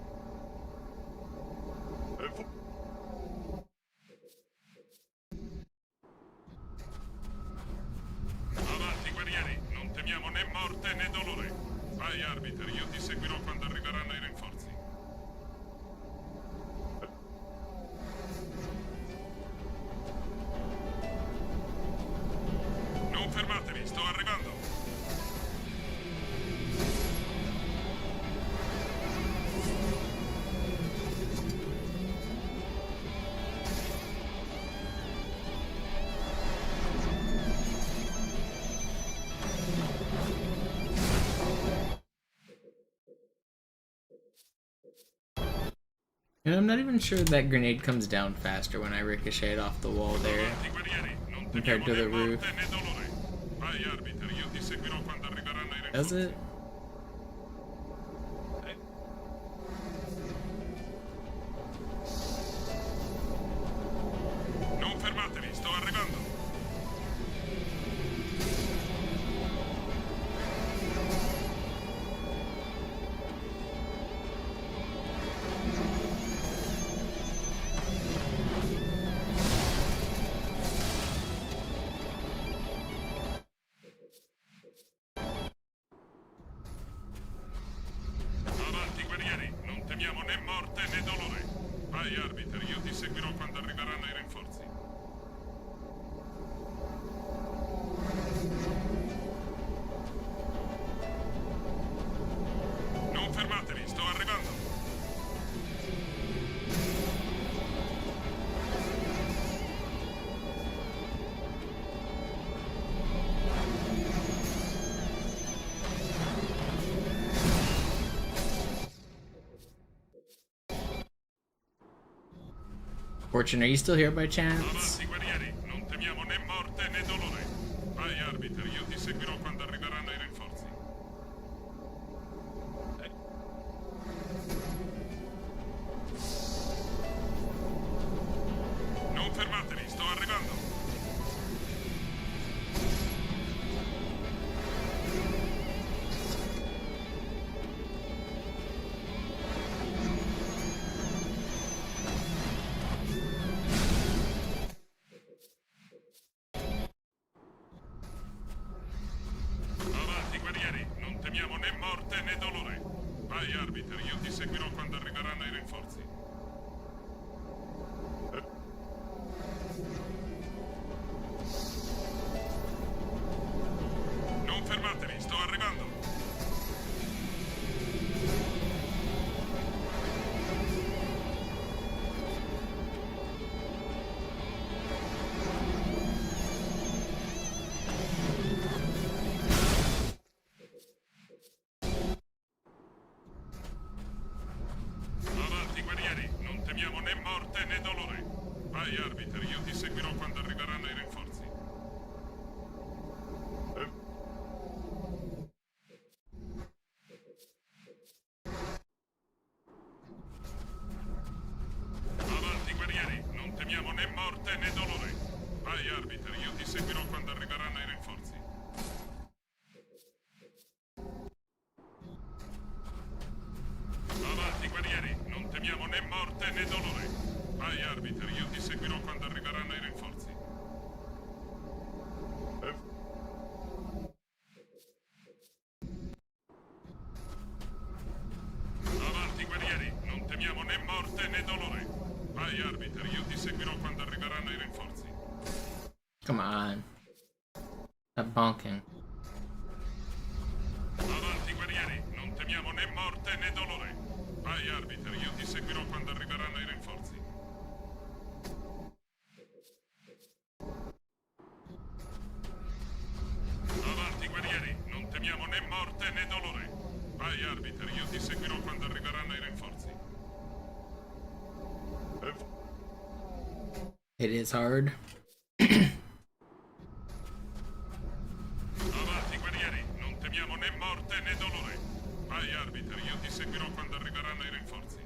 Avanti, guerrieri, non temiamo né morte né dolore. Vai, Arbiter, io ti seguirò quando arriveranno i rinforzi. Non fermatevi, sto arrivando. And I'm not even sure that grenade comes down faster when I ricochet it off the wall there Avanti, guerrieri, non compared to temiamo the né roof. morte né dolore. Vai, Arbiter, io ti seguirò quando arriveranno i rinforzi. Does it? Non fermatevi, sto arrivando. Avanti, guerrieri, non temiamo né morte né dolore. Vai, Arbiter, io ti seguirò quando arriveranno i rinforzi. Non fermatevi, sto arrivando. Fortune, are you still here by chance? Avanti, guerrieri, non temiamo né morte né dolore. Vai, Arbiter, io ti seguirò quando arriveranno i rinforzi. Non fermatevi, sto arrivando. Avanti, guerrieri, non temiamo né morte né dolore. Vai, Arbiter, io ti seguirò quando arriveranno i rinforzi. Non fermatevi, sto arrivando. Avanti, guerrieri, non temiamo né morte né dolore. Vai, Arbiter, io ti seguirò quando arriveranno i rinforzi. Avanti, guerrieri, non temiamo né morte né dolore. Vai, Arbiter, io ti seguirò quando arriveranno i rinforzi. Avanti, guerrieri, non temiamo né morte né dolore. Vai, Arbiter, io ti seguirò quando arriveranno i rinforzi. Avanti, guerrieri, non temiamo né morte né dolore. Vai, Arbiter, io ti seguirò quando arriveranno i rinforzi. Come on. Stop bonking. Avanti, guerrieri, non temiamo né morte né dolore. Vai, Arbiter, io ti seguirò quando arriveranno i rinforzi. Avanti, guerrieri, non temiamo né morte né dolore. Vai, Arbiter, io ti seguirò quando arriveranno i rinforzi. It is hard. Avanti, guerrieri, non temiamo né morte né dolore. Vai, Arbiter, io ti seguirò quando arriveranno i rinforzi.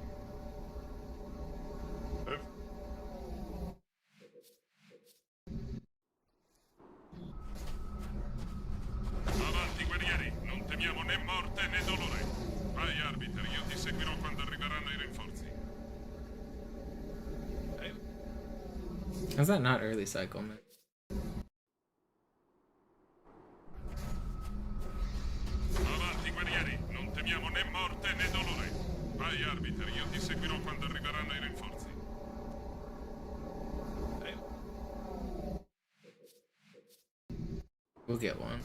Avanti, guerrieri, non temiamo né morte né dolore. Is that not early cycle, man? Avanti, guerrieri, non temiamo né morte né dolore. Vai, arbiter, io ti seguirò quando arriveranno i rinforzi. We'll get one.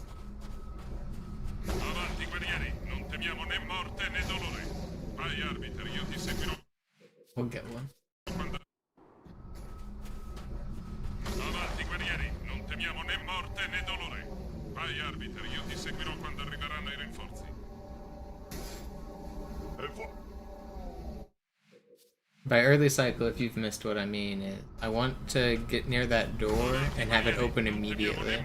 Avanti, guerrieri, non temiamo né morte né dolore. Vai, arbiter, io ti seguirò. We'll get one. Avanti, guerrieri, non temiamo né morte né dolore. Vai, arbiter, io ti seguirò quando arriveranno i rinforzi. By early cycle, if you've missed what I mean, is I want to get near that door and have it open immediately.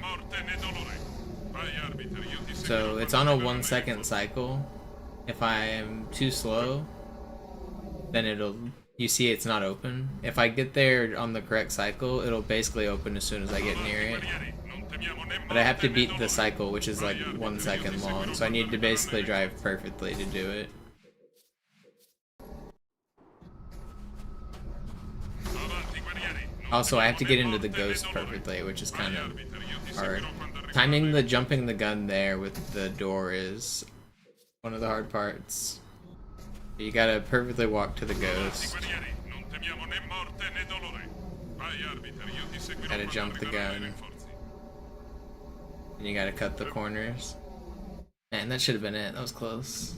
So it's on a 1 second cycle. If I am too slow, then you see it's not open. If I get there on the correct cycle, it'll basically open as soon as I get near it. But I have to beat the cycle, which is like 1 second long, so I need to basically drive perfectly to do it. Also, I have to get into the ghost perfectly, which is kind of hard. Timing the jumping the gun there with the door is one of the hard parts. You gotta perfectly walk to the ghost. Gotta jump the gun. And you gotta cut the corners. Man, that should have been it. That was close.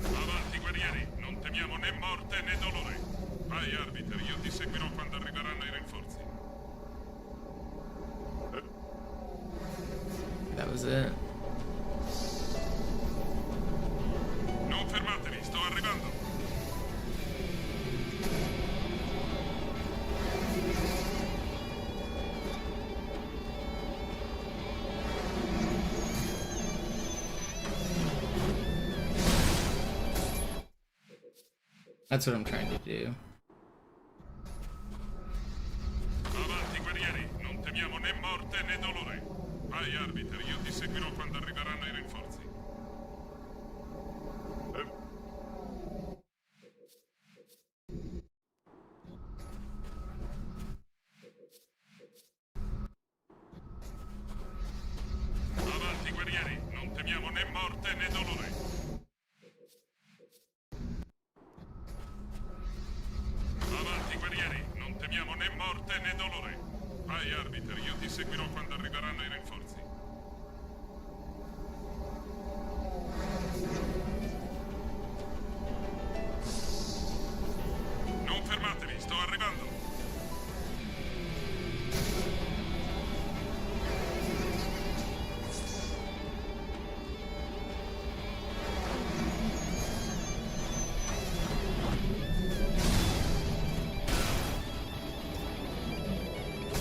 Avanti, guerrieri, non temiamo né morte né dolore. Vai, arbiter, io ti seguirò quando arriveranno i rinforzi. That was it. Non fermatevi, sto arrivando. That's what I'm trying to do. Avanti, guerrieri, non temiamo né morte né dolore. Vai, arbiter, io ti seguirò quando arriveranno i rinforzi. Avanti, guerrieri, non temiamo né morte né dolore. Avanti, guerrieri, non temiamo né morte né dolore. Vai, arbiter, io ti seguirò quando arriveranno i rinforzi. Non fermatevi, sto arrivando.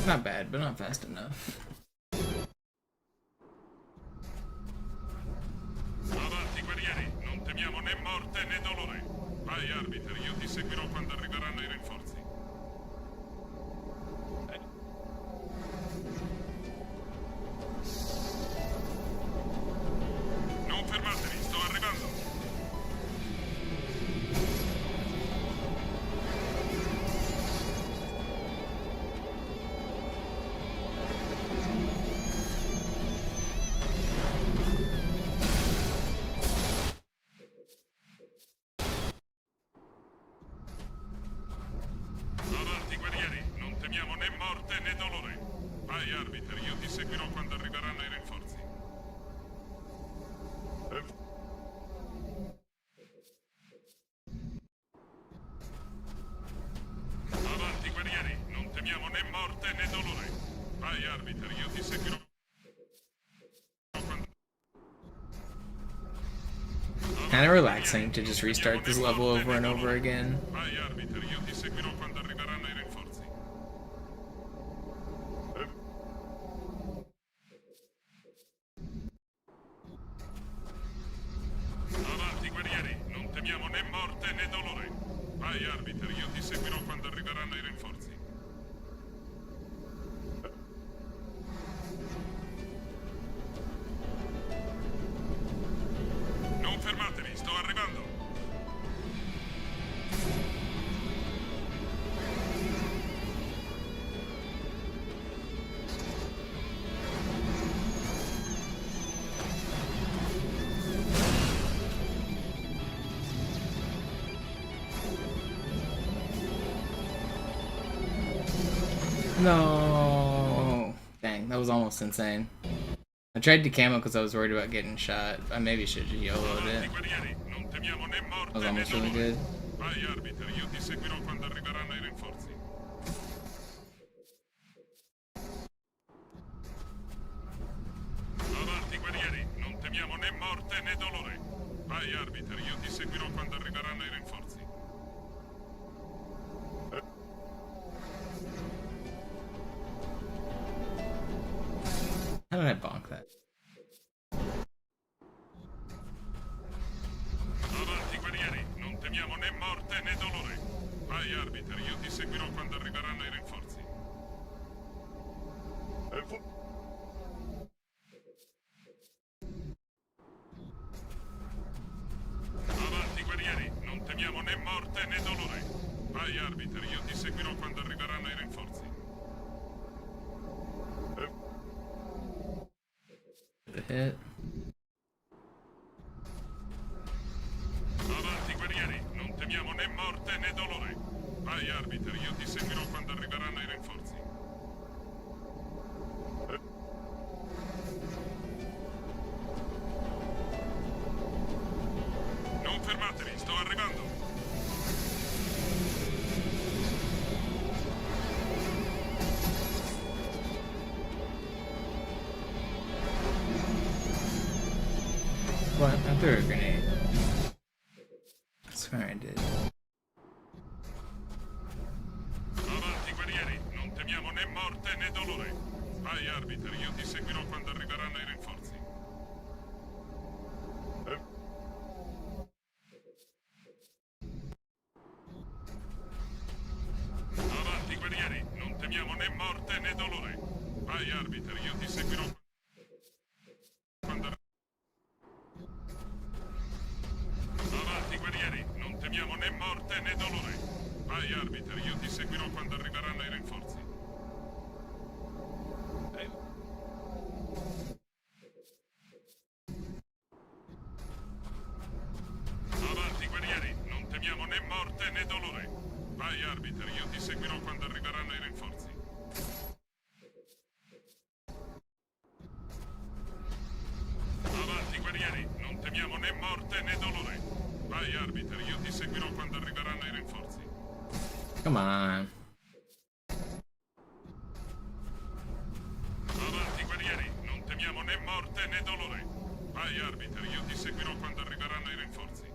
Not bad, but not fast enough. Avanti, guerrieri, non temiamo né morte né dolore. Vai, arbiter, io ti seguirò quando arriveranno i rinforzi. Non fermatevi, sto arrivando. Avanti, guerrieri, non temiamo né morte né dolore. Vai, arbiter, io ti seguirò quando arriveranno i rinforzi. Avanti, guerrieri, non temiamo né morte né dolore. Vai, arbiter, io ti seguirò. Kind of relaxing to just restart this level over and over again. Vai, arbiter, io ti seguirò quando arriveranno i rinforzi. Avanti, guerrieri, non temiamo né morte né dolore. Vai, arbiter, io ti seguirò quando arriveranno i rinforzi. Non fermatevi, sto arrivando. No. Dang, that was almost insane. I tried to camo because I was worried about getting shot. I maybe should have YOLO'd it. That was almost really good. Vai, arbiter, io ti seguirò quando arriveranno i rinforzi. Avanti, guerrieri, non temiamo né morte né dolore. Vai, arbiter, io ti seguirò quando arriveranno i rinforzi. How did I bonk that? Avanti, guerrieri, non temiamo né morte né dolore. Vai, arbiter, io ti seguirò quando arriveranno i rinforzi. Avanti, guerrieri, non temiamo né morte né dolore. Vai, arbiter, io ti seguirò quando arriveranno i rinforzi. The hit. Avanti, guerrieri, non temiamo né morte né dolore. Vai, arbiter, io ti seguirò quando arriveranno i rinforzi. Non fermatevi, sto arrivando. What? I threw a grenade. I swear I did. Avanti, guerrieri, non temiamo né morte né dolore. Vai, arbiter, io ti seguirò quando arriveranno i rinforzi. Avanti, guerrieri, non temiamo né morte né dolore. Vai, arbiter, io ti seguirò quando... Avanti, guerrieri, non temiamo né morte né dolore. Vai, arbiter, io ti seguirò quando arriveranno i rinforzi. Avanti, guerrieri, non temiamo né morte né dolore. Vai, arbiter, io ti seguirò quando arriveranno i rinforzi. Avanti, guerrieri, non temiamo né morte né dolore. Vai, arbiter, io ti seguirò quando arriveranno i rinforzi. Come on. Avanti, guerrieri, non temiamo né morte né dolore. Vai, arbiter, io ti seguirò quando arriveranno i rinforzi.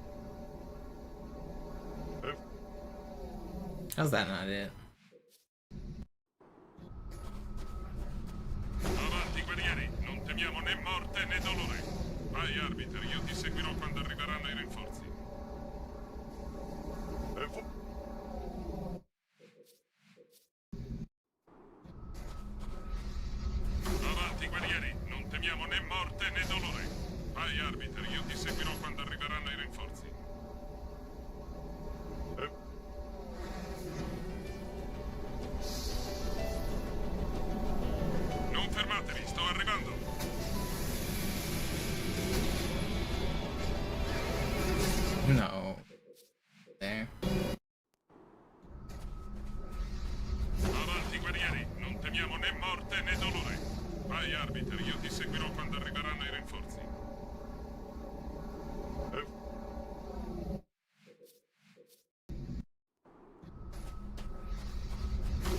How's that not it? Avanti, guerrieri, non temiamo né morte né dolore. Vai, arbiter, io ti seguirò quando arriveranno i rinforzi. Avanti, guerrieri, non temiamo né morte né dolore. Vai, arbiter, io ti seguirò quando arriveranno i rinforzi. Non fermatevi, sto arrivando. No. There. Avanti, guerrieri, non temiamo né morte né dolore. Vai, arbiter, io ti seguirò quando arriveranno i rinforzi.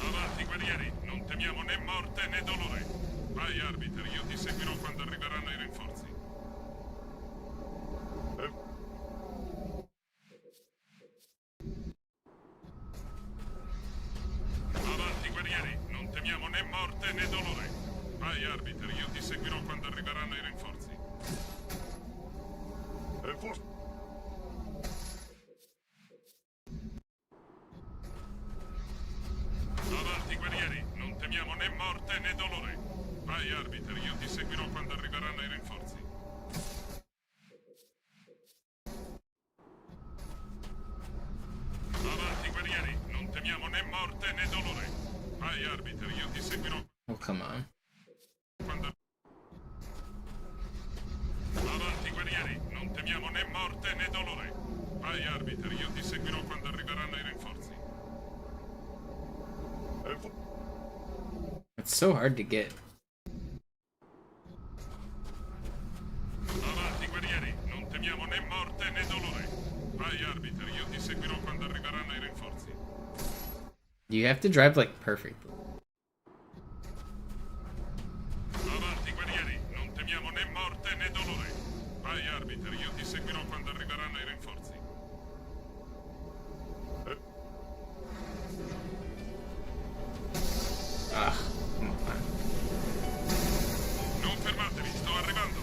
Avanti, guerrieri, non temiamo né morte né dolore. Vai, arbiter, io ti seguirò quando arriveranno i rinforzi. Avanti, guerrieri, non temiamo né morte né dolore. Vai, arbiter, io ti seguirò quando arriveranno i rinforzi. Avanti, guerrieri, non temiamo né morte né dolore. Vai, arbiter, io ti seguirò quando arriveranno i rinforzi. Avanti, guerrieri, non temiamo né morte né dolore. Vai, arbiter, io ti seguirò Oh, come on. quando... Avanti, guerrieri, non temiamo né morte né dolore. Vai, arbiter, io ti seguirò quando arriveranno i rinforzi. It's so hard to get. Avanti, guerrieri, non temiamo né morte né dolore. Vai, arbiter, io ti seguirò quando arriveranno i rinforzi. You have to drive like perfectly. Avanti, guerrieri, non temiamo né morte né dolore. Vai, arbiter, io ti seguirò quando arriveranno i rinforzi. Ah, come on. Non fermatevi, sto arrivando.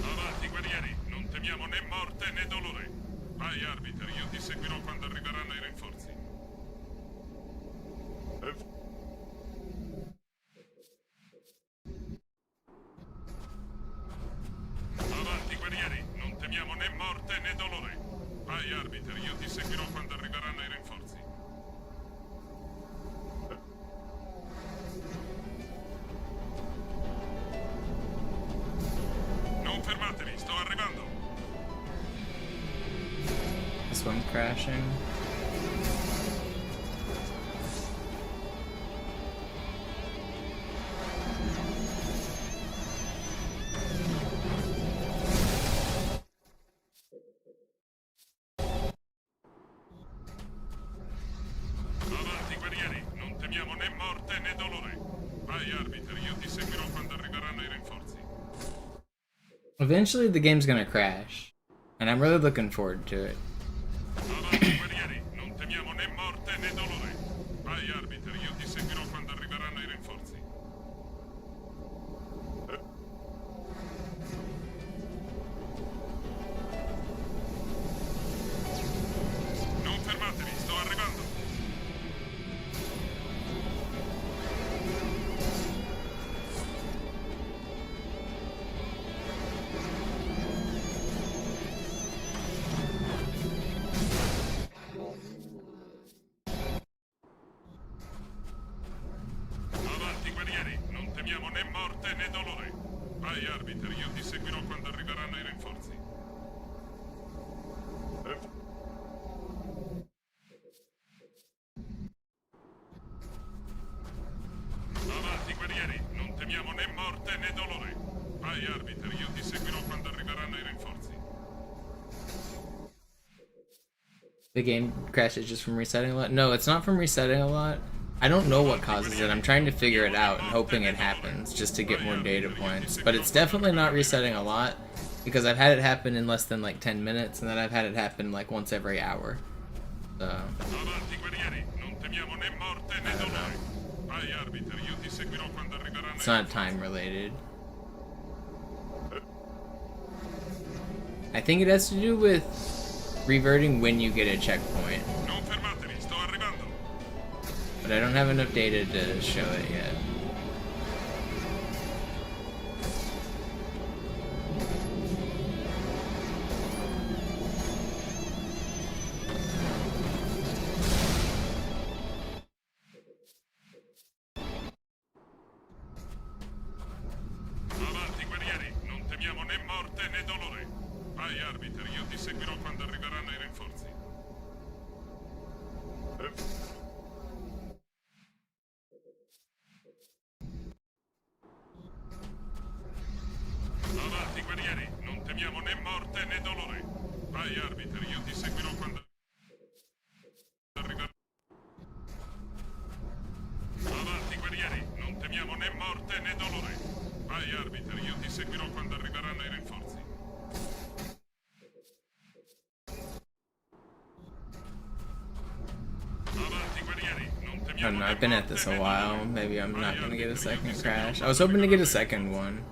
Avanti, guerrieri, non temiamo né morte né dolore. Vai, arbiter, io ti seguirò quando arriveranno i rinforzi. Avanti, guerrieri, non temiamo né morte né dolore. Vai, arbiter, io ti seguirò quando arriveranno i rinforzi. Non fermatevi, sto arrivando. This one crashing. Avanti, guerrieri, non temiamo né morte né dolore. Vai, arbiter, io ti seguirò quando arriveranno i rinforzi. Eventually the game's gonna crash. And I'm really looking forward to it. Avanti, guerrieri, non temiamo né morte né dolore. Vai, arbiter, io ti seguirò quando arriveranno i rinforzi. Non fermatevi, sto arrivando. Avanti, guerrieri, non temiamo né morte né dolore. Vai, arbiter, io ti seguirò quando arriveranno i rinforzi. Avanti, guerrieri, non temiamo né morte né dolore. Vai, arbiter, io ti seguirò quando arriveranno i rinforzi. The game crashes just from resetting a lot? No, it's not from resetting a lot. I don't know what causes it. I'm trying to figure it out and hoping it happens just to get more data points. But it's definitely not resetting a lot because I've had it happen in less than like 10 minutes and then I've had it happen like once every hour. So, Avanti, guerrieri, non temiamo né morte né dolore. Vai, arbiter, io ti seguirò quando arriveranno it's i not rinforzi. time related. I think it has to do with reverting when you get a checkpoint. Non fermatevi, sto arrivando. But I don't have enough data to show it yet. Avanti, guerrieri, non temiamo né morte né dolore. Vai, arbiter, io ti seguirò quando arriveranno i rinforzi. Avanti, guerrieri, non temiamo né morte né dolore. Vai, arbiter, io ti seguirò quando arriveranno. Avanti, guerrieri, non temiamo né morte né dolore. Vai, arbiter, io ti seguirò quando arriveranno i rinforzi. Avanti, guerrieri, non I temiamo don't know, né I've been at morte this né a while. dolore. Maybe I'm not Vai, gonna get a arbiter, io ti second seguirò crash. I quando was hoping to get a arriveranno i second rinforzi. one.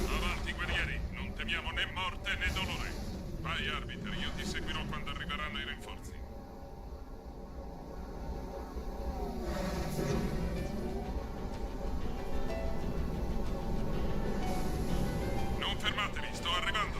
Avanti, guerrieri, non temiamo né morte né dolore. Vai, arbiter, io ti seguirò quando arriveranno i rinforzi. Non fermatevi, sto arrivando.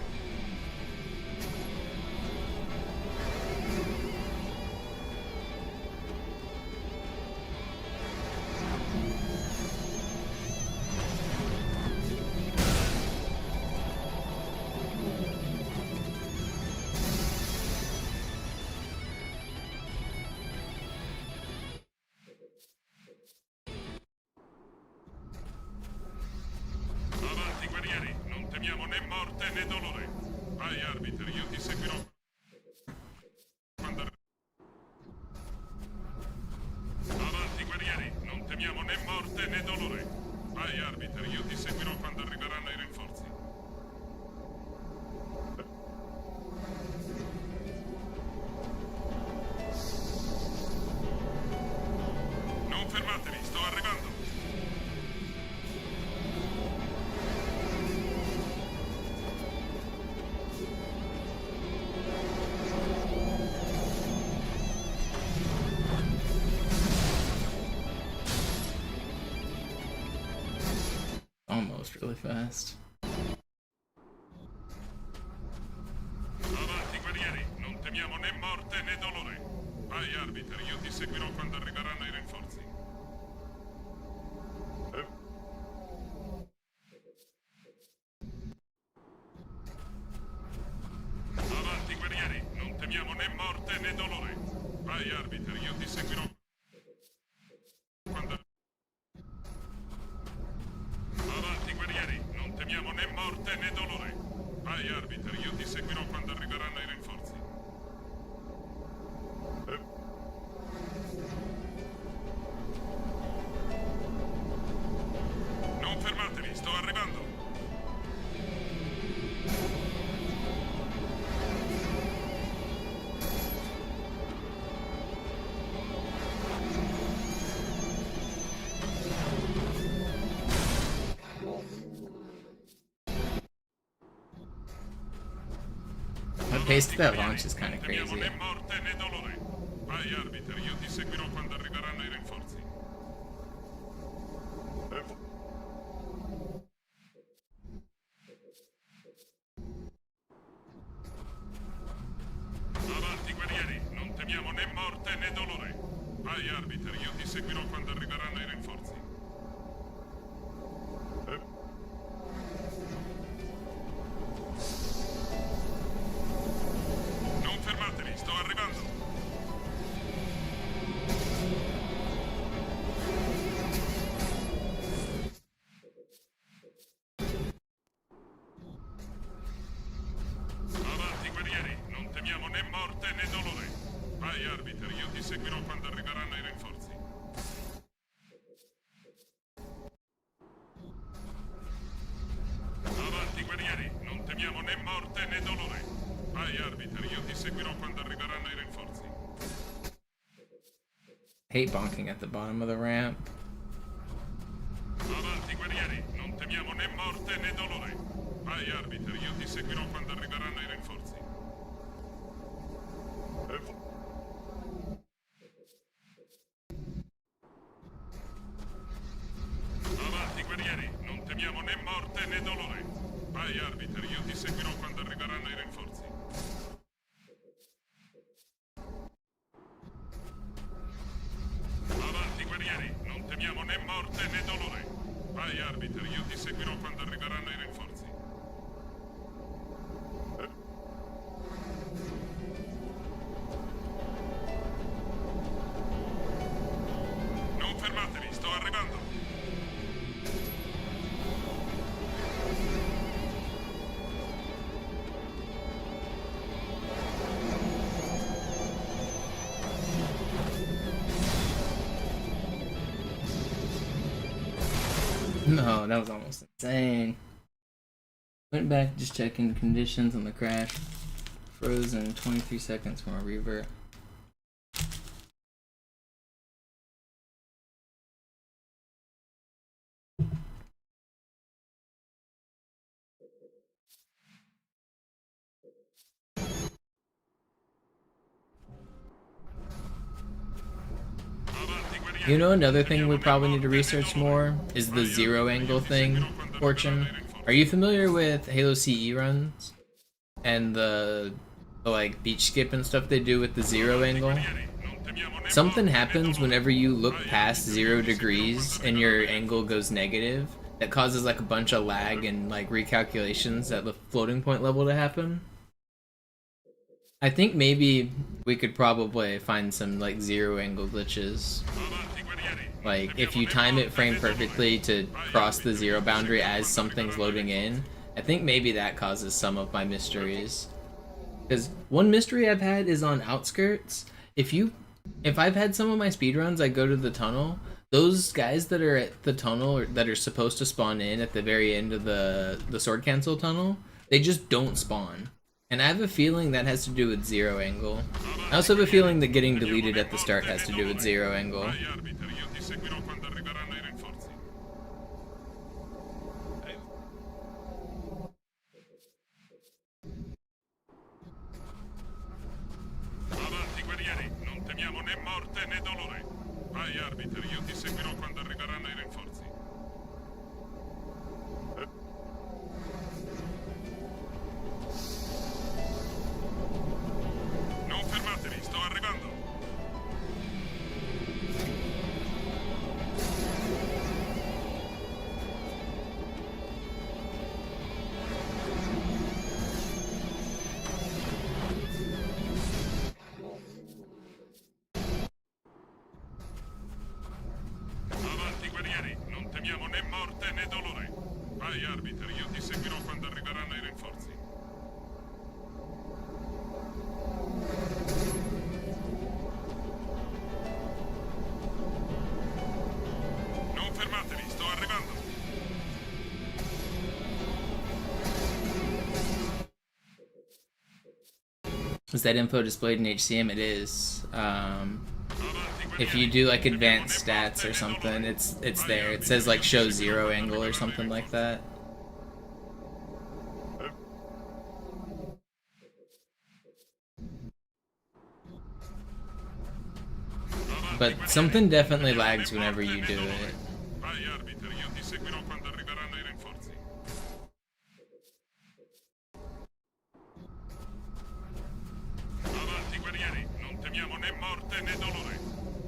morte né dolore. Vai, arbiter, io ti seguirò. Avanti, guerrieri, non temiamo né morte né dolore. Vai, arbiter, io ti seguirò quando arriveranno i rinforzi. Non fermatevi, sto arrivando. Almost really fast. Avanti, guerrieri, non temiamo né morte né dolore. Vai, arbiter, io ti seguirò quando arriveranno i rinforzi. Avanti, guerrieri, non temiamo né morte né dolore. Vai, arbiter, io ti seguirò quando... Avanti, guerrieri, non temiamo né morte né dolore. Vai, arbiter, io ti seguirò quando arriveranno i rinforzi. Non fermatevi, sto arrivando. The pace of that launch is kind of Non temiamo crazy. né morte né dolore. Vai, arbiter, io ti seguirò quando arriveranno i rinforzi. Avanti, guerrieri, non temiamo né morte né dolore. Vai, arbiter, io ti seguirò quando arriveranno i rinforzi. Non fermatevi, sto arrivando. Avanti, guerrieri, non temiamo né morte né dolore. Vai, arbiter, io ti seguirò quando arriveranno i rinforzi. Avanti, guerrieri, non temiamo né morte né dolore. Vai, arbiter, io ti seguirò quando arriveranno i rinforzi. Hate bonking at the bottom of the ramp. Avanti, guerrieri, non temiamo né morte né dolore. Vai, arbiter, io ti seguirò quando arriveranno i rinforzi. Avanti, guerrieri, non temiamo né morte né dolore. Vai, arbiter, io ti seguirò quando arriveranno i rinforzi. Avanti, guerrieri, non temiamo né morte né dolore. Vai, arbiter, io ti seguirò quando arriveranno i rinforzi. Non fermatevi, sto arrivando. No, that was almost insane. Went back just checking the conditions on the crash. Frozen 23 seconds from a revert. You know, another thing we probably need to research more is the zero angle thing, Fortune. Are you familiar with Halo CE runs and the like beach skip and stuff they do with the zero angle? Something happens whenever you look past 0 degrees and your angle goes negative that causes like a bunch of lag and like recalculations at the floating point level to happen. I think maybe we could probably find some like zero angle glitches. Like if you time it frame perfectly to cross the zero boundary as something's loading in, I think maybe that causes some of my mysteries. Because one mystery I've had is on Outskirts. If I've had some of my speedruns, I go to the tunnel. Those guys that are at the tunnel, or that are supposed to spawn in at the very end of the sword cancel tunnel, they just don't spawn. And I have a feeling that has to do with zero angle. I also have a feeling that getting deleted at the start has to do with zero angle. Vai, arbiter, io ti seguirò quando arriveranno i rinforzi. Avanti, guerrieri, non temiamo né morte né dolore. Vai, arbiter, io ti seguirò quando arriveranno i rinforzi. Non fermatevi, sto arrivando. Avanti, guerrieri, non temiamo né morte né dolore. Vai, arbiter, io ti seguirò quando arriveranno i rinforzi. Non fermatevi, sto arrivando. Is that info displayed in HCM? It is. Avanti, If you do like advanced stats or something, it's there. It says like show zero angle or something like that. But something definitely lags whenever you do it. Vai, arbiter, io ti seguirò quando arriveranno i rinforzi. Avanti, guerrieri, non temiamo né morte né dolore.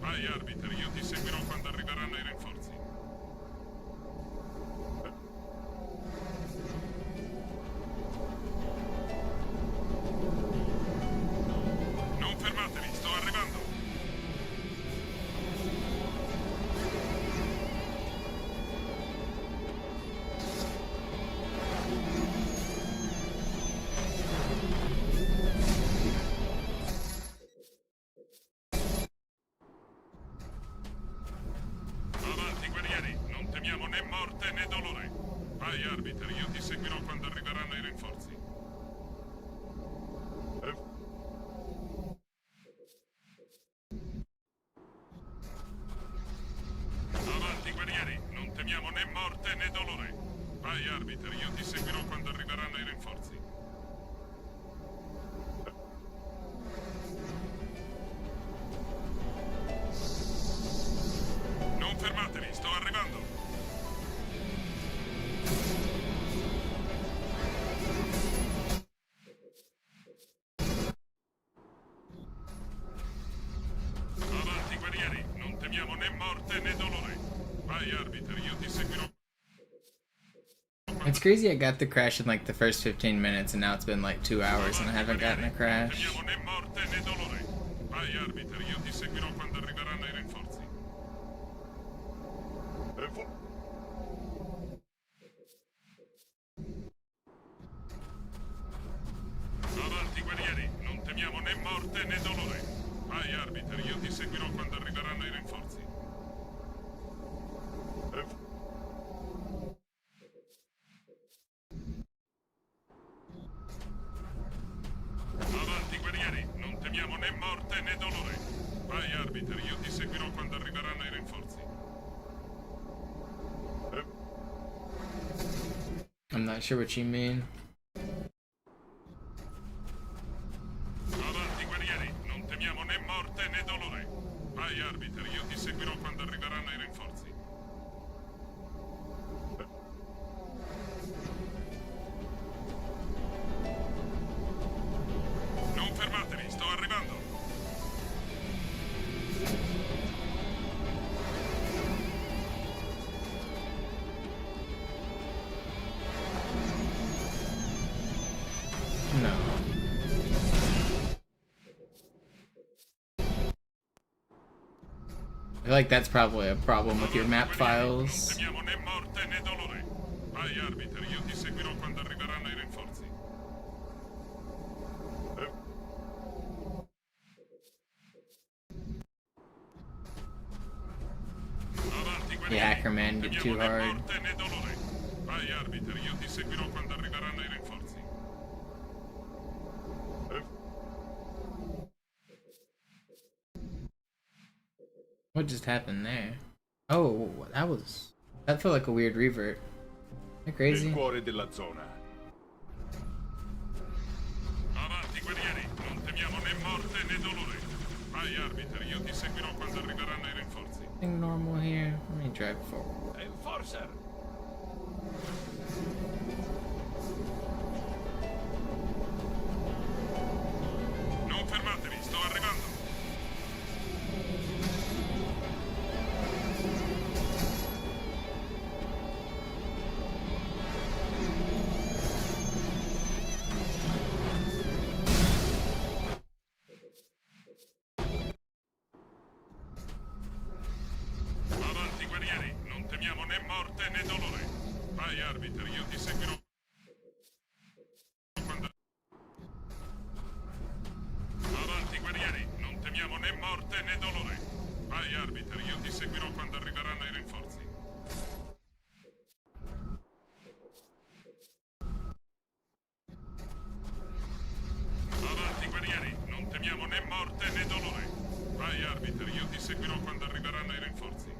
Vai, arbiter, io ti seguirò quando arriveranno i rinforzi. Non fermatevi, sto arrivando. Avanti, guerrieri, non temiamo né morte né dolore. Vai, arbiter, io ti seguirò quando arriveranno i rinforzi. Avanti, guerrieri, non temiamo né morte né dolore. Vai, arbiter, io ti seguirò quando arriveranno i rinforzi. Non fermatevi, sto arrivando. Avanti, guerrieri, non temiamo né morte né dolore. Vai, arbiter, io ti seguirò. It's crazy I got the crash in like the first 15 minutes and now it's been like 2 hours and I haven't gotten a crash. Non temiamo né morte né dolore. Vai, arbiter, io ti seguirò quando arriveranno i rinforzi. Avanti, guerrieri, non temiamo né morte né dolore. Vai, arbiter, io ti seguirò quando arriveranno i rinforzi. Avanti, guerrieri, non temiamo né morte né dolore. Vai, arbiter, io ti seguirò quando arriveranno i rinforzi. I'm not sure what you mean. Avanti, guerrieri, non temiamo né morte né dolore. Vai, arbiter, io ti seguirò quando arriveranno i rinforzi. Non fermatevi, sto arrivando. No. I feel like that's probably a problem with your map Non files. temiamo né morte né dolore. Vai, arbiter, io ti seguirò quando arriveranno Yeah, Ackerman did too hard. Morte né dolore. Vai, arbiter, io ti seguirò quando arriveranno i rinforzi. What just happened there? Oh, that felt like a weird revert. Isn't that crazy? Nel cuore della zona. Avanti, guerrieri, non temiamo né morte né dolore. Vai, arbiter, io ti seguirò quando arriveranno i rinforzi. Nothing normal here. Let me drive forward. Enforcer! Non fermatevi, sto arrivando. Avanti, guerrieri, non temiamo né morte né dolore. Vai, arbiter, io ti seguirò. Avanti, guerrieri, non temiamo né morte né dolore. Vai, arbiter, io ti seguirò quando arriveranno i rinforzi. Avanti, guerrieri, non temiamo né morte né dolore. Vai, arbiter, io ti seguirò quando arriveranno i rinforzi.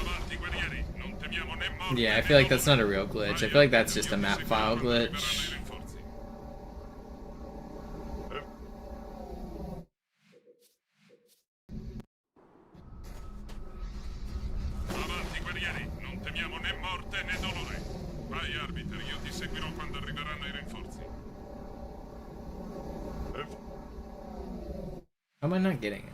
Avanti, guerrieri, non temiamo né morte. Yeah, I feel like that's not a real glitch. I feel like that's just a map file glitch. Avanti, guerrieri, non temiamo né morte né dolore. Vai, arbiter, io ti seguirò quando arriveranno i rinforzi. How am I not getting it?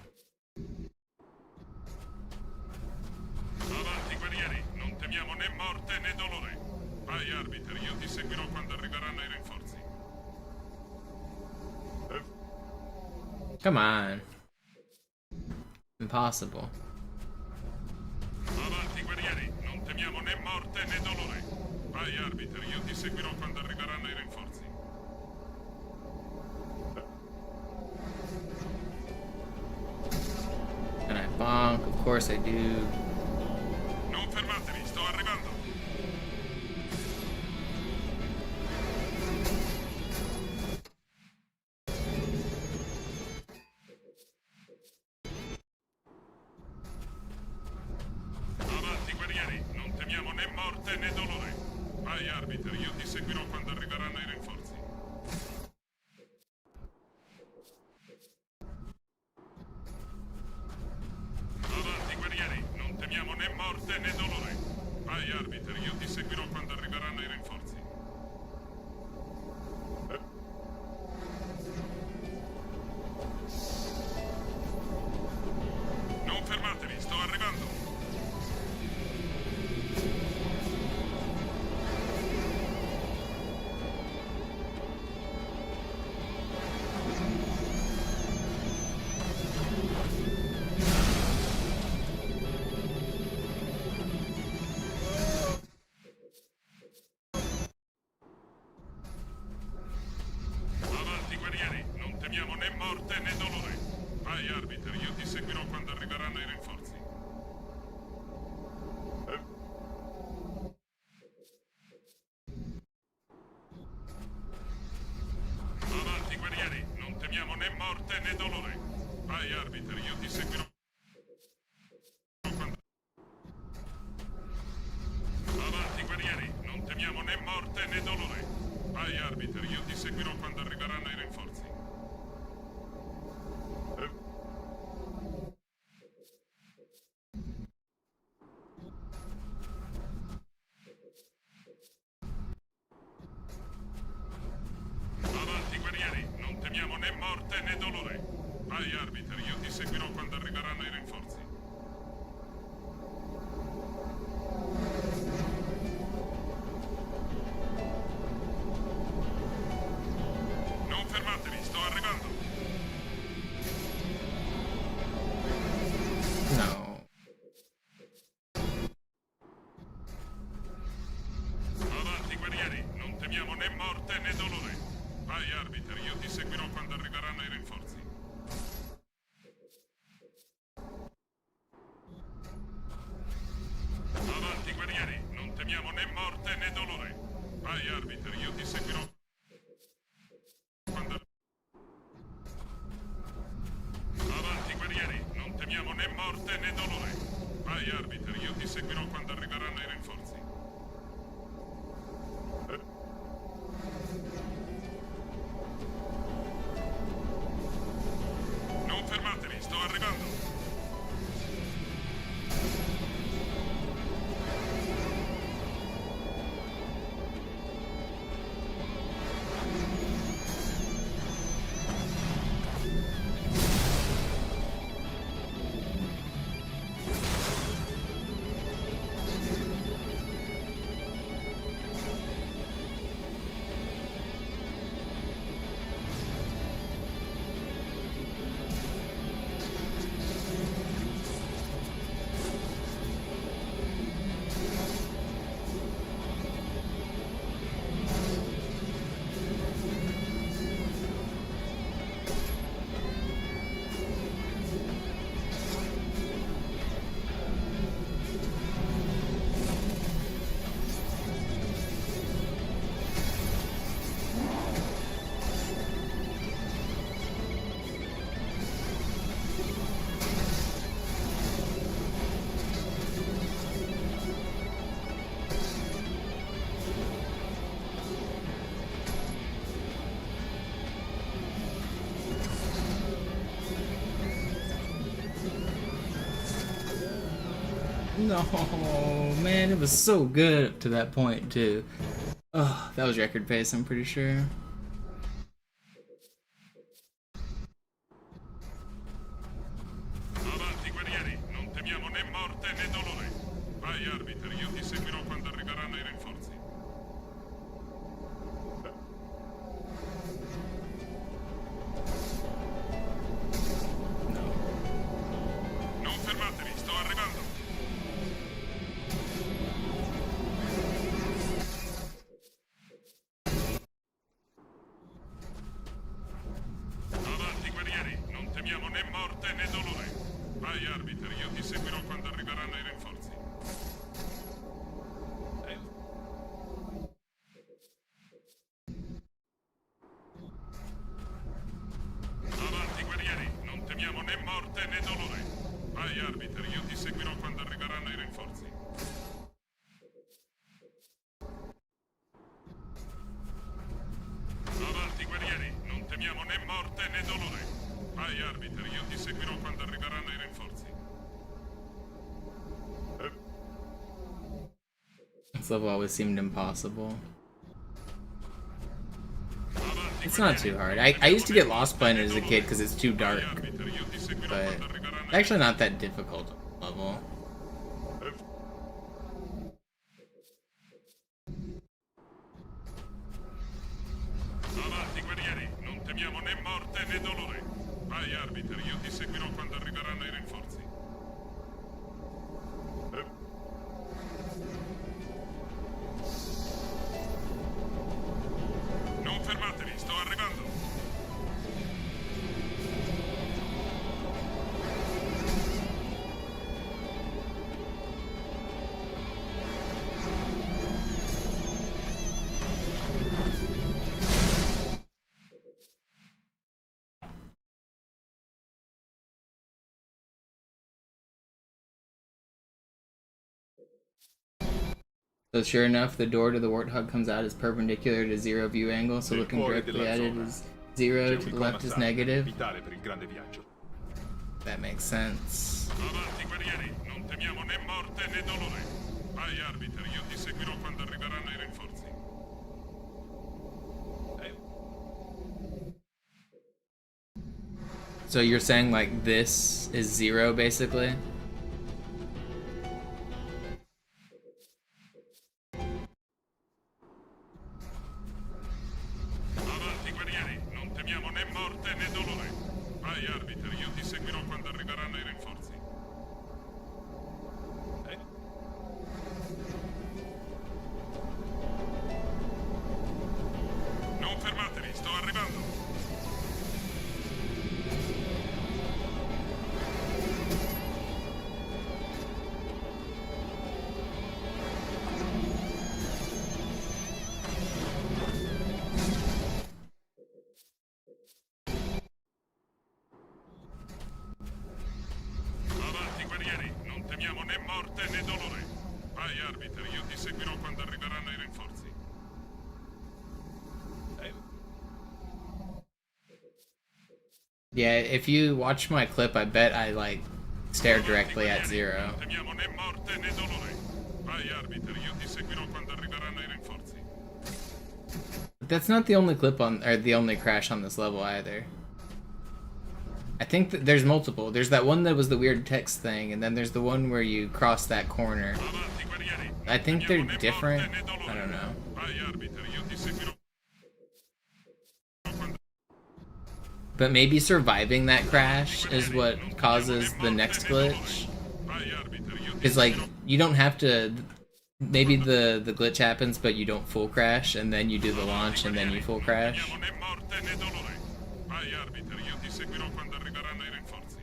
Avanti, guerrieri, non temiamo né morte né dolore. Vai, arbiter, io ti seguirò quando arriveranno i rinforzi. Come on. Impossible. Avanti, guerrieri, non temiamo né morte né dolore. Vai, arbiter, io ti seguirò quando arriveranno i rinforzi. And I bonk, of course I do. Non fermatevi, sto arrivando. Avanti, guerrieri, non temiamo né morte né dolore. Vai, arbiter, io ti seguirò quando arriveranno i rinforzi. Avanti, guerrieri, non temiamo né morte né dolore. Vai, arbiter, io ti seguirò quando arriveranno i rinforzi. Non fermatevi, sto arrivando. Avanti, guerrieri, non temiamo né morte né dolore. Vai, arbiter, io ti seguirò quando arriveranno i rinforzi. Avanti, guerrieri, non temiamo né morte né dolore. Vai, arbiter, io ti seguirò quando... Avanti, guerrieri, non temiamo né morte né dolore. Vai, arbiter, io ti seguirò quando arriveranno i rinforzi. Avanti, guerrieri, non temiamo né morte né dolore. Vai, arbiter, io ti seguirò quando arriveranno i rinforzi. Non fermatevi, sto arrivando. No. Avanti, guerrieri, non temiamo né morte né dolore. Vai, arbiter, io ti seguirò quando arriveranno i rinforzi. Avanti, guerrieri, non temiamo né morte né dolore. Vai, arbiter, io ti seguirò quando... Avanti, guerrieri, non temiamo né morte né dolore. Vai, arbiter, io ti seguirò quando arriveranno i rinforzi. Non fermatevi, sto arrivando. No, man, it was so good up to that point, too. Oh, that was record pace, I'm pretty sure. Avanti, guerrieri, non temiamo né morte né dolore. Vai, arbiter, io ti seguirò quando arriveranno i rinforzi. Non fermatevi, sto arrivando. Avanti, guerrieri, non temiamo né morte né dolore. Vai, arbiter, io ti seguirò quando arriveranno i rinforzi. Avanti, guerrieri, non temiamo né morte né dolore. Vai, arbiter, io ti seguirò quando arriveranno i rinforzi. Avanti, guerrieri, non temiamo né morte né dolore. Vai, arbiter, io ti seguirò quando arriveranno i rinforzi. This level always seemed impossible. It's not too hard. I used to get lost playing it as a kid because it's too dark. But it's actually not that difficult level. Avanti, guerrieri, non temiamo né morte né dolore. Vai, arbiter, io ti seguirò quando arriveranno i rinforzi. Non fermatevi, sto arrivando. So sure enough, the door to the Warthog comes out is perpendicular to 0 view angle, so looking directly at it is 0, to the left is negative. That makes sense. Avanti, guerrieri, non temiamo né morte né dolore. Vai, arbiter, io ti seguirò quando arriveranno i rinforzi. So you're saying like this is 0 basically? Avanti, guerrieri, non temiamo né morte né dolore. Vai, arbiter, io ti seguirò quando arriveranno i rinforzi. Non fermatevi, sto arrivando. Yeah, if you watch my clip, I bet I like stare directly at Zero. Non temiamo né morte né dolore. Vai, Arbiter, io ti seguirò quando arriveranno i rinforzi. But that's not the only clip on, or the only crash on this level either. I think that there's multiple. There's that one that was the weird text thing, and then there's the one where you cross that corner. Avanti, guerrieri. I think they're different. I don't know. Vai, Arbiter, io ti seguirò. But maybe surviving that crash is what causes the next glitch. Because, like, you don't have to... Maybe the glitch happens, but you don't full crash, and then you do the launch, and then you full crash. Vai, Arbiter, io ti seguirò quando arriveranno i rinforzi.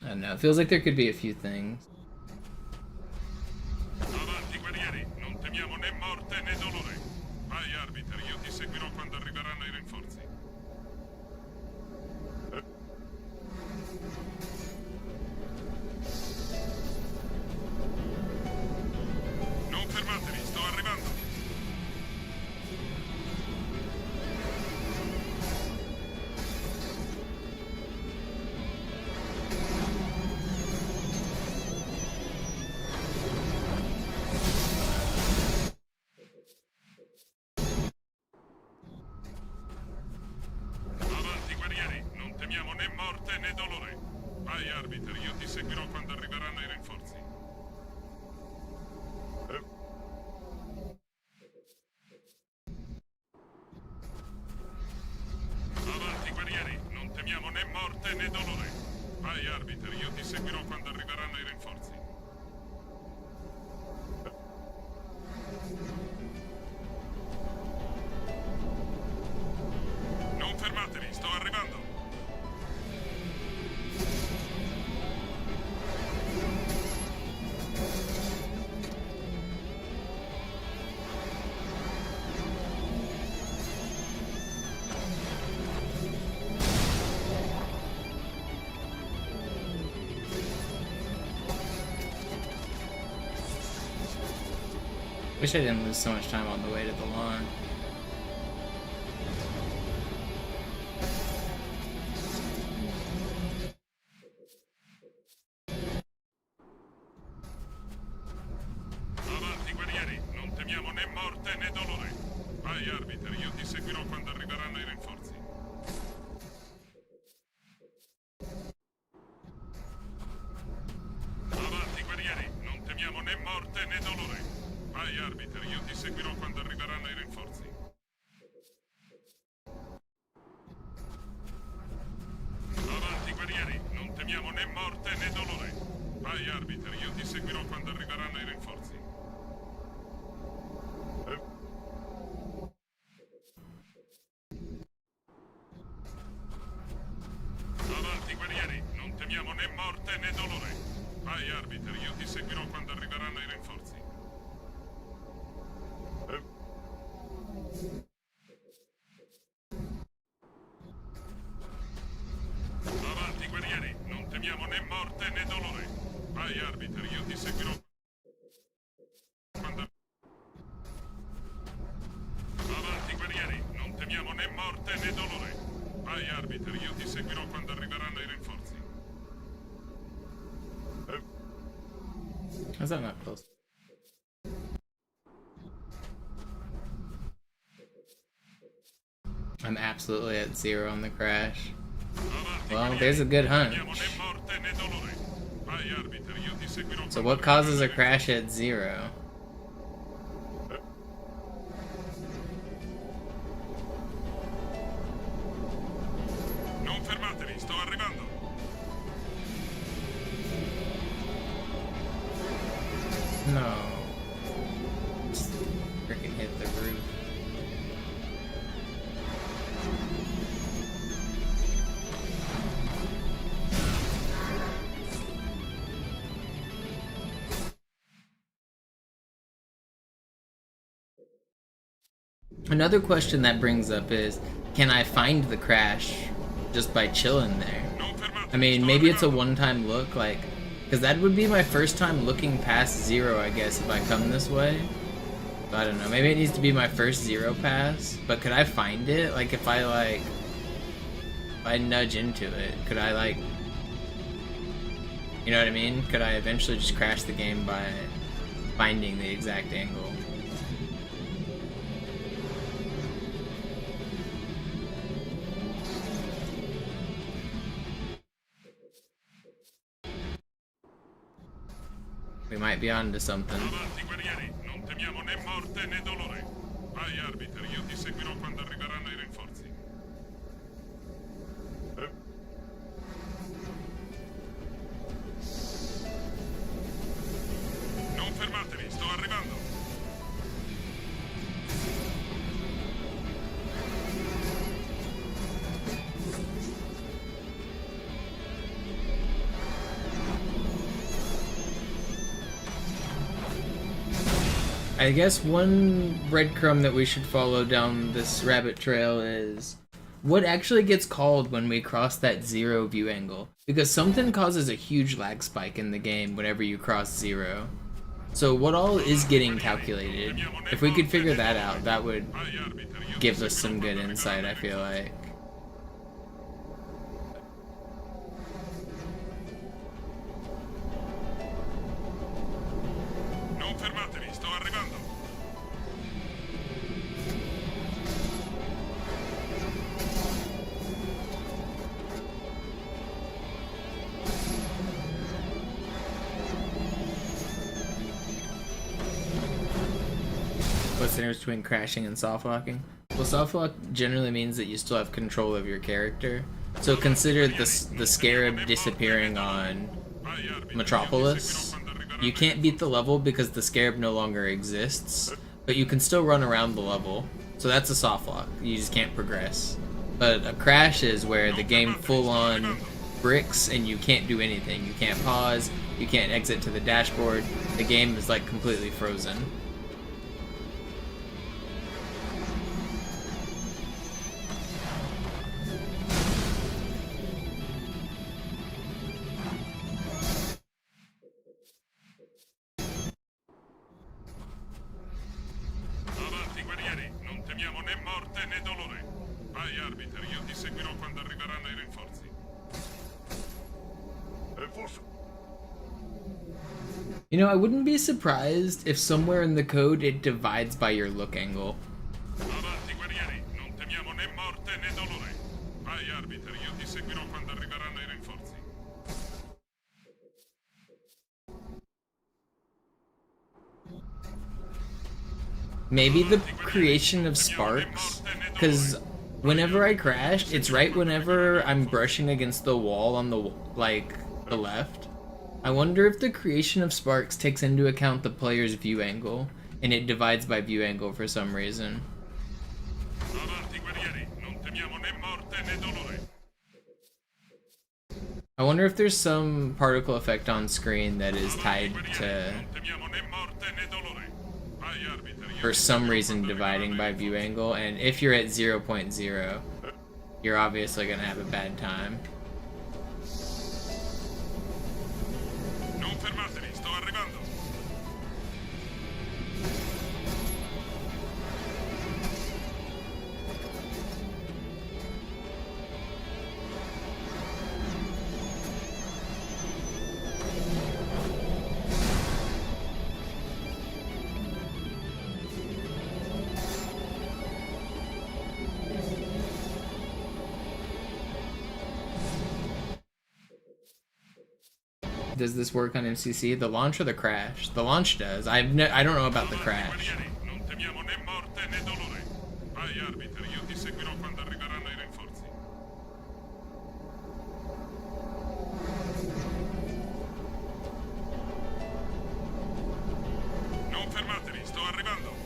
I don't know. It feels like there could be a few things. Avanti, guerrieri, non temiamo né morte né dolore. Vai, Arbiter, io ti seguirò quando arriveranno i rinforzi. Non fermatevi, sto arrivando. Avanti, guerrieri, non temiamo né morte né dolore. Vai, Arbiter, io ti seguirò quando arriveranno i rinforzi. Avanti, guerrieri, non temiamo né morte né dolore. Vai, Arbiter, io ti seguirò quando arriveranno i rinforzi. Non fermatevi, sto arrivando. Wish I didn't lose so much time on the way to the lawn. Avanti, guerrieri, non temiamo né morte né dolore. Vai, Arbiter, io ti seguirò quando arriveranno i rinforzi. Avanti, guerrieri, non temiamo né morte né dolore. Vai, Arbiter, io ti seguirò quando arriveranno i rinforzi. Avanti, guerrieri, non temiamo né morte né dolore. Vai, Arbiter, io ti seguirò quando arriveranno i rinforzi. Avanti, guerrieri, non temiamo né morte né dolore. Vai, Arbiter, io ti seguirò quando arriveranno i rinforzi. Avanti, guerrieri, non temiamo né morte né dolore. Vai, Arbiter, io ti seguirò quando... Avanti, guerrieri, non temiamo né morte né dolore. Vai, Arbiter, io ti seguirò quando arriveranno i rinforzi. How's that not close? I'm absolutely at 0 on the crash. Well, there's a good hunch. So what causes a crash at 0? Non fermatevi, sto arrivando. No. Just freaking hit the roof. Another question that brings up is, can I find the crash just by chilling there? I mean, maybe it's a one-time look, like, because that would be my first time looking past 0, I guess, if I come this way. So I don't know, maybe it needs to be my first Zero pass, but could I find it? Like if I nudge into it, could I like, you know what I mean? Could I eventually just crash the game by finding the exact angle? We might be on to something. Avanti, guerrieri, non temiamo né morte né dolore. Vai, arbiter, io ti seguirò quando arriveranno i rinforzi. Non fermatevi, sto arrivando. I guess one breadcrumb that we should follow down this rabbit trail is what actually gets called when we cross that zero view angle. Because something causes a huge lag spike in the game whenever you cross zero. So what all is getting calculated? If we could figure that out, that would give us some good insight, I feel like. Non fermatevi, sto arrivando. What's the difference between crashing and soft locking? Well, soft lock generally means that you still have control of your character. So consider the scarab disappearing on Metropolis. You can't beat the level because the scarab no longer exists, but you can still run around the level. So that's a soft lock. You just can't progress. But a crash is where the game full on bricks and you can't do anything. You can't pause, you can't exit to the dashboard. The game is like completely frozen. Avanti, guerrieri, non temiamo né morte né dolore. Vai, arbiter, io ti seguirò quando arriveranno i rinforzi. E forse... You know, I wouldn't be surprised if somewhere in the code it divides by your look angle. Avanti, guerrieri, non temiamo né morte né dolore. Vai, arbiter, io ti seguirò quando arriveranno i rinforzi. Maybe the creation of sparks, because whenever I crashed, it's right whenever I'm brushing against the wall on the left. I wonder if the creation of sparks takes into account the player's view angle, and it divides by view angle for some reason. Avanti, guerrieri, non temiamo né morte né dolore. I wonder if there's some particle effect on screen that is tied to, Non temiamo né morte né dolore. Vai, arbiter, io for some reason, dividing by view angle, and if you're at 0.0, you're obviously gonna have a bad time. Non fermatevi, sto arrivando. Does this work on MCC? The launch or the crash? The launch does. I don't know about the crash. Guerrieri, non temiamo né morte né dolore. Vai, arbiter, io ti seguirò quando arriveranno i rinforzi. Non fermatevi, sto arrivando.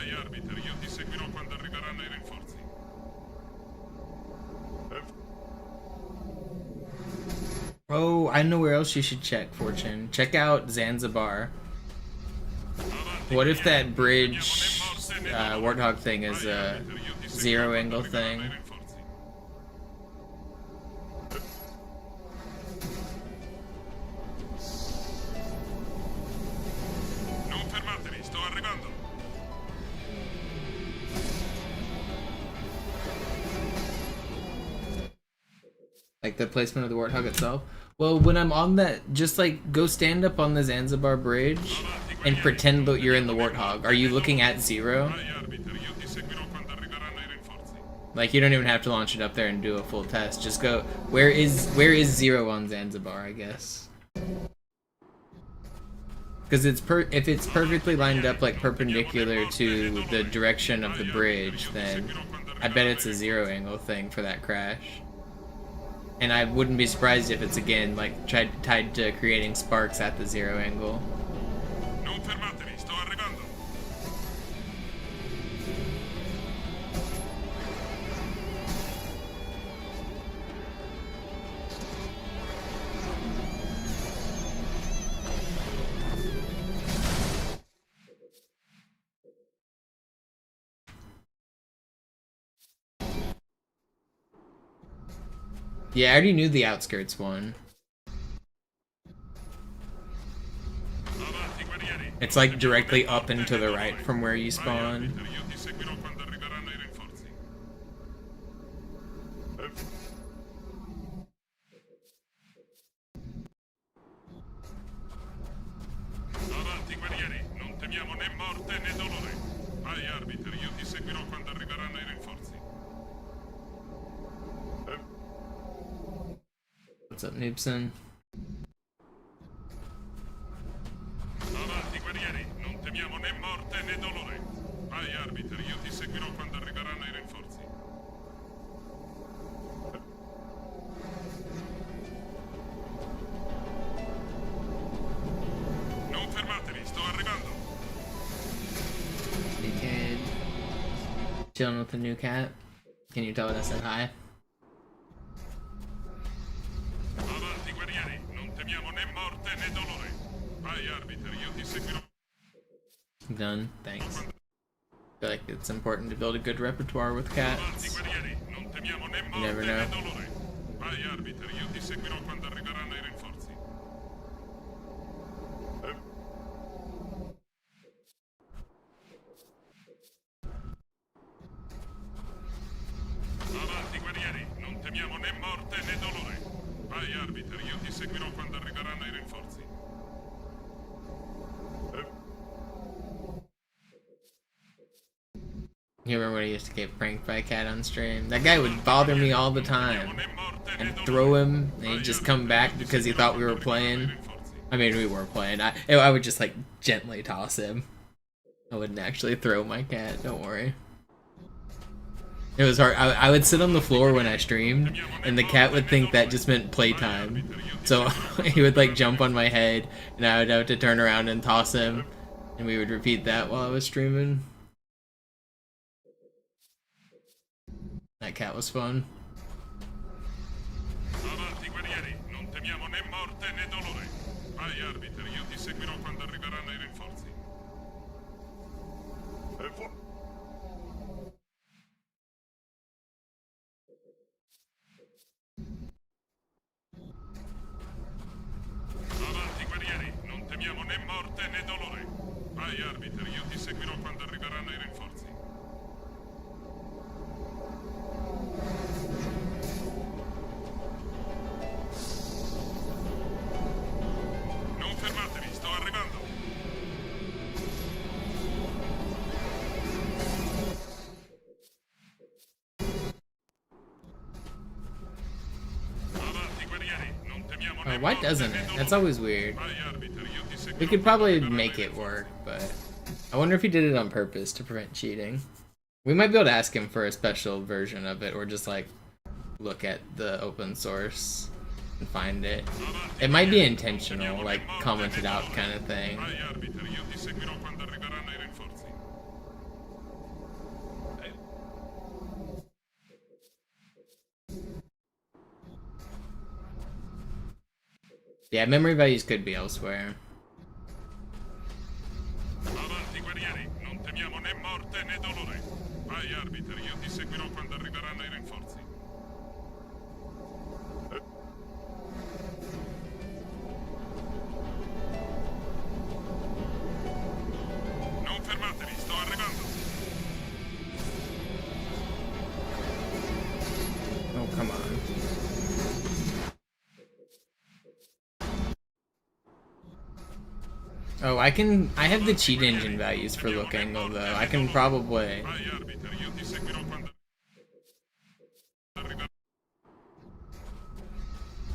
Vai, arbiter, io ti seguirò quando arriveranno i rinforzi. Oh, I know where else you should check, Fortune. Check out Zanzibar. What if that bridge Warthog thing is a zero angle thing? Non fermatevi, sto arrivando. Like the placement of the Warthog itself? Well, when I'm on that, just like go stand up on the Zanzibar bridge and pretend that you're in the Warthog. Are you looking at zero? Like you don't even have to launch it up there and do a full test. Just go, where is zero on Zanzibar, I guess. Because if it's perfectly lined up like perpendicular to the direction of the bridge, then I bet it's a zero angle thing for that crash. And I wouldn't be surprised if it's again like tied to creating sparks at the zero angle. Non fermatevi, sto arrivando. Yeah, I already knew the outskirts one. It's like directly up and to the right from where you spawn. Avanti, guerrieri, non temiamo né morte né dolore. Vai, arbiter, io ti seguirò quando arriveranno i rinforzi. What's up, Noobson? Avanti, guerrieri, non temiamo né morte né dolore. Vai, arbiter, io ti seguirò quando arriveranno i rinforzi. Non fermatevi, sto arrivando. Hey kid. Chilling with the new cat. Can you tell it I said hi? Avanti, guerrieri, non temiamo né morte né dolore. Vai, arbiter, io ti seguirò. Done. Thanks. I feel like it's important to build a good repertoire with cats. Avanti, guerrieri, non temiamo né You never morte né know. dolore. Vai, arbiter, io ti seguirò quando arriveranno i rinforzi. Avanti, guerrieri, non temiamo né morte né dolore. Vai, arbiter, io ti seguirò quando arriveranno i rinforzi. You remember when I used to get pranked by a cat on stream? That guy would bother me all the time. And throw him, and he'd just come back because he thought we were playing. I mean, we were playing. I would just like gently toss him. I wouldn't actually throw my cat, don't worry. It was hard. I would sit on the floor when I streamed, and the cat would think that just meant playtime. So he would like jump on my head, and I would have to turn around and toss him, and we would repeat that while I was streaming. That cat was fun. Avanti, guerrieri, non temiamo né morte né dolore. Vai, arbiter, io ti seguirò quando arriveranno i rinforzi. Avanti, guerrieri, non temiamo né morte né dolore. Vai, arbiter, io ti seguirò quando arriveranno i rinforzi. Non fermatevi, sto arrivando. Avanti, guerrieri, non temiamo né Why morte doesn't né it? dolore. That's always weird. Vai, arbiter, io ti seguirò We could quando probably arriveranno make i it rinforzi. work, but I wonder if he did it on purpose to prevent cheating. We might be able to ask him for a special version of it, or just like look at the open source and find it. It might be intentional, like commented out kind of thing. Vai, arbiter, io ti seguirò quando arriveranno i rinforzi. Yeah, memory values could be elsewhere. Avanti, guerrieri, non temiamo né morte né dolore. Vai, arbiter, io ti seguirò quando arriveranno i rinforzi. Non fermatevi, sto arrivando. Oh, come on. Oh, I have the cheat engine values for looking, although I can probably... Vai, arbiter, io ti seguirò quando arriveranno.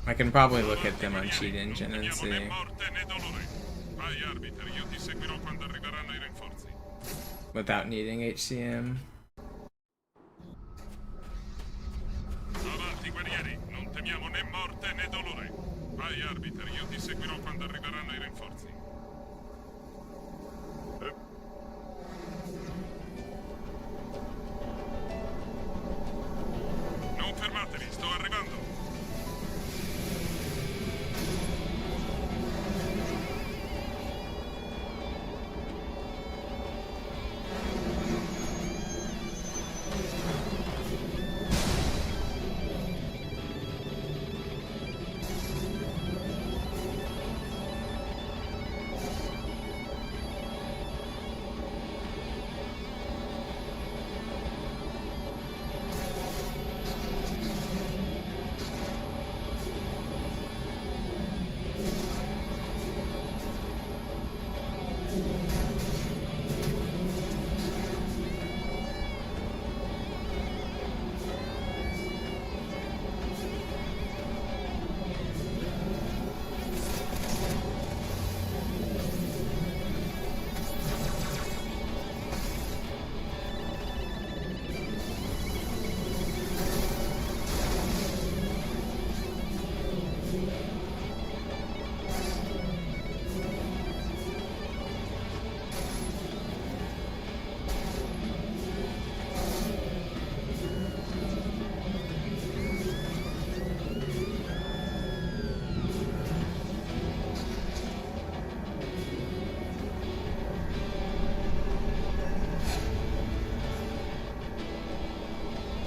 I can probably look at them on cheat engine and see. Né morte né dolore. Vai, arbiter, io ti seguirò quando arriveranno i rinforzi. Without needing HCM. Avanti, guerrieri, non temiamo né morte né dolore. Vai, arbiter, io ti seguirò quando arriveranno i rinforzi. Non fermatevi, sto arrivando.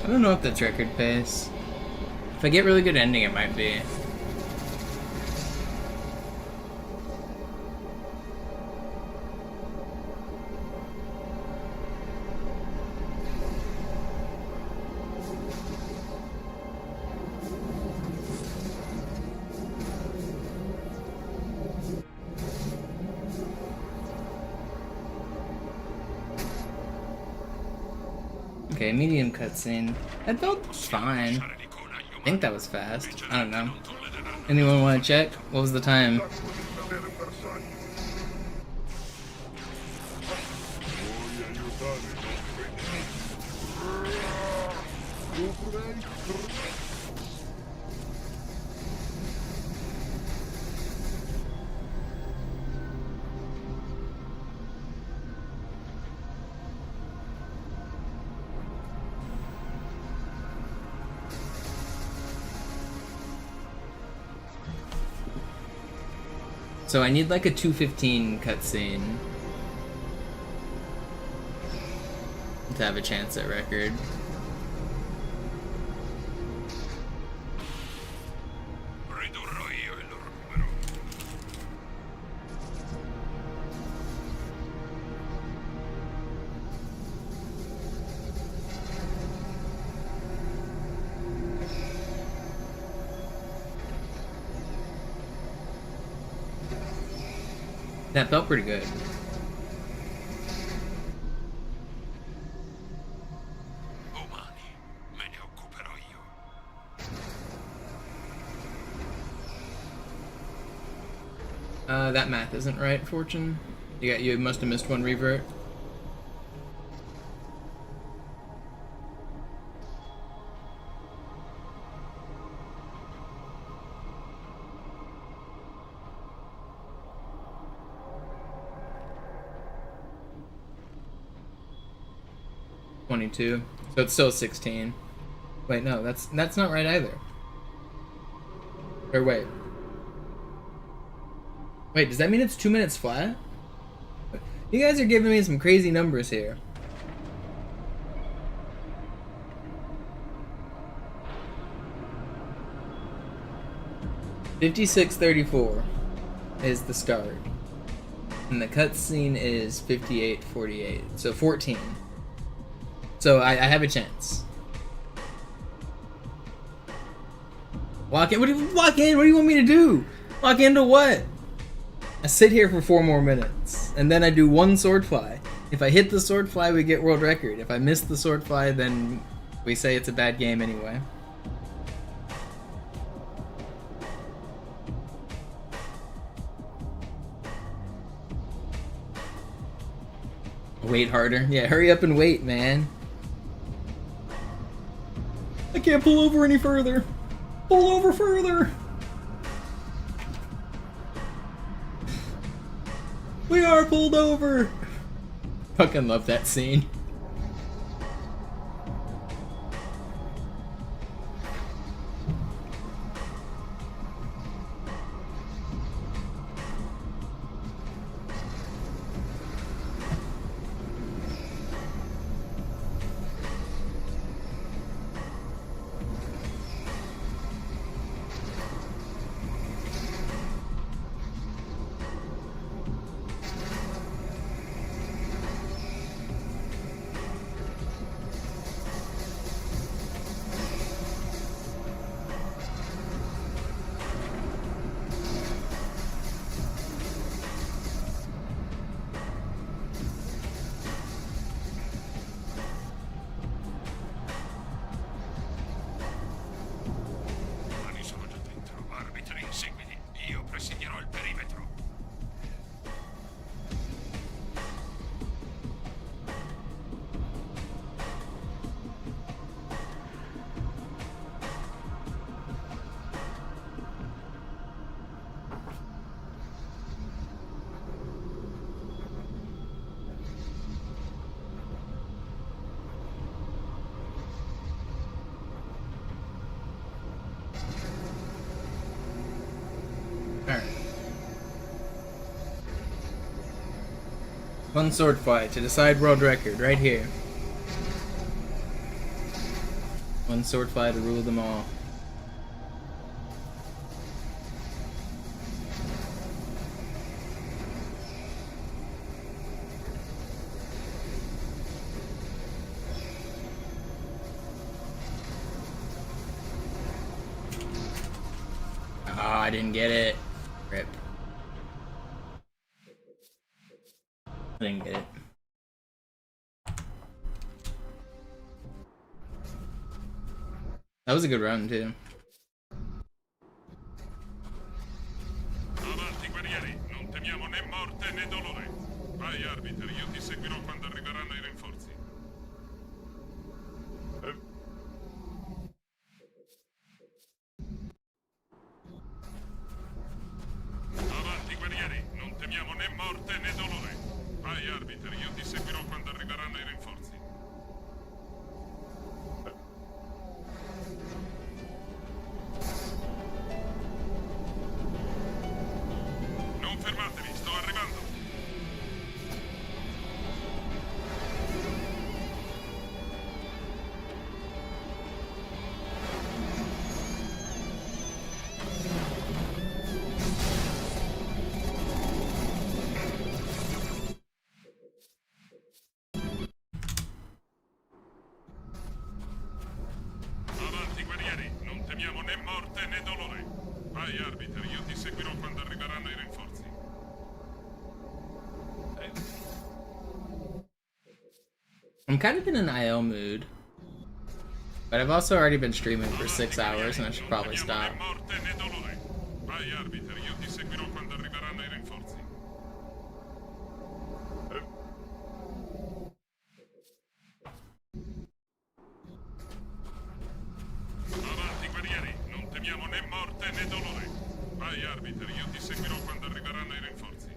I don't know if that's record pace. If I get really good ending, it might be. Okay, medium cutscene. That felt fine. I think that was fast. I don't know. Anyone want to check? What was the time? So I need like a 2:15 cutscene to have a chance at record. That felt pretty good. That math isn't right, Fortune. You must have missed one revert. So it's still 16. Wait, no, that's not right either. Or wait. Wait, does that mean it's 2 minutes flat? You guys are giving me some crazy numbers here. $56.34 is the start. And the cutscene is 58.48. So 14. So I have a chance. Walk in? What do you want me to do? Walk into what? I sit here for 4 more minutes, and then I do 1 sword fly. If I hit the sword fly, we get world record. If I miss the sword fly, then we say it's a bad game anyway. Wait harder? Yeah, hurry up and wait, man. I can't pull over any further. Pull over further. We are pulled over. Fucking love that scene. One sword fight to decide world record, right here. One sword fight to rule them all. Ah, I didn't get it. Rip. I didn't get it. That was a good run too. Avanti guerrieri, non temiamo né morte né dolore. Vai arbiter, io ti seguirò quando arriveranno i rinforzi. Avanti guerrieri, non temiamo né morte né dolore. Vai arbiter, io ti seguirò quando arriveranno i rinforzi. Non fermatevi, sto arrivando. Avanti guerrieri, non temiamo né morte né dolore. Vai arbiter, io ti seguirò quando arriveranno i rinforzi. I'm kind of in an IL mood, but I've also already been streaming for 6 hours and I should probably stop. Morte né dolore. Vai arbiter, io ti seguirò quando arriveranno i rinforzi. Avanti guerrieri, non temiamo né morte né dolore. Vai arbiter, io ti seguirò quando arriveranno i rinforzi.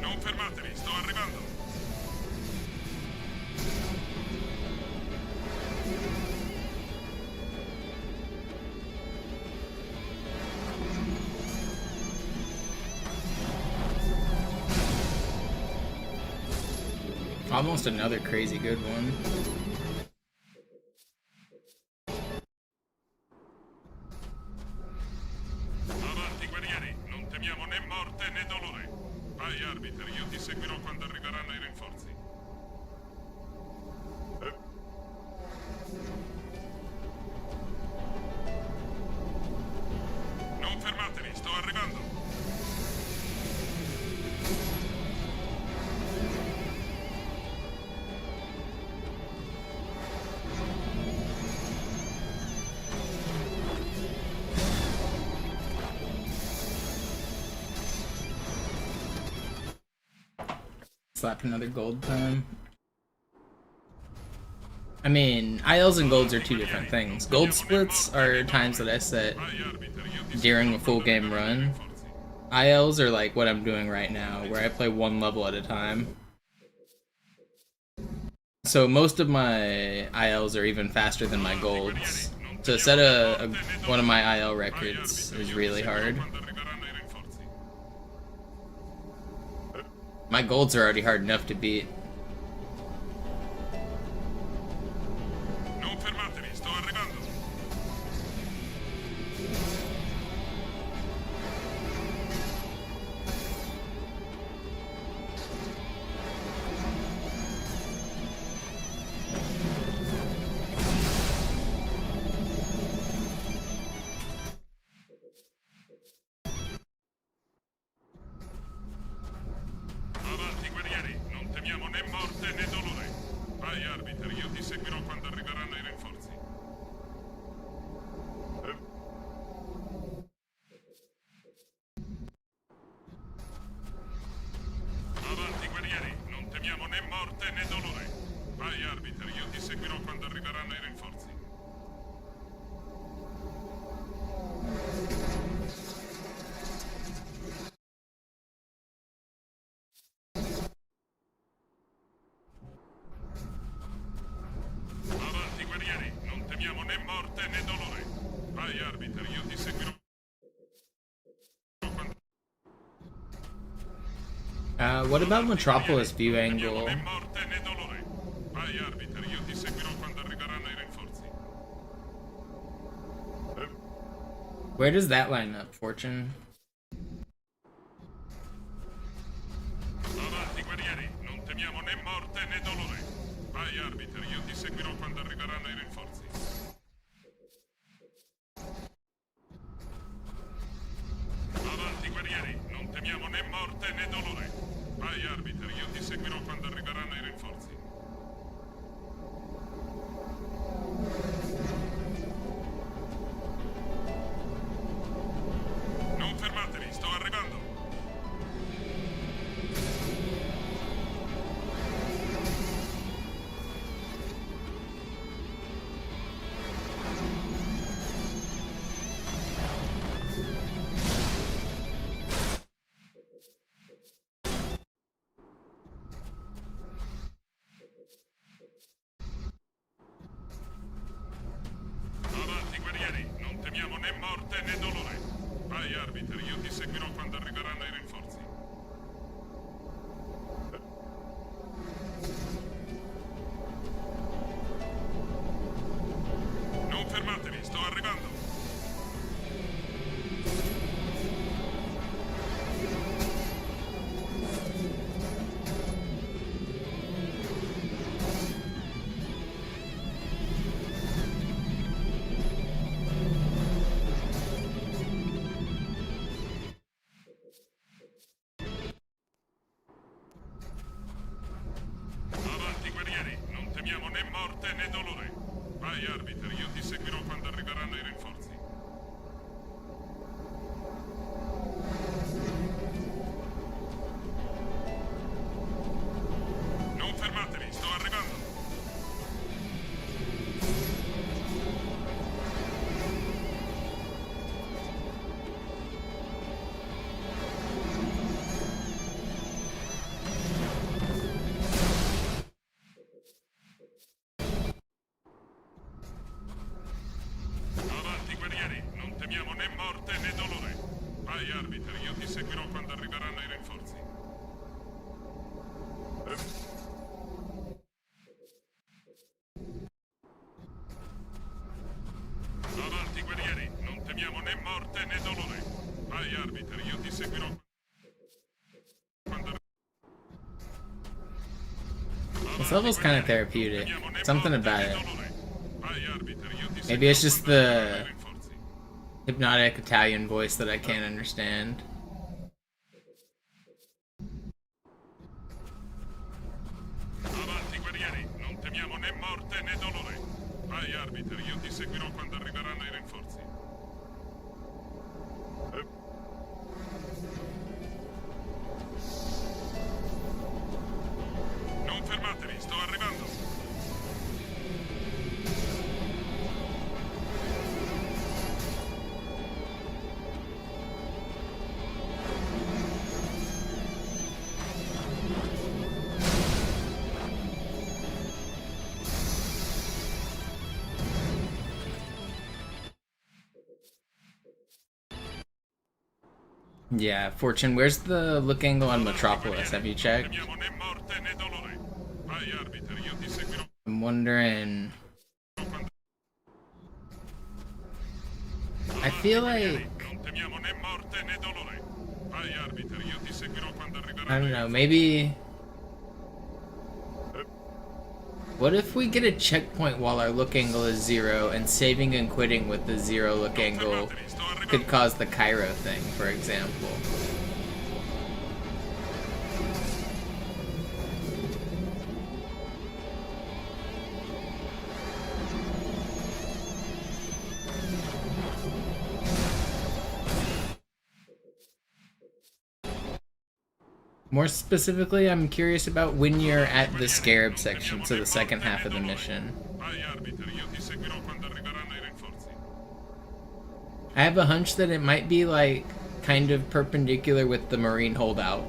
Non fermatevi, sto arrivando. almost another crazy good one. Avanti, guerrieri, non temiamo né morte né dolore. Vai, arbiter, io ti seguirò quando arriveranno i rinforzi. Non fermatevi, sto arrivando. Slap another gold time. I mean, ILs and golds are two different things. Gold splits are times that I set during a full game run. ILs are like what I'm doing right now, where I play one level at a time. So most of my ILs are even faster than my golds. To set one of my IL records is really hard. My golds are already hard enough to beat. Non fermatevi, sto arrivando. Avanti, guerrieri, non temiamo né morte né dolore. Vai, arbiter, io ti seguirò quando arriveranno i rinforzi. Avanti, guerrieri, non temiamo né morte né dolore. Vai, arbiter, io ti seguirò quando arriveranno i rinforzi. Avanti, guerrieri, non temiamo né morte né dolore. Vai, arbiter, io ti seguirò quando... What about Metropolis view Non temiamo angle? né morte né dolore. Vai, arbiter, io ti seguirò quando arriveranno i rinforzi. Where does that line up, Fortune? Avanti, guerrieri, non temiamo né morte né dolore. Vai, arbiter, io ti seguirò quando arriveranno i rinforzi. Avanti, guerrieri, non temiamo né morte né dolore. Vai, arbiter, io ti seguirò quando arriveranno i rinforzi. Non fermatevi, sto arrivando. Avanti, guerrieri, non temiamo né morte né dolore. Vai, arbiter, io ti seguirò quando arriveranno i rinforzi. Non fermatevi, sto arrivando. Avanti, guerrieri, non temiamo né morte né dolore. Vai, arbiter, io ti seguirò quando arriveranno i rinforzi. Non fermatevi, sto arrivando. Avanti, guerrieri, non temiamo né morte né dolore. Vai, arbiter, io ti seguirò quando arriveranno i rinforzi. Vai, arbiter, io ti seguirò quando... This level's kind of therapeutic. Something about it. Vai, arbiter, io ti Maybe it's just the rinforzi. hypnotic Italian voice that I can't understand. Avanti, guerrieri, non temiamo né morte né dolore. Vai, arbiter, io ti seguirò quando arriveranno i rinforzi. Non fermatevi, sto arrivando. Yeah, Fortune, where's the look angle on Metropolis? Have you checked? Temiamo né morte né dolore. Vai, arbiter, io ti seguirò I'm wondering... quando... I feel like... Non temiamo né morte né dolore. Vai, arbiter, io ti seguirò quando arriveranno I don't i know, rinforzi. maybe... What if we get a checkpoint while our look angle is 0 and saving and quitting with the 0 look angle could cause the Cairo thing, for example? More specifically, I'm curious about when you're at the Scarab section, so the second half of the mission. Vai, arbiter, io ti seguirò quando arriveranno i rinforzi. I have a hunch that it might be like kind of perpendicular with the Marine holdout.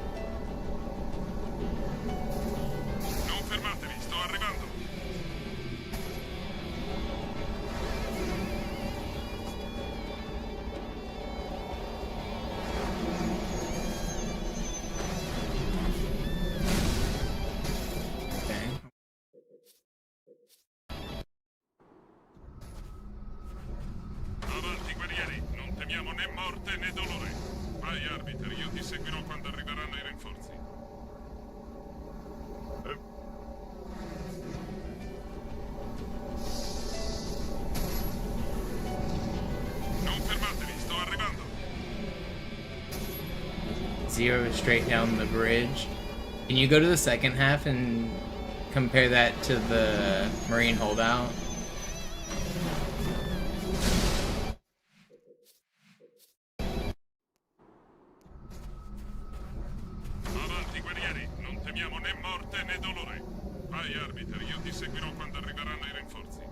Non fermatevi, sto arrivando. Okay. Avanti, guerrieri, non temiamo né morte né dolore. Vai, arbiter, io ti seguirò quando arriveranno i rinforzi. Non fermatevi, sto arrivando. 0 straight down the bridge. Can you go to the second half and compare that to the Marine holdout? Avanti, guerrieri, non temiamo né morte né dolore. Vai, arbiter, io ti seguirò quando arriveranno i rinforzi.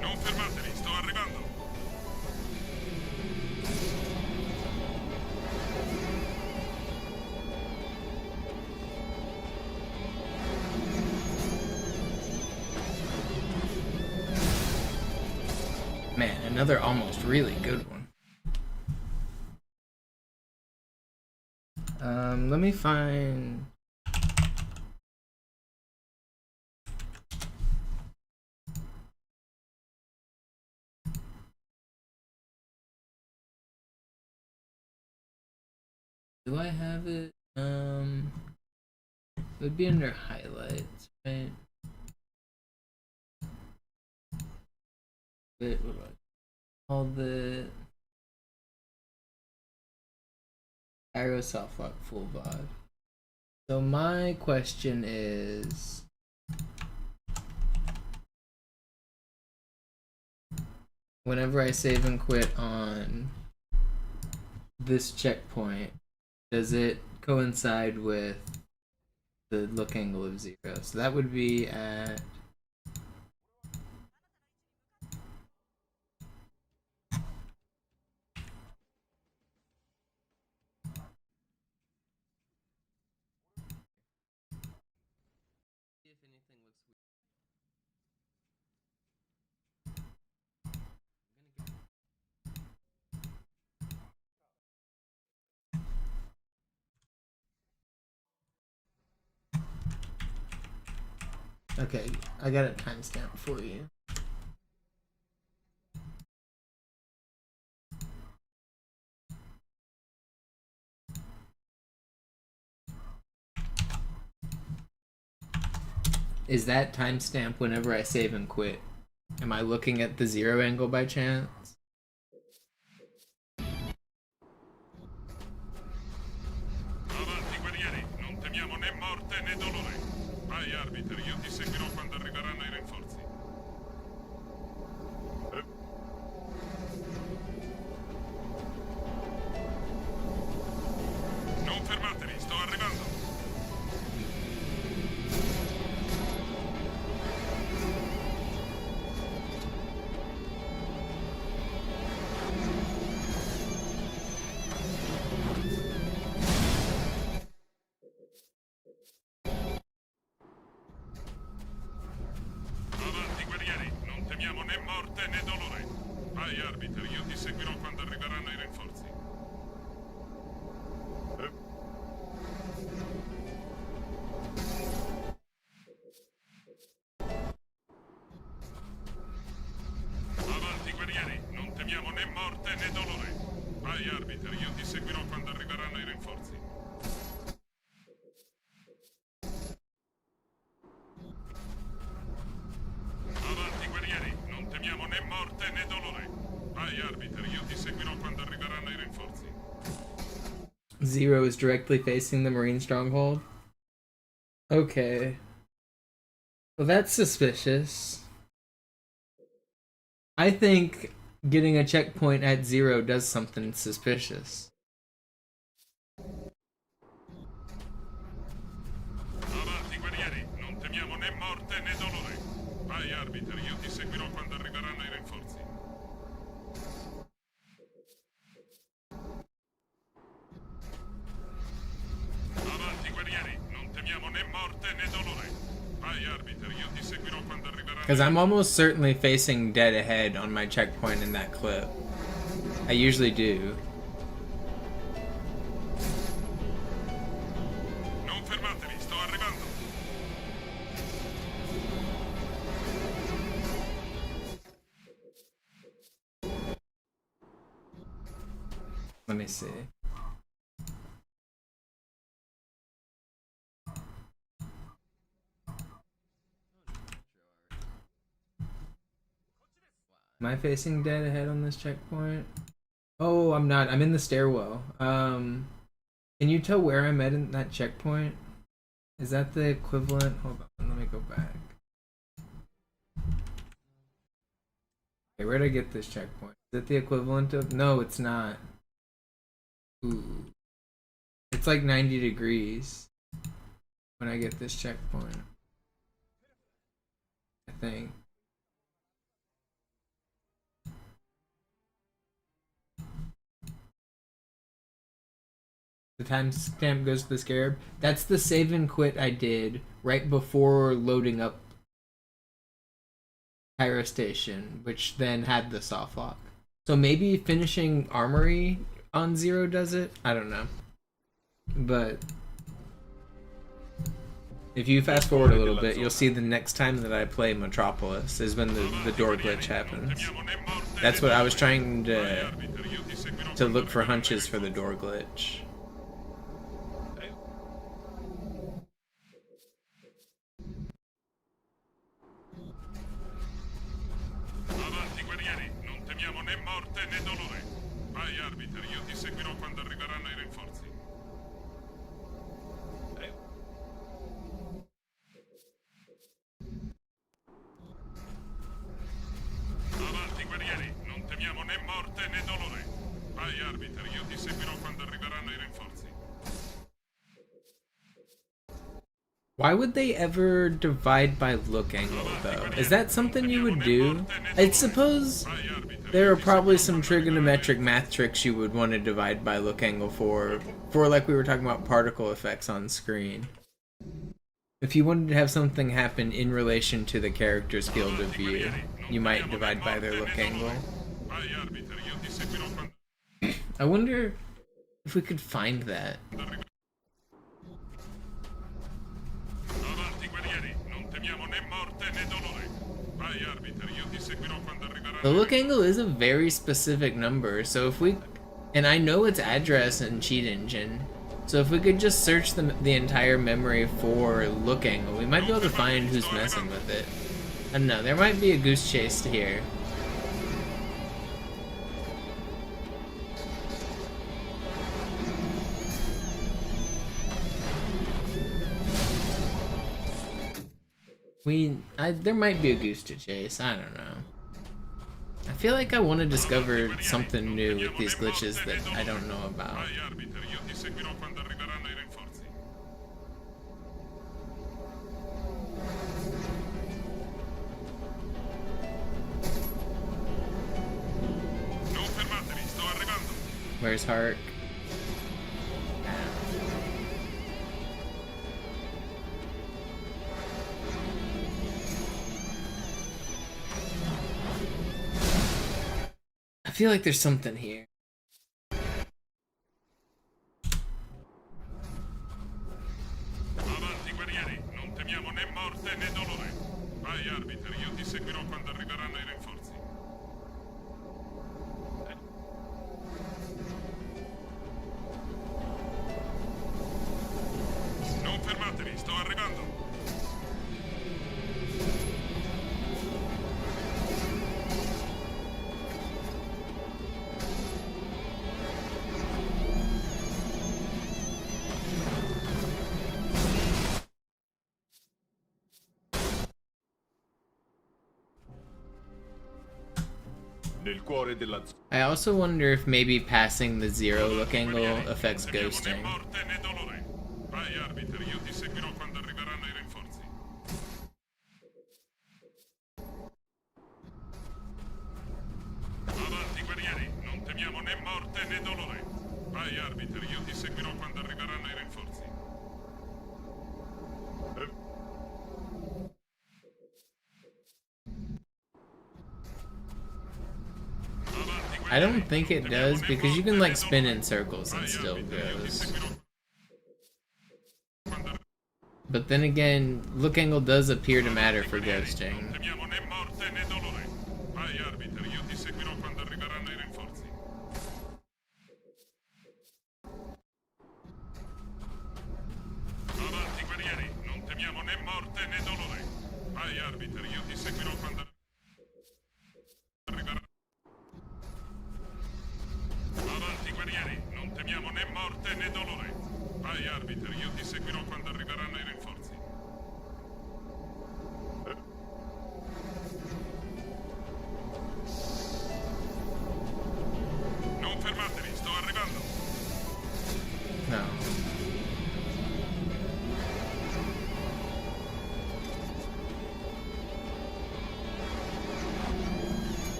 Non fermatevi, sto arrivando. Man, another almost really good one. Let me find... Do I have it? It would be under highlights, right? But what do I call the Aero soft lock full VOD? So my question is, whenever I save and quit on this checkpoint, does it coincide with the look angle of 0? So that would be at... Okay, I got a timestamp for you. Is that timestamp whenever I save and quit? Am I looking at the 0 angle by chance? Avanti, guerrieri, non temiamo né morte né dolore. Vai, arbiter, io ti seguirò quando arriveranno i rinforzi. Non fermatevi, sto arrivando. Avanti, guerrieri, non temiamo né morte né dolore. Vai, arbiter, io ti seguirò quando arriveranno i rinforzi. Avanti, guerrieri, non temiamo né morte né dolore. Vai, arbiter, io ti seguirò quando arriveranno i rinforzi. Avanti, guerrieri, non temiamo né morte né dolore. Vai, arbiter, io ti seguirò quando arriveranno i rinforzi. 0 is directly facing the Marine stronghold? Okay. Well, that's suspicious. I think getting a checkpoint at 0 does something suspicious. Avanti, guerrieri, non temiamo né morte né dolore. Vai, arbiter, io ti seguirò quando arriveranno i rinforzi. Avanti, guerrieri, non temiamo né morte né dolore. Vai, arbiter, io ti seguirò quando arriveranno. Because I'm almost certainly facing dead ahead on my checkpoint in that clip. I usually do. Non fermatevi, sto arrivando. Let me see. Am I facing dead ahead on this checkpoint? Oh, I'm not. I'm in the stairwell. Can you tell where I'm at in that checkpoint? Is that the equivalent? Hold on, let me go back. Okay, where'd I get this checkpoint? Is it the equivalent of? No, it's not. Ooh. It's like 90 degrees when I get this checkpoint. I think. The timestamp goes to the scarab. That's the save and quit I did right before loading up Pyro Station, which then had the soft lock. So maybe finishing Armory on 0 does it? I don't know. But if you fast forward a little bit, you'll see the next time that I play Metropolis is when the door glitch happens. That's what I was trying to look for hunches for the door glitch. Avanti, guerrieri, non temiamo né morte né dolore. Vai, arbiter, io ti seguirò quando arriveranno i rinforzi. Avanti, guerrieri, non temiamo né morte né dolore. Vai, arbiter, io ti seguirò quando arriveranno i rinforzi. Why would they ever divide by look angle, though? Is that something you would do? I suppose there are probably some trigonometric math tricks you would want to divide by look angle for like we were talking about particle effects on screen. If you wanted to have something happen in relation to the character's field of view, you might divide by their look angle. I wonder if we could find that. Avanti, guerrieri, non temiamo né The look angle is a very specific number, so if we, and I know it's address in Cheat Engine, so if we could just search the entire memory for look angle, we might be able to find who's messing with it. I don't know, there might be a goose chase here. There might be a goose to chase, I don't know. I feel like I want to discover something new with these glitches that I don't know about. Where's Hark? I feel like there's something here. Avanti guerrieri, non temiamo né morte né dolore. Vai arbiter, io ti seguirò quando arriveranno i rinforzi. Non fermatevi, sto arrivando. Nel cuore della zona. I also wonder if maybe passing the 0 look angle affects ghosting. Vai arbiter, io ti seguirò quando arriveranno i rinforzi. Avanti guerrieri, non temiamo né morte né dolore. Vai arbiter, io ti seguirò quando arriveranno i rinforzi. I don't think it does, because you can like spin in circles and still goes. But then again, look angle does appear to matter for ghosting. Avanti guerrieri, non temiamo né morte né dolore. Vai arbiter, io ti seguirò quando arriveranno. Avanti guerrieri, non temiamo né morte né dolore. Vai arbiter, io ti seguirò quando arriveranno i rinforzi. Non fermatevi, sto arrivando. No.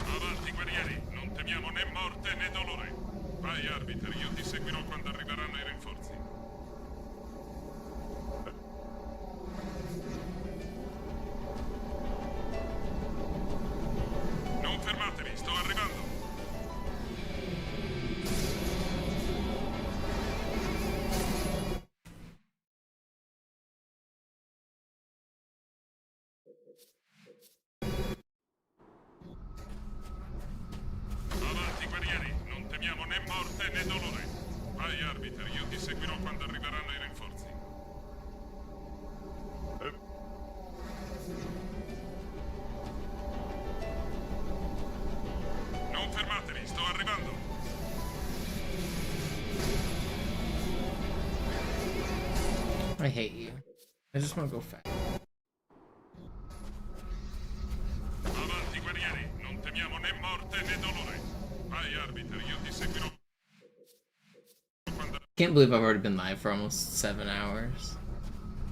Avanti guerrieri, non temiamo né morte né dolore. Vai arbiter, io ti seguirò quando arriveranno i rinforzi. Non fermatevi, sto arrivando. Avanti guerrieri, non temiamo né morte né dolore. Vai arbiter, io ti seguirò quando arriveranno i rinforzi. Non fermatevi, sto arrivando. I hate you. I just want to go fast. Avanti guerrieri, non temiamo né morte né dolore. Vai arbiter, io ti seguirò quando... Can't believe I've already been live for almost 7 hours.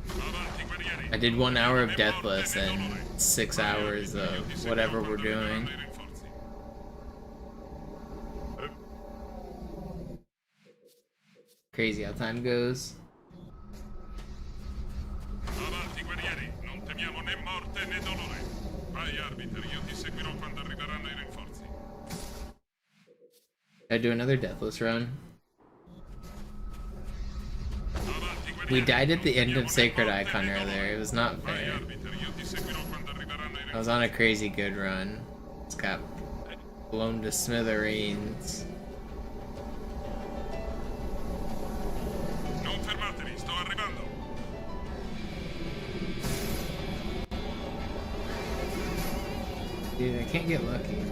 Avanti guerrieri. I did 1 hour of Deathless and 6 hours of whatever we're doing. Crazy how time goes. Avanti guerrieri, non temiamo né morte né dolore. Vai arbiter, io ti seguirò quando arriveranno i rinforzi. I do another Deathless run. We died at the end of Sacred Icon earlier. It was not fair. I was on a crazy good run. Just got blown to smithereens. Non fermatevi, sto arrivando. Dude, I can't get lucky.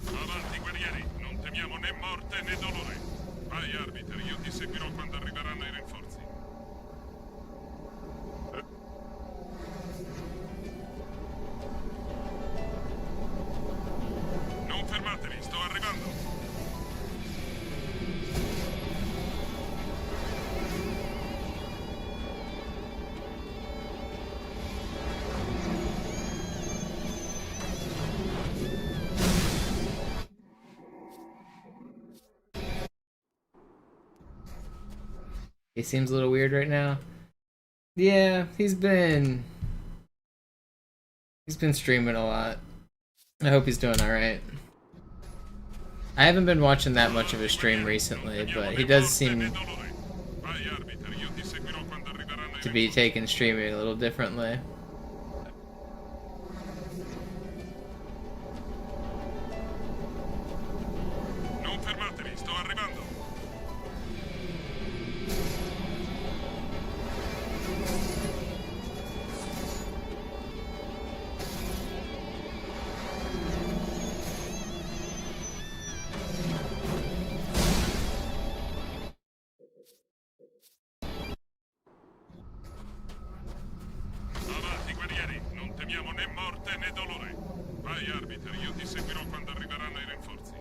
Avanti, guerrieri, non temiamo né morte né dolore. Vai, arbiter, io ti seguirò quando arriveranno i rinforzi. Non fermatevi, sto arrivando. He seems a little weird right now. Yeah, he's been streaming a lot. I hope he's doing alright. I haven't been watching that much of his stream recently, but he does seem to be taking streaming a little differently. Non fermatevi, sto arrivando. Avanti, guerrieri, non temiamo né morte né dolore. Vai, arbiter, io ti seguirò quando arriveranno i rinforzi.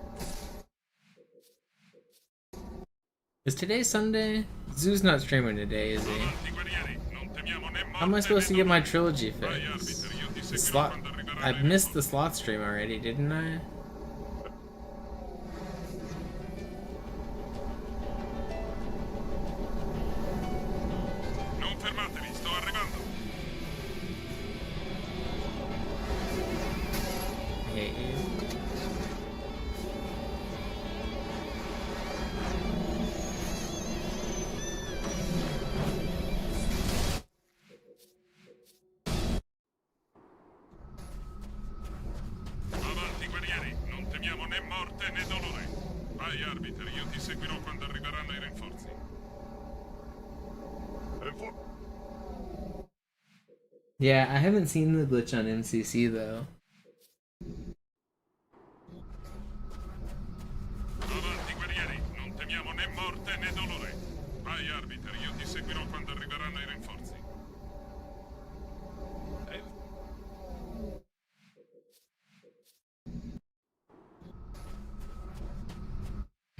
Is today Sunday? Zoo's not streaming today, is he? Avanti, guerrieri, non temiamo né morte. How am I supposed to get my trilogy Vai, fix? arbiter, io ti The seguirò slot. quando arriveranno I i missed the rinforzi. slot stream already, didn't I? Non fermatevi, sto arrivando. I hate you. Avanti, guerrieri, non temiamo né morte né dolore. Vai, arbiter, io ti seguirò quando arriveranno i rinforzi. Yeah, I haven't seen the glitch on MCC though. Avanti, guerrieri, non temiamo né morte né dolore. Vai, arbiter, io ti seguirò quando arriveranno i rinforzi.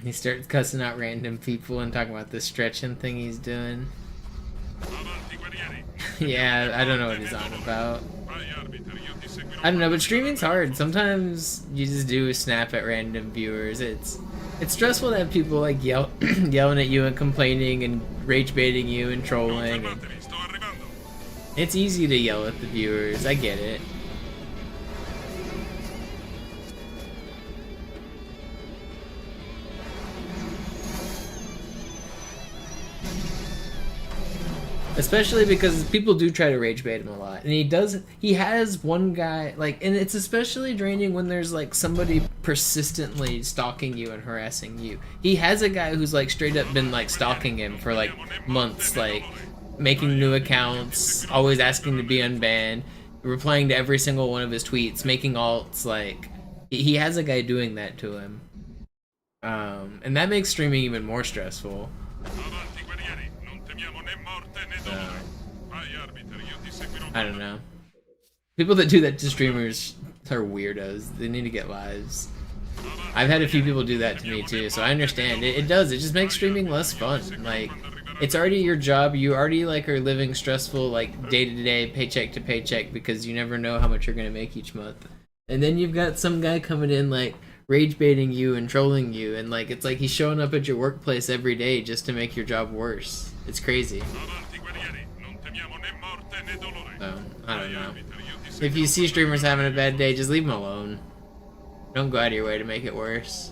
He starts cussing out random people and talking about the stretching thing he's doing. Avanti, guerrieri. Yeah, I don't know what he's on about. Vai, arbiter, io ti seguirò. I don't know, but streaming's hard. Sometimes you just do a snap at random viewers. It's stressful to have people like yelling at you and complaining and rage baiting you and Non trolling. fermatevi, sto arrivando. It's easy to yell at the viewers. I get it. Especially because people do try to rage bait him a lot. And he has one guy, like, and it's especially draining when there's, like, somebody persistently stalking you and harassing you. He has a guy who's, like, straight up been, like, stalking him for, like, months, like, making new accounts, always asking to be unbanned, replying to every single one of his tweets, making alts, like, he has a guy doing that to him. And that makes streaming even more stressful. Avanti, guerrieri, non temiamo né morte né dolore. Vai, arbiter, io ti seguirò. I don't know. People that do that to streamers are weirdos. They need to get lives. I've had a few people do that to me too, so I understand. It does. It just makes streaming less fun. Like, it's already your job. You already, like, are living stressful, like, day-to-day, paycheck to paycheck, because you never know how much you're gonna make each month. And then you've got some guy coming in, like, rage baiting you and trolling you, and, like, it's like he's showing up at your workplace every day just to make your job worse. It's crazy. Avanti, guerrieri, non temiamo né morte né dolore. So, I don't know. If you see streamers having a bad day, just leave them alone. Don't go out of your way to make it worse.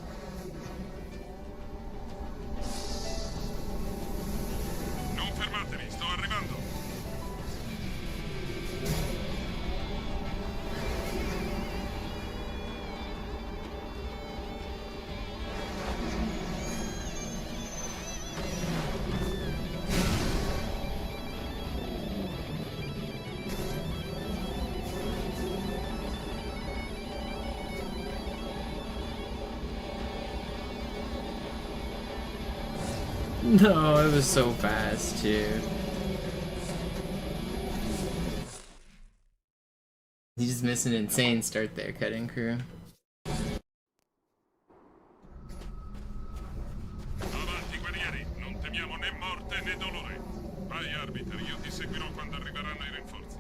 Non fermatevi, sto arrivando. No, it was so fast too. You just missed an insane start there, cutting crew. Avanti, guerrieri, non temiamo né morte né dolore. Vai, arbiter, io ti seguirò quando arriveranno i rinforzi.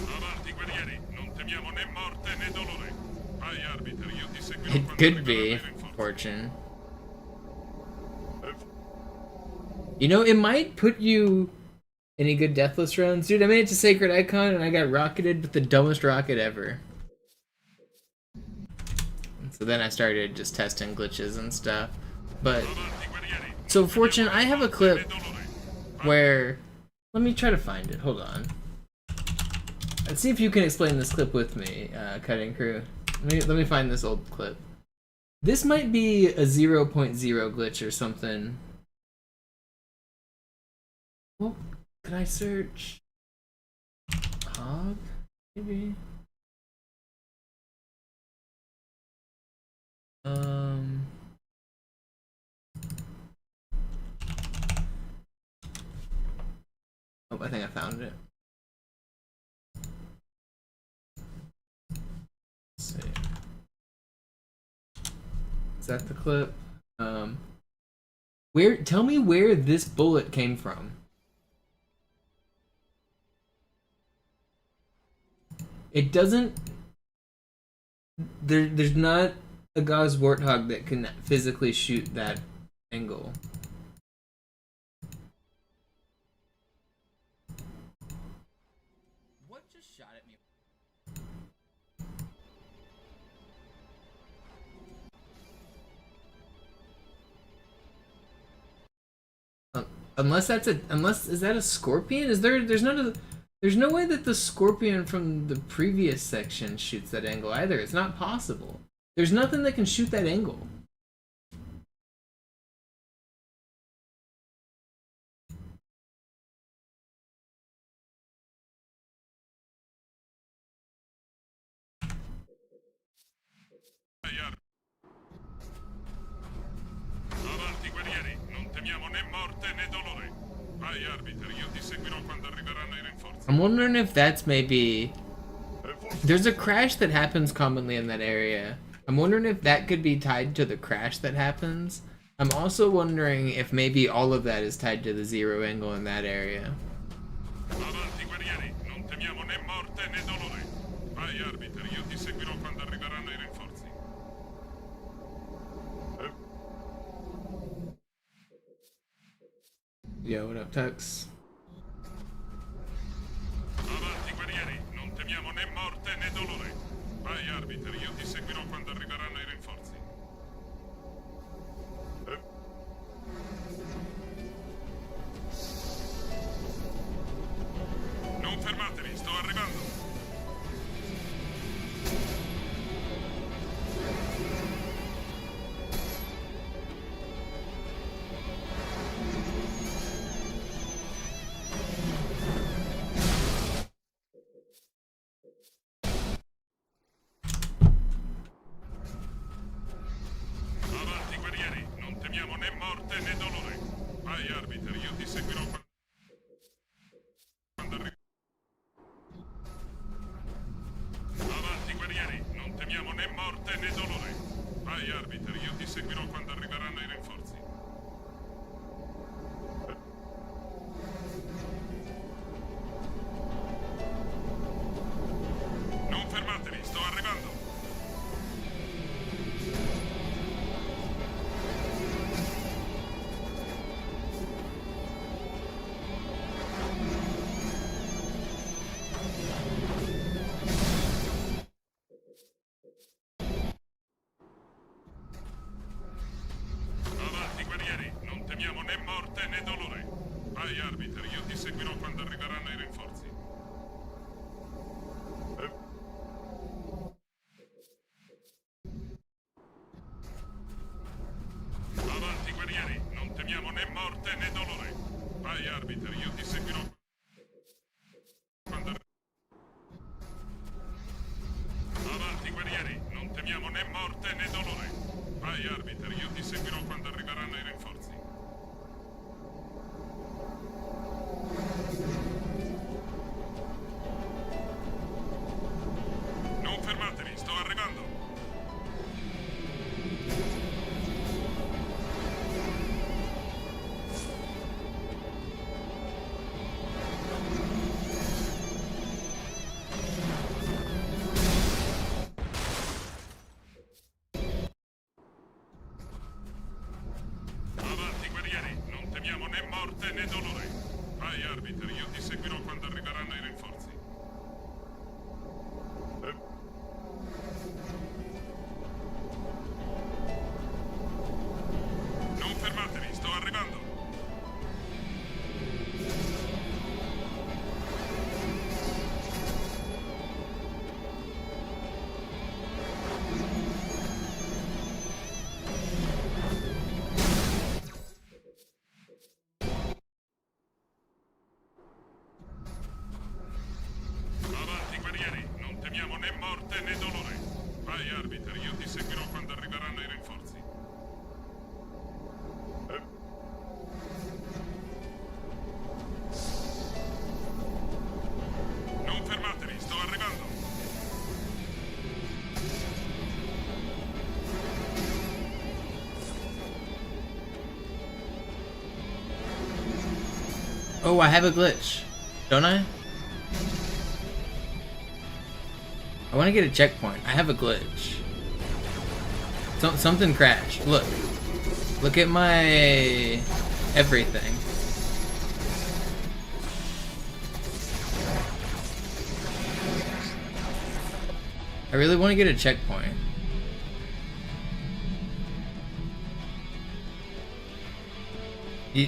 Avanti, guerrieri, non temiamo né morte né dolore. Vai, arbiter, io ti seguirò It quando could arriveranno be i rinforzi. fortune. You know, it might put you any good deathless runs. Dude, I made it to Sacred Icon and I got rocketed with the dumbest rocket ever. So then I started just testing glitches and stuff. But, so Fortune, I have a clip where, let me try to find it, hold on. Let's see if you can explain this clip with me, cutting crew. Let me find this old clip. This might be a 0.0 glitch or something. Well, could I search Hog? Maybe. Oh, I think I found it. Let's see. Is that the clip? Tell me where this bullet came from. It doesn't. There's not a Gauss Warthog that can physically shoot that angle. What just shot at me? Unless is that a scorpion? There's no way that the scorpion from the previous section shoots that angle either. It's not possible. There's nothing that can shoot that angle. Avanti, guerrieri, non temiamo né morte né dolore. Vai, arbiter, io ti seguirò quando arriveranno i rinforzi. I'm wondering if that's maybe... There's a crash that happens commonly in that area. I'm wondering if that could be tied to the crash that happens. I'm also wondering if maybe all of that is tied to the zero angle in that area. Avanti, guerrieri, non temiamo né morte né dolore. Vai, arbiter, io ti seguirò quando arriveranno i rinforzi. Yo, what up, Tux? Avanti, guerrieri, non temiamo né morte né dolore. Vai, arbiter, io ti seguirò quando arriveranno i rinforzi. Non fermatevi, sto arrivando. Avanti, guerrieri, non temiamo né morte né dolore. Vai, arbiter, io ti seguirò quando arriveranno. Avanti, guerrieri, non temiamo né morte né dolore. Vai, arbiter, io ti seguirò quando arriveranno i rinforzi. Non fermatevi, sto arrivando. temiamo né morte né dolore. Vai, arbiter, io ti seguirò quando arriveranno i rinforzi. Avanti, guerrieri, non temiamo né morte né dolore. Vai, arbiter, io ti seguirò quando... Avanti, guerrieri, non temiamo né morte né dolore. Vai, arbiter, io ti seguirò quando arriveranno i rinforzi. Non fermatevi, sto arrivando. Avanti, guerrieri, non temiamo né morte né dolore. Vai, arbiter, io ti seguirò quando arriveranno i rinforzi. Non fermatevi, sto arrivando. Avanti, guerrieri, non temiamo né morte né dolore. Vai, arbiter, io ti seguirò quando arriveranno i rinforzi. Non fermatevi, sto arrivando. Oh, I have a glitch, don't I? I want to get a checkpoint. I have a glitch. Something crashed. Look. Look at my everything. I really want to get a checkpoint.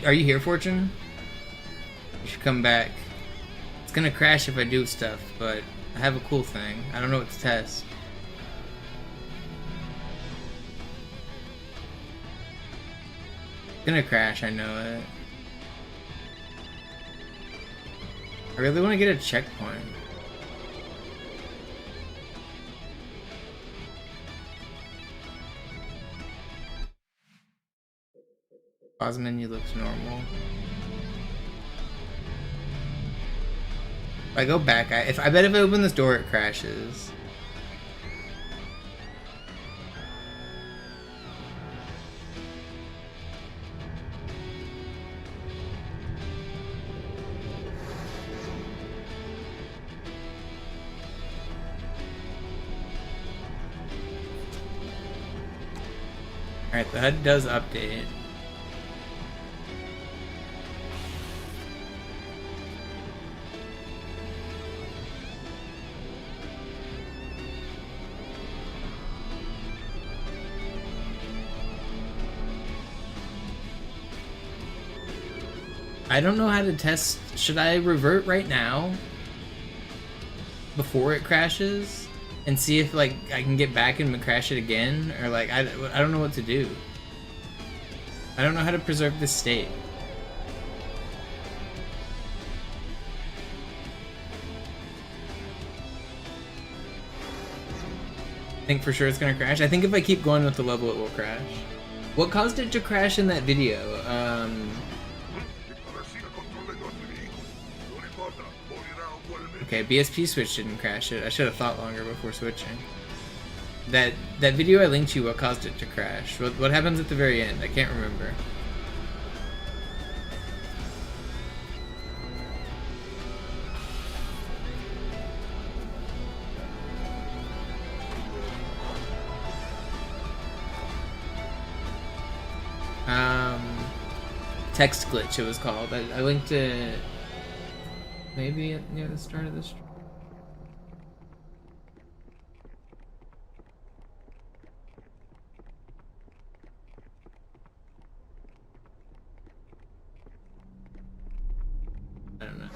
Are you here, Fortune? You should come back. It's gonna crash if I do stuff, but I have a cool thing. I don't know what to test. It's gonna crash, I know it. I really want to get a checkpoint. Pause menu looks normal. If I go back, I bet if I open this door it crashes. Alright, the HUD does update. I don't know how to test. Should I revert right now before it crashes and see if like I can get back and crash it again, or like I don't know what to do. I don't know how to preserve this state. I think for sure it's gonna crash. I think if I keep going with the level it will crash. What caused it to crash in that video? Okay, BSP switch didn't crash it. I should have thought longer before switching. That video I linked you, what caused it to crash? What happens at the very end? I can't remember. Text glitch it was called. I linked it maybe near the start of the stream. I don't know.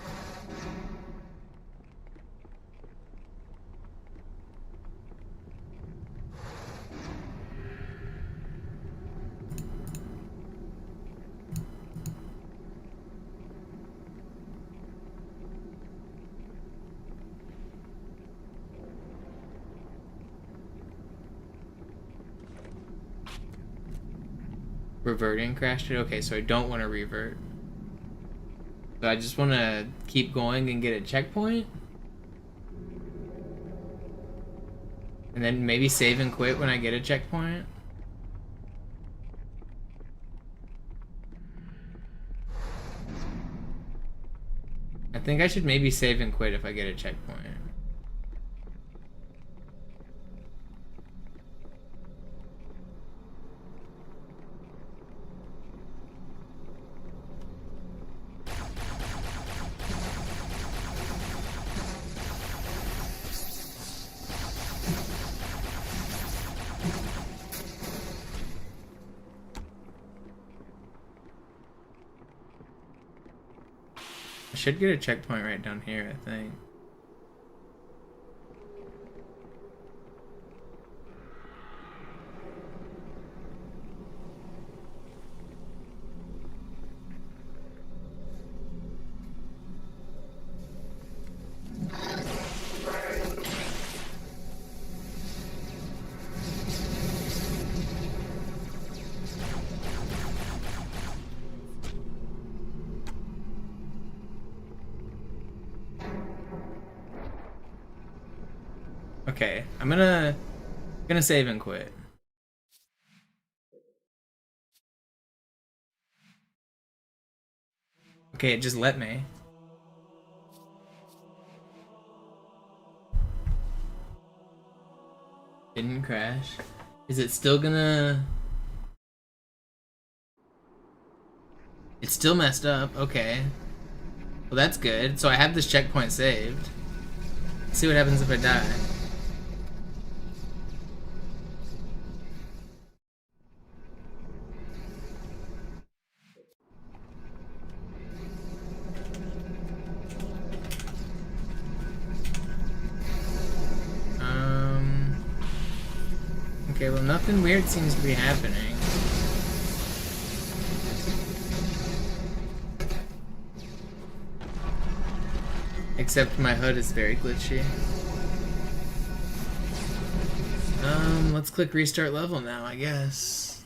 Reverting crashed it? Okay, so I don't want to revert. So I just want to keep going and get a checkpoint? And then maybe save and quit when I get a checkpoint? I think I should maybe save and quit if I get a checkpoint. I should get a checkpoint right down here, I think. Okay, I'm gonna save and quit. Okay, just let me. Didn't crash. Is it still gonna... It's still messed up. Okay. Well, that's good. So I have this checkpoint saved. Let's see what happens if I die. Okay, well, nothing weird seems to be happening. Except my HUD is very glitchy. Let's click restart level now, I guess.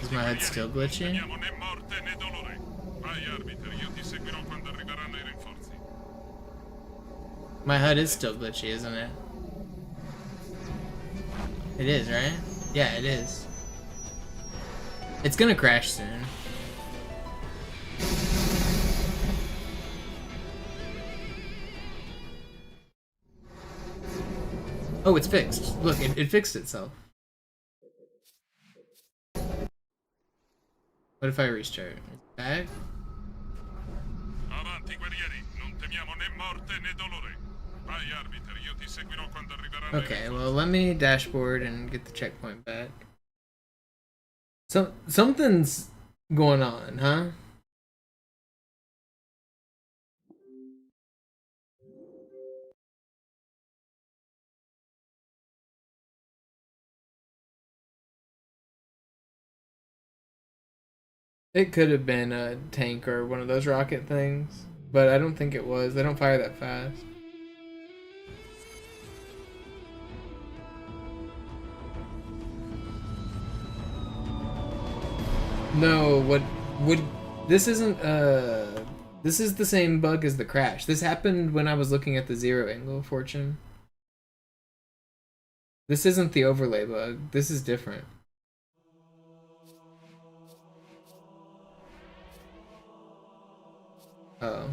Is my HUD still glitchy? My HUD is still glitchy, isn't it? It is, right? Yeah, it is. It's gonna crash soon. Oh, it's fixed. Look, it fixed itself. What if I restart? It's back? Okay, well, let me dashboard and get the checkpoint back. So, something's going on, huh? It could have been a tank or one of those rocket things, but I don't think it was. They don't fire that fast. No, what would this isn't this is the same bug as the crash. This happened when I was looking at the zero angle, Fortune. This isn't the overlay bug. This is different. Oh.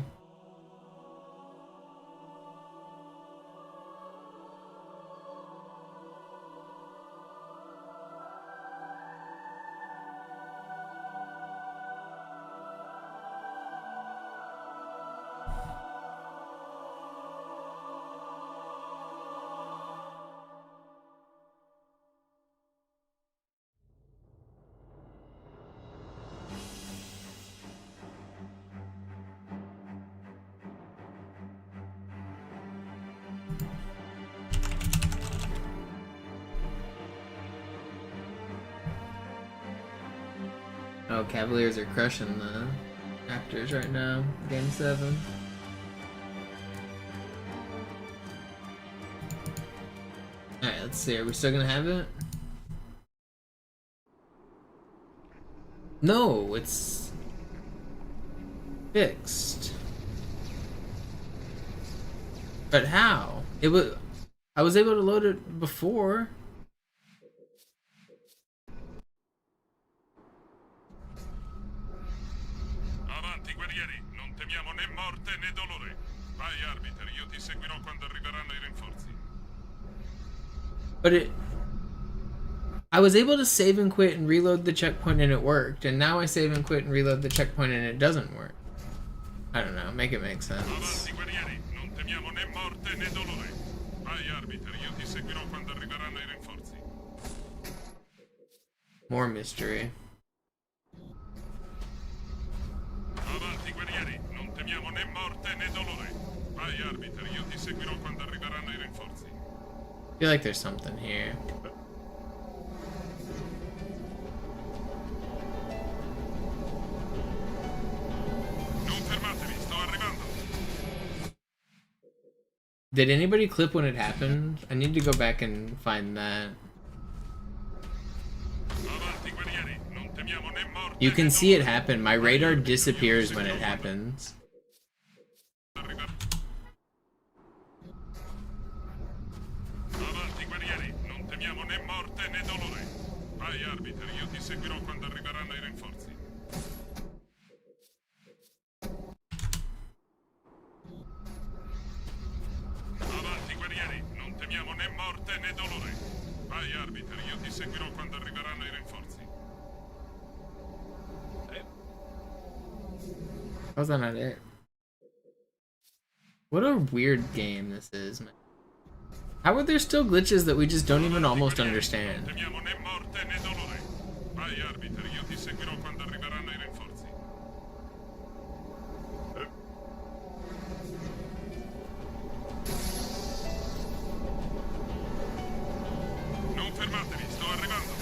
Oh, Cavaliers are crushing the Raptors right now. Game 7. Alright, let's see. Are we still gonna have it? No, it's fixed. But how? It was. I was able to load it before. Avanti, guerrieri, non temiamo né morte né dolore. Vai, arbiter, io ti seguirò quando arriveranno i rinforzi. But I was able to save and quit and reload the checkpoint and it worked, and now I save and quit and reload the checkpoint and it doesn't work. I don't know, make it make sense. Avanti, guerrieri, non temiamo né morte né dolore. Vai, arbiter, io ti seguirò quando arriveranno i rinforzi. More mystery. Avanti, guerrieri, non temiamo né morte né dolore. Vai, arbiter, io ti seguirò quando arriveranno i rinforzi. I feel like there's something here. Non fermatevi, sto arrivando. Did anybody clip when it happened? I need to go back and find that. Avanti, guerrieri, non temiamo né morte. You can see it happen. My radar disappears when it happens. Avanti, guerrieri, non temiamo né morte né dolore. Vai, arbiter, io ti seguirò quando arriveranno i rinforzi. Avanti, guerrieri, non temiamo né morte né dolore. Vai, arbiter, io ti seguirò quando arriveranno i rinforzi. How's that not it? What a weird game this is, man. How are there still glitches that we just don't even almost understand? Non temiamo né morte né dolore. Vai, arbiter, io ti seguirò quando arriveranno i rinforzi. Non fermatevi, sto arrivando.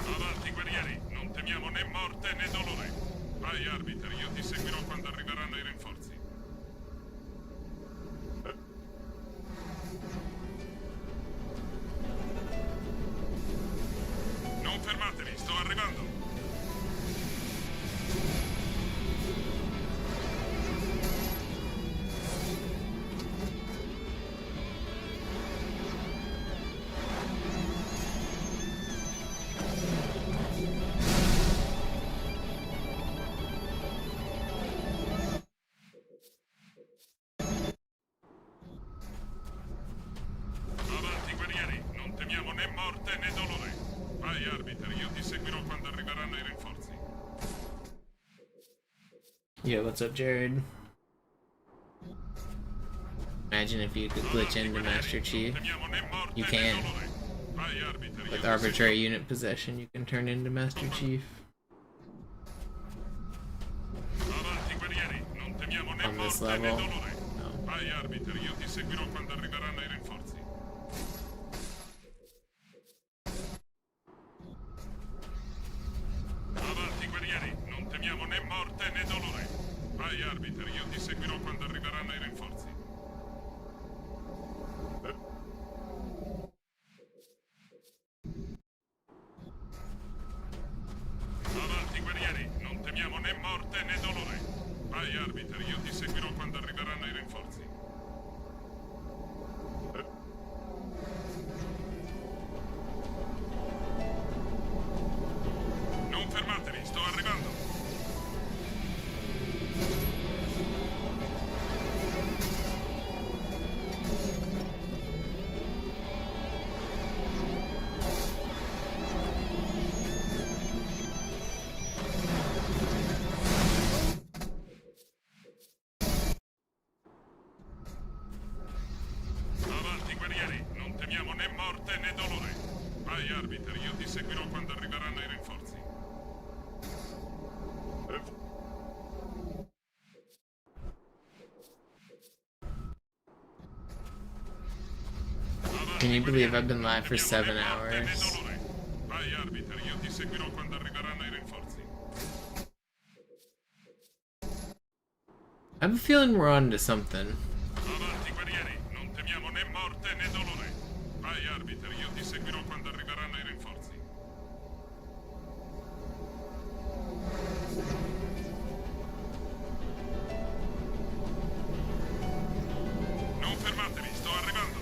Avanti, guerrieri, non temiamo né morte né dolore. Vai, arbiter, io ti seguirò quando arriveranno i rinforzi. Non fermatevi, sto arrivando. Avanti, guerrieri, non temiamo né morte né dolore. Vai, arbiter, io ti seguirò quando arriveranno i rinforzi. Yo, what's up, Jared? Imagine if you could glitch into Master Chief. You can. With arbitrary unit possession, you can turn into Master Chief. Avanti, guerrieri, non temiamo né On this morte né level. dolore. No. Vai, arbiter, io ti seguirò quando arriveranno i rinforzi. Avanti, guerrieri, non temiamo né morte né dolore. Vai, arbiter, io ti seguirò quando arriveranno i rinforzi. Avanti, guerrieri, non temiamo né morte né dolore. Vai, arbiter, io ti seguirò quando arriveranno i rinforzi. Non fermatevi, sto arrivando. morte né dolore. Vai, Arbiter, io ti seguirò quando arriveranno i rinforzi. Can you believe I've been live for 7 hours? Vai, Arbiter, io ti seguirò quando arriveranno i rinforzi. I have a feeling we're on to something. Avanti, guerrieri, non temiamo né morte né dolore. Vai, Arbiter, io ti seguirò quando arriveranno i rinforzi. Non fermatevi, sto arrivando.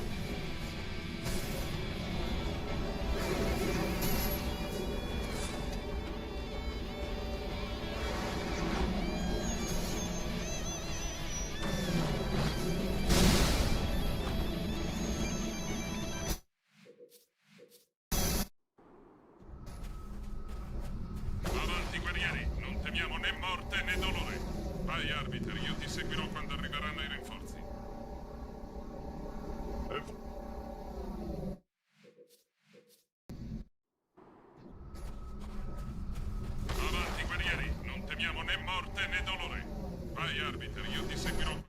Avanti, guerrieri, non temiamo né morte né dolore. Vai, Arbiter, io ti seguirò quando arriveranno i rinforzi. Avanti, guerrieri, non temiamo né morte né dolore. Vai, Arbiter, io ti seguirò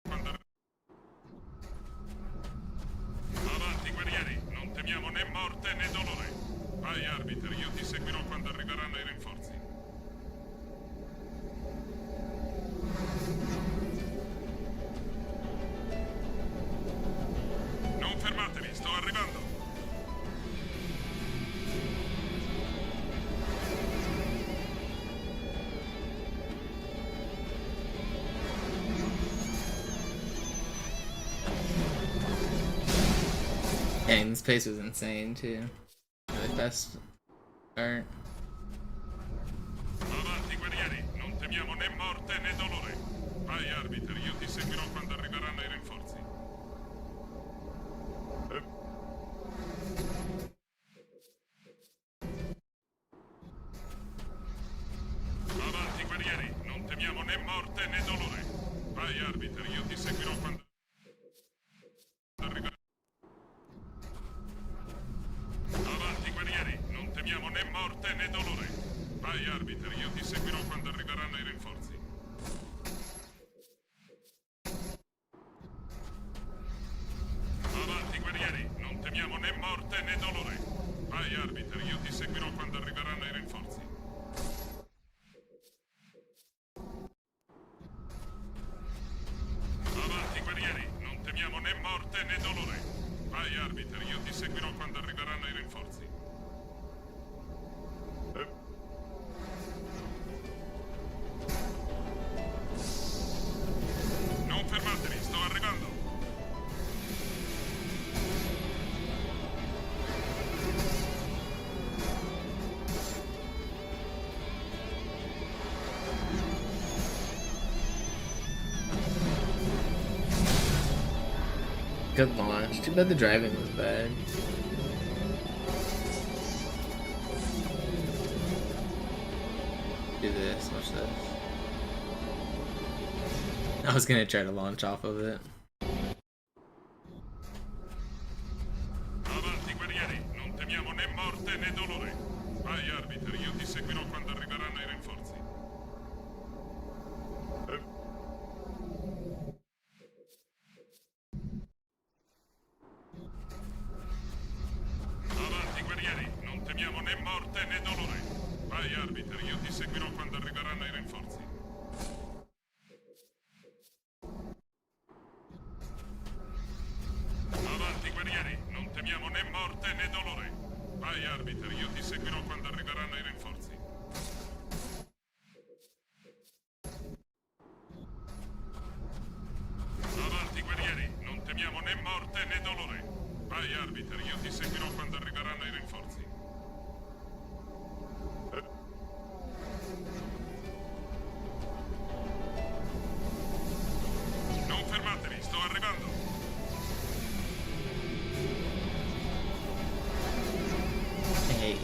quando Avanti, guerrieri, non temiamo né morte né dolore. Vai, Arbiter, io ti seguirò quando arriveranno i rinforzi. Non fermatevi, sto arrivando. Dang, this pace was insane too. Really fast start. Avanti, guerrieri, non temiamo né morte né dolore. Vai, Arbiter, io ti seguirò quando arriveranno i rinforzi. Avanti, guerrieri, non temiamo né morte né dolore. Vai, Arbiter, io ti seguirò quando arriveranno. Avanti, guerrieri, non temiamo né morte né dolore. Vai, Arbiter, io ti seguirò quando arriveranno i rinforzi. Avanti, guerrieri, non temiamo né morte né dolore. Vai, Arbiter, io ti seguirò quando arriveranno i rinforzi. Avanti, guerrieri, non temiamo né morte né dolore. Vai, Arbiter, io ti seguirò quando arriveranno i rinforzi. Non fermatevi, sto arrivando. Good launch. Too bad the driving was bad. Do this, watch this. I was gonna try to launch off of it. Avanti, guerrieri, non temiamo né morte né dolore. Vai, Arbiter, io ti seguirò quando arriveranno i rinforzi. Avanti, guerrieri, non temiamo né morte né dolore. Vai, Arbiter, io ti seguirò quando arriveranno i rinforzi. Avanti, guerrieri, non temiamo né morte né dolore. Vai, Arbiter, io ti seguirò quando arriveranno i rinforzi. Avanti, guerrieri, non temiamo né morte né dolore. Vai, Arbiter, io ti seguirò quando arriveranno i rinforzi. Non fermatevi, sto arrivando. Hey.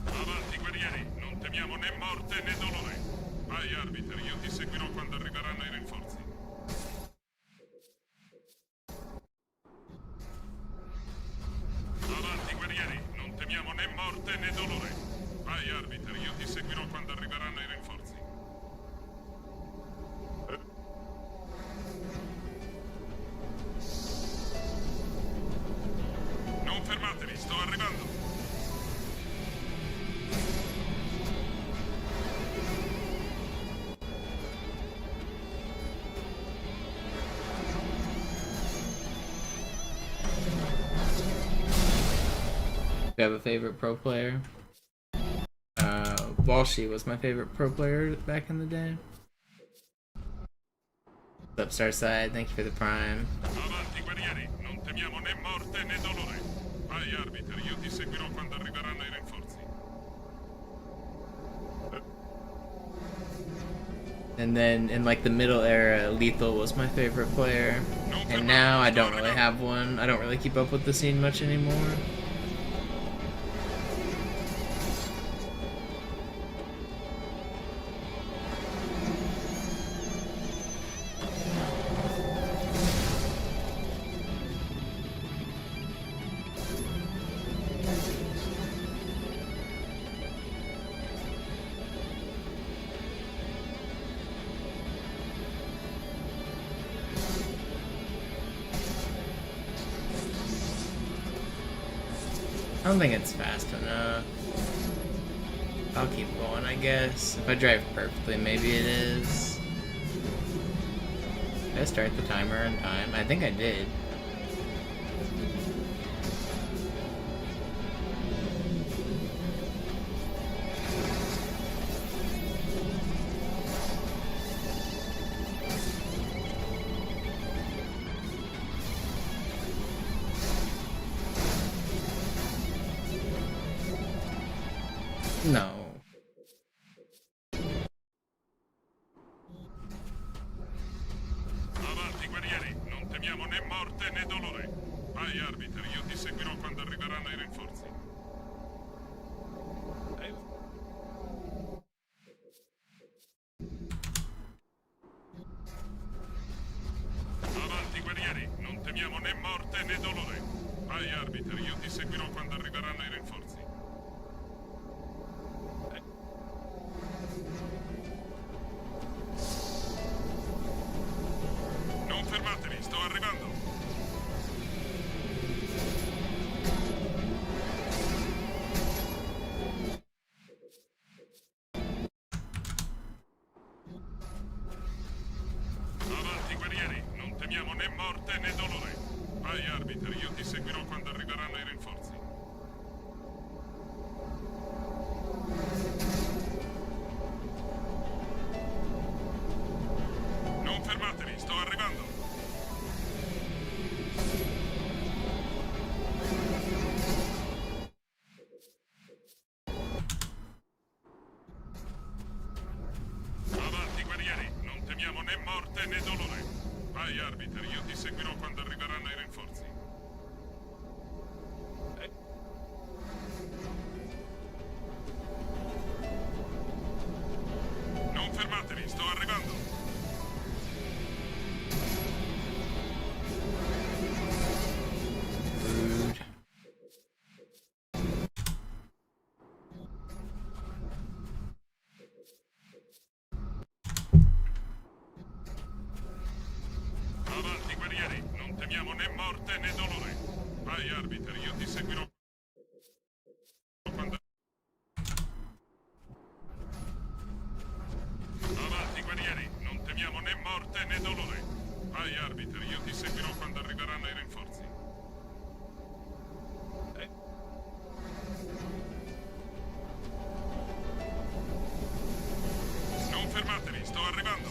Avanti, guerrieri, non temiamo né morte né dolore. Vai, arbiter, io ti seguirò quando arriveranno i rinforzi. Avanti, guerrieri, non temiamo né morte né dolore. Vai, arbiter, io ti seguirò quando arriveranno i rinforzi. Non fermatevi, sto arrivando. Do you have a favorite pro player? Walshy was my favorite pro player back in the day. What's up, Starside? Thank you for the prime. Avanti, guerrieri, non temiamo né morte né dolore. Vai, arbiter, io ti seguirò quando arriveranno i rinforzi. And then in like the middle era, Lethal was my favorite player. And now I don't really have one. I don't really keep up with the scene much anymore. I don't think it's fast enough. I'll keep going, I guess. If I drive perfectly, maybe it is. Did I start the timer in time? I think I did. No. Avanti, guerrieri, non temiamo né morte né dolore. Vai, arbiter, io ti seguirò quando arriveranno i rinforzi. Avanti, guerrieri, non temiamo né morte né dolore. Vai, arbiter, io ti seguirò quando arriveranno i rinforzi. Non fermatevi, sto arrivando. Avanti, guerrieri, non temiamo né morte né dolore. Vai, arbiter, io ti seguirò quando arriveranno i rinforzi. Non fermatevi, sto arrivando. Avanti, guerrieri, non temiamo né morte né dolore. Vai, arbiter, io ti seguirò quando arriveranno i rinforzi. Non fermatevi, sto arrivando. Rude. Avanti, guerrieri, non temiamo né morte né dolore. Vai, arbiter, io ti seguirò quando... Avanti, guerrieri, non temiamo né morte né dolore. Vai, arbiter, io ti seguirò quando arriveranno i rinforzi. Non fermatevi, sto arrivando.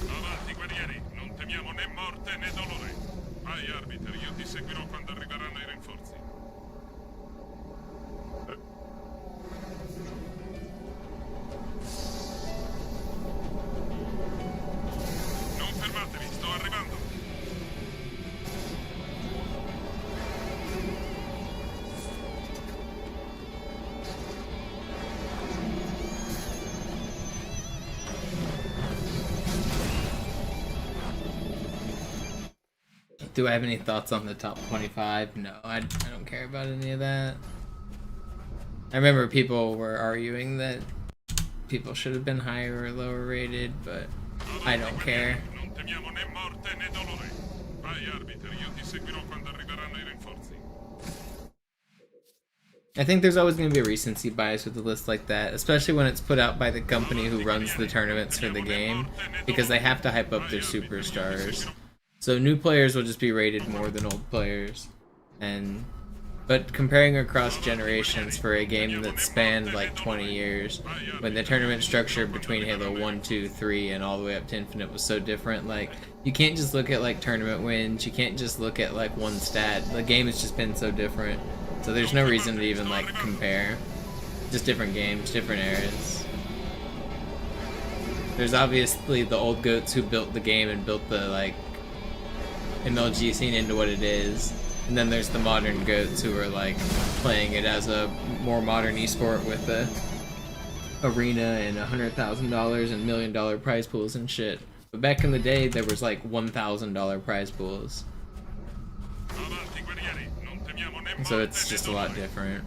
Avanti, guerrieri, non temiamo né morte né dolore. Vai, arbiter, io ti seguirò quando arriveranno i rinforzi. rinforzi. Non fermatevi, sto arrivando. Do I have any thoughts on the top 25? No, I don't care about any of that. I remember people were arguing that people should have been higher or lower rated, but I don't care. Non temiamo né morte né dolore. Vai, arbiter, io ti seguirò quando arriveranno i rinforzi. I think there's always going to be a recency bias with a list like that, especially when it's put out by the company who runs the tournaments for the game, because they have to hype up their superstars. So new players will just be rated more than old players. But comparing across generations for a game that spanned like 20 years, when the tournament structure between Halo 1, 2, 3, and all the way up to Infinite was so different, like, you can't just look at like tournament wins, you can't just look at like one stat. The game has just been so different. So there's no reason to even like compare. Just different games, different eras. There's obviously the old goats who built the game and built the like MLG scene into what it is, and then there's the modern goats who are like playing it as a more modern esport with a arena and $100,000 and $1 million prize pools and shit. But back in the day, there was like $1,000 prize pools, so it's just a lot different.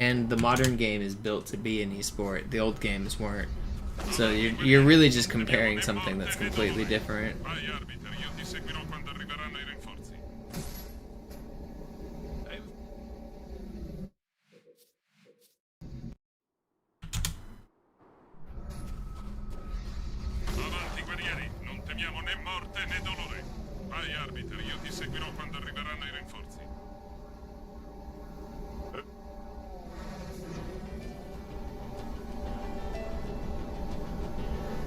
And the modern game is built to be an esport. The old games weren't. So you're really just comparing something that's completely different. Avanti, guerrieri, non temiamo né morte né dolore. Vai, arbiter, io ti seguirò quando arriveranno i rinforzi.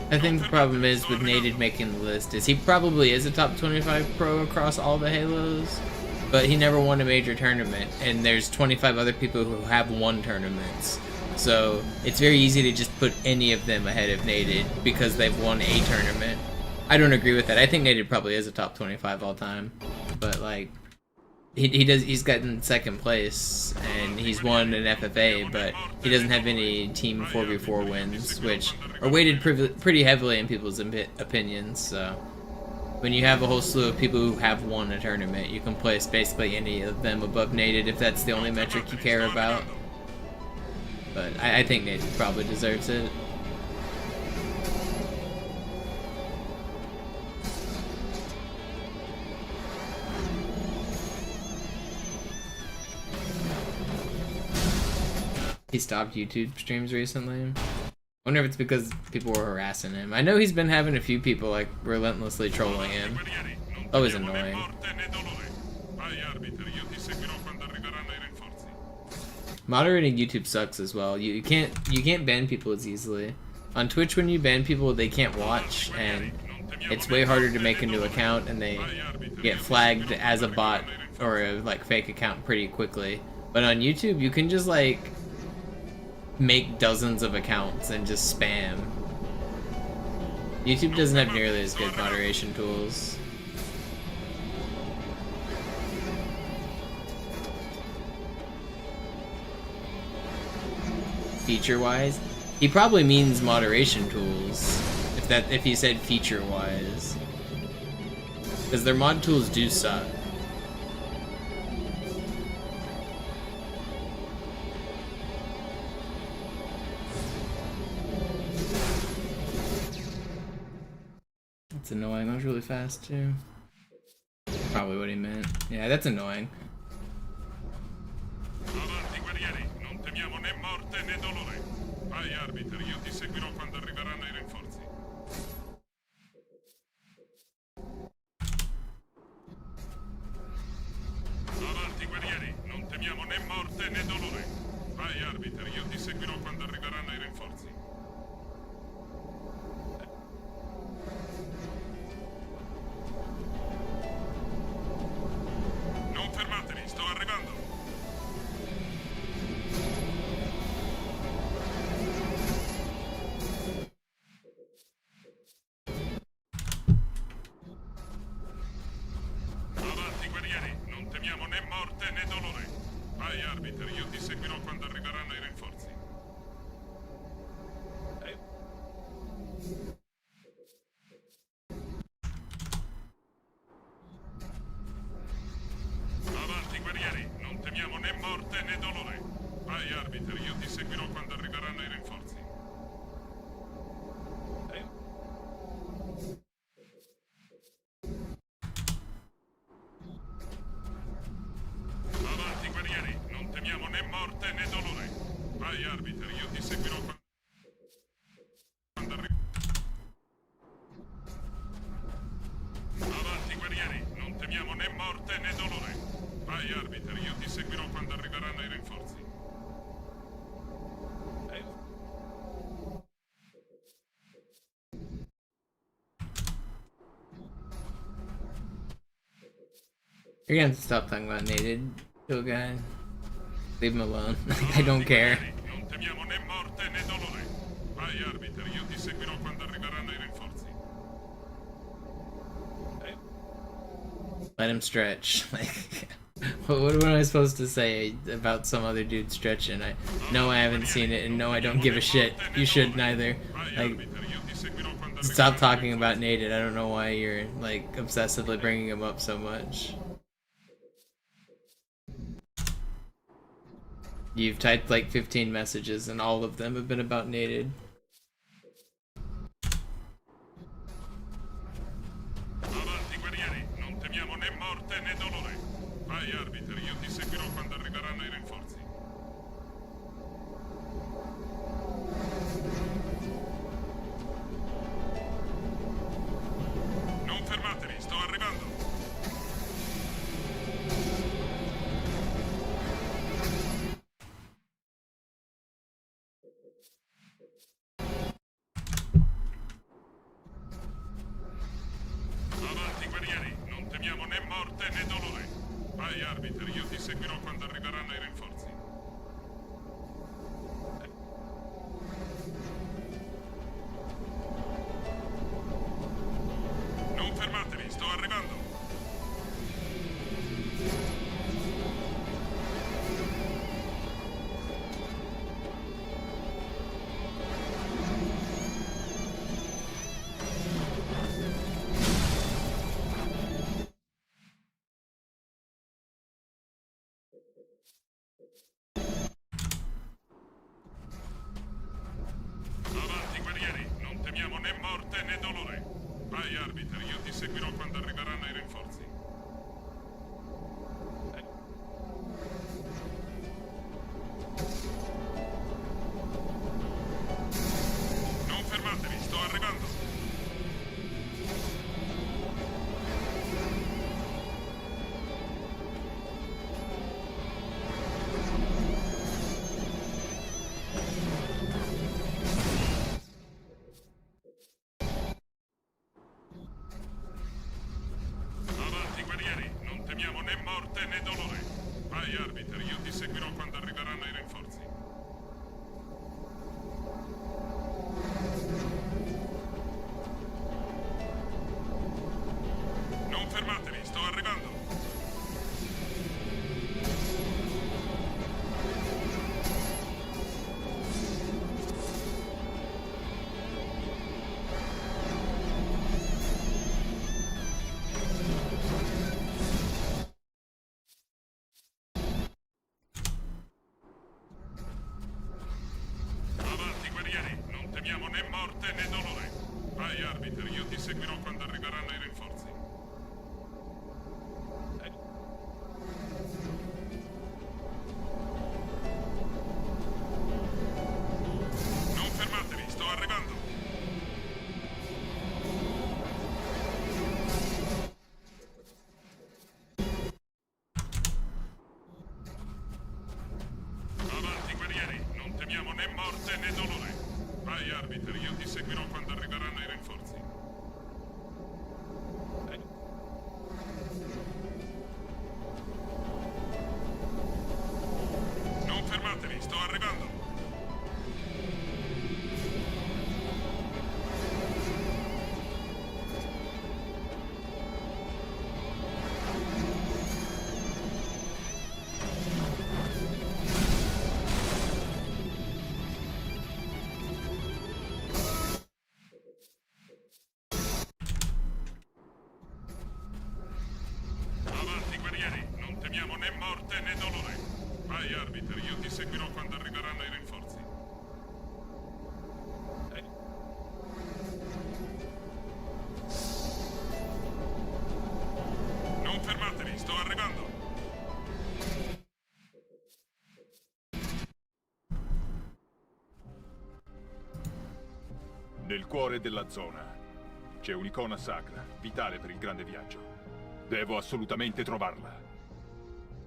I think the problem is with Naded making the list is he probably is a top 25 pro across all the Halos, but he never won a major tournament, and there's 25 other people who have won tournaments. So it's very easy to just put any of them ahead of Naded because they've won a tournament. I don't agree with that. I think Naded probably is a top 25 all time, but like he's gotten second place and he's won an FFA, but he doesn't have any team 4v4 wins, which are weighted pretty heavily in people's opinions. So when you have a whole slew of people who have won a tournament, you can place basically any of them above Naded if that's the only metric you care about. But I think Naded probably deserves it. He stopped YouTube streams recently. I wonder if it's because people were harassing him. I know he's been having a few people like relentlessly trolling him. Always annoying. Moderating YouTube sucks as well. You can't ban people as easily. On Twitch, when you ban people, they can't watch, and it's way harder to make a new account, and they get flagged as a bot or a like fake account pretty quickly. But on YouTube, you can just like make dozens of accounts and just spam. YouTube doesn't have nearly as good moderation tools. Feature-wise, he probably means moderation tools. If he said feature-wise, because their mod tools do suck. That's annoying. That was really fast too. Probably what he meant. Yeah, that's annoying. Avanti, guerrieri, non temiamo né morte né dolore. Vai, arbiter, io ti seguirò quando arriveranno i rinforzi. Avanti, guerrieri, non temiamo né morte né dolore. Vai, arbiter, io ti seguirò quando arriveranno i rinforzi. arbiter, io ti seguirò quando arriveranno i rinforzi. Avanti, guerrieri, non temiamo né morte né dolore. Vai, arbiter, io ti seguirò quando arriveranno i rinforzi. Avanti, guerrieri, non temiamo né morte né dolore. Vai, arbiter, io ti seguirò quando arriveranno. Avanti, guerrieri, non temiamo né morte né dolore. Vai, arbiter, io ti seguirò quando arriveranno i rinforzi. You're gonna have to stop talking about Nated, little guy. Leave him alone. I don't care. Non temiamo né morte né dolore. Vai, arbiter, io ti seguirò quando arriveranno i rinforzi. Let him stretch. Like, what am I supposed to say about some other dude stretching? I know I haven't seen it, and no, I don't give a shit. You shouldn't either. Like, stop talking about Nated. I don't know why you're like obsessively bringing him up so much. You've typed like 15 messages, and all of them have been about Nated. Avanti, guerrieri, non temiamo né morte né dolore. Vai, arbiter, io ti seguirò quando arriveranno i rinforzi. Non fermatevi, sto arrivando. Avanti, guerrieri, non temiamo né morte né dolore. Vai, arbiter, io ti seguirò quando arriveranno i rinforzi. Non fermatevi, sto arrivando. Avanti, guerrieri, non temiamo né morte né dolore. Vai, arbiter, io ti seguirò quando arriveranno i rinforzi. Non fermatevi, sto arrivando. Avanti, guerrieri, non temiamo né morte né dolore. Vai, arbiter, io ti seguirò quando arriveranno i rinforzi. Non fermatevi, sto arrivando. Avanti, guerrieri, non temiamo né morte né dolore. Vai, arbiter, io ti seguirò quando arriveranno i rinforzi. Non fermatevi, sto arrivando. Avanti, guerrieri, non temiamo né morte né dolore. Vai, arbiter, io ti seguirò quando arriveranno i rinforzi. Non fermatevi, sto arrivando. Vai, arbiter, io ti seguirò quando arriveranno i rinforzi. Non fermatevi, sto arrivando. Nel cuore della zona c'è un'icona sacra, vitale per il grande viaggio. Devo assolutamente trovarla.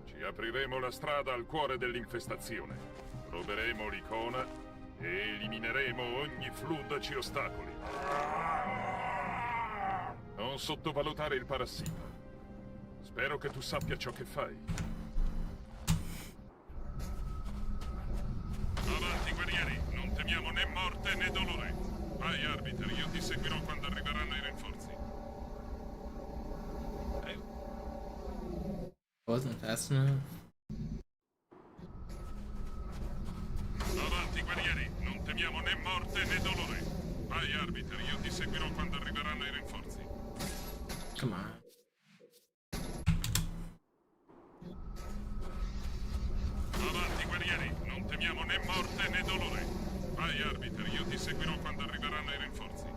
Ci apriremo la strada al cuore dell'infestazione. Troveremo l'icona e elimineremo ogni flood ci ostacoli. Non sottovalutare il parassita. Spero che tu sappia ciò che fai. Avanti, guerrieri, non temiamo né morte né dolore. Vai, arbiter, io ti seguirò quando arriveranno i rinforzi. Wasn't fast enough. Avanti, guerrieri, non temiamo né morte né dolore. Vai, arbiter, io ti seguirò quando arriveranno i rinforzi. Come on. Avanti, guerrieri, non temiamo né morte né dolore. Vai, arbiter, io ti seguirò quando arriveranno i rinforzi.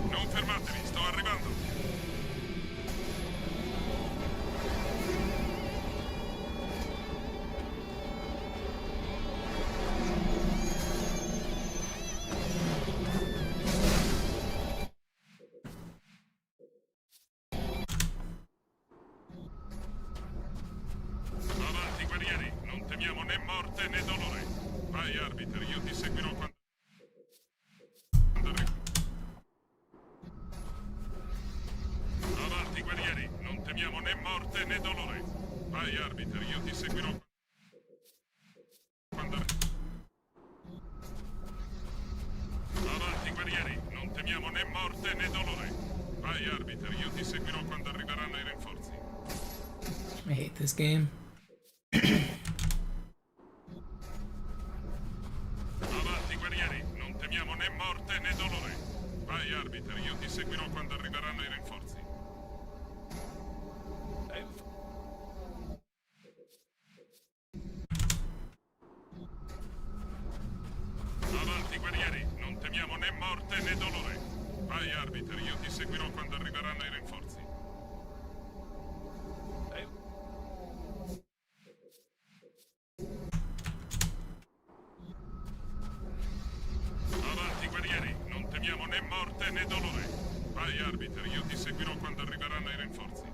Non fermatevi, sto arrivando. Avanti, guerrieri, non temiamo né morte né dolore. Vai, arbiter, io ti seguirò quando Avanti, guerrieri, non temiamo né morte né dolore. Vai, arbiter, io ti seguirò quando Avanti, guerrieri, non temiamo né morte né dolore. Vai, arbiter, io ti seguirò quando arriveranno i rinforzi. I hate this game. Avanti, guerrieri, non temiamo né morte né dolore. Vai, arbiter, io ti seguirò quando arriveranno i rinforzi. Avanti, guerrieri, non temiamo né morte né dolore. Vai, arbiter, io ti seguirò quando arriveranno i rinforzi. Avanti, guerrieri, non temiamo né morte né dolore. Vai, arbiter, io ti seguirò quando arriveranno i rinforzi.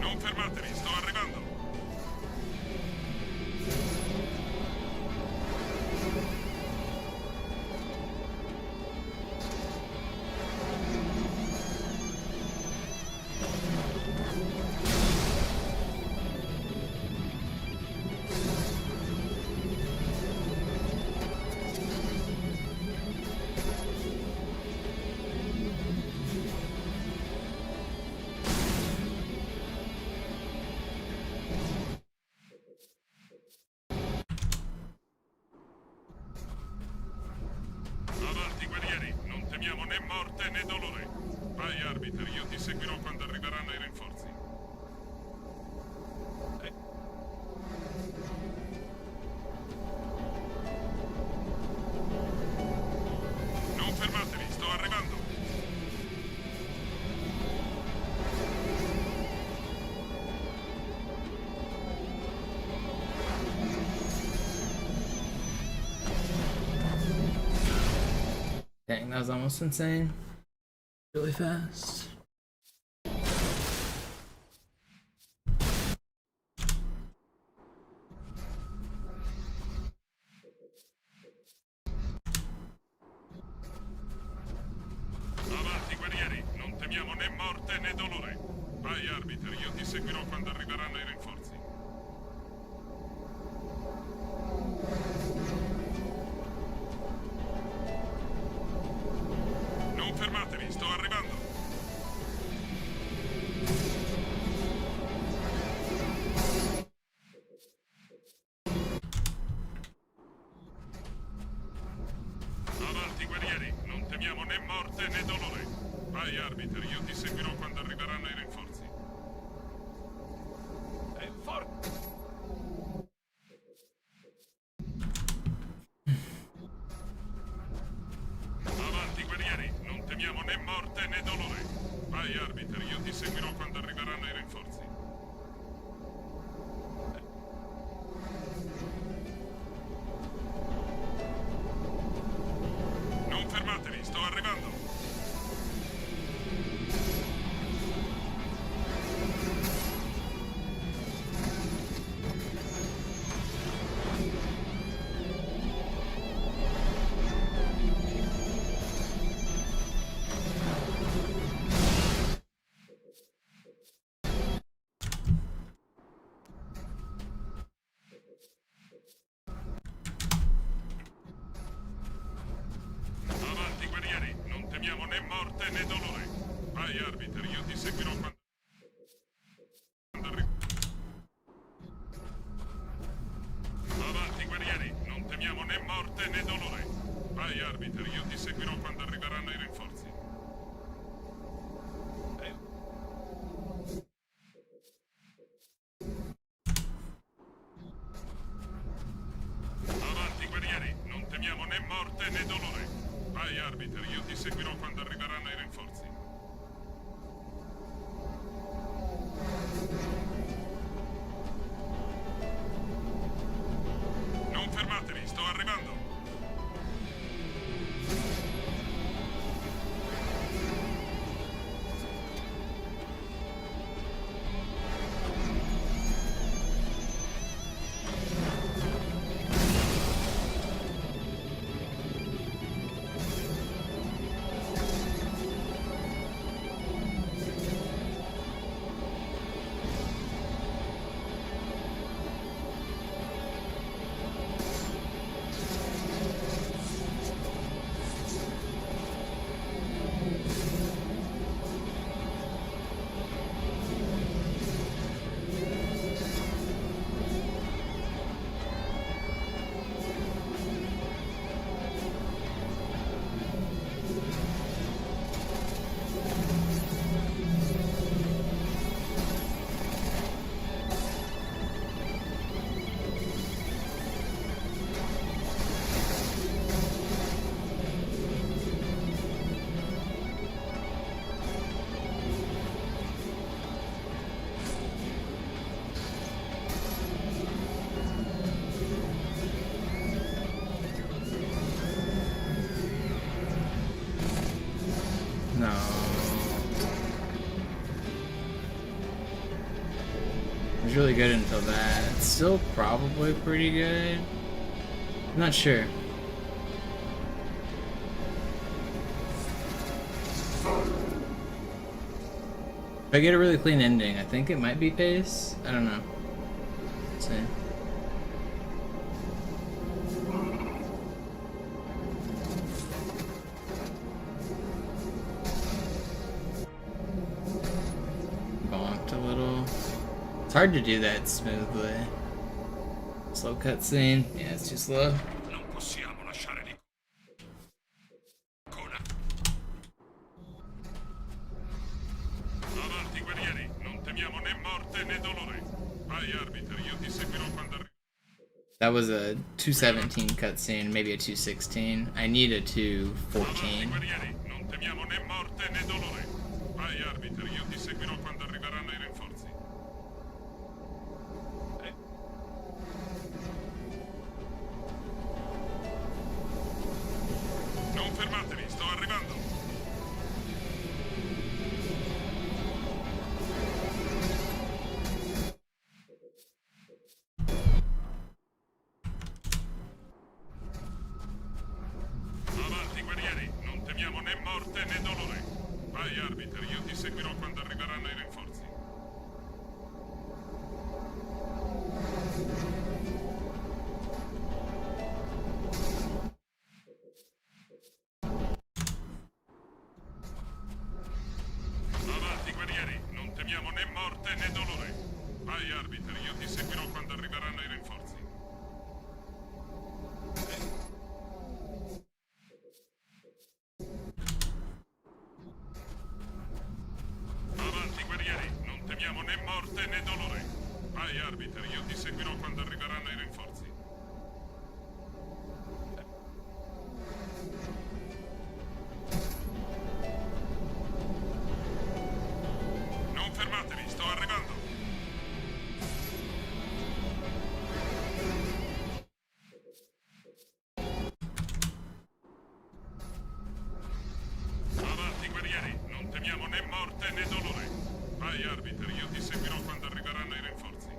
Non fermatevi, sto arrivando. Avanti, guerrieri, non temiamo né morte né dolore. Vai, arbiter, io ti seguirò quando arriveranno i rinforzi. Non fermatevi, sto arrivando. Dang, that was almost insane. Really fast. Avanti, guerrieri, non temiamo né morte né dolore. Vai, arbiter, io ti seguirò quando arriveranno i rinforzi. Non fermatevi, sto arrivando. morte né dolore. Vai, arbiter, io ti seguirò quando arriveranno i rinforzi. È forte! Avanti, guerrieri, non temiamo né morte né dolore. Vai, arbiter, io ti seguirò quando arriveranno i rinforzi. Non fermatevi, sto arrivando. Avanti, guerrieri, non temiamo né morte né dolore. Vai, arbiter, io ti seguirò quando Avanti, guerrieri, non temiamo né morte né dolore. Vai, arbiter, io ti seguirò quando arriveranno i rinforzi. Avanti, guerrieri, non temiamo né morte né dolore. Vai, arbiter, io ti seguirò quando arriveranno i rinforzi. Non fermatevi, sto arrivando. No. It was really good until that. It's still probably pretty good. I'm not sure. If I get a really clean ending, I think it might be pace. I don't know. Let's see. Bonked a little. It's hard to do that smoothly. Slow cutscene. Yeah, it's too slow. Non possiamo lasciare di Cona. Avanti, guerrieri, non temiamo né morte né dolore. Vai, arbiter, io ti seguirò quando arrivi. That was a 217 cutscene, maybe a 216. I need a Avanti, 214. guerrieri, non temiamo né morte né dolore. Vai, arbiter, io ti seguirò quando arriveranno i rinforzi. Non fermatevi, sto arrivando. Avanti, guerrieri, non temiamo né morte né dolore. Vai, arbiter, io ti seguirò quando arriveranno i rinforzi. Avanti, guerrieri, non temiamo né morte né dolore. Vai, arbiter, io ti seguirò quando arriveranno i rinforzi. Vai, arbiter, io ti seguirò quando arriveranno i rinforzi. Non fermatevi, sto arrivando. Avanti, guerrieri, non temiamo né morte né dolore. Vai, arbiter, io ti seguirò quando arriveranno i rinforzi.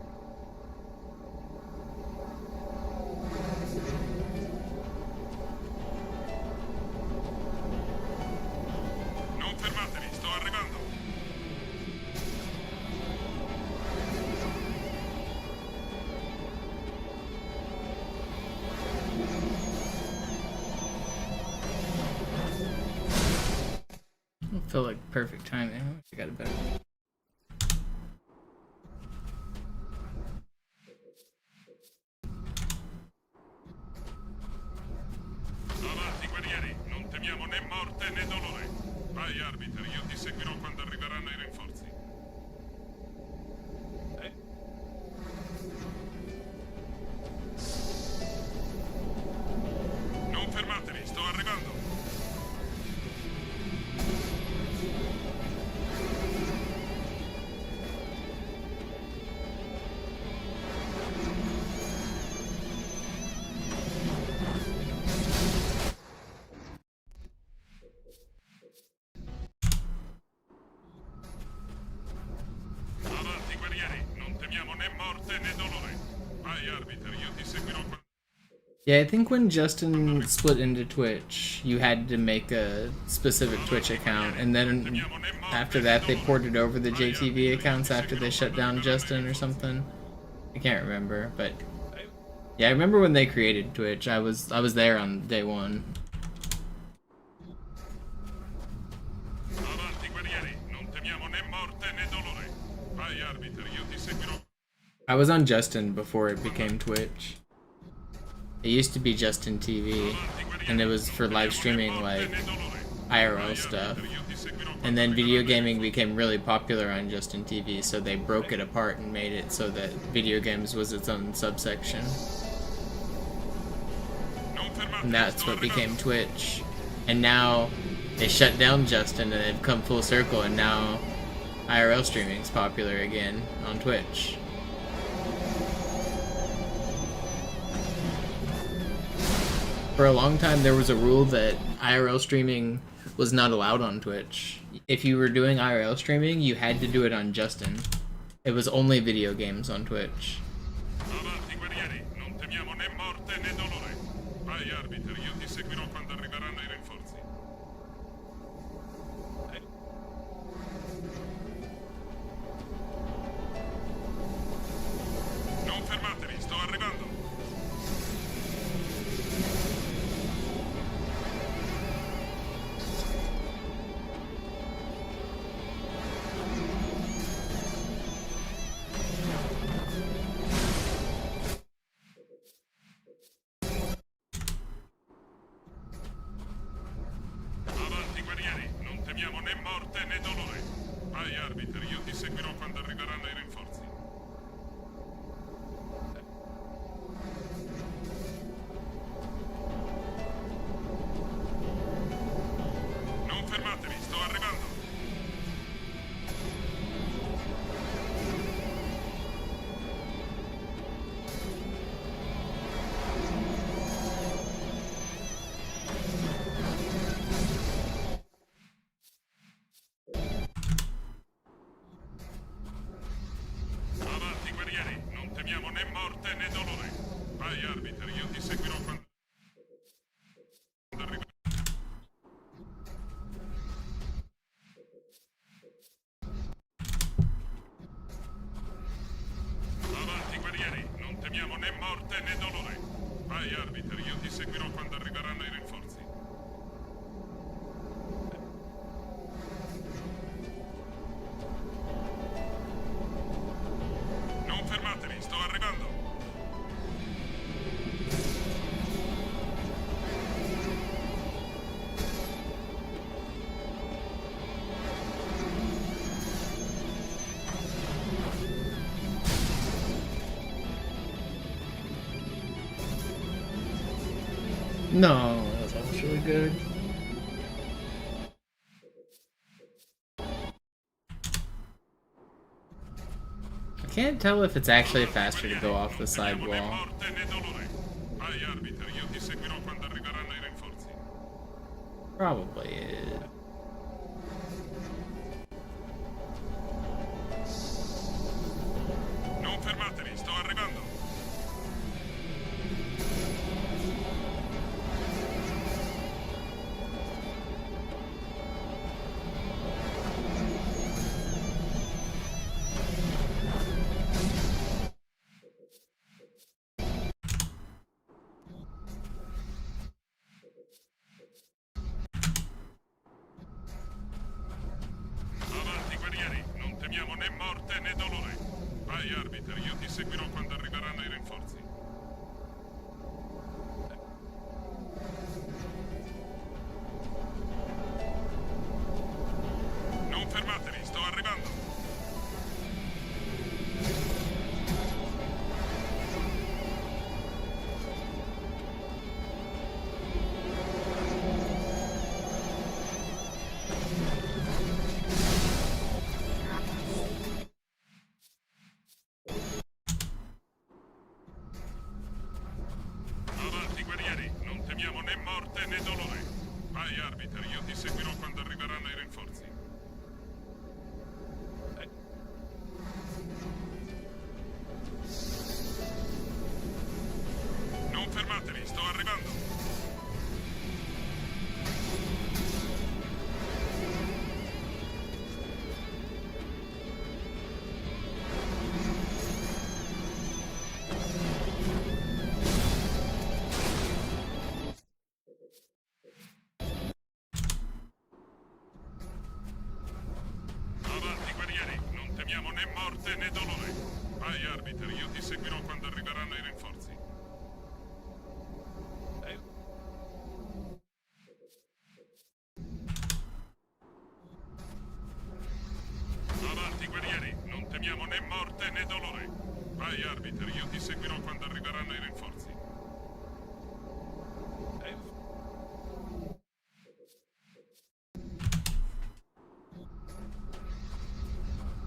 Non fermatevi, sto arrivando. It felt like perfect timing. I got it better. Avanti, guerrieri, non temiamo né morte né dolore. Vai, arbiter, io ti seguirò quando arriveranno i rinforzi. Non fermatevi, sto arrivando. Avanti, guerrieri, non temiamo né morte né dolore. Vai, arbiter, io ti seguirò quando... Yeah, I think when Justin split into Twitch, you had to make a specific Twitch account, and then after that they ported over the JTV accounts after they shut down Justin or something. I can't remember, but yeah, I remember when they created Twitch. I was there on day one. Avanti, guerrieri, non temiamo né morte né dolore. Vai, arbiter, io ti seguirò. I was on Justin before it became Twitch. It used to be Justin TV, and it was for live streaming like IRL stuff. And then video gaming became really popular on Justin TV, so they broke it apart and made it so that video games was its own subsection. And that's what became Twitch. And now they shut down Justin and they've come full circle, and now IRL streaming is popular again on Twitch. For a long time, there was a rule that IRL streaming was not allowed on Twitch. If you were doing IRL streaming, you had to do it on Justin. It was only video games on Twitch. Avanti, guerrieri, non temiamo né morte né dolore. Vai, arbiter, io ti seguirò quando arriveranno i rinforzi. Non fermatevi, sto arrivando. Avanti, guerrieri, non temiamo né morte né dolore. Vai, arbiter, io ti seguirò quando arriveranno i rinforzi. Non fermatevi, sto arrivando. Avanti, guerrieri, non temiamo né morte né dolore. Vai, arbiter, io ti seguirò quando arriveranno. Avanti, guerrieri, non temiamo né morte né dolore. Vai, arbiter, io ti seguirò quando arriveranno i rinforzi. Non fermatevi, sto arrivando. No, that was really good. I can't tell if it's actually faster to go off the side wall. Probably is. Non fermatevi, sto arrivando. Avanti, guerrieri, non temiamo né morte né dolore. Vai, Arbiter, io ti seguirò quando arriveranno i rinforzi. Non fermatevi, sto arrivando. Avanti, guerrieri, non temiamo né morte né dolore. Vai, Arbiter, io ti seguirò quando arriveranno i rinforzi. Non fermatevi, sto arrivando. Avanti, guerrieri, non temiamo né morte né dolore. Vai, Arbiter, io ti seguirò quando arriveranno i rinforzi. Avanti, guerrieri, non temiamo né morte né dolore. Vai, Arbiter, io ti seguirò quando arriveranno i rinforzi.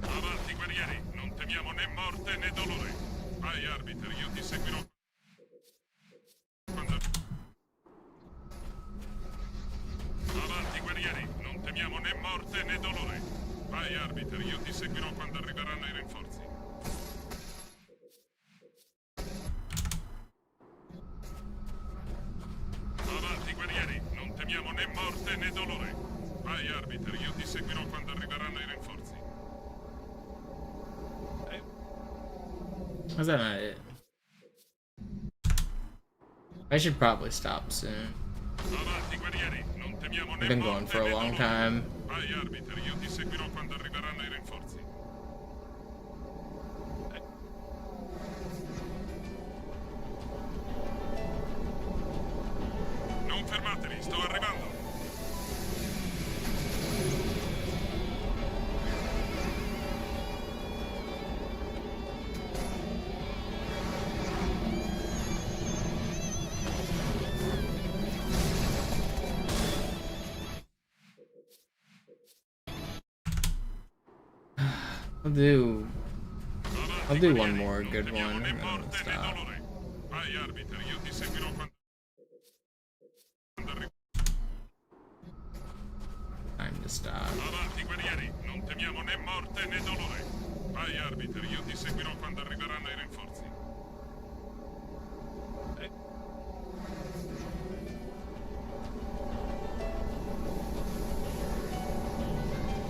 Avanti, guerrieri, non temiamo né morte né dolore. Vai, Arbiter, io ti seguirò quando... Avanti, guerrieri, non temiamo né morte né dolore. Vai, Arbiter, io ti seguirò quando arriveranno i rinforzi. Avanti, guerrieri, non temiamo né morte né dolore. Vai, Arbiter, io ti seguirò quando arriveranno i rinforzi. Was that not it? I should probably stop soon. Avanti, guerrieri, non temiamo né I've been going morte for a né long dolore. time. Vai, Arbiter, io ti seguirò quando arriveranno i rinforzi. Non fermatevi, sto arrivando. I'll do one more good one and then stop. Vai, Arbiter, io ti seguirò quando arriveranno. Time to stop. Avanti, guerrieri, non temiamo né morte né dolore. Vai, Arbiter, io ti seguirò quando arriveranno i rinforzi.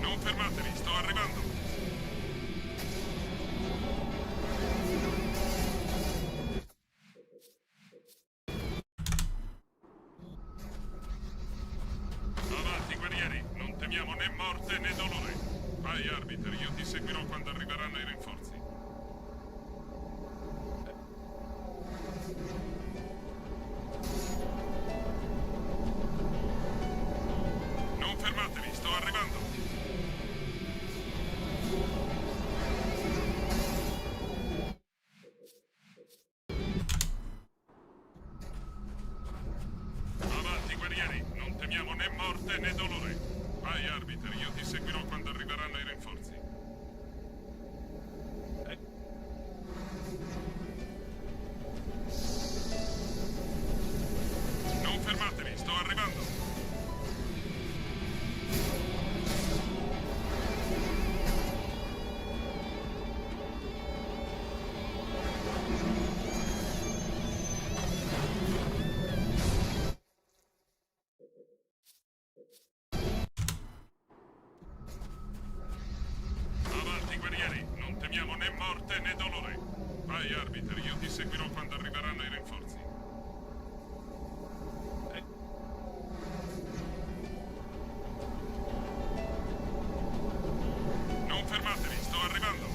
Non fermatevi, sto arrivando. Avanti, guerrieri, non temiamo né morte né dolore. Vai, Arbiter, io ti seguirò quando arriveranno i rinforzi. Non fermatevi, sto arrivando. temiamo né morte né dolore. Vai, arbiter, io ti seguirò quando arriveranno i rinforzi. Non fermatevi, sto arrivando. Avanti, guerrieri, non temiamo né morte né dolore. Vai, arbiter, io ti seguirò quando arriveranno i rinforzi. Non fermatevi, sto arrivando.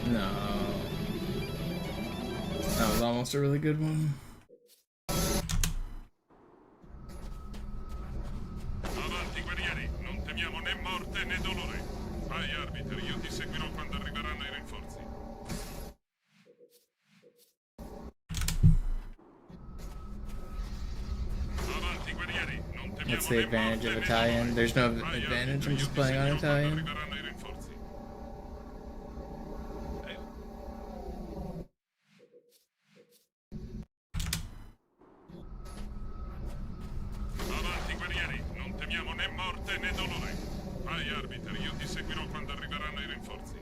No. That was almost a really good one. Avanti, guerrieri, non temiamo né morte né dolore. Vai, arbiter, io ti seguirò quando arriveranno i rinforzi. Avanti, guerrieri, non temiamo That's the né advantage morte of né Italian. dolore. There's no Vai, advantage, arbiter, I'm io just ti playing on seguirò quando Italian. arriveranno i rinforzi. Avanti, guerrieri, non temiamo né morte né dolore. Vai, arbiter, io ti seguirò quando arriveranno i rinforzi.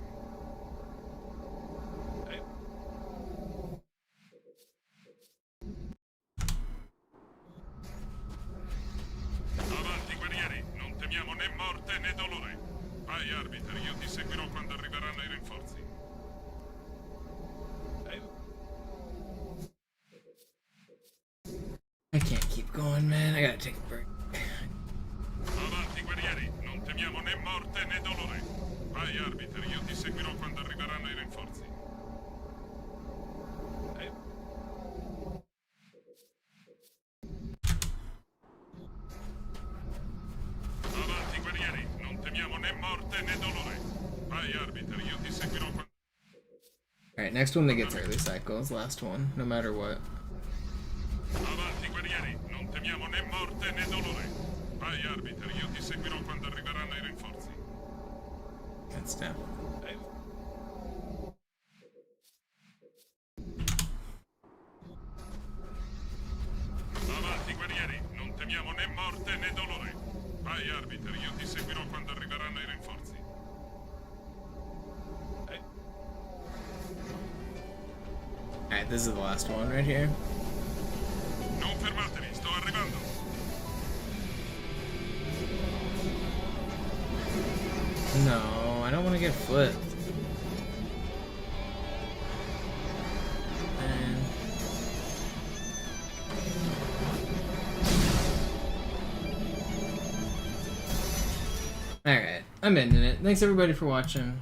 Avanti, guerrieri, non temiamo né morte né dolore. Vai, arbiter, io ti seguirò quando arriveranno i rinforzi. I can't keep going, man. I gotta take a break. Avanti, guerrieri, non temiamo né morte né dolore. Vai, arbiter, io ti seguirò quando arriveranno i rinforzi. Avanti, guerrieri, non temiamo né morte né dolore. Vai, arbiter, io ti seguirò quando... Alright, next one that gets early cycles. Last one, no matter what. Avanti, guerrieri, non temiamo né morte né dolore. Vai, arbiter, io ti seguirò quando arriveranno i rinforzi. Good stuff. Avanti, guerrieri, non temiamo né morte né dolore. Vai, arbiter, io ti seguirò quando arriveranno i rinforzi. Alright, this is the last one right here. Non fermatevi, sto arrivando. No, I don't want to get flipped. Man. Alright, I'm ending it. Thanks everybody for watching.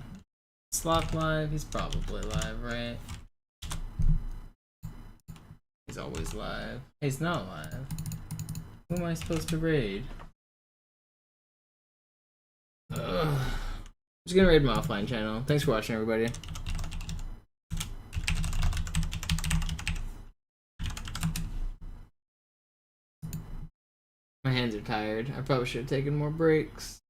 Sloth live? He's probably live, right? He's always live. He's not live. Who am I supposed to raid? Ugh. I'm just gonna raid my offline channel. Thanks for watching, everybody. My hands are tired. I probably should have taken more breaks.